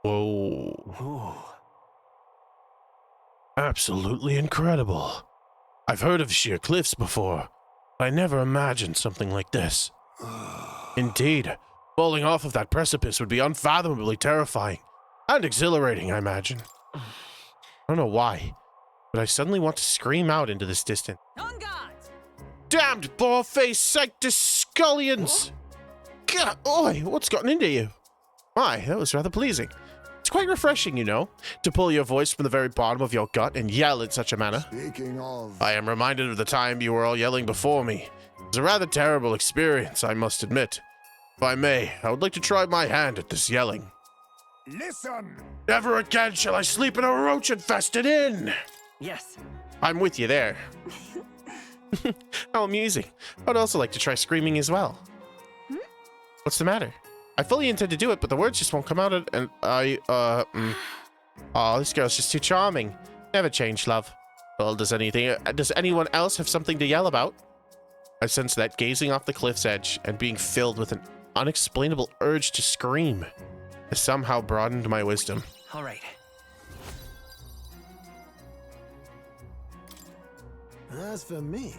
[SPEAKER 3] Whoa. Absolutely incredible. I've heard of sheer cliffs before, but I never imagined something like this. Indeed, falling off of that precipice would be unfathomably terrifying and exhilarating, I imagine. I don't know why, but I suddenly want to scream out into this distance.
[SPEAKER 18] On guard!
[SPEAKER 3] Damned bald-faced sanctus scullions! God, oi, what's gotten into you? My, that was rather pleasing. It's quite refreshing, you know, to pull your voice from the very bottom of your gut and yell in such a manner.
[SPEAKER 9] Speaking of...
[SPEAKER 3] I am reminded of the time you were all yelling before me. It was a rather terrible experience, I must admit. If I may, I would like to try my hand at this yelling.
[SPEAKER 9] Listen!
[SPEAKER 3] Never again shall I sleep in a roach-infested inn!
[SPEAKER 5] Yes.
[SPEAKER 3] I'm with you there. How amusing. I'd also like to try screaming as well. What's the matter? I fully intend to do it, but the words just won't come out, and Oh, this girl's just too charming. Never change, love. Well, does anyone else have something to yell about? I sense that gazing off the cliff's edge and being filled with an unexplainable urge to scream has somehow broadened my wisdom.
[SPEAKER 5] All right.
[SPEAKER 8] As for me...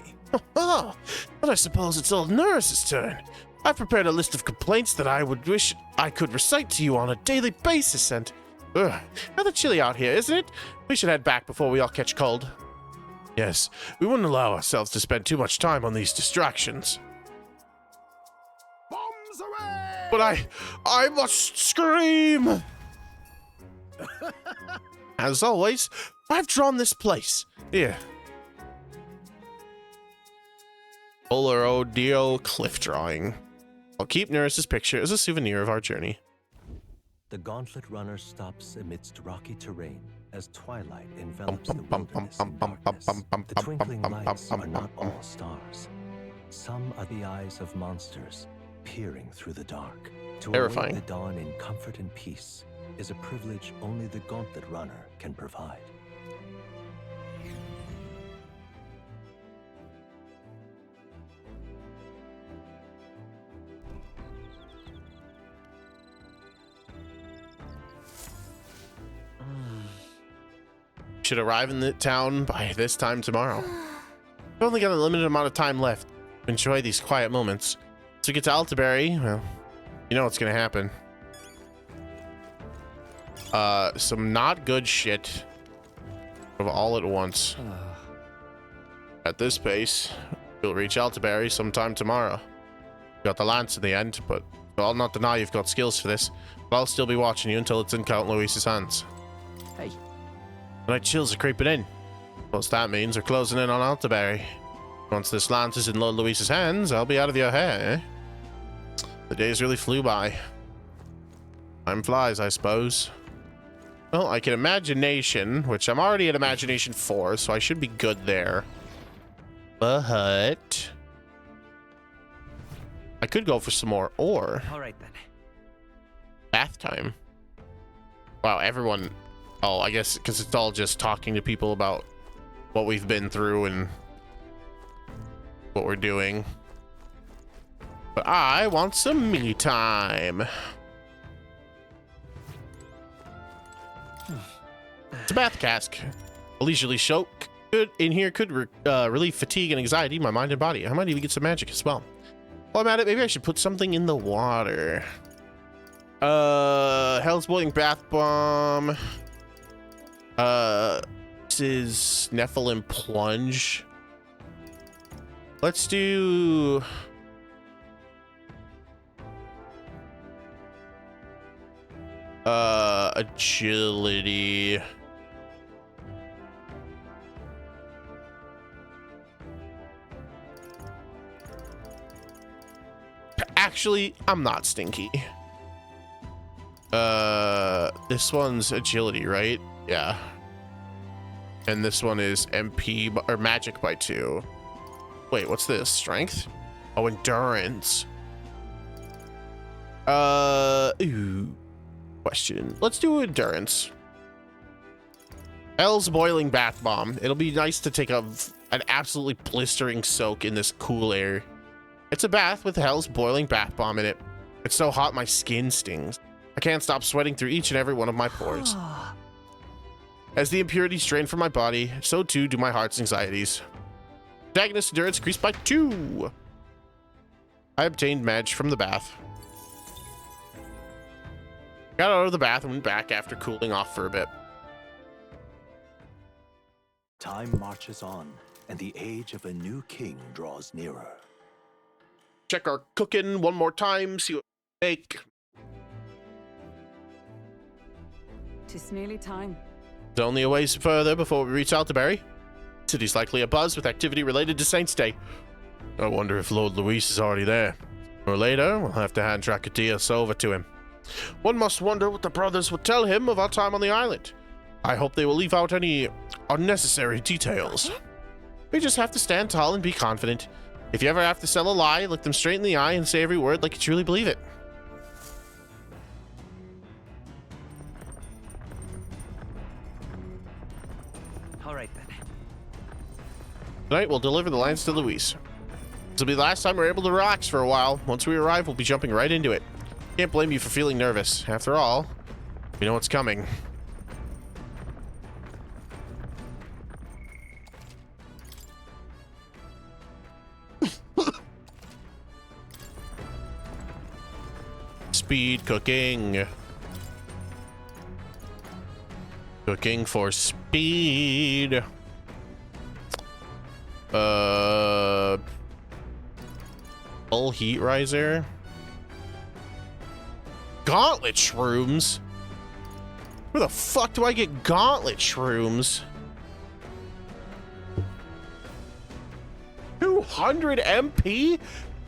[SPEAKER 3] Oh, but I suppose it's old Nurse's turn. I've prepared a list of complaints that I would wish I could recite to you on a daily basis, and... rather chilly out here, isn't it? We should head back before we all catch cold. Yes, we wouldn't allow ourselves to spend too much time on these distractions.
[SPEAKER 9] Bombs away!
[SPEAKER 3] But I must scream! As always, I've drawn this place. Here. Polar Dio cliff drawing. I'll keep Nurse's picture as a souvenir of our journey.
[SPEAKER 7] The gauntlet runner stops amidst rocky terrain as twilight envelops the wilderness in darkness. The twinkling lights are not all stars. Some are the eyes of monsters peering through the dark. To
[SPEAKER 3] Terrifying.
[SPEAKER 7] await the dawn in comfort and peace is a privilege only the gauntlet runner can provide.
[SPEAKER 3] Should arrive in the town by this time tomorrow. We've only got a limited amount of time left to enjoy these quiet moments. So we get to Altaberry, well, you know what's gonna happen. Some not good shit of all at once. At this pace, we'll reach Altaberry sometime tomorrow. Got the lance in the end, but I'll not deny you've got skills for this. But I'll still be watching you until it's in Count Luis's hands.
[SPEAKER 5] Hey.
[SPEAKER 3] The night chills are creeping in. What's that means? We're closing in on Altaberry. Once this lance is in Lord Luis's hands, I'll be out of your hair, eh? The days really flew by. Time flies, I suppose. Well, I can imagination, which I'm already at imagination 4, so I should be good there. But I could go for some more ore.
[SPEAKER 5] All right then.
[SPEAKER 3] Bath time. Wow, everyone. Oh, I guess because it's all just talking to people about what we've been through and what we're doing. But I want some me time. It's a bath cask. A leisurely soak in here could relieve fatigue and anxiety in my mind and body. I might even get some magic as well. While I'm at it, maybe I should put something in the water. Hell's Boiling Bath Bomb. This is Nephilim Plunge. Let's do... agility. Actually, I'm not stinky. This one's agility, right? Yeah. And this one is MP or magic by 2. Wait, what's this? Strength? Oh, endurance. Ooh. Question. Let's do endurance. Hell's Boiling Bath Bomb. It'll be nice to take an absolutely blistering soak in this cool air. It's a bath with Hell's Boiling Bath Bomb in it. It's so hot my skin stings. I can't stop sweating through each and every one of my pores. As the impurities drain from my body, so too do my heart's anxieties. Protagonist endurance increased by 2. I obtained Madge from the bath. Got out of the bath and went back after cooling off for a bit.
[SPEAKER 7] Time marches on, and the age of a new king draws nearer.
[SPEAKER 3] Check our cooking one more time, see what we make.
[SPEAKER 4] It's nearly time.
[SPEAKER 3] It's only a ways further before we reach Altaberry. City's likely abuzz with activity related to Saints' Day. I wonder if Lord Luis is already there. Or later, we'll have to hand Dracadeus over to him. One must wonder what the brothers would tell him of our time on the island. I hope they will leave out any unnecessary details. We just have to stand tall and be confident. If you ever have to sell a lie, look them straight in the eye and say every word like you truly believe it.
[SPEAKER 6] All right, then.
[SPEAKER 3] Tonight, we'll deliver the lines to Luis. This will be the last time we're able to relax for a while. Once we arrive, we'll be jumping right into it. Can't blame you for feeling nervous. After all, we know what's coming. Speed cooking. Cooking for speed. Full heat riser. Gauntlet shrooms? Where the fuck do I get gauntlet shrooms? 200 MP?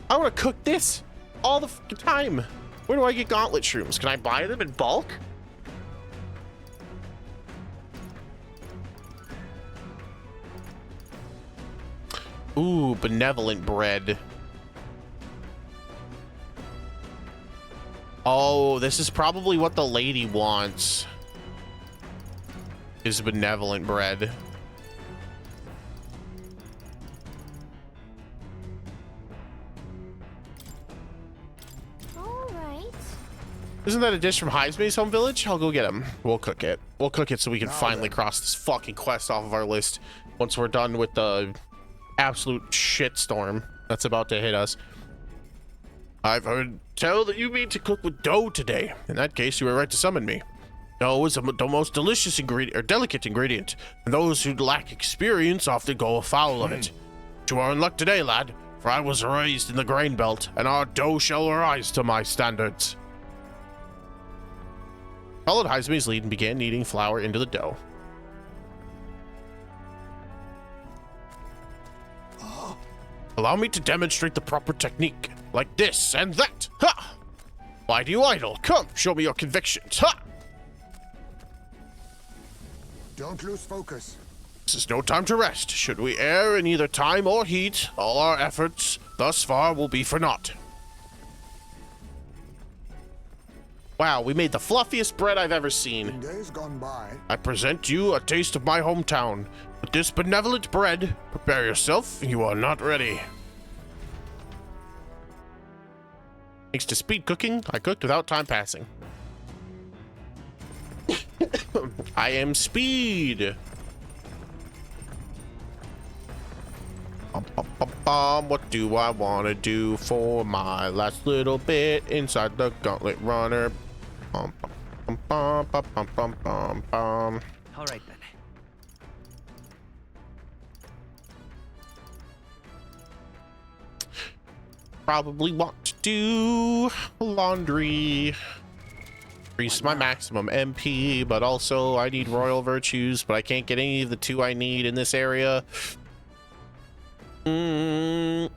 [SPEAKER 3] I want to cook this all the fucking time. Where do I get gauntlet shrooms? Can I buy them in bulk? Ooh, benevolent bread. Oh, this is probably what the lady wants. Is benevolent bread. Isn't that a dish from Heismay's home village? I'll go get him. We'll cook it. We'll cook it so we can finally cross this fucking quest off of our list once we're done with the absolute shitstorm that's about to hit us. I've heard tell that you mean to cook with dough today. In that case, you were right to summon me. Dough is the most delicious ingredient, or delicate ingredient, and those who lack experience often go afoul of it. But you are in luck today, lad, for I was raised in the grain belt, and our dough shall rise to my standards. Followed Heismay's lead and began kneading flour into the dough. Allow me to demonstrate the proper technique, like this and that. Ha! Why do you idle? Come, show me your convictions. Ha!
[SPEAKER 9] Don't lose focus.
[SPEAKER 3] This is no time to rest. Should we err in either time or heat, all our efforts thus far will be for naught. Wow, we made the fluffiest bread I've ever seen.
[SPEAKER 9] In days gone by,
[SPEAKER 3] I present you a taste of my hometown. With this benevolent bread, prepare yourself, you are not ready. Thanks to speed cooking, I cooked without time passing. I am speed. What do I want to do for my last little bit inside the gauntlet runner?
[SPEAKER 6] All right, then.
[SPEAKER 3] Probably want to do laundry. Increase my maximum MP, but also I need royal virtues, but I can't get any of the two I need in this area.
[SPEAKER 6] All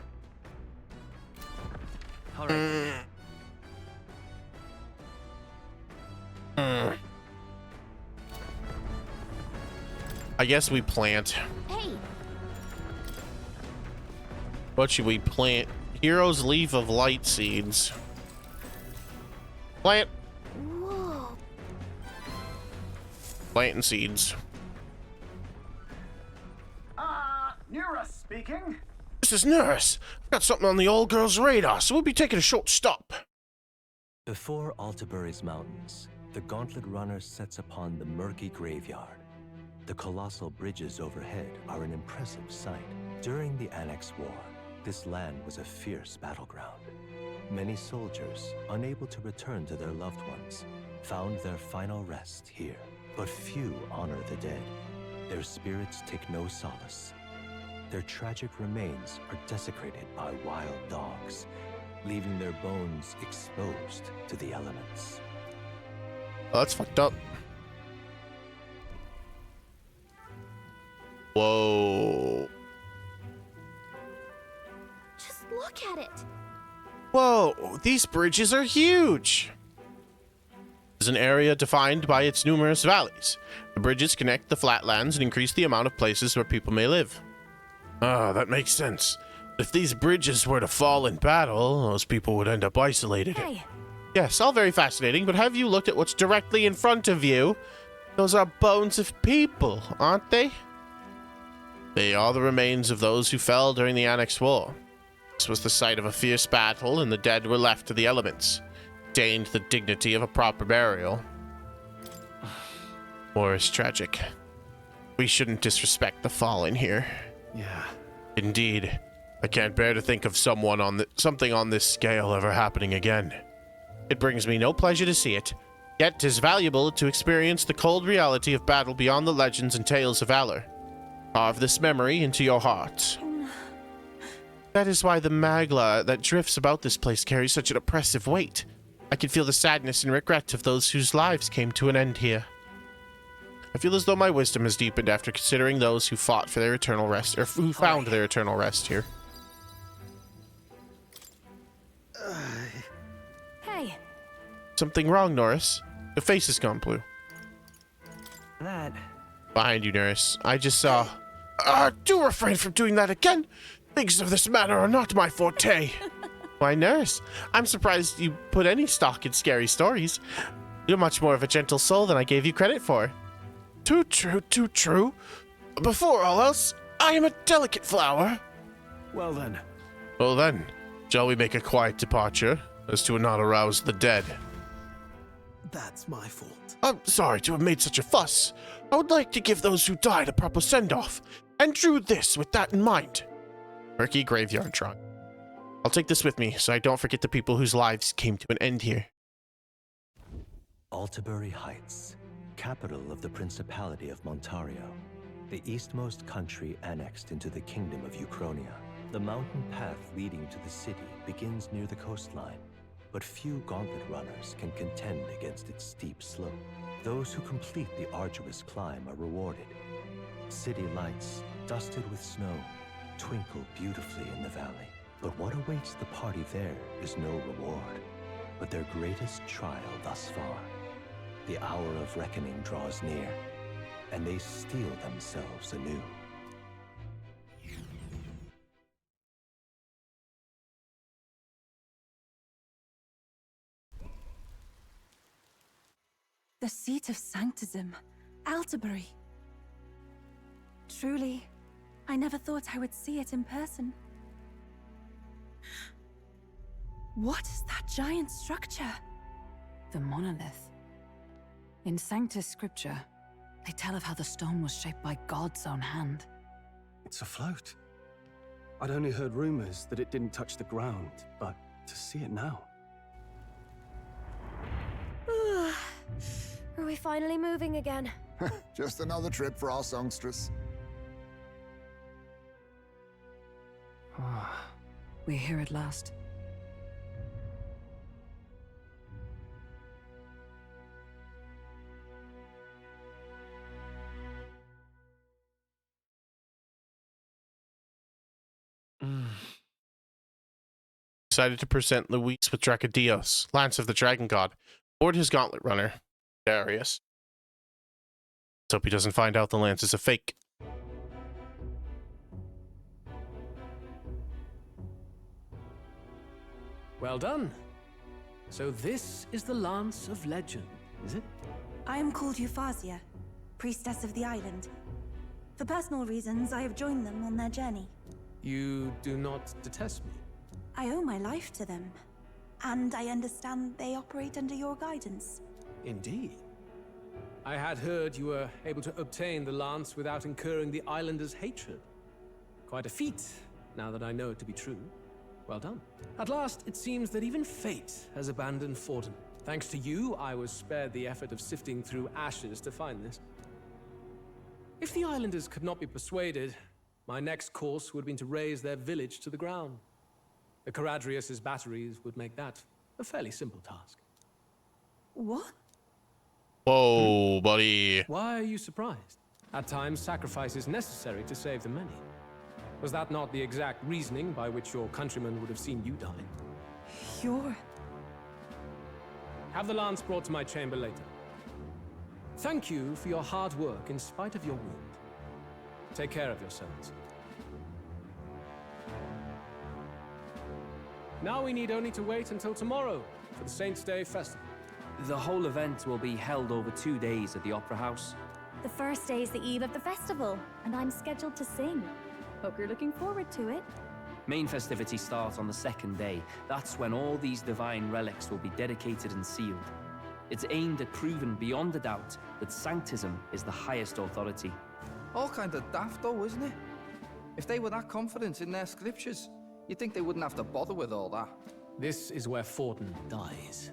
[SPEAKER 6] right.
[SPEAKER 3] I guess we plant.
[SPEAKER 14] Hey.
[SPEAKER 3] What should we plant? Hero's Leaf of Light seeds. Plant.
[SPEAKER 14] Whoa.
[SPEAKER 3] Planting seeds.
[SPEAKER 13] Nura speaking.
[SPEAKER 3] This is Nurse. I've got something on the old girl's radar, so we'll be taking a short stop.
[SPEAKER 7] Before Altabury's mountains, the Gauntlet Runner sets upon the murky graveyard. The colossal bridges overhead are an impressive sight. During the Annex War, this land was a fierce battleground. Many soldiers, unable to return to their loved ones, found their final rest here. But few honor the dead. Their spirits take no solace. Their tragic remains are desecrated by wild dogs, leaving their bones exposed to the elements.
[SPEAKER 3] Oh, that's fucked up. Whoa.
[SPEAKER 14] Just look at it.
[SPEAKER 3] Whoa, these bridges are huge! Is an area defined by its numerous valleys. The bridges connect the flatlands and increase the amount of places where people may live. Ah, that makes sense. If these bridges were to fall in battle, those people would end up isolated.
[SPEAKER 14] Hey.
[SPEAKER 3] Yes, all very fascinating, but have you looked at what's directly in front of you? Those are bones of people, aren't they? They are the remains of those who fell during the Annex War. This was the site of a fierce battle, and the dead were left to the elements, deigned the dignity of a proper burial. War is tragic. We shouldn't disrespect the fallen here.
[SPEAKER 15] Yeah.
[SPEAKER 3] Indeed. I can't bear to think of something on this scale ever happening again. It brings me no pleasure to see it, yet 'tis valuable to experience the cold reality of battle beyond the legends and tales of valor. Carve this memory into your heart. That is why the magla that drifts about this place carries such an oppressive weight. I can feel the sadness and regret of those whose lives came to an end here. I feel as though my wisdom has deepened after considering those who fought for their eternal rest, or who found their eternal rest here.
[SPEAKER 14] Hey.
[SPEAKER 3] Something wrong, Norris? Your face has gone blue.
[SPEAKER 6] That...
[SPEAKER 3] Behind you, Norris. I just saw... do refrain from doing that again! Things of this matter are not my forte. Why, Nurse, I'm surprised you put any stock in scary stories. You're much more of a gentle soul than I gave you credit for. Too true, too true. Before all else, I am a delicate flower.
[SPEAKER 15] Well then.
[SPEAKER 3] Well then, shall we make a quiet departure, as to not arouse the dead?
[SPEAKER 8] That's my fault.
[SPEAKER 3] I'm sorry to have made such a fuss. I would like to give those who died a proper send-off, and drew this with that in mind. Murky graveyard trunk. I'll take this with me, so I don't forget the people whose lives came to an end here.
[SPEAKER 7] Altabury Heights, capital of the Principality of Montario, the eastmost country annexed into the Kingdom of Uchronia. The mountain path leading to the city begins near the coastline, but few gauntlet runners can contend against its steep slope. Those who complete the arduous climb are rewarded. City lights, dusted with snow, twinkle beautifully in the valley. But what awaits the party there is no reward, but their greatest trial thus far. The hour of reckoning draws near, and they steel themselves anew.
[SPEAKER 17] The seat of sanctism, Altabury. Truly, I never thought I would see it in person. What is that giant structure?
[SPEAKER 4] The monolith. In Sanctus Scripture, they tell of how the stone was shaped by God's own hand.
[SPEAKER 15] It's afloat. I'd only heard rumors that it didn't touch the ground, but to see it now.
[SPEAKER 14] Are we finally moving again?
[SPEAKER 9] Just another trip for our songstress.
[SPEAKER 4] We're here at last.
[SPEAKER 3] Decided to present Luis with Dracodios, Lance of the Dragon God, aboard his gauntlet runner, Darius. Let's hope he doesn't find out the lance is a fake.
[SPEAKER 6] Well done. So this is the Lance of Legend, is it?
[SPEAKER 17] I am called Euphazia, priestess of the island. For personal reasons, I have joined them on their journey.
[SPEAKER 6] You do not detest me?
[SPEAKER 17] I owe my life to them, and I understand they operate under your guidance.
[SPEAKER 6] Indeed. I had heard you were able to obtain the lance without incurring the islanders' hatred. Quite a feat, now that I know it to be true. Well done. At last, it seems that even fate has abandoned Fortin. Thanks to you, I was spared the effort of sifting through ashes to find this. If the islanders could not be persuaded, my next course would have been to raise their village to the ground. The Caradrius' batteries would make that a fairly simple task.
[SPEAKER 17] What?
[SPEAKER 3] Whoa, buddy.
[SPEAKER 6] Why are you surprised? At times, sacrifice is necessary to save the many. Was that not the exact reasoning by which your countrymen would have seen you die?
[SPEAKER 17] You're...
[SPEAKER 6] Have the lance brought to my chamber later. Thank you for your hard work in spite of your wound. Take care of yourselves. Now we need only to wait until tomorrow for the Saints' Day Festival.
[SPEAKER 5] The whole event will be held over 2 days at the Opera House.
[SPEAKER 12] The first day is the eve of the festival, and I'm scheduled to sing. Hope you're looking forward to it.
[SPEAKER 5] Main festivities start on the second day. That's when all these divine relics will be dedicated and sealed. It's aimed at proving beyond a doubt that Sanctism is the highest authority.
[SPEAKER 11] All kind of daft though, isn't it? If they were that confident in their scriptures, you'd think they wouldn't have to bother with all that.
[SPEAKER 6] This is where Forden dies.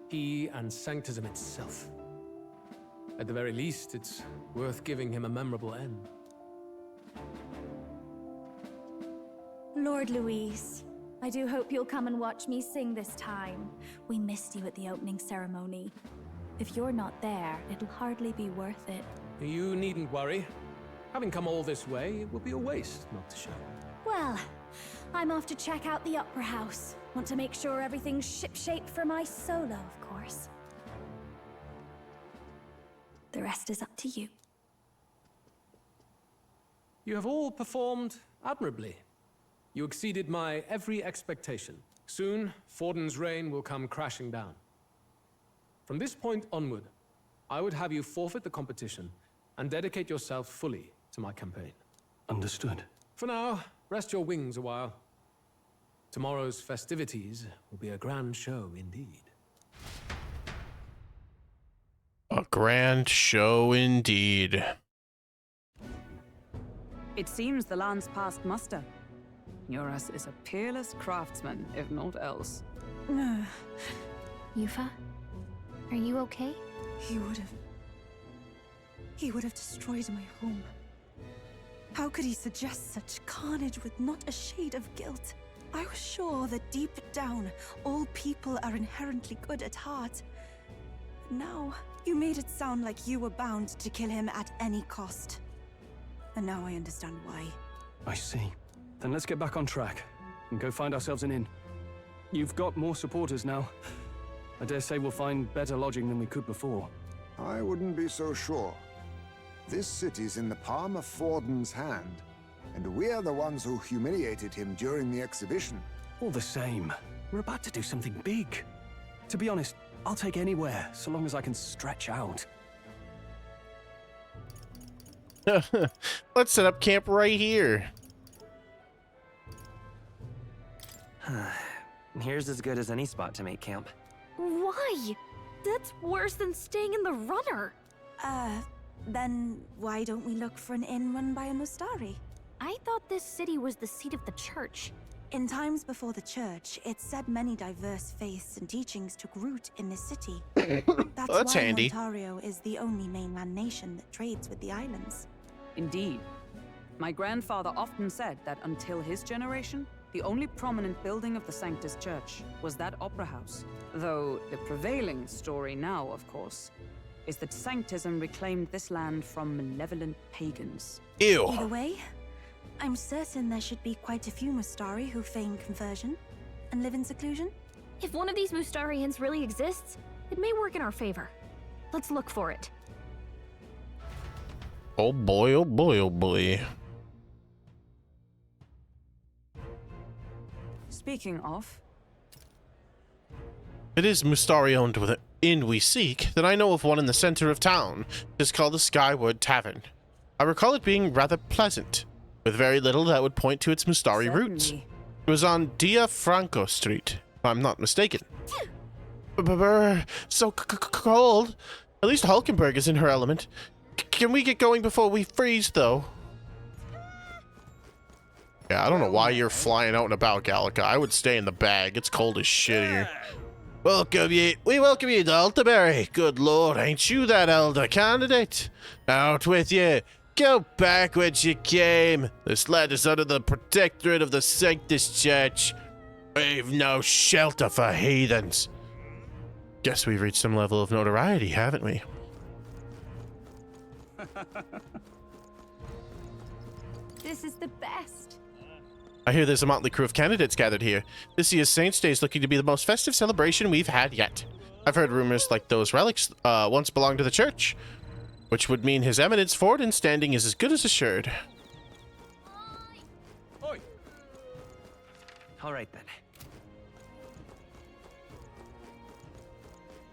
[SPEAKER 6] He and Sanctism itself. At the very least, it's worth giving him a memorable end.
[SPEAKER 12] Lord Louise, I do hope you'll come and watch me sing this time. We missed you at the opening ceremony. If you're not there, it'll hardly be worth it.
[SPEAKER 6] You needn't worry. Having come all this way, it would be a waste not to show.
[SPEAKER 12] Well, I'm off to check out the Opera House. Want to make sure everything's shipshape for my solo, of course. The rest is up to you.
[SPEAKER 6] You have all performed admirably. You exceeded my every expectation. Soon, Forden's reign will come crashing down. From this point onward, I would have you forfeit the competition and dedicate yourself fully to my campaign.
[SPEAKER 15] Understood.
[SPEAKER 6] For now, rest your wings a while. Tomorrow's festivities will be a grand show indeed.
[SPEAKER 3] A grand show indeed.
[SPEAKER 4] It seems the land's passed muster. Eurus is a peerless craftsman, if not else.
[SPEAKER 14] Yufa, are you okay?
[SPEAKER 17] He would have destroyed my home. How could he suggest such carnage with not a shade of guilt? I was sure that deep down, all people are inherently good at heart. Now, you made it sound like you were bound to kill him at any cost. And now I understand why.
[SPEAKER 15] I see. Then let's get back on track and go find ourselves an inn. You've got more supporters now. I dare say we'll find better lodging than we could before.
[SPEAKER 9] I wouldn't be so sure. This city's in the palm of Forden's hand, and we're the ones who humiliated him during the exhibition.
[SPEAKER 15] All the same, we're about to do something big. To be honest, I'll take anywhere, so long as I can stretch out.
[SPEAKER 3] Let's set up camp right here.
[SPEAKER 18] Here's as good as any spot to make camp.
[SPEAKER 14] Why? That's worse than staying in the runner.
[SPEAKER 17] Then why don't we look for an inn run by a Mustari?
[SPEAKER 14] I thought this city was the seat of the church.
[SPEAKER 17] In times before the church, it's said many diverse faiths and teachings took root in this city. That's why
[SPEAKER 3] handy.
[SPEAKER 17] Ontario is the only mainland nation that trades with the islands.
[SPEAKER 4] Indeed. My grandfather often said that until his generation, the only prominent building of the Sanctus Church was that opera house. Though the prevailing story now, of course, is that Sanctism reclaimed this land from malevolent pagans.
[SPEAKER 3] Ew.
[SPEAKER 17] Either way, I'm certain there should be quite a few Mustari who feign conversion and live in seclusion.
[SPEAKER 14] If one of these Mustarians really exists, it may work in our favor. Let's look for it.
[SPEAKER 3] Oh boy, oh boy, oh boy.
[SPEAKER 4] Speaking of,
[SPEAKER 3] If it is Mustari owned with an inn we seek, then I know of one in the center of town. It is called the Skyward Tavern. I recall it being rather pleasant, with very little that would point to its Mustari roots.
[SPEAKER 4] certainly.
[SPEAKER 3] It was on Dia Franco Street, if I'm not mistaken. So cold. At least Hulkenberg is in her element. Can we get going before we freeze, though? Yeah, I don't know why you're flying out and about, Gallica. I would stay in the bag. It's cold as shit here. We welcome ye to Altaberry. Good lord, ain't you that elder candidate? Out with you. Go back whence you came. This land is under the protectorate of the Sanctus Church. We've no shelter for heathens. Guess we've reached some level of notoriety, haven't we?
[SPEAKER 12] This is the best.
[SPEAKER 3] I hear there's a motley crew of candidates gathered here. This year's Saints' Day is looking to be the most festive celebration we've had yet. I've heard rumors like those relics once belonged to the church, which would mean His Eminence Fordin's standing is as good as assured.
[SPEAKER 6] Oi.
[SPEAKER 18] All right then.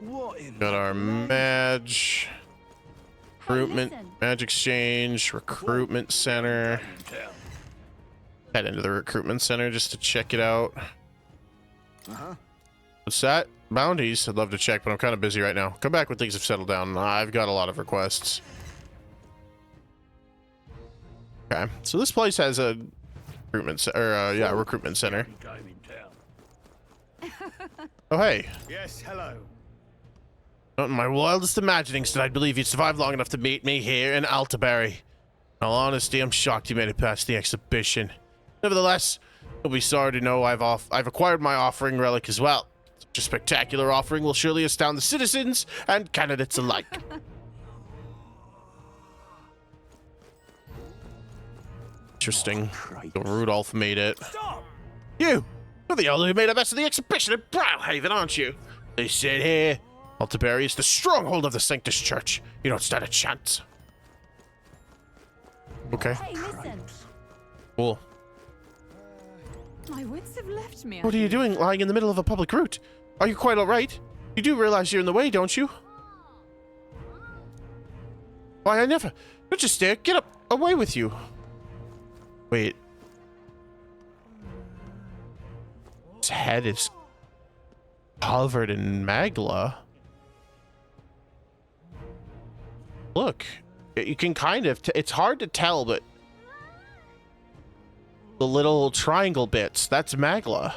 [SPEAKER 13] What in
[SPEAKER 3] Got our Madge, recruitment, Madge Exchange, recruitment center. Head into the recruitment center just to check it out. What's that? Bounties? I'd love to check, but I'm kind of busy right now. Come back when things have settled down. I've got a lot of requests. Okay, so this place has a recruitment recruitment center. Oh hey.
[SPEAKER 13] Yes, hello.
[SPEAKER 3] Not in my wildest imaginings did I believe you'd survive long enough to meet me here in Altaberry. In all honesty, I'm shocked you made it past the exhibition. Nevertheless, you'll be sorry to know I've acquired my offering relic as well. Such a spectacular offering will surely astound the citizens and candidates alike. Interesting. So Rudolph made it. You're the elder who made a mess of the exhibition at Browhaven, aren't you? They said here, Altaberry is the stronghold of the Sanctus Church. You don't stand a chance. Okay.
[SPEAKER 10] Hey, listen.
[SPEAKER 3] Cool.
[SPEAKER 10] My wits have left me.
[SPEAKER 3] What are you doing lying in the middle of a public route? Are you quite alright? You do realize you're in the way, don't you? Why, I never... Don't just stare. Get up. Away with you. Wait. His head is covered in magla. Look. You can kind of... it's hard to tell, but... the little triangle bits, that's magla.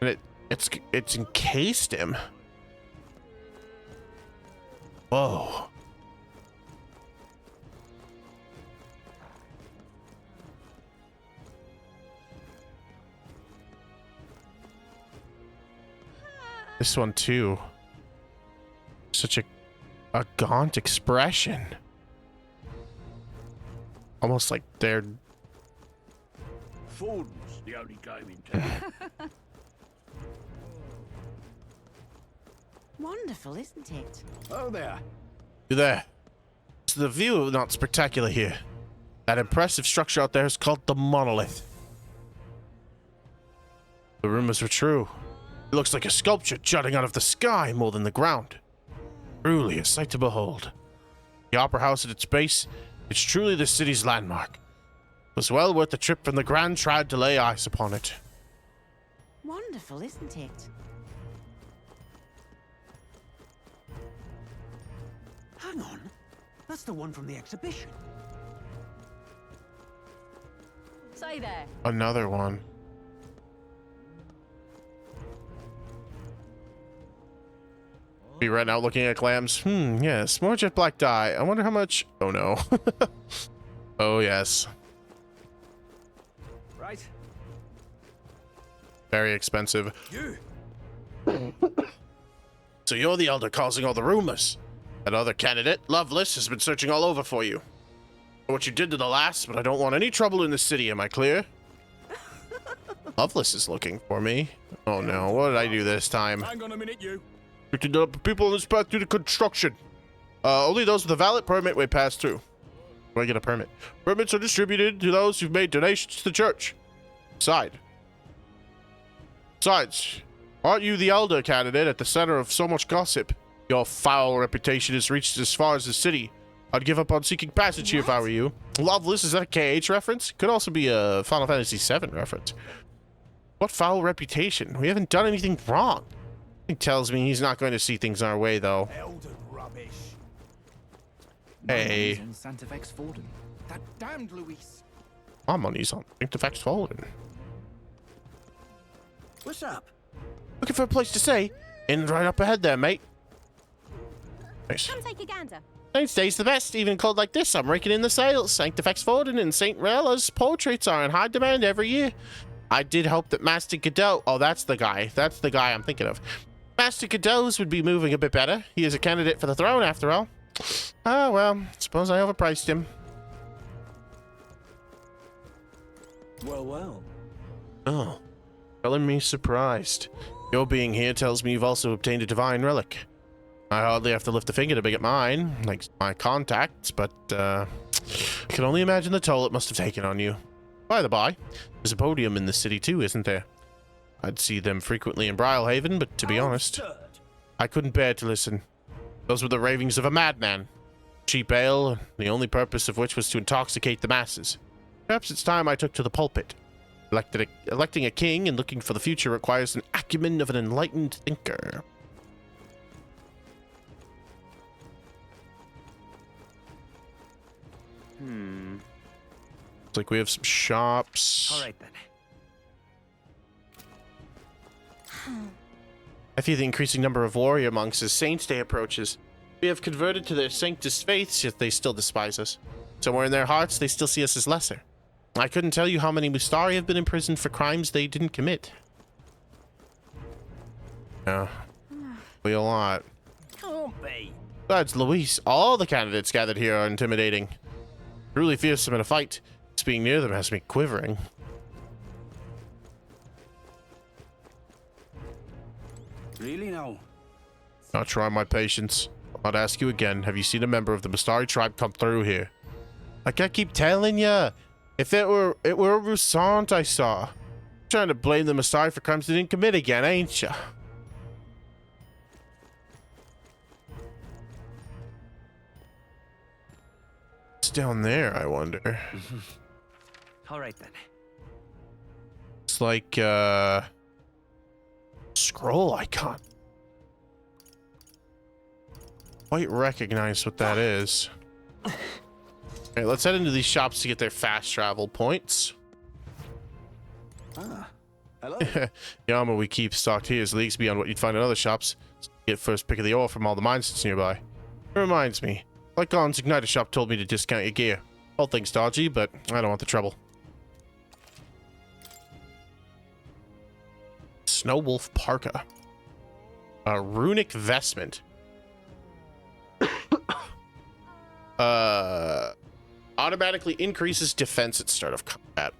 [SPEAKER 3] And it's encased him. Whoa. This one too. Such a gaunt expression. Almost like they're...
[SPEAKER 13] Ford's the only game in town.
[SPEAKER 17] Wonderful, isn't it?
[SPEAKER 13] Oh, there.
[SPEAKER 3] You there. So the view not spectacular here. That impressive structure out there is called the Monolith. The rumors were true. It looks like a sculpture jutting out of the sky more than the ground. Truly a sight to behold. The Opera House at its base, it's truly the city's landmark. It was well worth the trip from the Grand Trad to lay eyes upon it.
[SPEAKER 17] Wonderful, isn't it?
[SPEAKER 19] Hang on. That's the one from the exhibition.
[SPEAKER 10] Say there.
[SPEAKER 3] Another one. Be right now looking at clams. Yes. More jet black dye. I wonder how much... oh no. Oh yes.
[SPEAKER 6] Right.
[SPEAKER 3] Very expensive.
[SPEAKER 6] You.
[SPEAKER 3] So you're the elder causing all the rumors. That other candidate, Loveless, has been searching all over for you. What you did to the last, but I don't want any trouble in the city, am I clear? Loveless is looking for me. Oh no, what did I do this time?
[SPEAKER 13] Hang on a minute, you.
[SPEAKER 3] People on this path due to construction. Only those with a valid permit may pass through. Do I get a permit? Permits are distributed to those who've made donations to the church. Besides, aren't you the elder candidate at the center of so much gossip? Your foul reputation has reached as far as the city. I'd give up on seeking passage here if I were you. Loveless, is that a KH reference? Could also be a Final Fantasy VII reference. What foul reputation? We haven't done anything wrong. He tells me he's not going to see things our way, though.
[SPEAKER 13] Elden rubbish.
[SPEAKER 3] Hey.
[SPEAKER 6] On Sanctifex Forden.
[SPEAKER 19] That damned Luis.
[SPEAKER 3] My money's on Sanctifex Fallen.
[SPEAKER 19] What's up?
[SPEAKER 3] Looking for a place to stay? In right up ahead there, mate. Nice.
[SPEAKER 12] Come take a gander.
[SPEAKER 3] Saints Day's the best. Even cold like this, I'm raking in the sales. Sanctifex Forden and St. Rella's portraits are in high demand every year. I did hope that Master Godot... oh, that's the guy. That's the guy I'm thinking of. Master Godot's would be moving a bit better. He is a candidate for the throne, after all. Ah, well, suppose I overpriced him.
[SPEAKER 13] Well, well.
[SPEAKER 3] Oh, telling me surprised. Your being here tells me you've also obtained a divine relic. I hardly have to lift a finger to get mine, like my contacts, but I can only imagine the toll it must have taken on you. By the by, there's a podium in the city too, isn't there? I'd see them frequently in Brilehaven, but to be honest, I couldn't bear to listen. Those were the ravings of a madman. Cheap ale, the only purpose of which was to intoxicate the masses. Perhaps it's time I took to the pulpit. Electing a king and looking for the future requires an acumen of an enlightened thinker. Looks like we have some shops.
[SPEAKER 18] All right then.
[SPEAKER 3] I fear the increasing number of warrior monks as Saints' Day approaches. We have converted to their sanctus faiths, yet they still despise us. Somewhere in their hearts, they still see us as lesser. I couldn't tell you how many Mustari have been imprisoned for crimes they didn't commit. Yeah, be a lot.
[SPEAKER 18] Can't be.
[SPEAKER 3] Besides Luis, all the candidates gathered here are intimidating. Truly fearsome in a fight. Just being near them has me quivering.
[SPEAKER 13] Really now?
[SPEAKER 3] I'll try my patience. I'll ask you again. Have you seen a member of the Mustari tribe come through here? Like I keep telling ya. If it were Roussant I saw. You're trying to blame the Mustari for crimes they didn't commit again, ain't ya? What's down there, I wonder?
[SPEAKER 18] All right then.
[SPEAKER 3] It's like scroll icon. Quite recognize what that is. Okay, let's head into these shops to get their fast travel points.
[SPEAKER 13] Ah, hello.
[SPEAKER 3] The armor we keep stocked here is leagues beyond what you'd find in other shops. Get first pick of the ore from all the mines that's nearby. It reminds me, like Gon's Igniter shop told me to discount your gear. All things dodgy, but I don't want the trouble. Snow Wolf Parka. A runic vestment. Automatically increases defense at start of combat.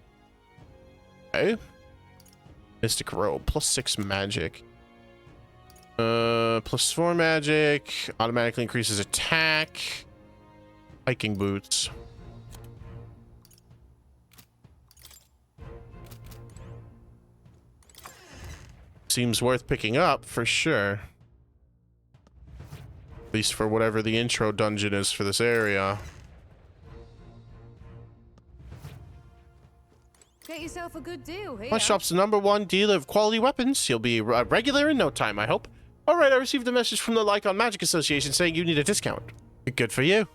[SPEAKER 3] Okay. Mystic Robe, +6 magic. +4 magic. Automatically increases attack. Hiking boots. Seems worth picking up for sure. At least for whatever the intro dungeon is for this area.
[SPEAKER 10] Get yourself a good deal here.
[SPEAKER 3] My shop's the #1 dealer of quality weapons. You'll be regular in no time, I hope. Alright, I received a message from the Lycon Magic Association saying you need a discount. Good for you.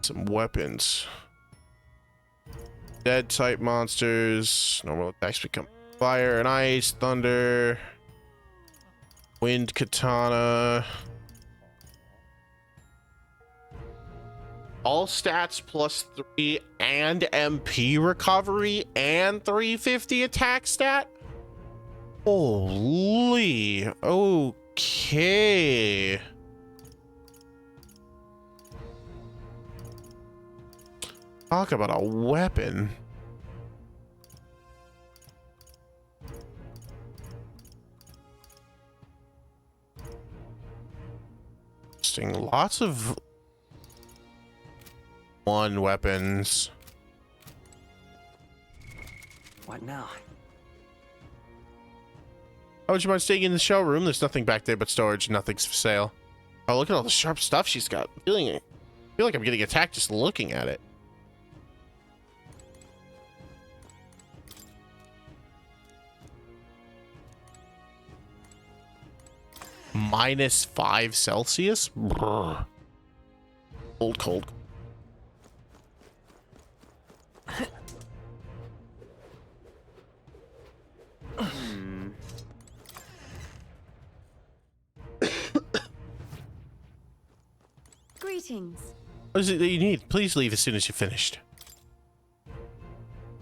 [SPEAKER 3] Some weapons. Dead type monsters. Normal attacks become fire and ice, thunder. Wind katana. All stats +3 and MP recovery and 350 attack stat? Holy. Okay. Talk about a weapon. Interesting. Lots of one weapons.
[SPEAKER 18] What now?
[SPEAKER 3] Oh, would you mind staying in the showroom? There's nothing back there but storage. Nothing's for sale. Oh, look at all the sharp stuff she's got. I feel like I'm getting attacked just looking at it. -5 Celsius? Brr. Cold, cold.
[SPEAKER 17] Greetings.
[SPEAKER 3] What is it that you need? Please leave as soon as you're finished.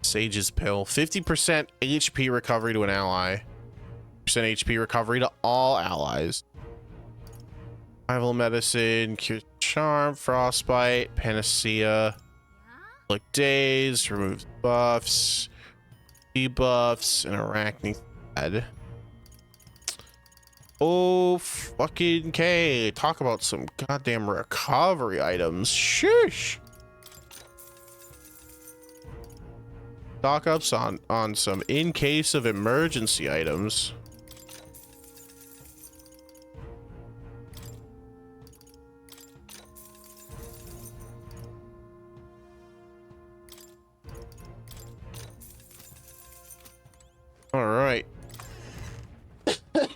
[SPEAKER 3] Sage's Pill. 50% HP recovery to an ally. Percent HP recovery to all allies. Rival medicine, cure charm, frostbite, panacea, Inflict days, remove buffs, debuffs, and arachne thread. Oh, fucking K. Talk about some goddamn recovery items. Sheesh. Stock ups on some in case of emergency items. All right.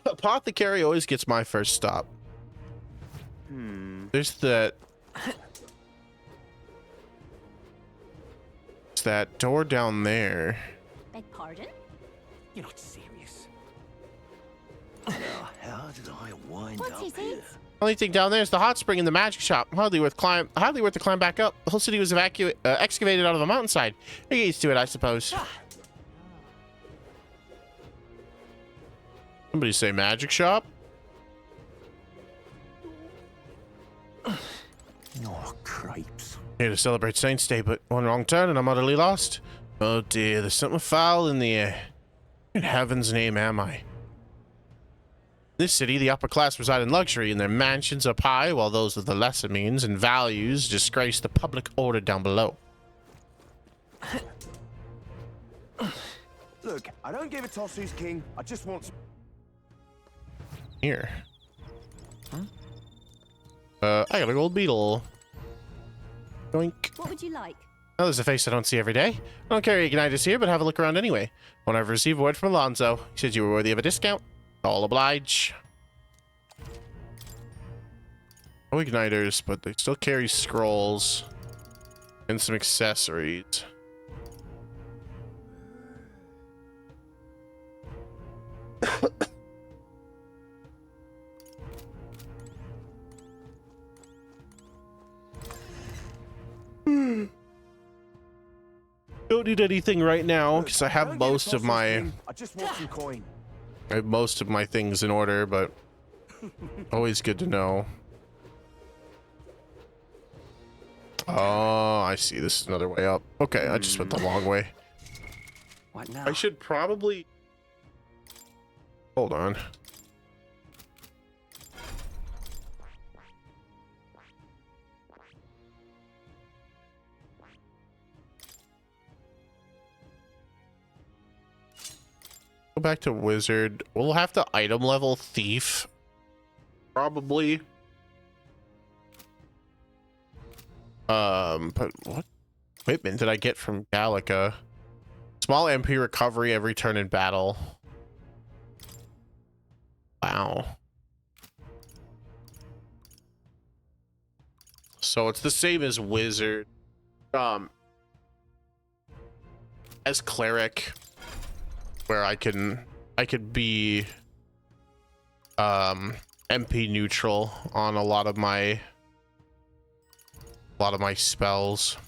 [SPEAKER 3] Apothecary always gets my first stop. There's that. It's that door down there.
[SPEAKER 12] Beg pardon?
[SPEAKER 19] You're not serious. How did I wind
[SPEAKER 12] What's
[SPEAKER 19] up
[SPEAKER 12] he saying?
[SPEAKER 19] here?
[SPEAKER 3] Only thing down there is the hot spring and the magic shop. Hardly worth to climb back up. The whole city was excavated out of the mountainside. You're used to it, I suppose. Somebody say magic shop?
[SPEAKER 19] Oh, cripes.
[SPEAKER 3] Here to celebrate Saints Day, but one wrong turn and I'm utterly lost. Oh dear, there's something foul in the air. In heaven's name am I? In this city, the upper class reside in luxury in their mansions up high, while those with the lesser means and values disgrace the public order down below.
[SPEAKER 16] Look, I don't give a toss who's king. I just want...
[SPEAKER 3] Here. I got a gold beetle. Doink.
[SPEAKER 12] What would you like?
[SPEAKER 3] Now there's a face I don't see every day. I don't carry igniters here, but have a look around anyway. When I've received word from Alonzo, he said you were worthy of a discount. I'll oblige. No igniters, but they still carry scrolls and some accessories. Don't need anything right now because I have most of my
[SPEAKER 16] I just want some coin.
[SPEAKER 3] I have most of my things in order, but always good to know. Oh, I see. This is another way up. Okay, I just went the long way.
[SPEAKER 18] What now?
[SPEAKER 3] I should probably hold on. Go back to wizard. We'll have to item level thief. Probably. But what equipment did I get from Gallica? Small MP recovery every turn in battle. Wow. So it's the same as wizard. As cleric, where I could be MP neutral on a lot of my spells.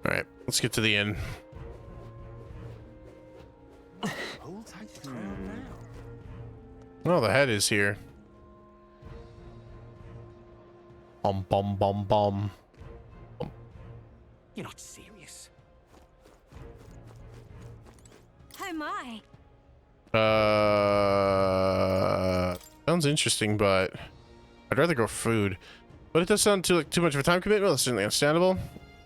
[SPEAKER 3] All right, let's get to the inn. Oh, the head is here. Bum bum bum bum.
[SPEAKER 19] You're not serious.
[SPEAKER 12] How am I?
[SPEAKER 3] Sounds interesting, but I'd rather go food. But it does sound too much of a time commitment. That's certainly understandable.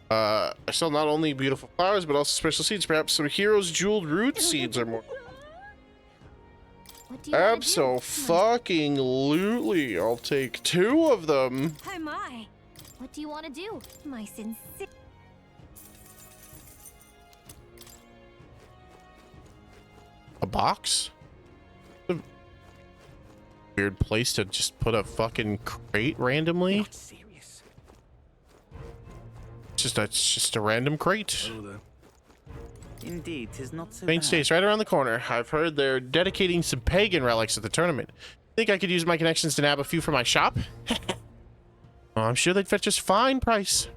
[SPEAKER 3] I sell not only beautiful flowers, but also special seeds. Perhaps some heroes' jeweled root seeds are more. Abso-fucking-lutely. I'll take 2 of them.
[SPEAKER 12] How am I? What do you want to do? My sincere...
[SPEAKER 3] A box? A weird place to just put a fucking crate randomly.
[SPEAKER 19] Not serious.
[SPEAKER 3] It's just a random crate.
[SPEAKER 18] Indeed, 'tis not so
[SPEAKER 3] Main state's right around the corner. I've heard they're dedicating some pagan relics at the tournament. Think I could use my connections to nab a few for my shop? Oh, I'm sure they'd fetch us fine price.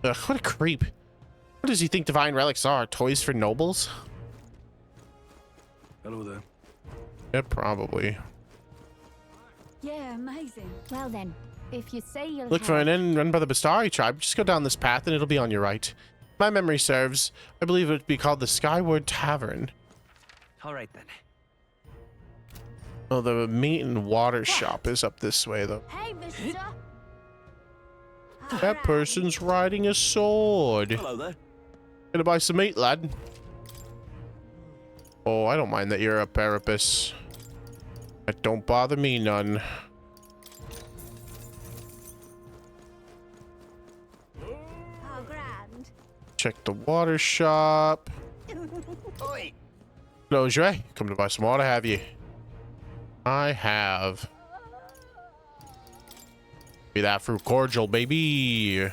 [SPEAKER 3] Ugh, what a creep. What does he think divine relics are? Toys for nobles?
[SPEAKER 13] Hello there.
[SPEAKER 3] Yeah, probably.
[SPEAKER 12] Yeah, amazing.
[SPEAKER 14] Well then, if you say you'll
[SPEAKER 3] Look for an inn run by the Bastari tribe. Just go down this path and it'll be on your right. If my memory serves, I believe it would be called the Skyward Tavern.
[SPEAKER 18] All right then.
[SPEAKER 3] Oh, the meat and water shop is up this way, though.
[SPEAKER 12] Hey, mister.
[SPEAKER 3] That person's riding a sword.
[SPEAKER 16] Hello there.
[SPEAKER 3] Gonna buy some meat, lad. Oh, I don't mind that you're a Parapus. That don't bother me none.
[SPEAKER 12] Oh, grand.
[SPEAKER 3] Check the water shop.
[SPEAKER 16] Oi.
[SPEAKER 3] Hello, Dre. Come to buy some water, have you? I have. Be that fruit cordial, baby.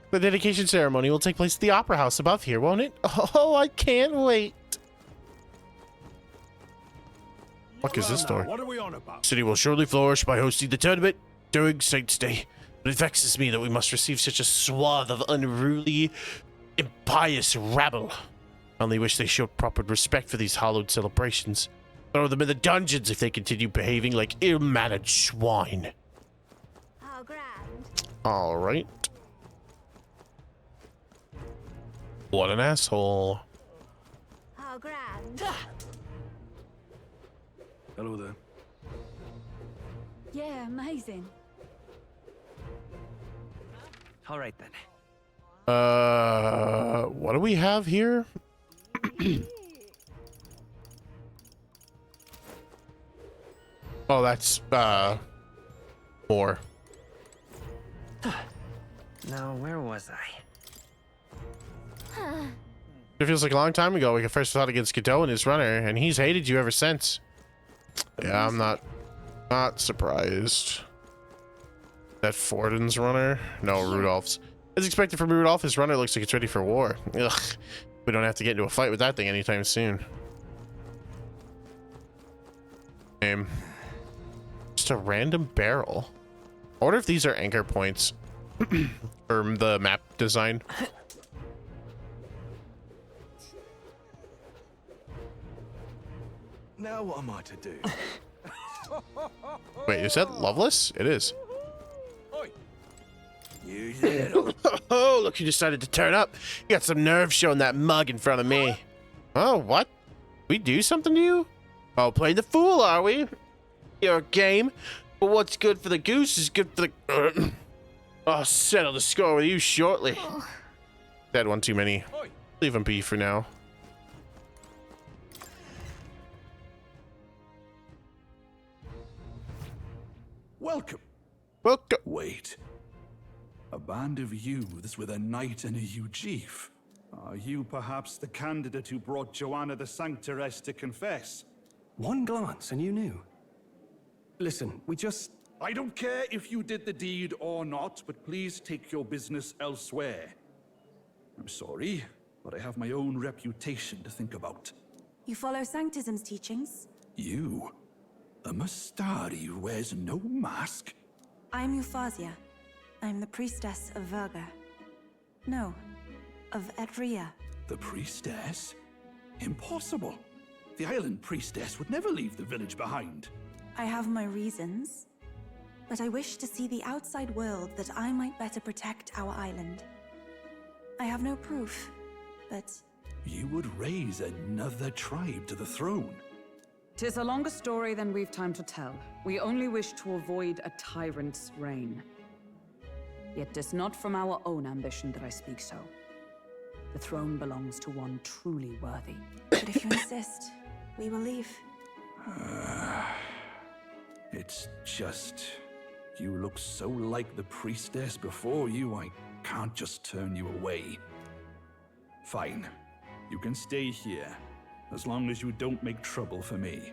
[SPEAKER 3] The dedication ceremony will take place at the Opera House above here, won't it? Oh, I can't wait. What is this door?
[SPEAKER 1] What are we on about?
[SPEAKER 3] City will surely flourish by hosting the tournament during Saints' Day. But it vexes me that we must receive such a swath of unruly, impious rabble. I only wish they showed proper respect for these hallowed celebrations. Throw them in the dungeons if they continue behaving like ill-mannered swine.
[SPEAKER 12] Oh, grand.
[SPEAKER 3] All right. What an asshole.
[SPEAKER 12] Oh, grand.
[SPEAKER 13] Hello there.
[SPEAKER 12] Yeah, amazing.
[SPEAKER 18] All right then.
[SPEAKER 3] What do we have here? Oh, that's, more.
[SPEAKER 18] Now, where was I?
[SPEAKER 3] It feels like a long time ago we first fought against Godot and his runner, and he's hated you ever since. Yeah, I'm not surprised. That Forden's runner? No, Rudolph's. As expected from Rudolph, his runner looks like it's ready for war. Ugh. We don't have to get into a fight with that thing anytime soon. Just a random barrel. I wonder if these are anchor points for the map design.
[SPEAKER 13] Now what am I to do?
[SPEAKER 3] Wait, is that Loveless? It is.
[SPEAKER 16] You little.
[SPEAKER 3] Oh, look who decided to turn up. You got some nerve showing that mug in front of me. Oh, what? We do something to you? Oh, play the fool, are we? You're a game. But what's good for the goose is good for the... I'll settle the score with you shortly. That one too many. Leave him be for now.
[SPEAKER 13] Welcome.
[SPEAKER 3] Welcome.
[SPEAKER 13] Wait. A band of youths with a knight and a Ujif. Are you perhaps the candidate who brought Joanna the Sanctoress to confess?
[SPEAKER 15] One glance and you knew. Listen, we just...
[SPEAKER 13] I don't care if you did the deed or not, but please take your business elsewhere. I'm sorry, but I have my own reputation to think about.
[SPEAKER 17] You follow Sanctism's teachings?
[SPEAKER 13] You? A Mastari who wears no mask?
[SPEAKER 17] I'm Euphazia. I'm the priestess of Verga. No, of Edria.
[SPEAKER 13] The priestess? Impossible. The island priestess would never leave the village behind.
[SPEAKER 17] I have my reasons, but I wish to see the outside world that I might better protect our island. I have no proof, but...
[SPEAKER 13] You would raise another tribe to the throne.
[SPEAKER 4] 'Tis a longer story than we've time to tell. We only wish to avoid a tyrant's reign. Yet 'tis not from our own ambition that I speak so. The throne belongs to one truly worthy.
[SPEAKER 17] But if you insist, we will leave.
[SPEAKER 13] It's just... You look so like the priestess before you, I can't just turn you away. Fine. You can stay here, as long as you don't make trouble for me.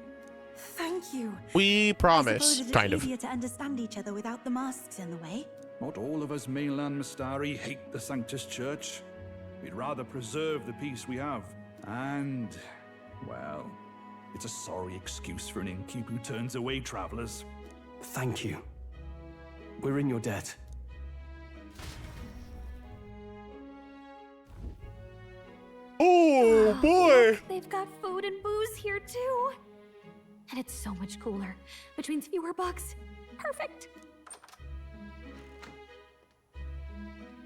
[SPEAKER 17] Thank you.
[SPEAKER 3] We promise,
[SPEAKER 17] I suppose
[SPEAKER 3] kind
[SPEAKER 17] it
[SPEAKER 3] of.
[SPEAKER 17] is easier to understand each other without the masks in the way.
[SPEAKER 13] Not all of us mainland Mastari hate the Sanctus Church. We'd rather preserve the peace we have. And, well, it's a sorry excuse for an innkeep who turns away travelers.
[SPEAKER 15] Thank you. We're in your debt.
[SPEAKER 3] Oh boy!
[SPEAKER 14] Look, they've got food and booze here too. And it's so much cooler, which means fewer bugs. Perfect.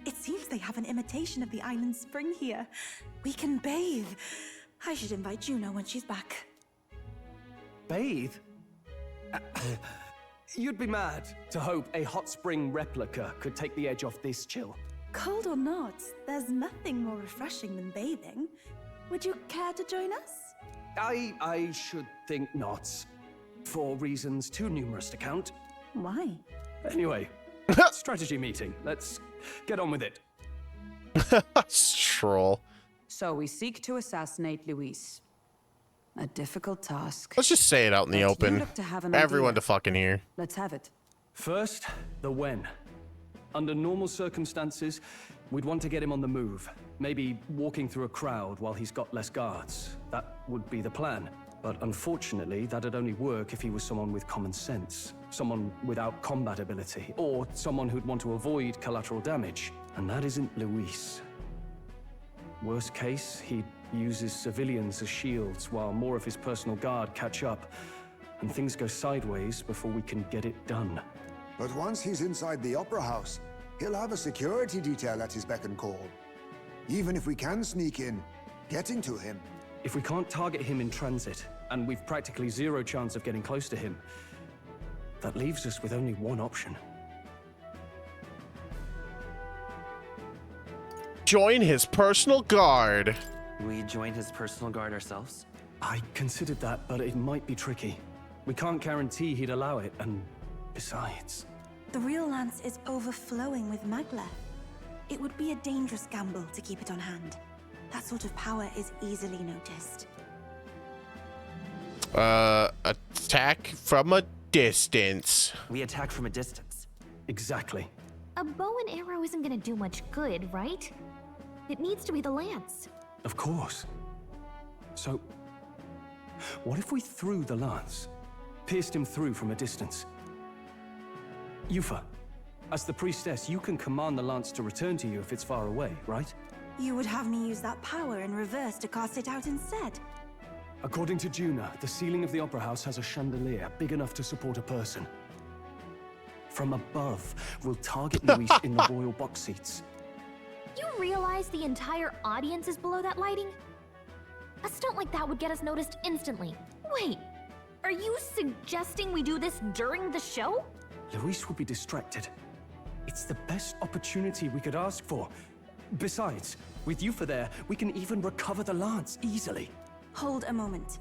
[SPEAKER 17] It seems they have an imitation of the island spring here. We can bathe. I should invite Juno when she's back.
[SPEAKER 15] Bathe? You'd be mad to hope a hot spring replica could take the edge off this chill.
[SPEAKER 17] Cold or not, there's nothing more refreshing than bathing. Would you care to join us?
[SPEAKER 15] I should think not. For reasons too numerous to count.
[SPEAKER 17] Why?
[SPEAKER 15] Anyway, strategy meeting. Let's get on with it.
[SPEAKER 3] Troll.
[SPEAKER 4] So we seek to assassinate Luis. A difficult task.
[SPEAKER 3] Let's just say it out in the
[SPEAKER 4] But you
[SPEAKER 3] open.
[SPEAKER 4] look to have an
[SPEAKER 3] Everyone
[SPEAKER 4] idea.
[SPEAKER 3] to fucking hear.
[SPEAKER 4] Let's have it.
[SPEAKER 15] First, the when. Under normal circumstances, we'd want to get him on the move. Maybe walking through a crowd while he's got less guards. That would be the plan. But unfortunately, that'd only work if he was someone with common sense. Someone without combat ability. Or someone who'd want to avoid collateral damage. And that isn't Luis. Worst case, he uses civilians as shields while more of his personal guard catch up. And things go sideways before we can get it done.
[SPEAKER 9] But once he's inside the Opera House, he'll have a security detail at his beck and call. Even if we can sneak in, getting to him.
[SPEAKER 15] If we can't target him in transit, and we've practically zero chance of getting close to him, that leaves us with only one option.
[SPEAKER 3] Join his personal guard.
[SPEAKER 18] We join his personal guard ourselves?
[SPEAKER 15] I considered that, but it might be tricky. We can't guarantee he'd allow it, and besides...
[SPEAKER 17] The real lance is overflowing with magla. It would be a dangerous gamble to keep it on hand. That sort of power is easily noticed.
[SPEAKER 3] Attack from a distance.
[SPEAKER 18] We attack from a distance.
[SPEAKER 15] Exactly.
[SPEAKER 14] A bow and arrow isn't gonna do much good, right? It needs to be the lance.
[SPEAKER 15] Of course. So, what if we threw the lance? Pierced him through from a distance? Yufa, as the priestess, you can command the lance to return to you if it's far away, right?
[SPEAKER 17] You would have me use that power in reverse to cast it out instead.
[SPEAKER 15] According to Juna, the ceiling of the Opera House has a chandelier big enough to support a person. From above, we'll target Luis in the royal box seats.
[SPEAKER 14] You realize the entire audience is below that lighting? A stunt like that would get us noticed instantly. Wait, are you suggesting we do this during the show?
[SPEAKER 15] Luis will be distracted. It's the best opportunity we could ask for. Besides, with Yufa there, we can even recover the lance easily.
[SPEAKER 17] Hold a moment.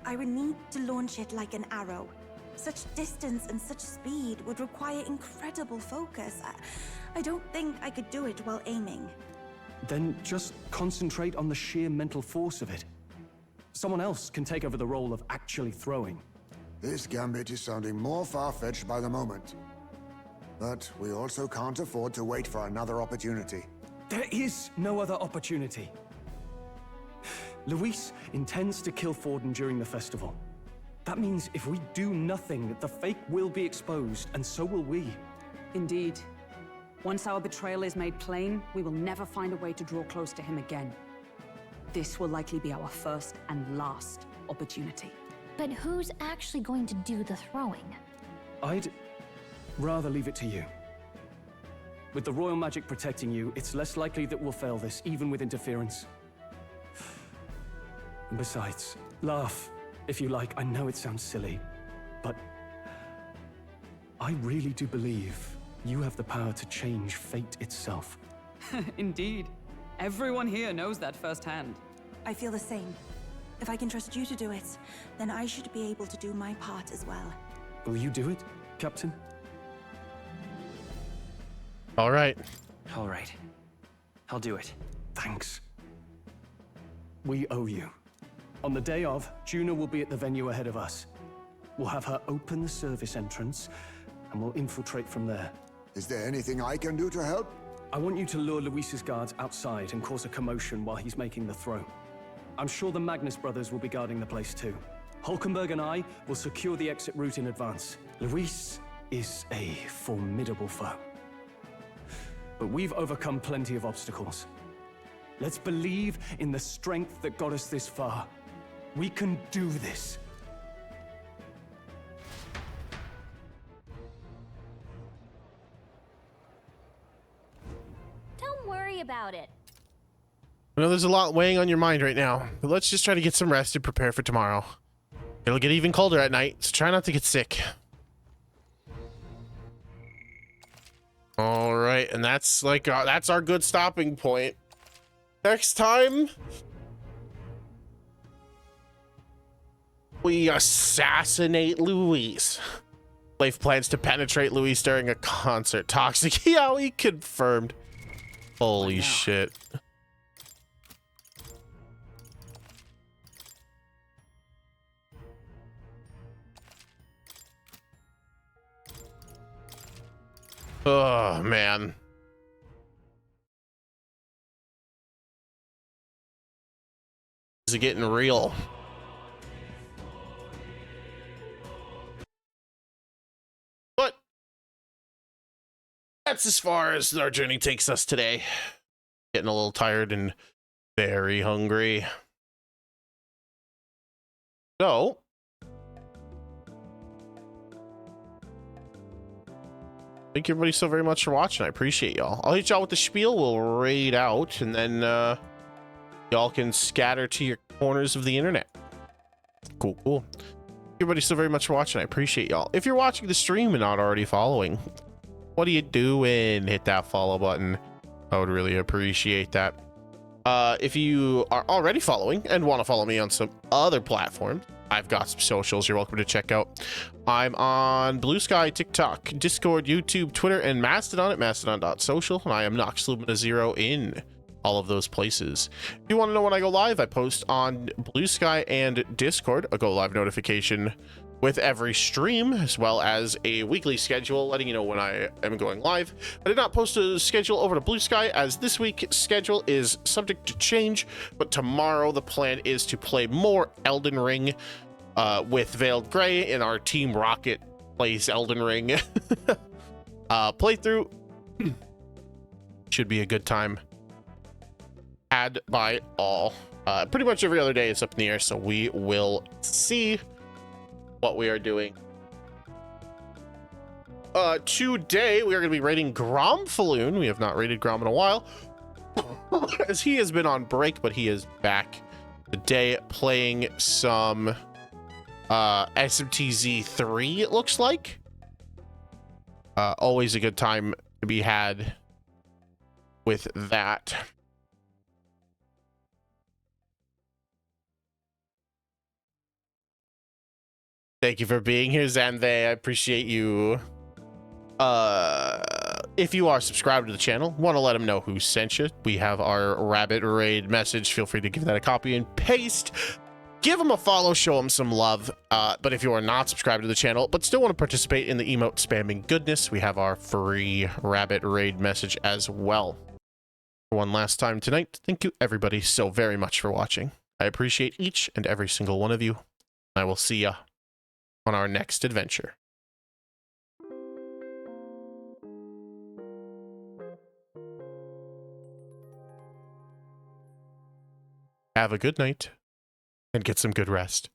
[SPEAKER 17] I would need to launch it like an arrow. Such distance and such speed would require incredible focus. I don't think I could do it while aiming.
[SPEAKER 15] Then just concentrate on the sheer mental force of it. Someone else can take over the role of actually throwing.
[SPEAKER 9] This gambit is sounding more far-fetched by the moment. But we also can't afford to wait for another opportunity.
[SPEAKER 15] There is no other opportunity. Luis intends to kill Forden during the festival. That means if we do nothing, the fake will be exposed, and so will we.
[SPEAKER 4] Indeed. Once our betrayal is made plain, we will never find a way to draw close to him again. This will likely be our first and last opportunity.
[SPEAKER 14] But who's actually going to do the throwing?
[SPEAKER 15] I'd rather leave it to you. With the royal magic protecting you, it's less likely that we'll fail this, even with interference. And besides, laugh if you like. I know it sounds silly, but I really do believe you have the power to change fate itself.
[SPEAKER 4] Indeed. Everyone here knows that firsthand.
[SPEAKER 17] I feel the same. If I can trust you to do it, then I should be able to do my part as well.
[SPEAKER 15] Will you do it, Captain?
[SPEAKER 3] All right.
[SPEAKER 18] All right. I'll do it.
[SPEAKER 15] Thanks. We owe you. On the day of, Juna will be at the venue ahead of us. We'll have her open the service entrance, and we'll infiltrate from there.
[SPEAKER 9] Is there anything I can do to help?
[SPEAKER 15] I want you to lure Luis's guards outside and cause a commotion while he's making the throw. I'm sure the Magnus brothers will be guarding the place too. Hulkenberg and I will secure the exit route in advance. Luis is a formidable foe. But we've overcome plenty of obstacles. Let's believe in the strength that got us this far. We can do this.
[SPEAKER 14] Don't worry about it.
[SPEAKER 3] I know there's a lot weighing on your mind right now, but let's just try to get some rest and prepare for tomorrow. It'll get even colder at night, so try not to get sick. All right, and that's like that's our good stopping point. Next time, we assassinate Luis. Leif plans to penetrate Luis during a concert. Toxic. Yeah, we confirmed. Holy shit. Oh, man. Is it getting real? But that's as far as our journey takes us today. Getting a little tired and very hungry. So, thank you everybody so very much for watching. I appreciate y'all. I'll hit y'all with the spiel. We'll raid out, and then y'all can scatter to your corners of the internet. Cool, cool. Thank you everybody so very much for watching. I appreciate y'all. If you're watching the stream and not already following, what are you doing? Hit that follow button. I would really appreciate that. If you are already following and want to follow me on some other platforms, I've got some socials you're welcome to check out. I'm on Blue Sky, TikTok, Discord, YouTube, Twitter, and Mastodon at mastodon.social. And I am Nox Lumina 0 in all of those places. If you want to know when I go live, I post on Blue Sky and Discord a go live notification with every stream, as well as a weekly schedule letting you know when I am going live. I did not post a schedule over to Blue Sky, as this week's schedule is subject to change, but tomorrow the plan is to play more Elden Ring with Veiled Grey in our Team Rocket plays Elden Ring playthrough. Should be a good time had by all. Pretty much every other day it's up in the air, so we will see what we are doing. Today we are going to be raiding Gromfaloon. We have not raided Grom in a while as he has been on break, but he is back today playing some SMTZ 3, it looks like. Always a good time to be had with that. Thank you for being here, Zanve. I appreciate you. If you are subscribed to the channel, want to let them know who sent you, we have our Rabbit Raid message. Feel free to give that a copy and paste. Give them a follow, show them some love. But if you are not subscribed to the channel, but still want to participate in the emote spamming goodness, we have our free Rabbit Raid message as well. For one last time tonight, thank you everybody so very much for watching. I appreciate each and every single one of you. I will see ya on our next adventure. Have a good night and get some good rest.